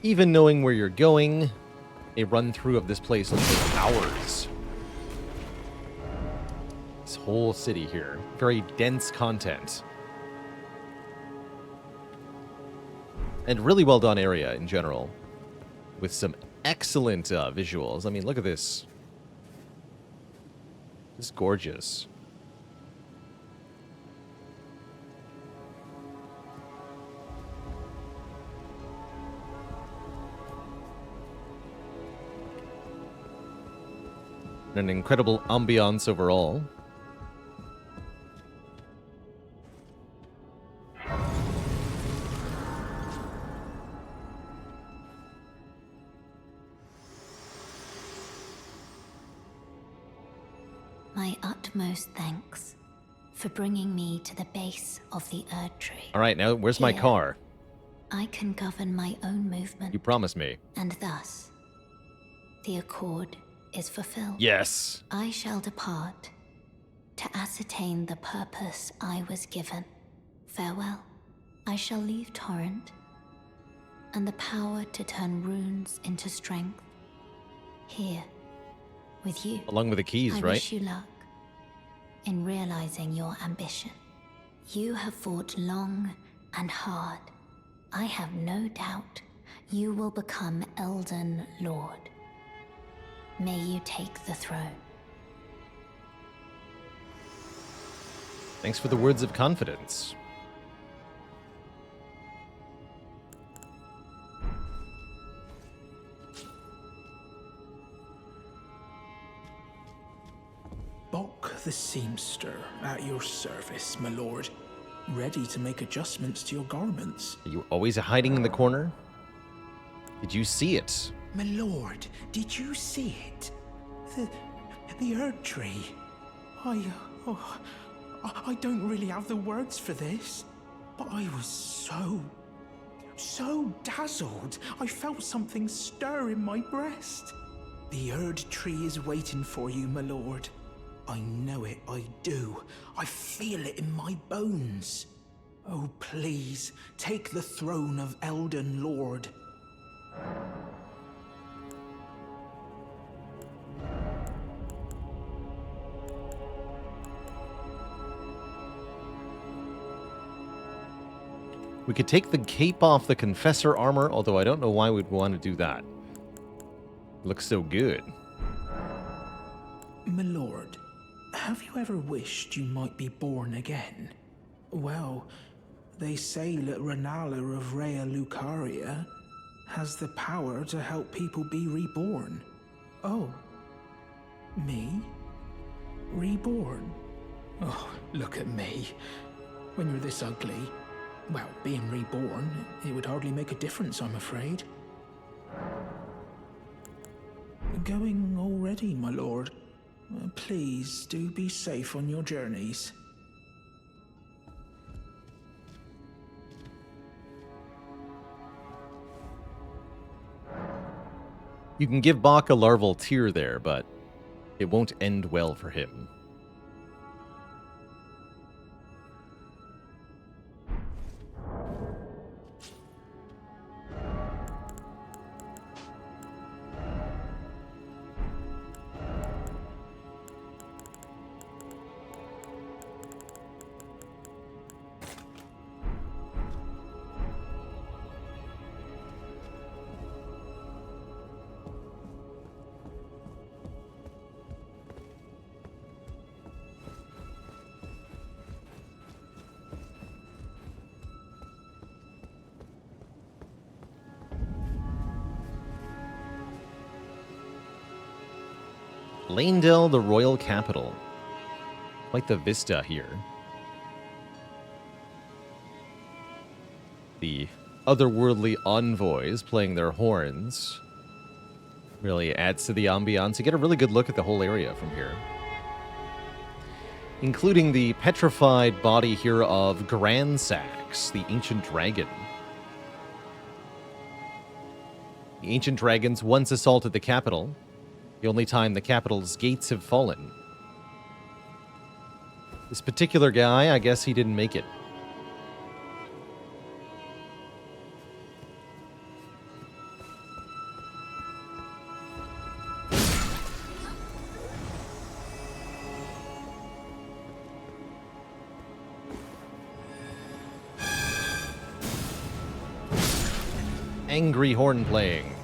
Even knowing where you're going, a run-through of this place will take hours. This whole city here. Very dense content. And really well done area in general. With some excellent visuals. I mean, look at this. It's gorgeous. An incredible ambiance overall. My utmost thanks for bringing me to the base of the Erd Tree. All right, now where's my Here, car? I can govern my own movement. You promised me. And thus, the accord is fulfilled. Yes. I shall depart to ascertain the purpose I was given. Farewell. I shall leave Torrent and the power to turn runes into strength. Here, with you. Along with the keys, I right? wish you luck in realizing your ambition. You have fought long and hard. I have no doubt you will become Elden Lord. May you take the throne. Thanks for the words of confidence. Bok the Seamster, at your service, my lord. Ready to make adjustments to your garments. Are you always hiding in the corner? Did you see it? My lord, did you see it? The Erd Tree. I don't really have the words for this, but I was so dazzled. I felt something stir in my breast. The Erd Tree is waiting for you, my lord. I know it, I do. I feel it in my bones. Oh, please, take the throne of Elden Lord. We could take the cape off the Confessor armor, although I don't know why we'd want to do that. Looks so good. My lord, have you ever wished you might be born again? Well, they say that Renala of Rea Lucaria has the power to help people be reborn. Oh, me? Reborn? Oh, look at me. When you're this ugly, well, being reborn, it would hardly make a difference, I'm afraid. Going already, my lord. Please do be safe on your journeys. You can give Bach a larval tear there, but it won't end well for him. Lanedale, the royal capital. Quite the vista here. The otherworldly envoys playing their horns really adds to the ambiance. You get a really good look at the whole area from here, including the petrified body here of Grandsax, the ancient dragon. The ancient dragons once assaulted the capital, the only time the capital's gates have fallen. This particular guy, I guess he didn't make it. Angry horn playing.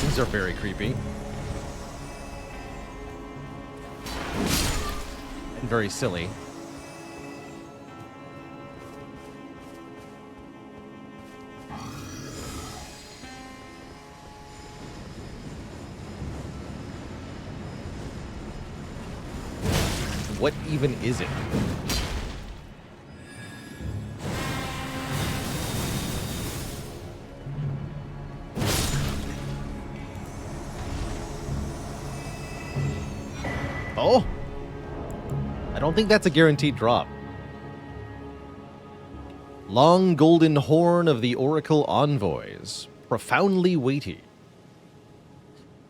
These are very creepy. And very silly. What even is it? Oh! I don't think that's a guaranteed drop. Long golden horn of the Oracle Envoys. Profoundly weighty.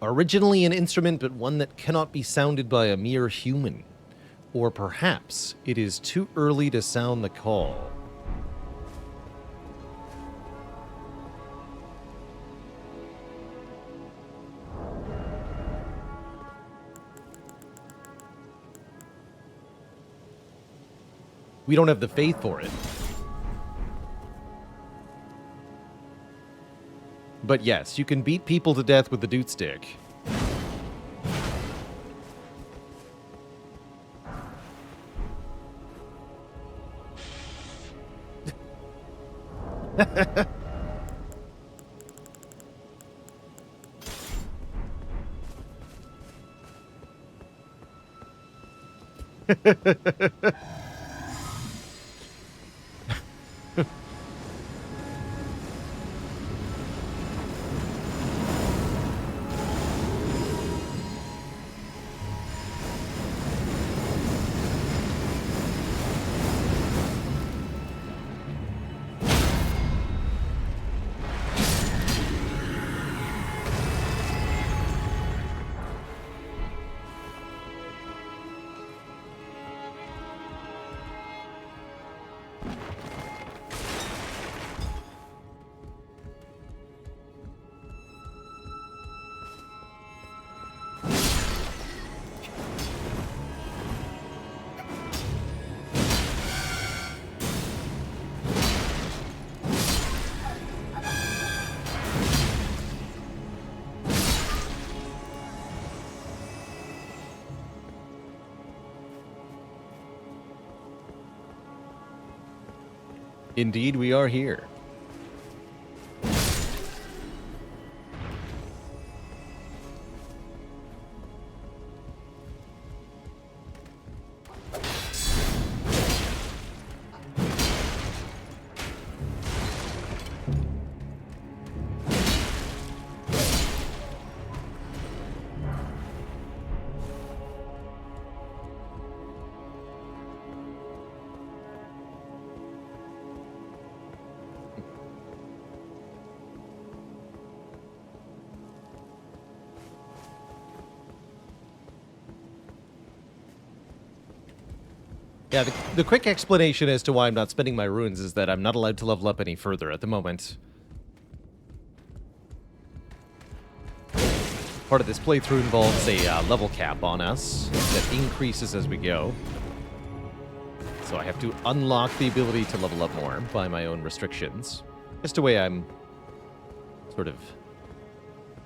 Originally an instrument, but one that cannot be sounded by a mere human. Or perhaps it is too early to sound the call. We don't have the faith for it. But yes, you can beat people to death with the doot stick. Indeed, we are here. Yeah, the quick explanation as to why I'm not spending my runes is that I'm not allowed to level up any further at the moment. Part of this playthrough involves a level cap on us that increases as we go. So I have to unlock the ability to level up more by my own restrictions. Just the way I'm sort of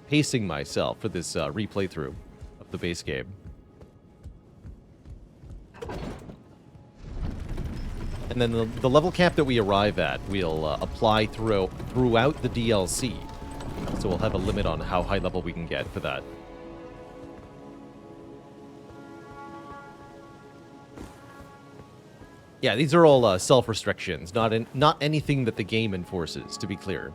pacing myself for this replay through of the base game. And then the level cap that we arrive at, we'll apply throughout the DLC. So we'll have a limit on how high level we can get for that. Yeah, these are all self-restrictions, not anything that the game enforces, to be clear.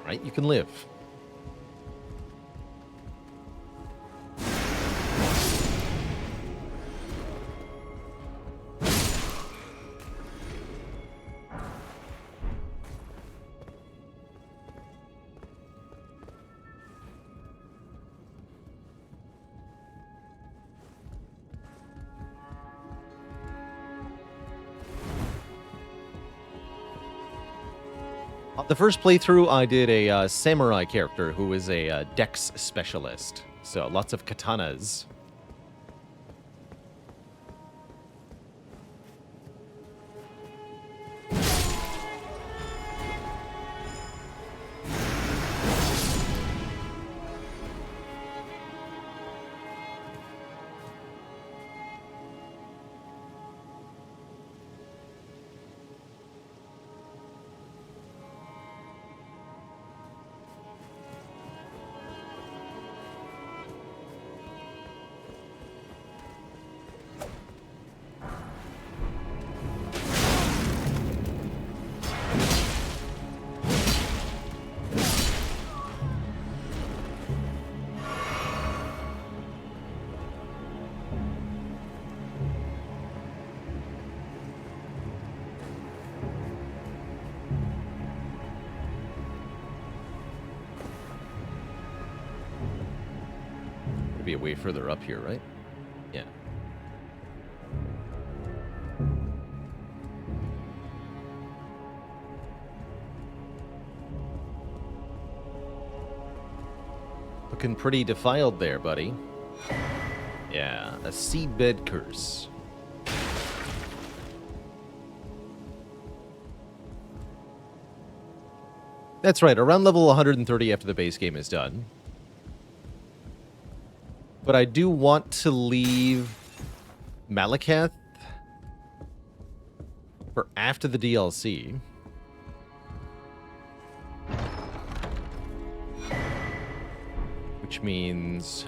Right, you can live. The first playthrough, I did a samurai character who is a dex specialist. So lots of katanas. Be way further up here, right? Yeah. Looking pretty defiled there, buddy. Yeah, a seedbed curse. That's right, around level 130 after the base game is done. But I do want to leave Malekith for after the DLC. Which means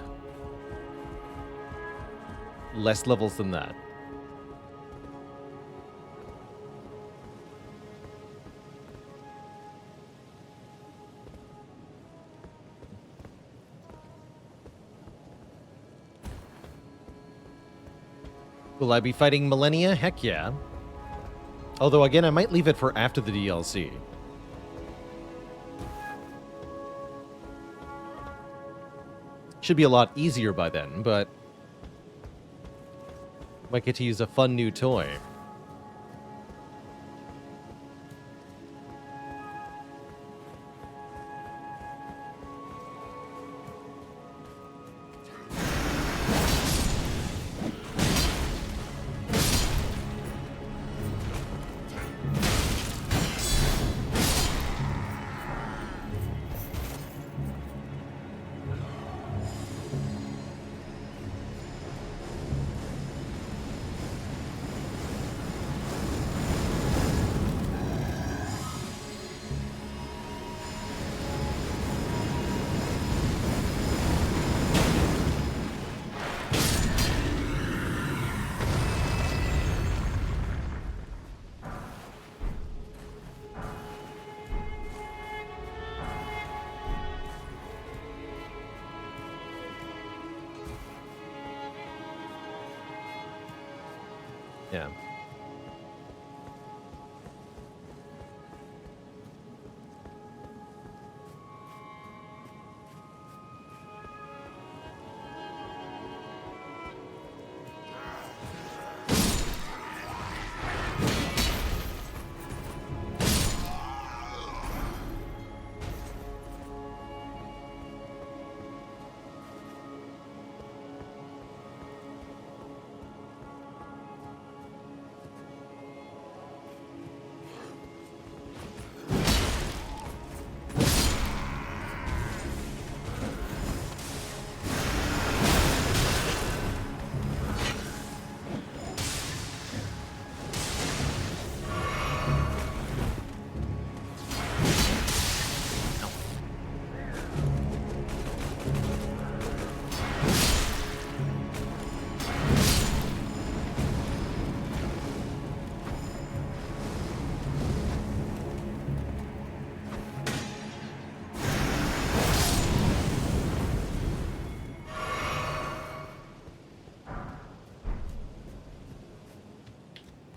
less levels than that. Will I be fighting Millennia? Heck yeah. Although, again, I might leave it for after the DLC. Should be a lot easier by then, but might get to use a fun new toy. Yeah.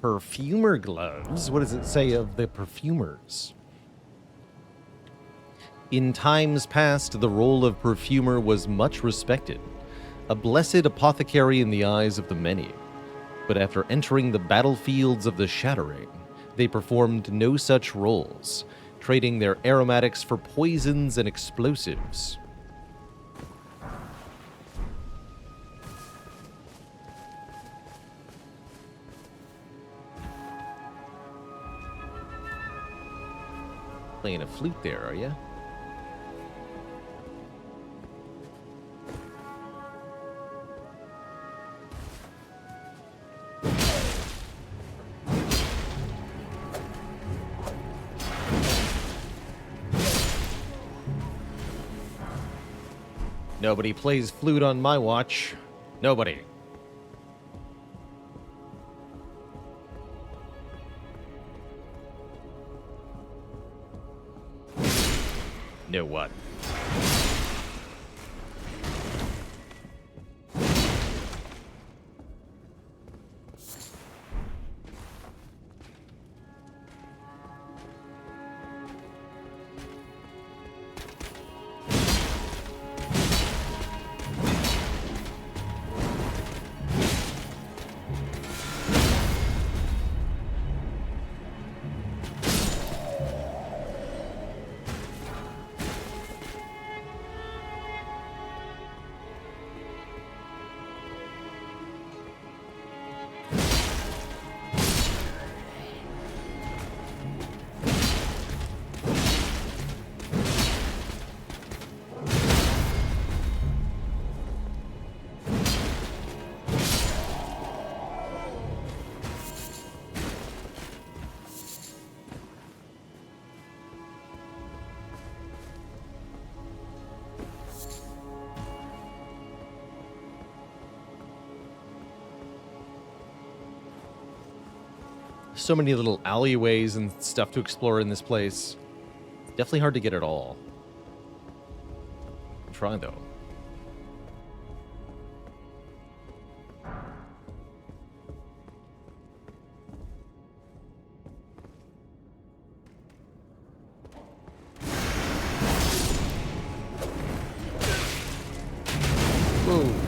Perfumer gloves? What does it say of the perfumers? In times past, the role of perfumer was much respected, a blessed apothecary in the eyes of the many. But after entering the battlefields of the Shattering, they performed no such roles, trading their aromatics for poisons and explosives. Playing a flute there, are you? Nobody plays flute on my watch. Nobody. No what? So many little alleyways and stuff to explore in this place. Definitely hard to get it all. Try though. Whoa.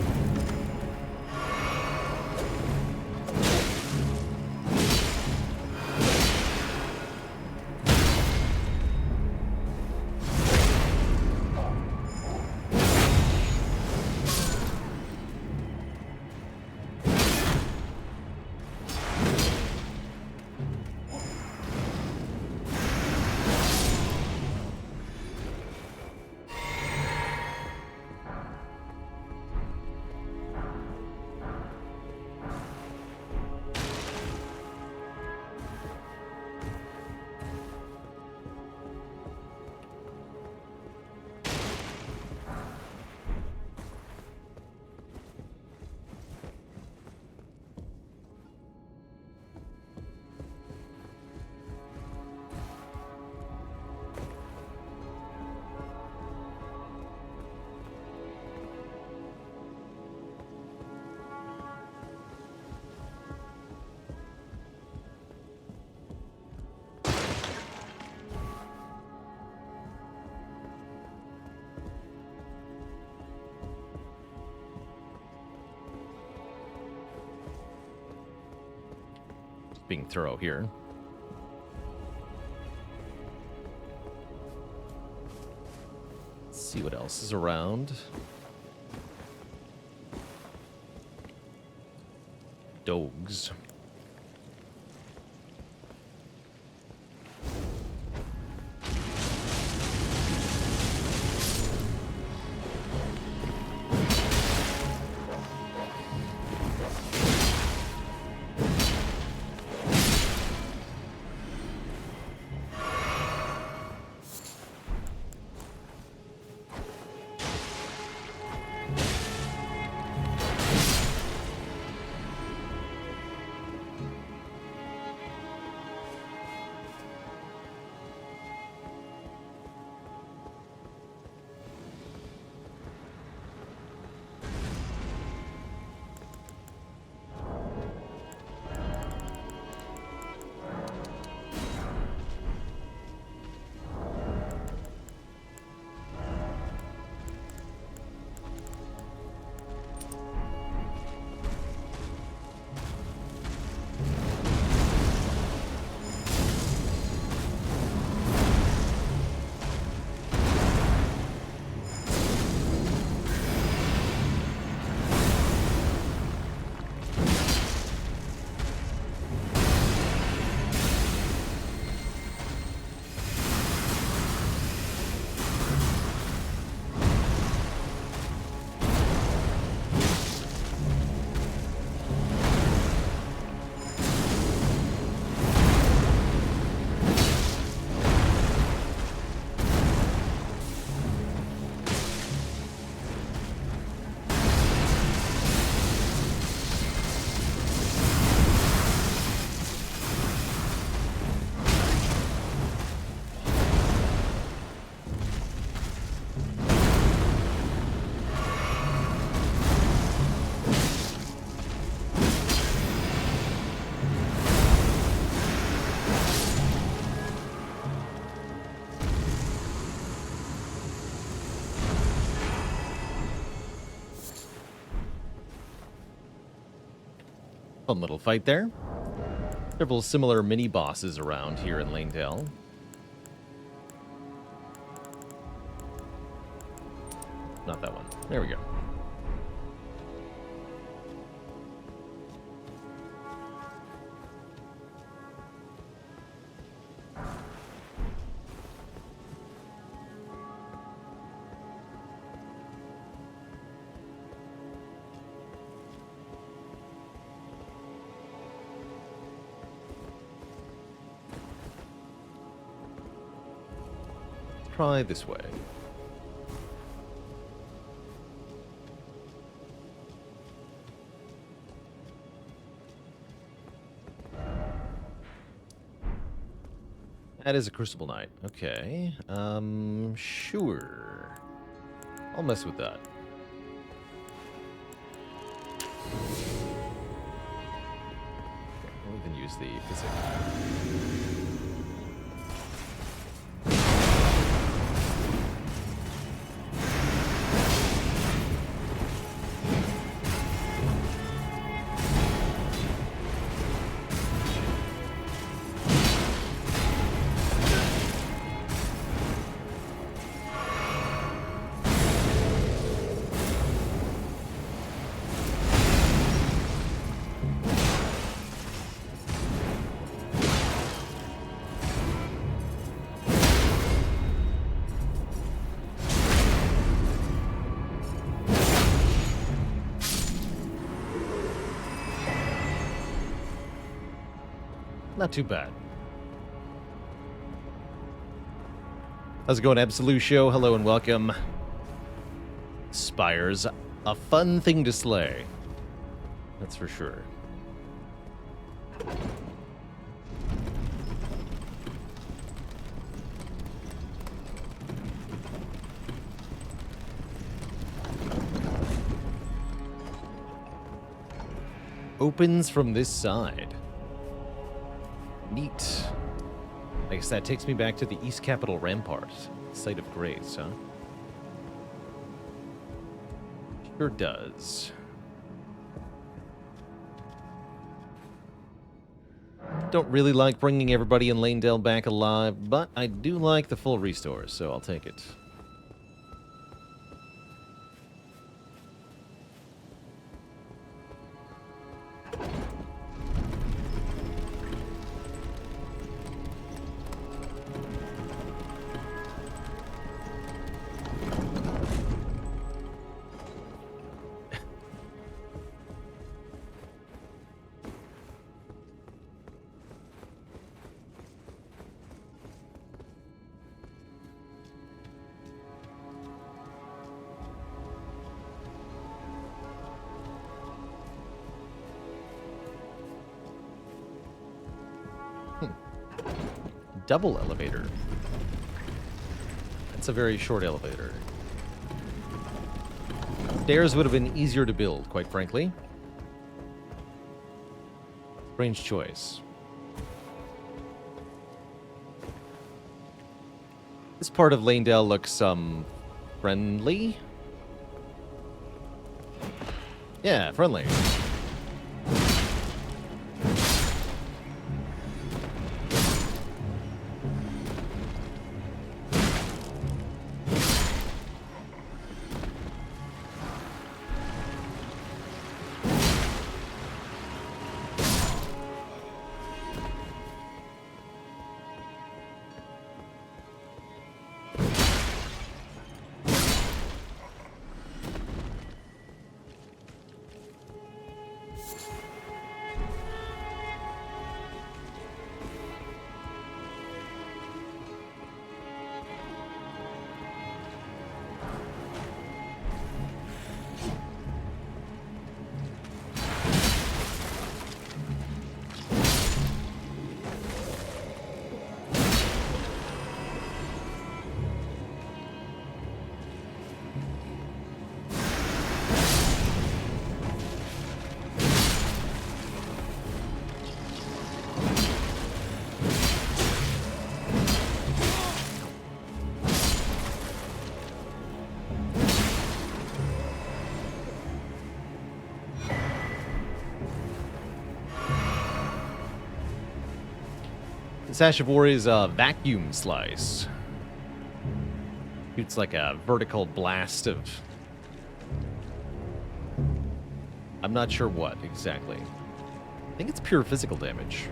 being thorough here. Let's see what else is around. Dogs. Fun little fight there. Several similar mini-bosses around here in Lanedale. Not that one. There we go. Try this way. That is a Crucible Knight. Okay. Sure. I'll mess with that. Okay, we'll even use the physics. Not too bad. How's it going, Absolute Show? Hello and welcome. Spire's a fun thing to slay. That's for sure. Opens from this side. Neat. I guess that takes me back to the East Capitol Rampart, site of grace, huh? Sure does. Don't really like bringing everybody in Lanedale back alive, but I do like the full restore, so I'll take it. Double elevator. That's a very short elevator. Stairs would have been easier to build, quite frankly. Strange choice. This part of Lanedale looks, friendly? Yeah, friendly. Sash of War is a vacuum slice. It's like a vertical blast of... I'm not sure what exactly. I think it's pure physical damage.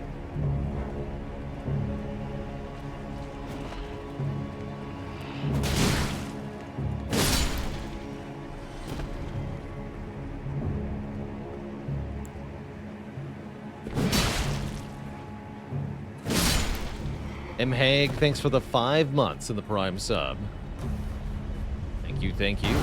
M. Haig, thanks for the 5 months in the Prime sub. Thank you, thank you.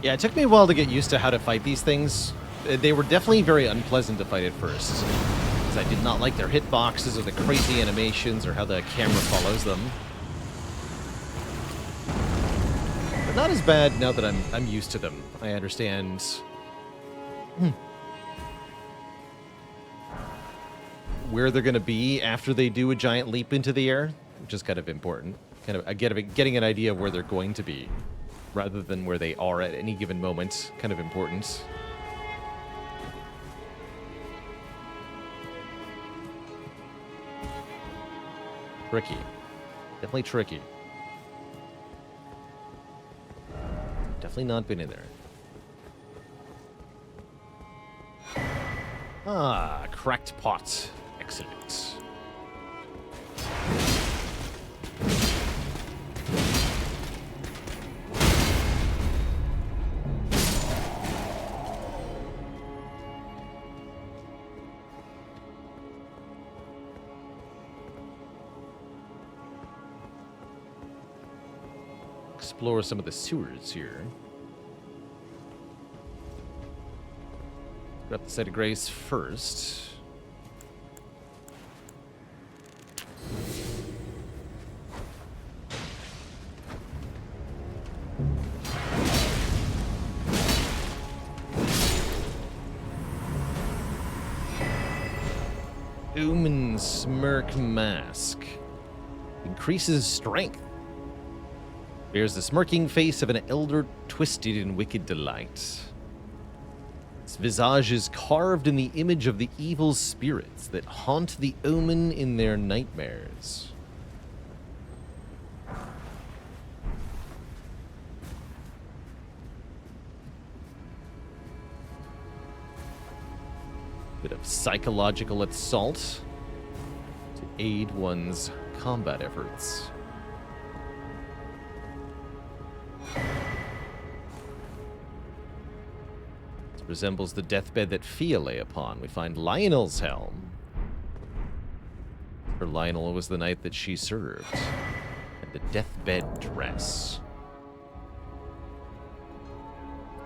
Yeah, it took me a while to get used to how to fight these things. They were definitely very unpleasant to fight at first, because I did not like their hitboxes or the crazy animations or how the camera follows them. But not as bad now that I'm used to them. I understand. Where they're going to be after they do a giant leap into the air, which is kind of important. Kind of getting an idea of where they're going to be, rather than where they are at any given moment, kind of important. Tricky. Definitely tricky. Definitely not been in there. Ah, cracked pot. Excellent. Explore some of the sewers here. Grab the site of grace first. Omen Smirk Mask. Increases strength. Bears the smirking face of an elder twisted in wicked delight. Its visage is carved in the image of the evil spirits that haunt the omen in their nightmares. Bit of psychological assault to aid one's combat efforts. Resembles the deathbed that Fia lay upon. We find Lionel's helm. For Lionel was the knight that she served. And the deathbed dress.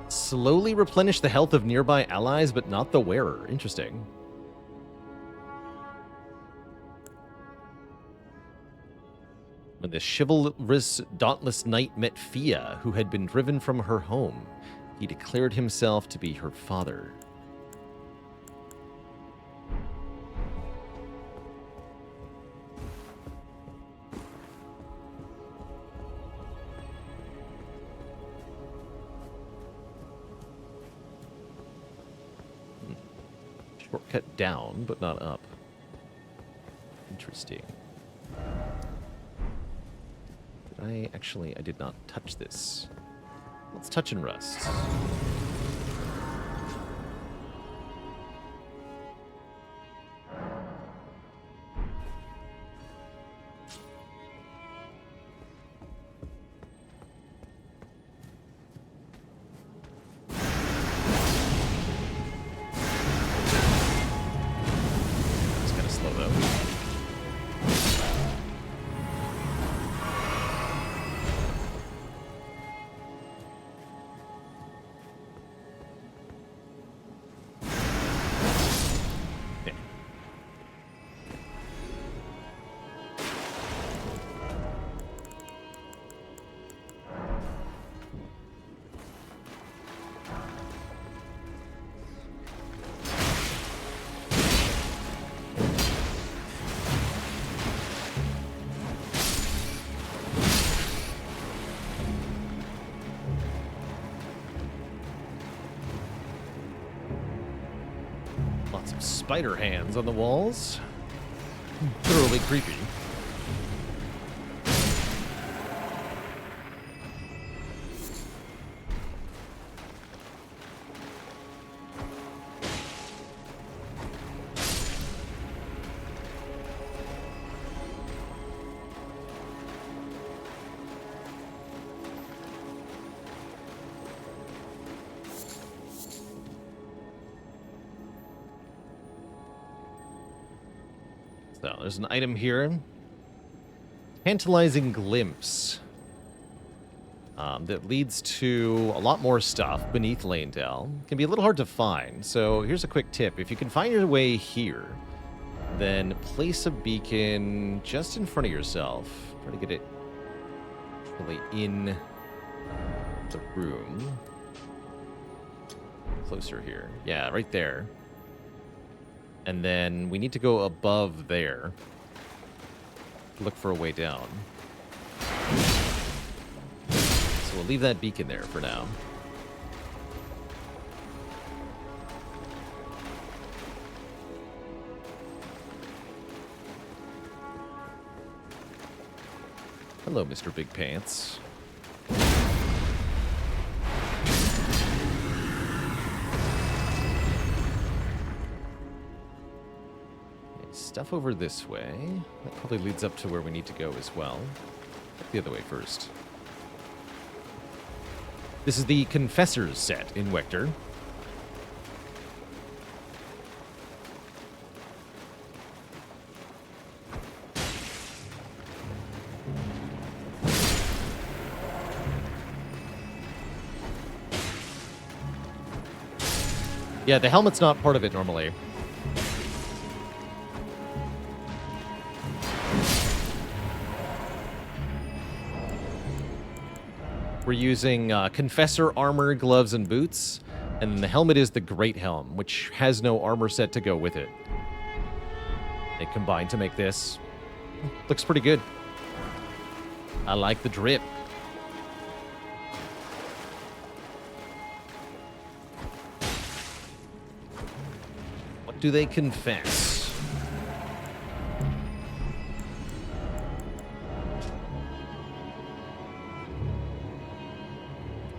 Slowly replenish the health of nearby allies, but not the wearer. Interesting. When the chivalrous, dauntless knight met Fia, who had been driven from her home, he declared himself to be her father. Shortcut down, but not up. Interesting. I did not touch this. Let's touch and rust. It's kind of slow though. Spider hands on the walls. Thoroughly creepy. So there's an item here. Tantalizing glimpse. That leads to a lot more stuff beneath Lanedale. Can be a little hard to find. So here's a quick tip. If you can find your way here, then place a beacon just in front of yourself. Try to get it really in the room. Closer here. Yeah, right there. And then we need to go above there. Look for a way down. So we'll leave that beacon there for now. Hello, Mr. Big Pants. Stuff over this way. That probably leads up to where we need to go as well. The other way first. This is the Confessor's set in Vector. Yeah, the helmet's not part of it normally. We're using Confessor armor, gloves, and boots. And then the helmet is the Great Helm, which has no armor set to go with it. They combined to make this. Looks pretty good. I like the drip. What do they confess?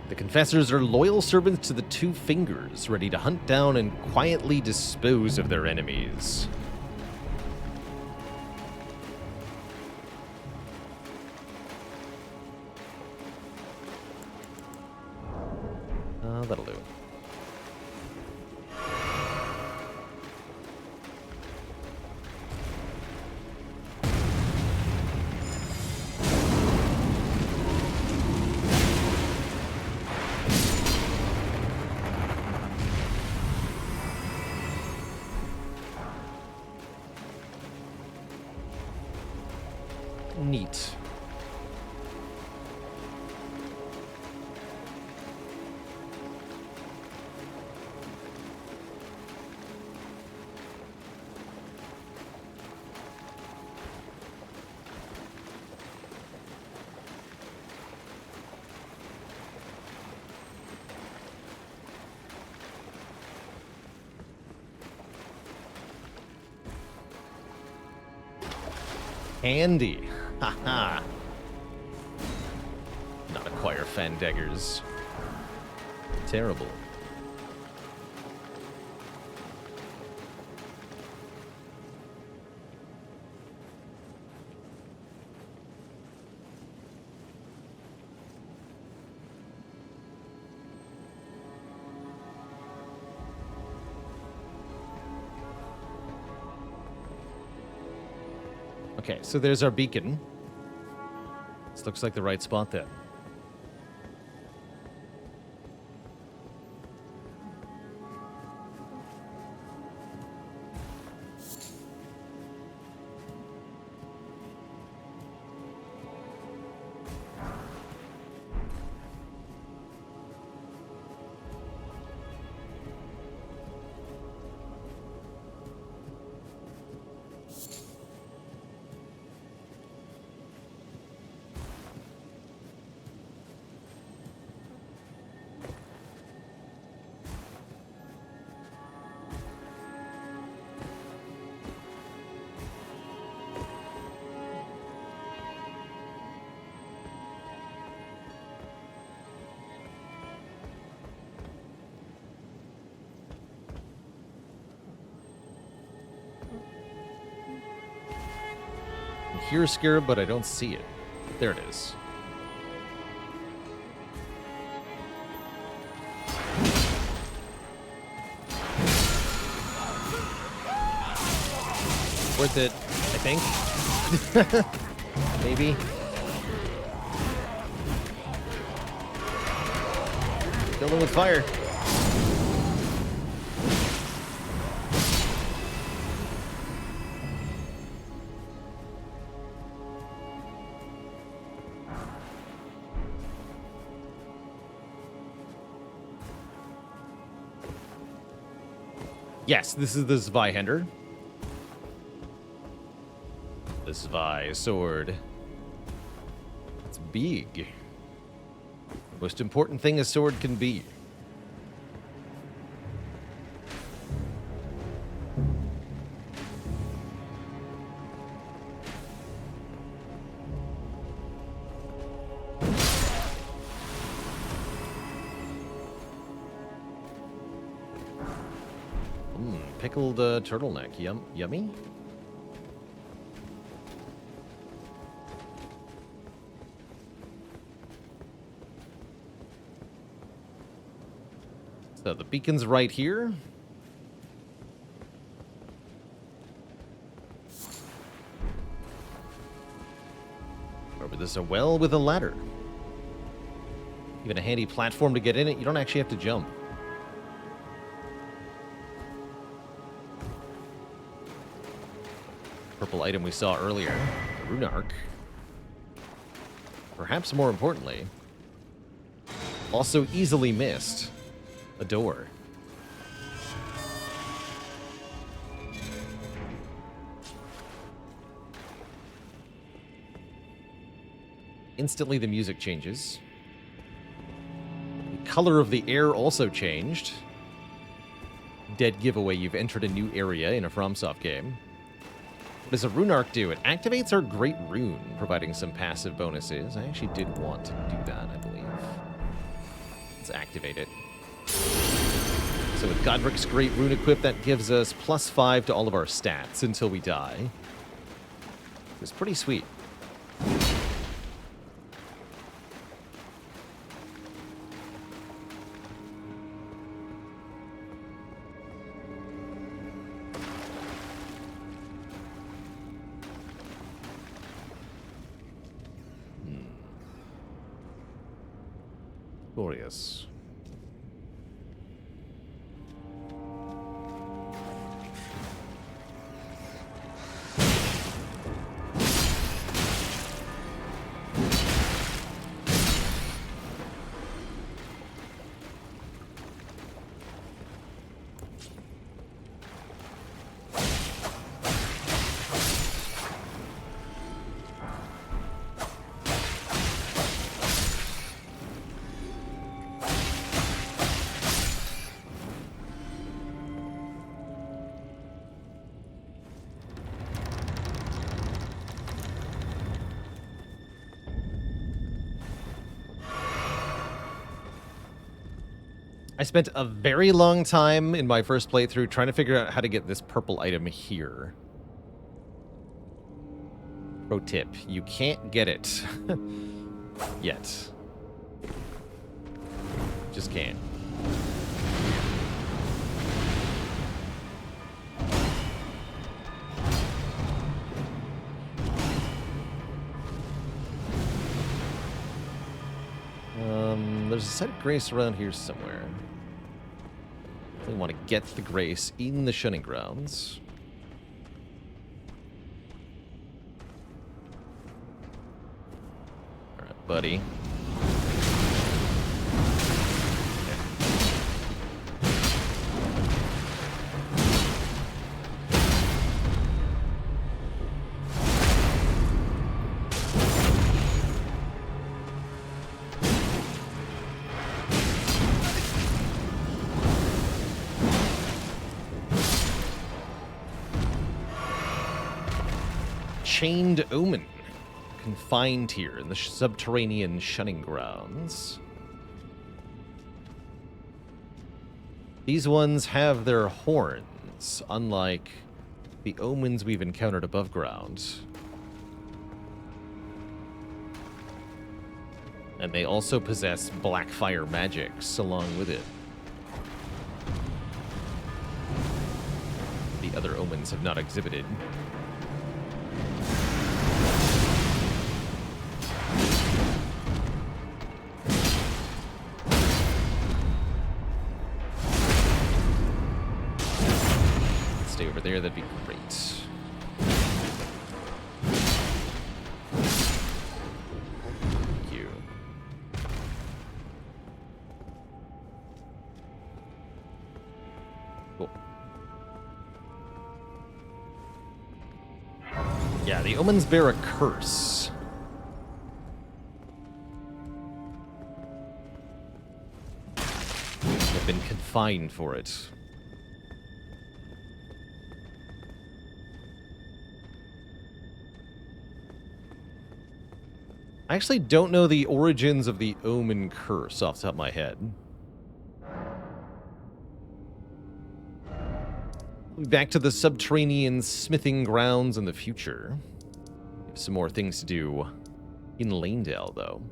The Confessors are loyal servants to the Two Fingers, ready to hunt down and quietly dispose of their enemies. That'll do. Neat. Handy. Haha. Not acquire Fandaggers. Terrible. Okay, so there's our beacon. This looks like the right spot then. I hear a scarab, but I don't see it. There it is. Worth it, I think. Maybe. Kill them with fire. Yes, this is the Zweihänder. The Zwei sword. It's big. The most important thing a sword can be. Pickled turtleneck. Yummy. So the beacon's right here. Over there's a well with a ladder. Even a handy platform to get in it. You don't actually have to jump. Purple item we saw earlier, the rune arc. Perhaps more importantly, also easily missed, a door. Instantly the music changes. The color of the air also changed. Dead giveaway, you've entered a new area in a FromSoft game. What does a rune arc do? It activates our Great Rune, providing some passive bonuses. I actually did want to do that, I believe. Let's activate it. So with Godric's Great Rune equipped, that gives us +5 to all of our stats until we die. It's pretty sweet. Glorious. I spent a very long time in my first playthrough trying to figure out how to get this purple item here. Pro tip, you can't get it yet. Just can't. There's a set of grace around here somewhere. I want to get the grace in the shunning grounds. All right, buddy. Chained Omen, confined here in the subterranean shunning grounds. These ones have their horns, unlike the omens we've encountered above ground. And they also possess black fire magics along with it. The other omens have not exhibited. Over there, that'd be great. Thank you. Cool. Yeah, the omens bear a curse. They've been confined for it. I actually don't know the origins of the Omen Curse off the top of my head. Back to the subterranean smithing grounds in the future. Some more things to do in Lanedale, though.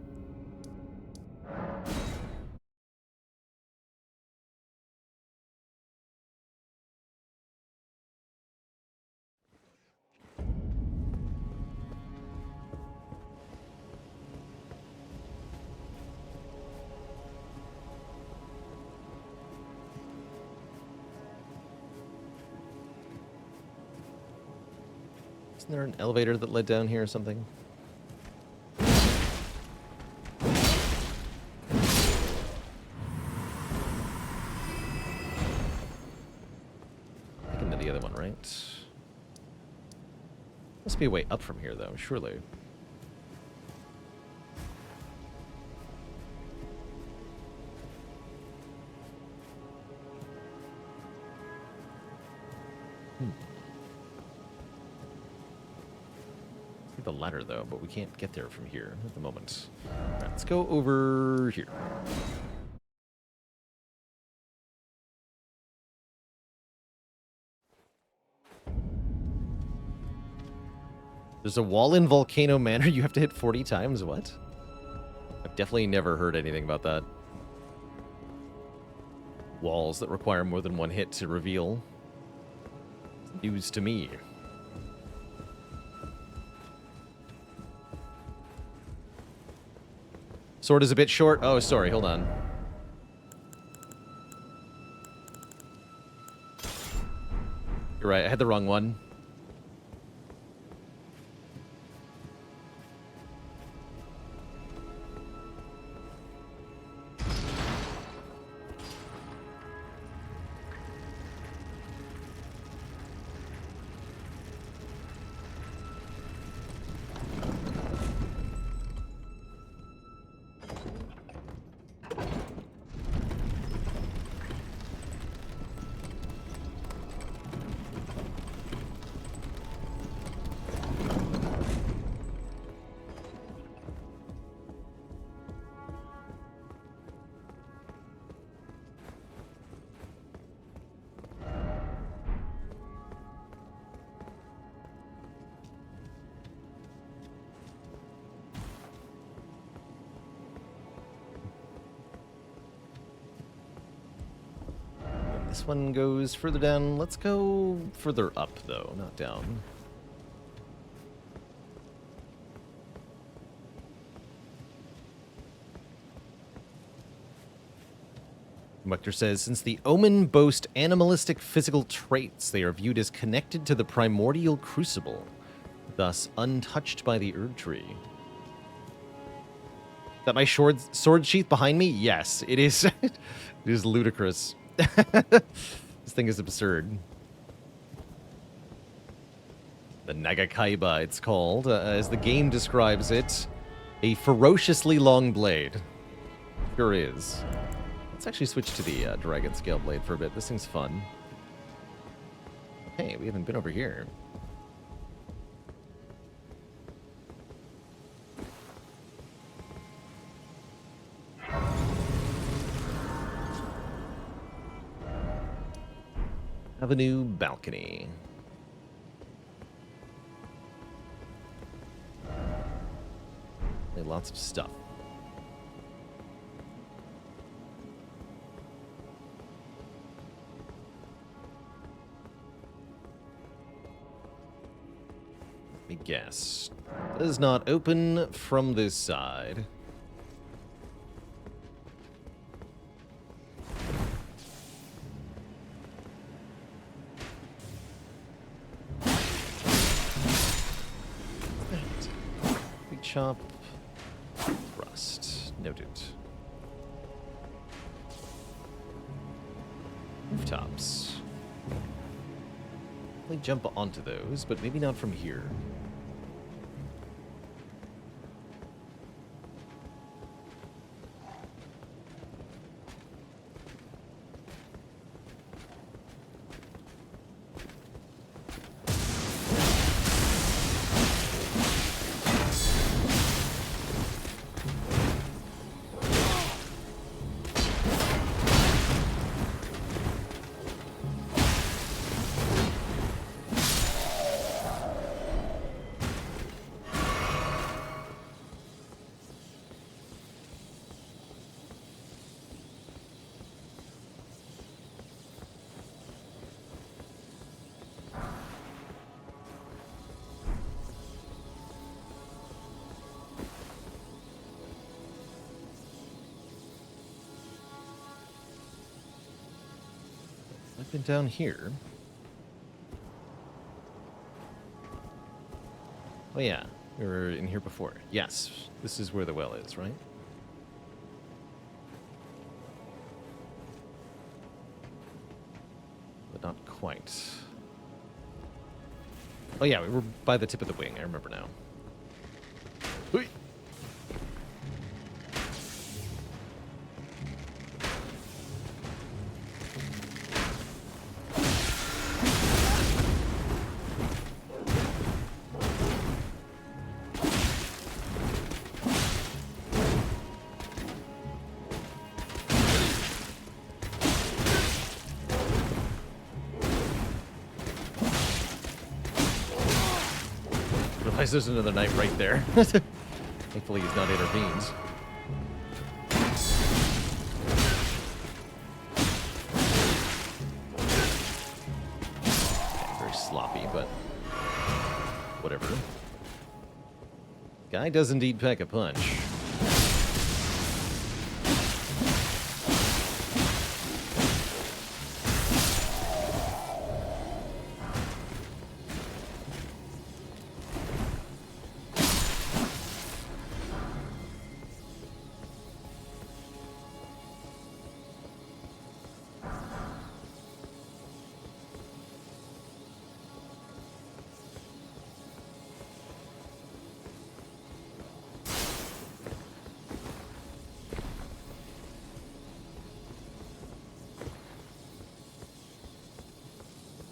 Isn't there an elevator that led down here or something? Thinking to the other one, right? Must be a way up from here, though, surely. The ladder, though, but we can't get there from here at the moment. All right, let's go over here. There's a wall in Volcano Manor you have to hit 40 times? What? I've definitely never heard anything about that. Walls that require more than one hit to reveal. News to me. Sword is a bit short. Oh, sorry. Hold on. You're right. I had the wrong one. This one goes further down. Let's go further up, though, not down. Muchter says, since the Omen boast animalistic physical traits, they are viewed as connected to the primordial crucible, thus untouched by the Erd Tree. Is that my sword sheath behind me? Yes, it is. It is ludicrous. This thing is absurd. The Nagakaiba, it's called. As the game describes it, a ferociously long blade. Sure is. Let's actually switch to the dragon scale blade for a bit. This thing's fun. Hey, we haven't been over here. Avenue balcony. Lots of stuff. Let me guess. Does not open from this side. Big chop. Thrust. Noted. Rooftops. Probably jump onto those, but maybe not from here. I've been down here. Oh yeah, we were in here before. Yes, this is where the well is, right? But not quite. Oh yeah, we were by the tip of the wing. I remember now. Hui. Realize there's another knight right there. Thankfully he's not intervened. Yeah, very sloppy, but whatever. Guy does indeed pack a punch.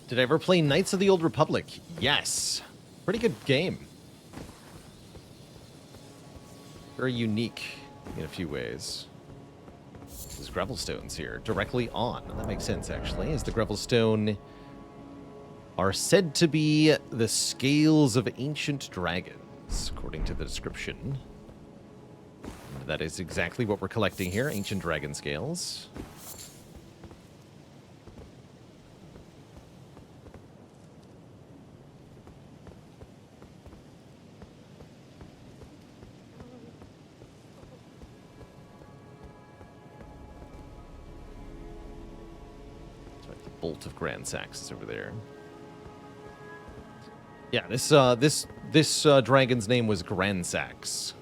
Did I ever play Knights of the Old Republic? Yes. Pretty good game. Very unique in a few ways. There's gravelstones here, directly on. That makes sense, actually, as the gravelstone are said to be the scales of ancient dragons, according to the description. And that is exactly what we're collecting here, ancient dragon scales. Bolt of Grand Sax is over there. Yeah, this dragon's name was Grand Sax.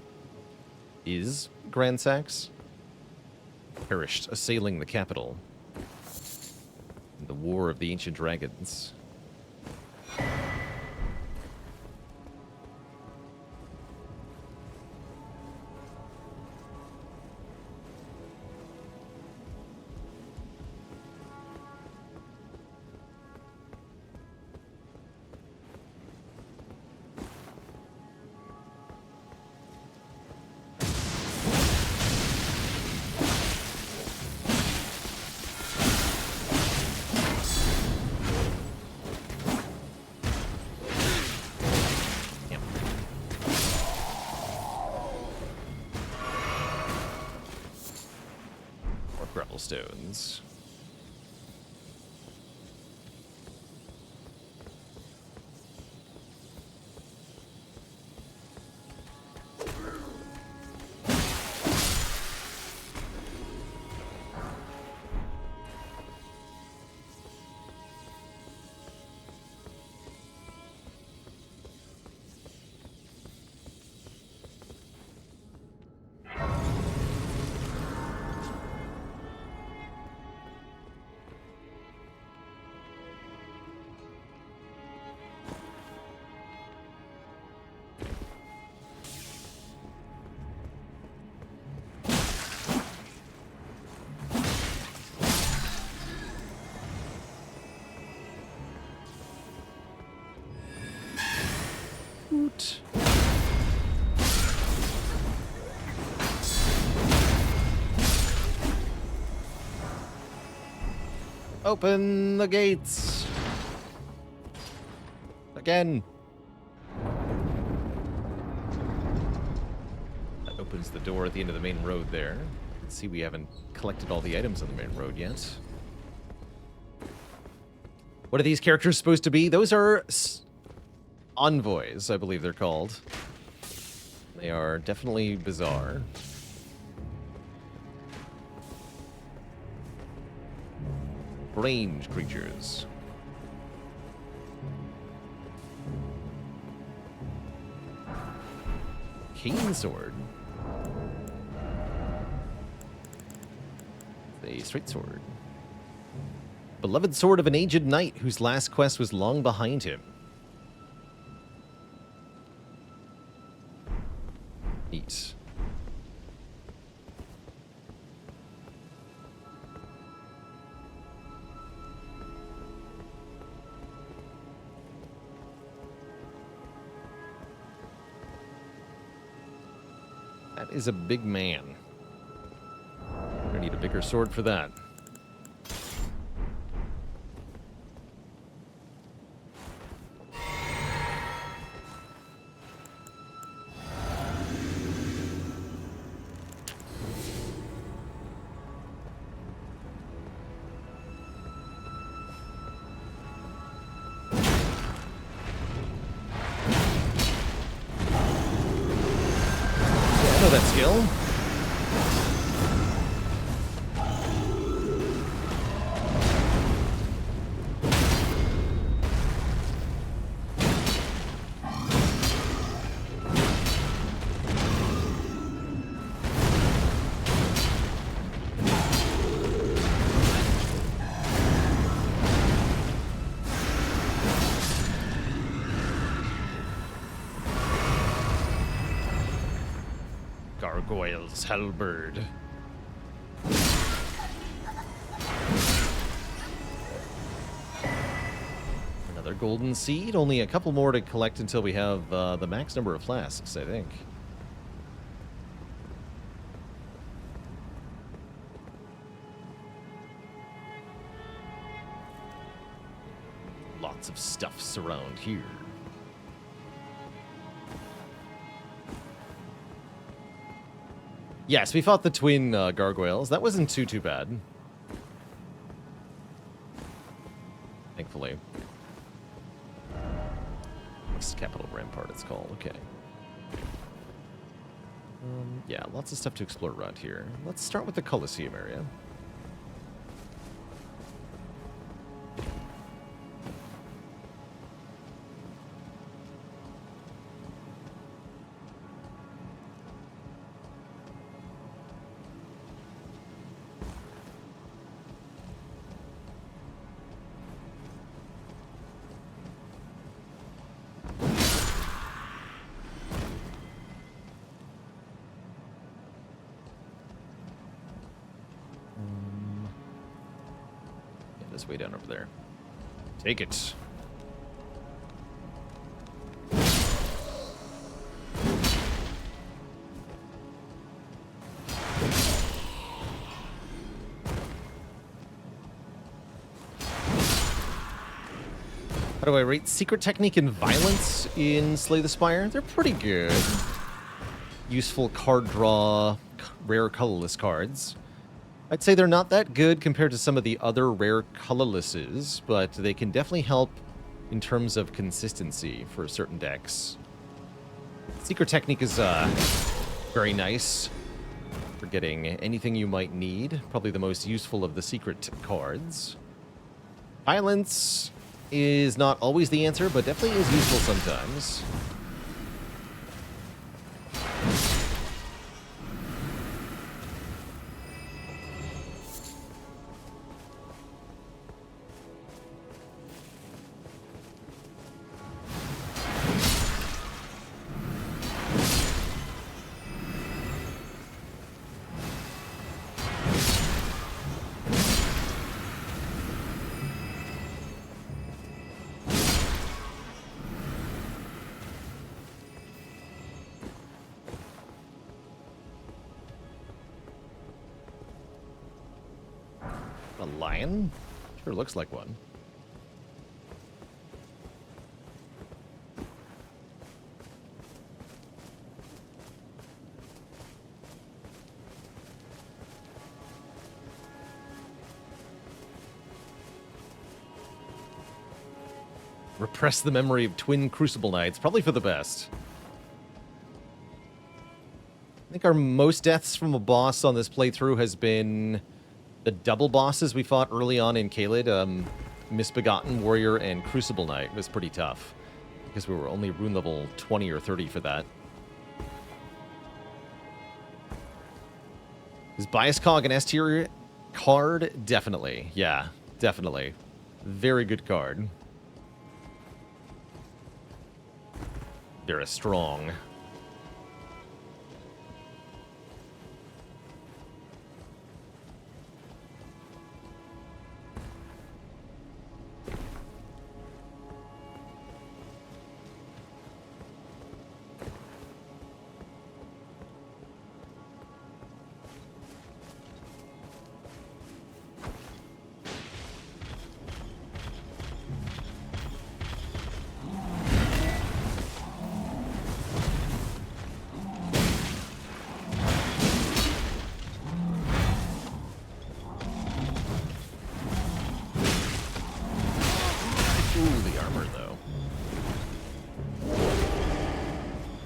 Is Grand Sax? Perished assailing the capital in the War of the Ancient Dragons. Stones. Hoot. Open the gates. Again. That opens the door at the end of the main road there. Let's see, we haven't collected all the items on the main road yet. What are these characters supposed to be? Those are envoys, I believe they're called. They are definitely bizarre. Range creatures. arcane sword. A straight sword. Beloved sword of an aged knight whose last quest was long behind him. Neat. That is a big man. We're gonna need a bigger sword for that. I know that skill. Gargoyle's halberd. Another golden seed. Only a couple more to collect until we have the max number of flasks, I think. Lots of stuffs around here. Yes, we fought the twin gargoyles. That wasn't too bad. Thankfully. Capital Rampart, it's called. Okay. Yeah, lots of stuff to explore around here. Let's start with the Colosseum area. This way down over there. Take it. How do I rate secret technique and violence in Slay the Spire? They're pretty good. Useful card draw, rare colorless cards. I'd say they're not that good compared to some of the other rare colorlesses, but they can definitely help in terms of consistency for certain decks. Secret Technique is very nice for getting anything you might need. Probably the most useful of the secret cards. Violence is not always the answer, but definitely is useful sometimes. A lion? Sure looks like one. Repress the memory of twin Crucible Knights. Probably for the best. I think our most deaths from a boss on this playthrough has been the double bosses we fought early on in Caelid. Misbegotten Warrior and Crucible Knight was pretty tough, because we were only rune level 20 or 30 for that. Is Bias Cog an S tier card? Definitely. Yeah, definitely. Very good card. Very strong.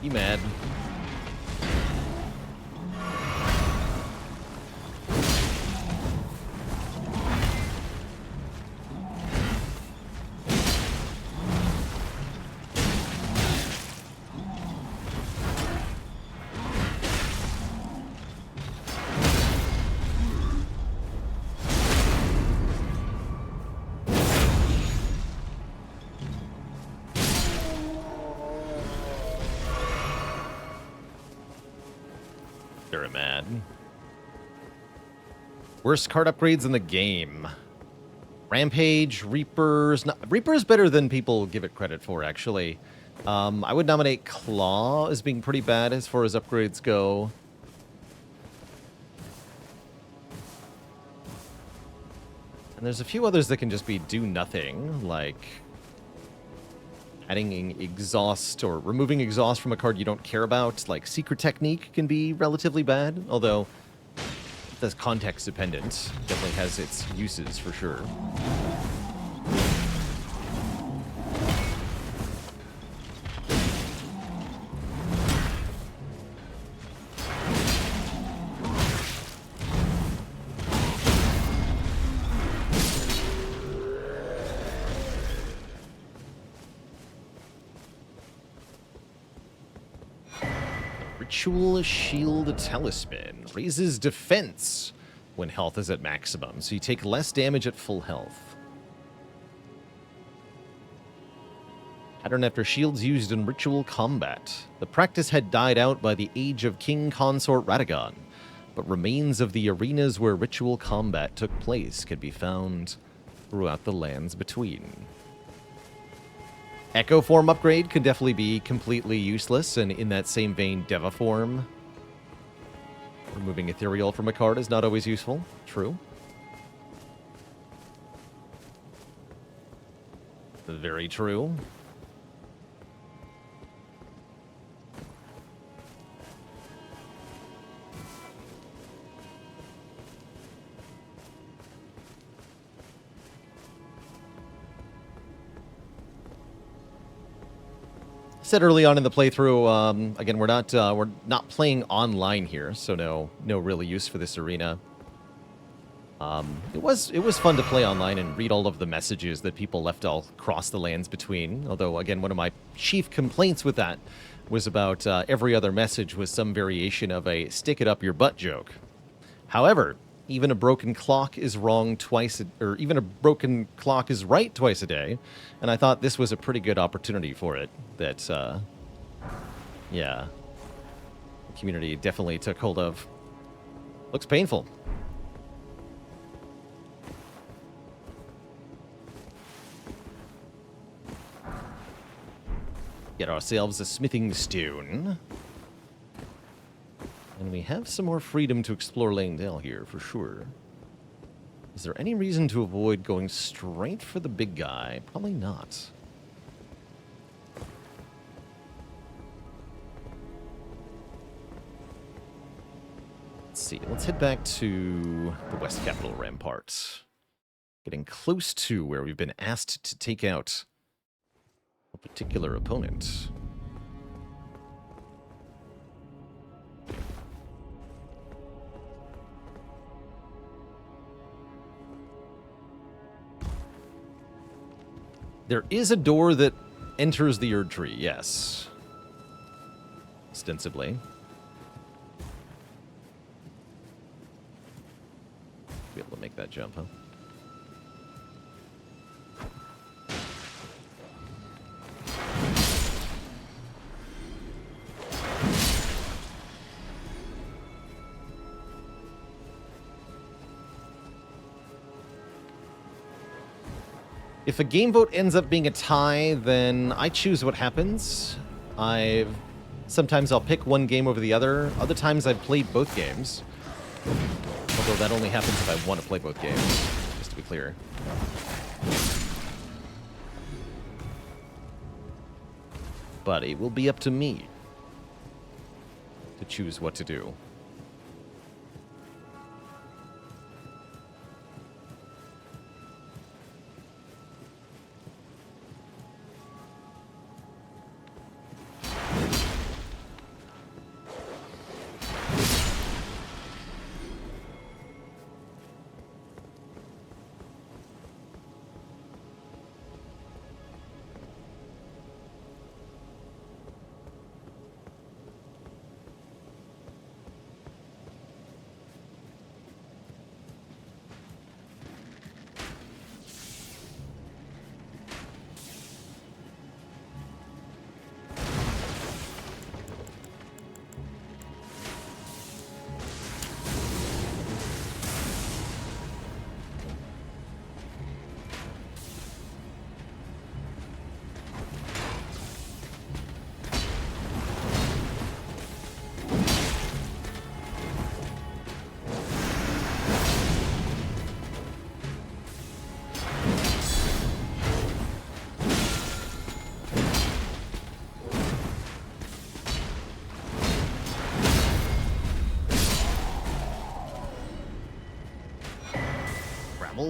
Be mad. Very mad. Worst card upgrades in the game. Rampage, Reaper's... Reaper's better than people give it credit for, actually. I would nominate Claw as being pretty bad as far as upgrades go. And there's a few others that can just be do nothing, like adding exhaust or removing exhaust from a card you don't care about, like Secret Technique can be relatively bad, although that's context dependent. Definitely has its uses for sure. Ritual Shield Talisman raises defense when health is at maximum, so you take less damage at full health. Pattern after shields used in ritual combat. The practice had died out by the age of King Consort Radagon, but remains of the arenas where ritual combat took place could be found throughout the lands between. Echo Form upgrade could definitely be completely useless, and in that same vein, Deva Form. Removing Ethereal from a card is not always useful. True. Very true. Said early on in the playthrough, again, we're not playing online here, so no really use for this arena. It was fun to play online and read all of the messages that people left all across the lands between. Although, again, one of my chief complaints with that was about every other message was some variation of a stick it up your butt joke. However, even a broken clock is wrong twice, or even a broken clock is right twice a day, and I thought this was a pretty good opportunity for it. That, yeah, the community definitely took hold of. Looks painful. Get ourselves a smithing stone. And we have some more freedom to explore Langdale here, for sure. Is there any reason to avoid going straight for the big guy? Probably not. Let's see. Let's head back to the West Capital Rampart. Getting close to where we've been asked to take out a particular opponent. There is a door that enters the Erd Tree, yes. Ostensibly. make that jump, huh? If a game vote ends up being a tie, then I choose what happens. Sometimes I'll pick one game over the other. Other times I've played both games. Although that only happens if I want to play both games, just to be clear. But it will be up to me to choose what to do.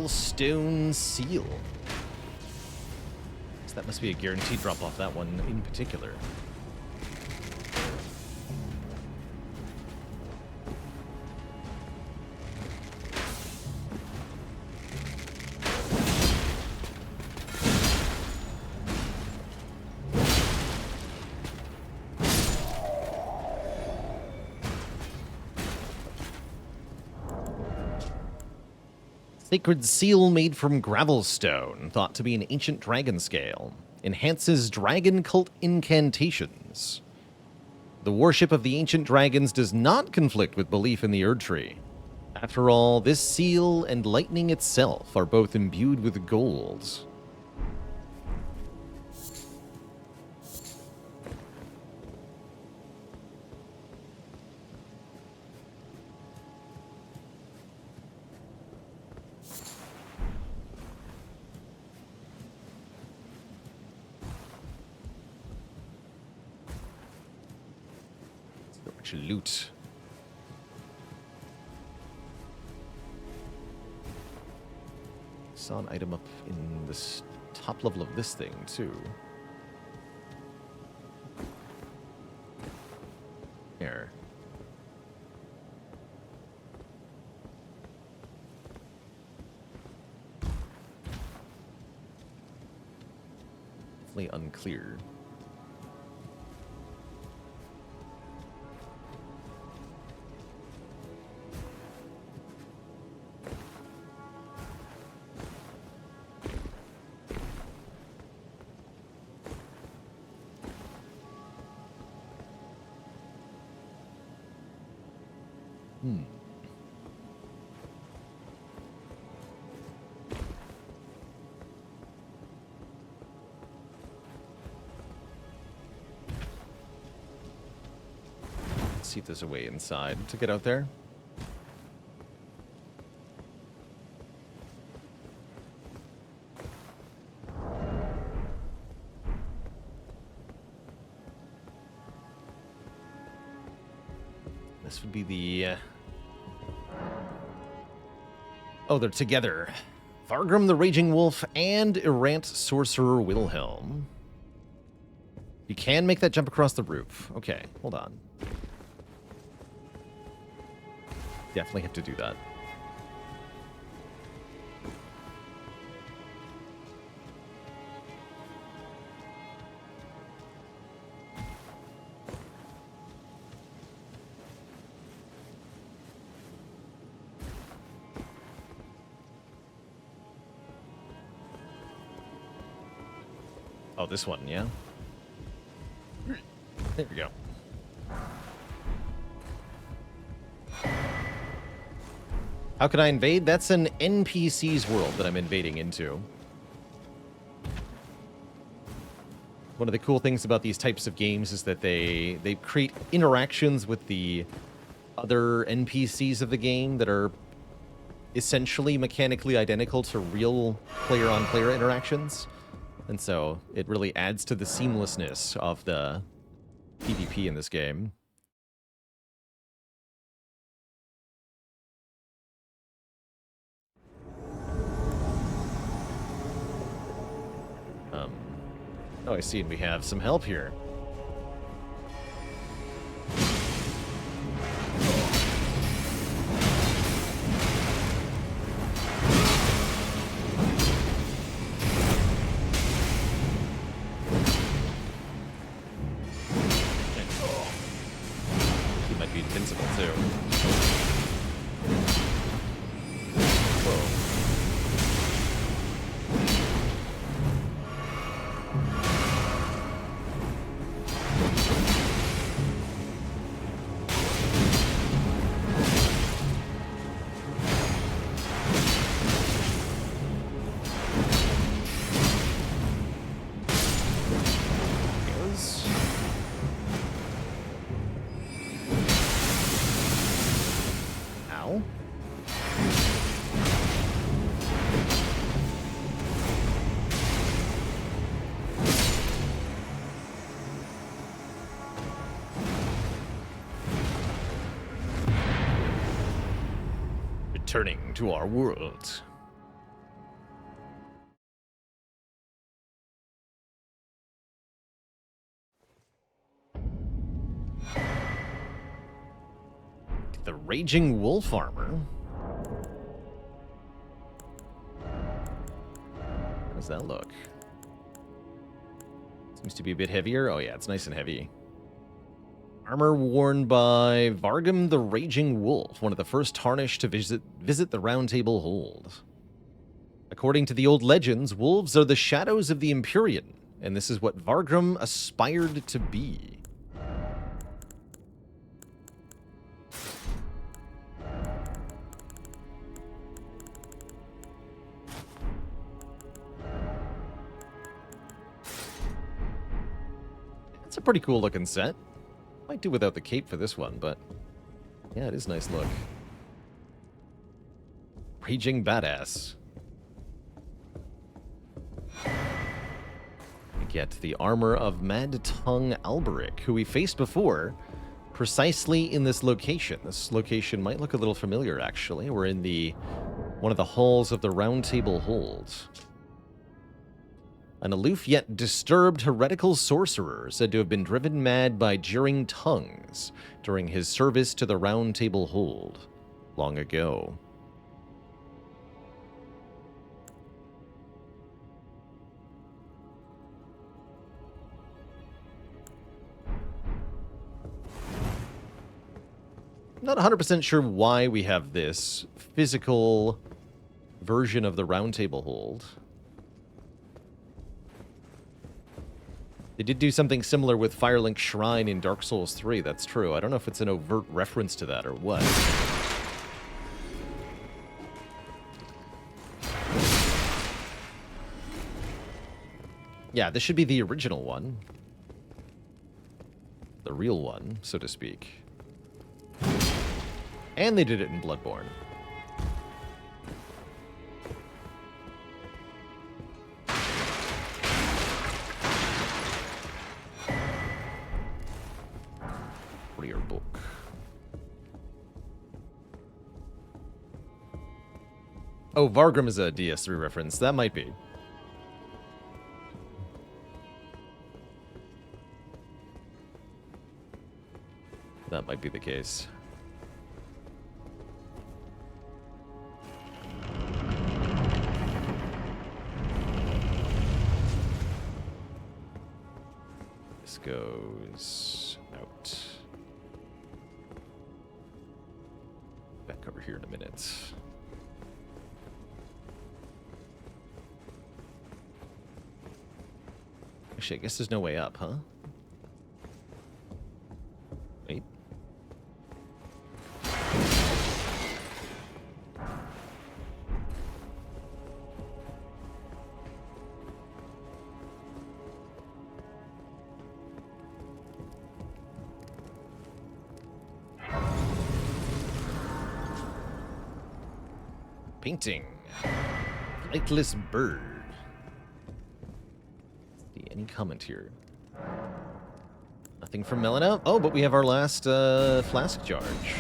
Stone Seal. So that must be a guaranteed drop off, that one in particular. Sacred seal made from gravel stone, thought to be an ancient dragon scale. Enhances dragon cult incantations. The worship of the ancient dragons does not conflict with belief in the Erd Tree. After all, this seal and lightning itself are both imbued with gold. Loot. Saw an item up in this top level of this thing too. Here. Definitely unclear. See if there's a way inside to get out there. This would be the... Oh, they're together. Fargrim the Raging Wolf and Errant Sorcerer Wilhelm. You can make that jump across the roof. Okay, hold on. Definitely have to do that. Oh, this one, yeah? There we go. How can I invade? That's an NPC's world that I'm invading into. One of the cool things about these types of games is that they create interactions with the other NPCs of the game that are essentially mechanically identical to real player-on-player interactions. And so it really adds to the seamlessness of the PvP in this game. Oh, I see, and we have some help here. He might be invincible, too. Whoa. Ow. Returning to our world. The Raging Wolf armor. How does that look? Seems to be a bit heavier. Oh yeah, it's nice and heavy. Armor worn by Vargam the Raging Wolf, one of the first Tarnished to visit the Round Table Hold. According to the old legends, wolves are the shadows of the Empyrean, and this is what Vargam aspired to be. It's a pretty cool looking set. Might do without the cape for this one, but yeah, it is a nice look. Raging Badass. We get the armor of Mad Tongue Alberic, who we faced before, precisely in this location. This location might look a little familiar, actually. We're in one of the halls of the Round Table Hold. An aloof yet disturbed heretical sorcerer said to have been driven mad by jeering tongues during his service to the Round Table Hold long ago. Not 100% sure why we have this physical version of the Round Table Hold. They did do something similar with Firelink Shrine in Dark Souls 3, that's true. I don't know if it's an overt reference to that or what. Yeah, this should be the original one. The real one, so to speak. And they did it in Bloodborne. Warrior book. Oh, Vargrim is a DS3 reference. That might be. That might be the case. This goes out. Back over here in a minute. Actually, I guess there's no way up, huh? Wait. Painting. Flightless bird. See any comment here? Nothing from Melina. Oh, but we have our last flask charge.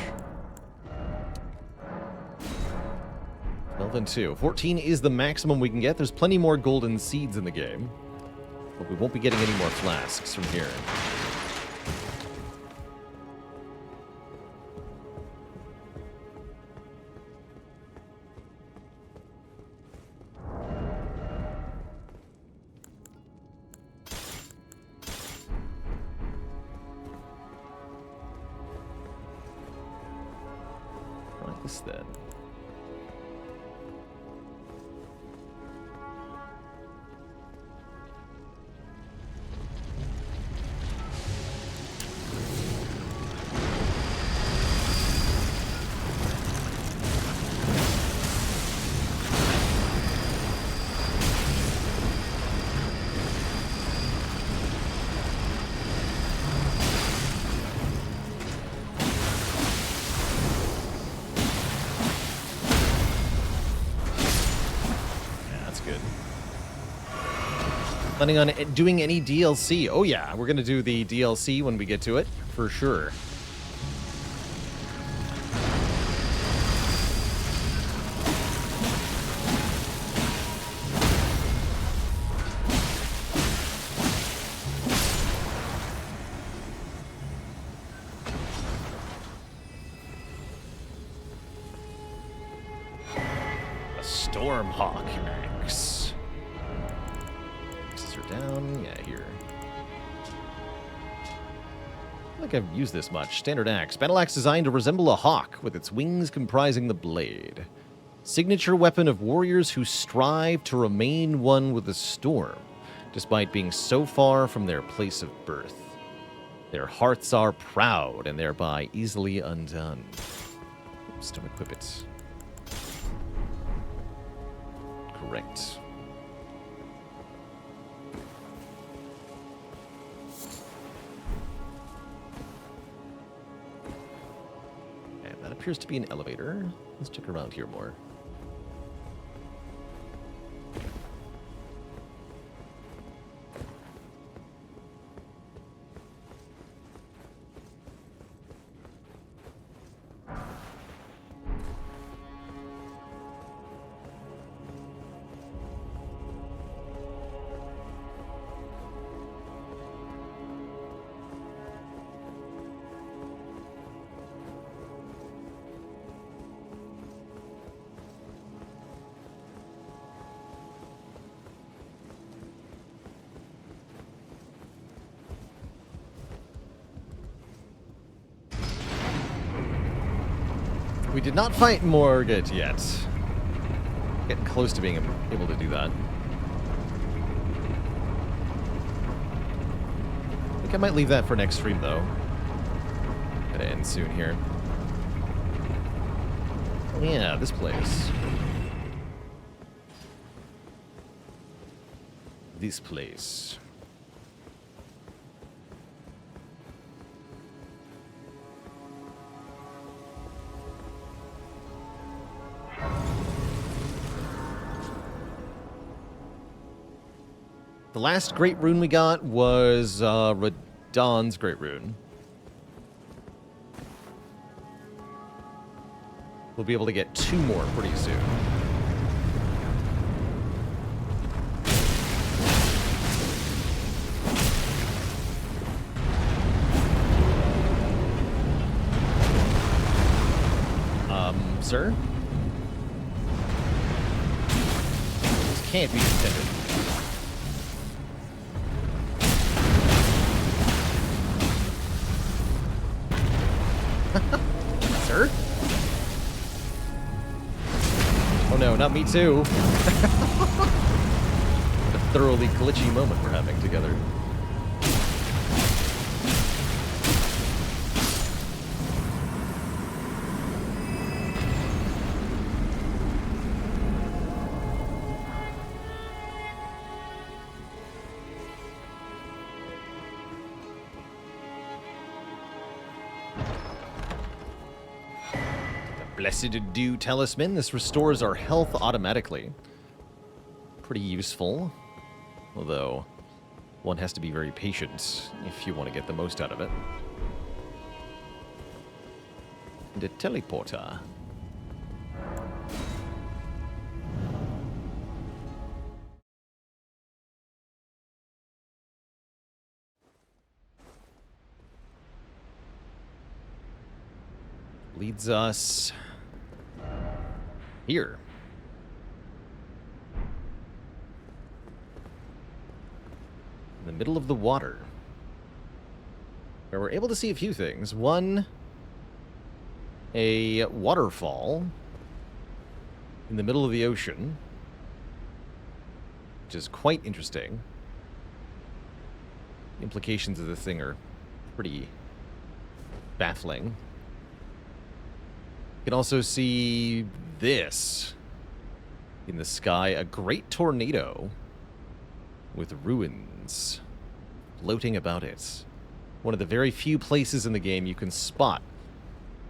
12 and 2. 14 is the maximum we can get. There's plenty more golden seeds in the game. But we won't be getting any more flasks from here. Right, this then. Planning on doing any DLC? Oh yeah, we're gonna do the DLC when we get to it, for sure. A Stormhawk axe. Down, yeah, here. I don't think I've used this much. Standard axe. Battle axe designed to resemble a hawk, with its wings comprising the blade. Signature weapon of warriors who strive to remain one with the storm, despite being so far from their place of birth. Their hearts are proud, and thereby easily undone. Oops, don't equip it. Correct. That appears to be an elevator. Let's check around here more. We did not fight Morgat yet. Getting close to being able to do that. I think I might leave that for next stream, though. Gonna end soon here. Oh, yeah, this place. This place. The last great rune we got was Radahn's great rune. We'll be able to get 2 more pretty soon. Sir? This can't be intended. Sir? Oh no, not me too. A thoroughly glitchy moment we're having together. Blessed Dew Talisman. This restores our health automatically. Pretty useful. Although, one has to be very patient if you want to get the most out of it. And a teleporter. Leads us here. In the middle of the water. Where we're able to see a few things. One, a waterfall in the middle of the ocean, which is quite interesting. The implications of this thing are pretty baffling. You can also see this in the sky, a great tornado with ruins floating about it. One of the very few places in the game you can spot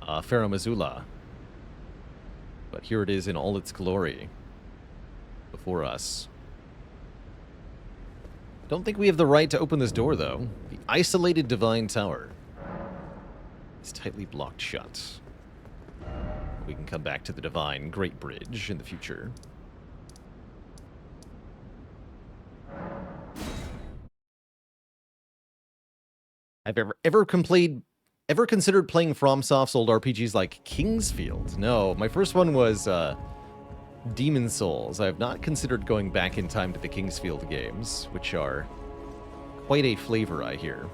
Farum Azula. But here it is in all its glory before us. Don't think we have the right to open this door, though. The isolated Divine Tower is tightly blocked shut. We can come back to the Divine Great Bridge in the future. I've ever considered playing FromSoft's old RPGs like Kingsfield? No, my first one was Demon Souls. I have not considered going back in time to the Kingsfield games, which are quite a flavor, I hear.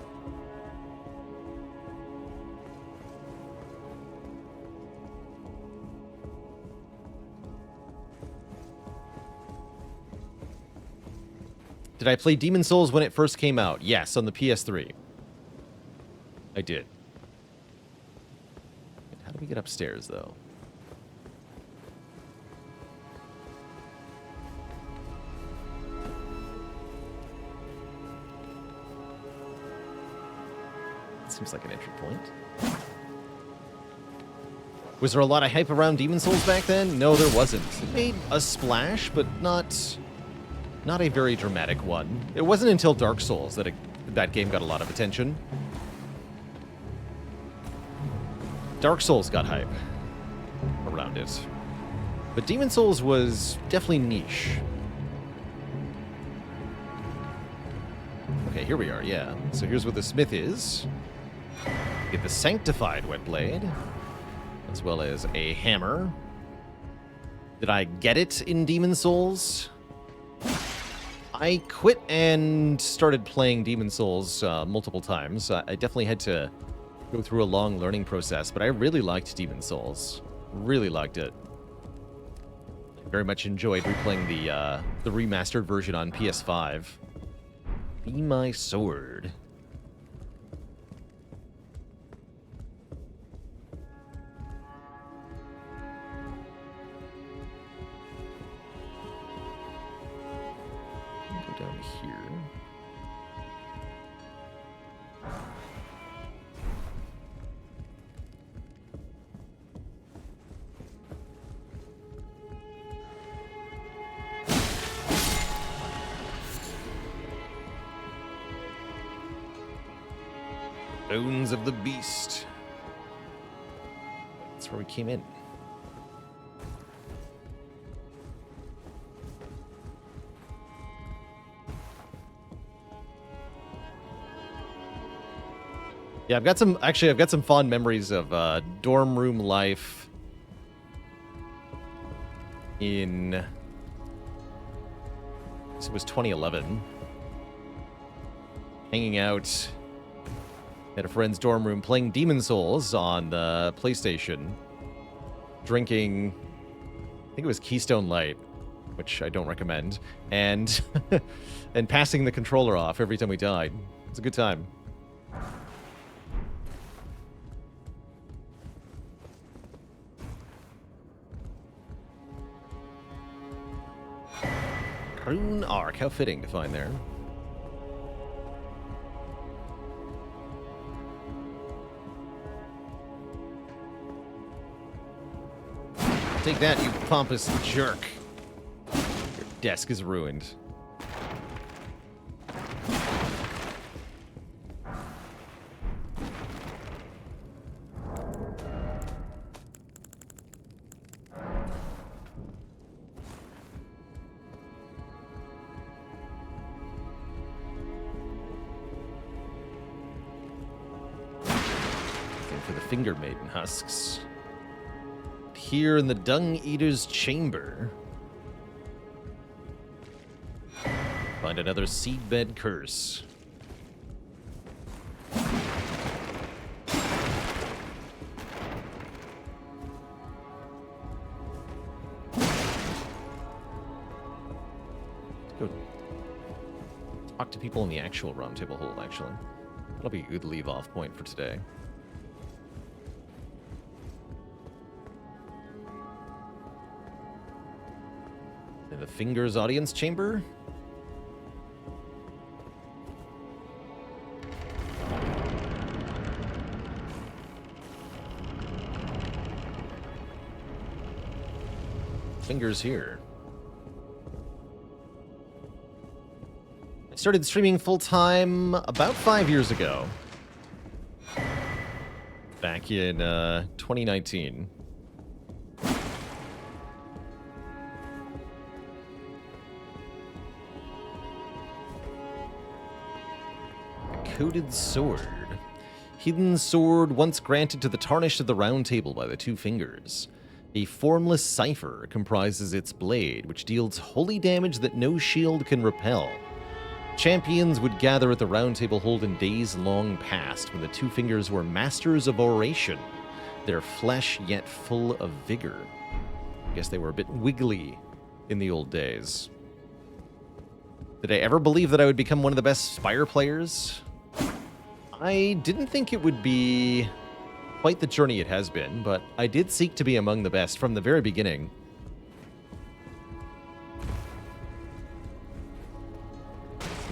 Did I play Demon Souls when it first came out? Yes, on the PS3. I did. How do we get upstairs, though? Seems like an entry point. Was there a lot of hype around Demon Souls back then? No, there wasn't. It made a splash, but not a very dramatic one. It wasn't until Dark Souls that that game got a lot of attention. Dark Souls got hype around it. But Demon Souls was definitely niche. Okay, here we are, yeah. So here's where the smith is. Get the Sanctified Wet Blade, as well as a hammer. Did I get it in Demon Souls? I quit and started playing Demon Souls multiple times. I definitely had to go through a long learning process, but I really liked Demon Souls. Really liked it. I very much enjoyed replaying the remastered version on PS5. Be my sword. Go down here. Bones of the Beast. That's where we came in. Yeah, I've got some fond memories of dorm room life in, it was 2011. Hanging out at a friend's dorm room, playing Demon Souls on the PlayStation, drinking, I think it was Keystone Light, which I don't recommend, and and passing the controller off every time we died. It's a good time. Rune Arc, how fitting to find there. Take that, you pompous jerk. Your desk is ruined. For the Finger Maiden husks. Here in the Dung Eater's chamber, find another seedbed curse. Let's go talk to people in the actual round table hold, actually. That'll be a good leave-off point for today. In the Fingers audience chamber. Fingers here. I started streaming full-time about 5 years ago. Back in 2019. Coated sword. Hidden sword once granted to the Tarnished of the Round Table by the Two Fingers. A formless cipher comprises its blade, which deals holy damage that no shield can repel. Champions would gather at the Round Table hold in days long past when the Two Fingers were masters of oration, their flesh yet full of vigor. I guess they were a bit wiggly in the old days. Did I ever believe that I would become one of the best Spire players? I didn't think it would be quite the journey it has been, but I did seek to be among the best from the very beginning.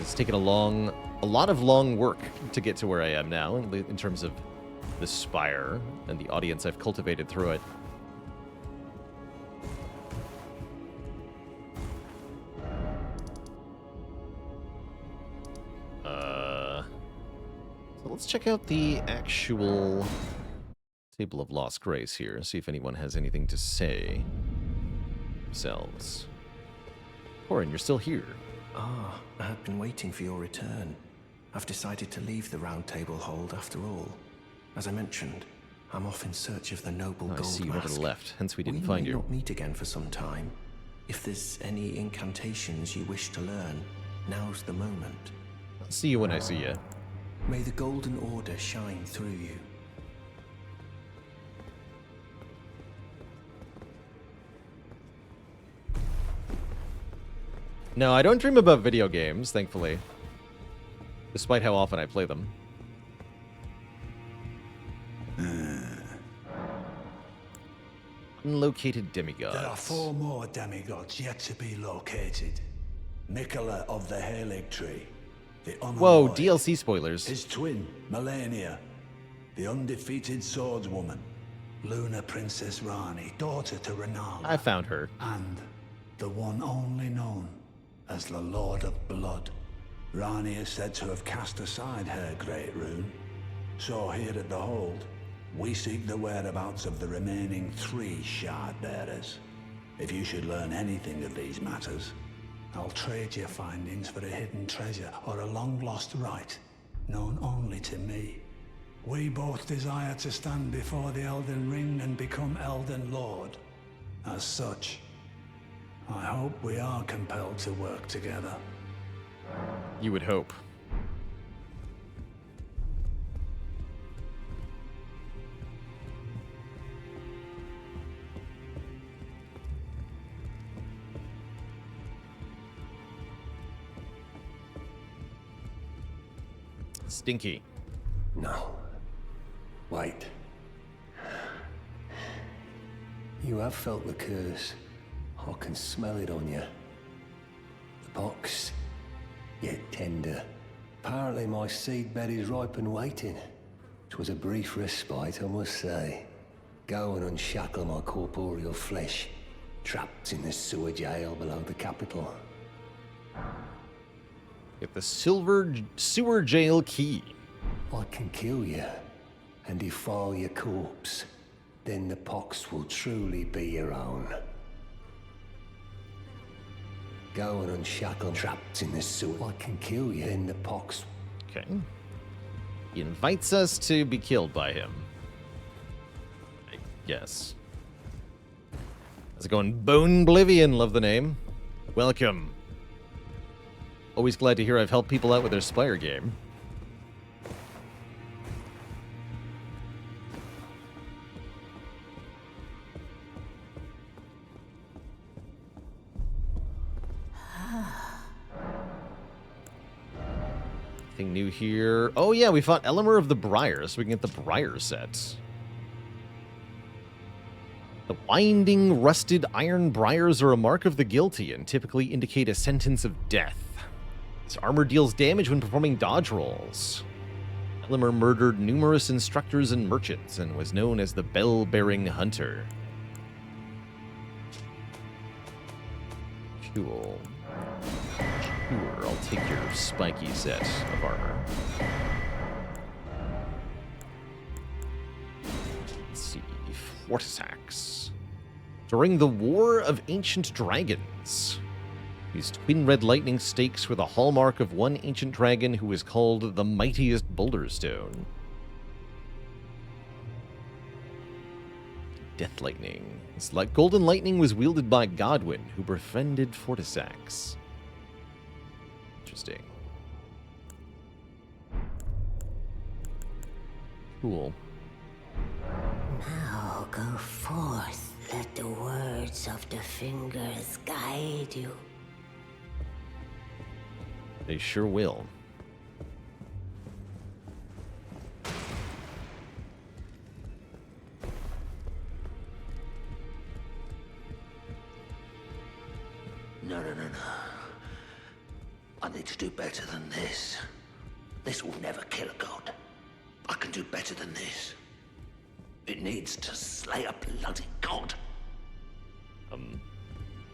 It's taken a lot of long work to get to where I am now in terms of the Spire and the audience I've cultivated through it. So let's check out the actual Table of Lost Grace here, see if anyone has anything to say themselves. Corin, you're still here. Ah, I had been waiting for your return. I've decided to leave the Round Table hold after all. As I mentioned, I'm off in search of the noble gold I see you mask. over the left, hence we didn't We find may you. not meet again for some time. If there's any incantations you wish to learn, now's the moment. I'll see you when I see you. May the Golden Order shine through you. No, I don't dream about video games, thankfully. Despite how often I play them. Unlocated demigods. There are 4 more demigods yet to be located. Mikola of the Halig Tree, the Whoa, Unalloyed, DLC spoilers. his twin, Melania, the undefeated swordswoman, Luna Princess Rani, daughter to Renala, I found her. and the one only known as the Lord of Blood. Rani is said to have cast aside her great rune. So here at the Hold, we seek the whereabouts of the remaining 3 shard bearers. If you should learn anything of these matters, I'll trade your findings for a hidden treasure or a long-lost right, known only to me. We both desire to stand before the Elden Ring and become Elden Lord. As such, I hope we are compelled to work together. You would hope. Stinky. No. Wait. You have felt the curse. I can smell it on you. The box, yet tender. Apparently my seedbed is ripe and waiting. 'Twas a brief respite, I must say. Go and unshackle my corporeal flesh, trapped in the sewer jail below the capital. Get the silver sewer jail key. I can kill you and defile your corpse. Then the pox will truly be your own. Go and unshackle trapped in the sewer. I can kill you, then the pox. Okay. He invites us to be killed by him. I guess. How's it going? Bone Oblivion, love the name. Welcome. Always glad to hear I've helped people out with their Spire game. Anything new here? Oh yeah, we fought Elemer of the Briar, so we can get the Briar set. The winding, rusted iron briars are a mark of the guilty and typically indicate a sentence of death. Its armor deals damage when performing dodge rolls. Elemer murdered numerous instructors and merchants and was known as the Bell-Bearing Hunter. Cool. Sure, I'll take your spiky set of armor. Let's see. Fortisax. During the War of Ancient Dragons, these twin red lightning stakes were the hallmark of one ancient dragon who was called the Mightiest Boulderstone. Death Lightning. This golden lightning was wielded by Godwyn, who befriended Fortisax. Interesting. Cool. Now go forth, let the words of the fingers guide you. They sure will. No. I need to do better than this. This will never kill a god. I can do better than this. It needs to slay a bloody god.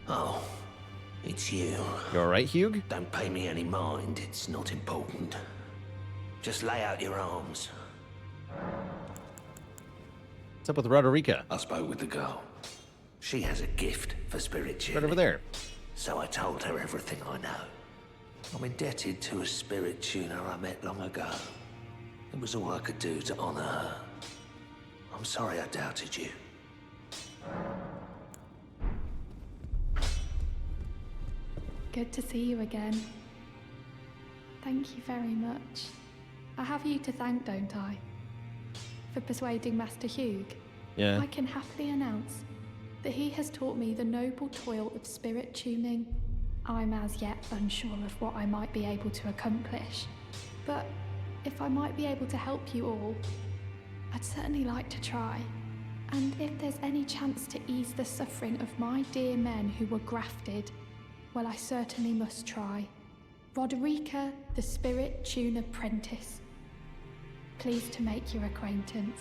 Oh, it's you. You alright, Hugh? Don't pay me any mind, it's not important. Just lay out your arms. What's up with Roderica? I spoke with the girl. She has a gift for spirit tuning. Right over there. So I told her everything I know. I'm indebted to a spirit tuner I met long ago. It was all I could do to honor her. I'm sorry I doubted you. Good to see you again. Thank you very much. I have you to thank, don't I? For persuading Master Hugh. Yeah. I can happily announce that he has taught me the noble toil of spirit tuning. I'm as yet unsure of what I might be able to accomplish, but if I might be able to help you all, I'd certainly like to try. And if there's any chance to ease the suffering of my dear men who were grafted, well, I certainly must try. Roderica, the Spirit Tune Apprentice. Pleased to make your acquaintance.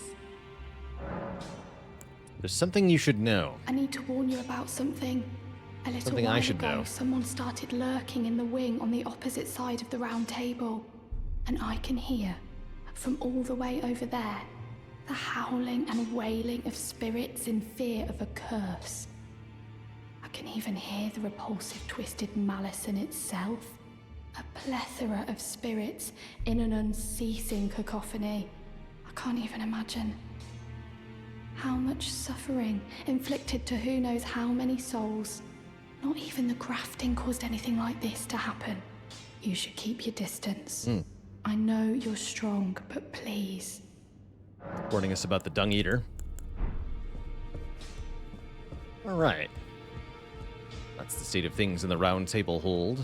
There's something you should know. I need to warn you about something. A little Something while I should ago, know. someone started lurking in the wing on the opposite side of the round table. And I can hear, from all the way over there, the howling and wailing of spirits in fear of a curse. I can even hear the repulsive twisted malice in itself. A plethora of spirits in an unceasing cacophony. I can't even imagine. How much suffering inflicted to who knows how many souls. Not even the grafting caused anything like this to happen. You should keep your distance. I know you're strong, but please. Warning us about the Dung Eater. Alright. That's the state of things in the Round Table Hold.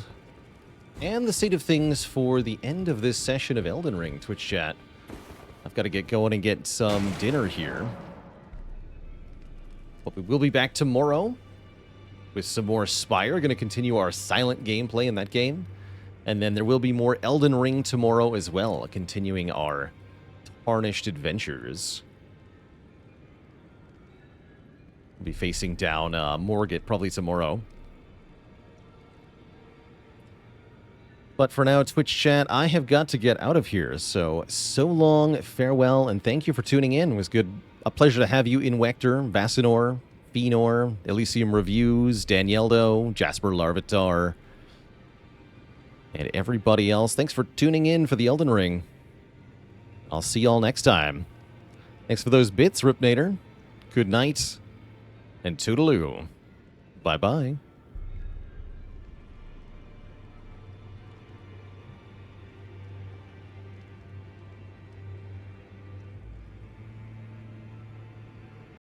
And the state of things for the end of this session of Elden Ring Twitch chat. I've got to get going and get some dinner here. But we will be back tomorrow with some more Spire. Going to continue our silent gameplay in that game. And then there will be more Elden Ring tomorrow as well, continuing our Tarnished adventures. We'll be facing down Morgott probably tomorrow. But for now, Twitch chat, I have got to get out of here. So long, farewell, and thank you for tuning in. It was a pleasure to have you in Vector, Vasinor, Fenor, Elysium Reviews, Danieldo, Jasper Larvitar, and everybody else. Thanks for tuning in for the Elden Ring. I'll see y'all next time. Thanks for those bits, Ripnator. Good night, and toodaloo. Bye-bye.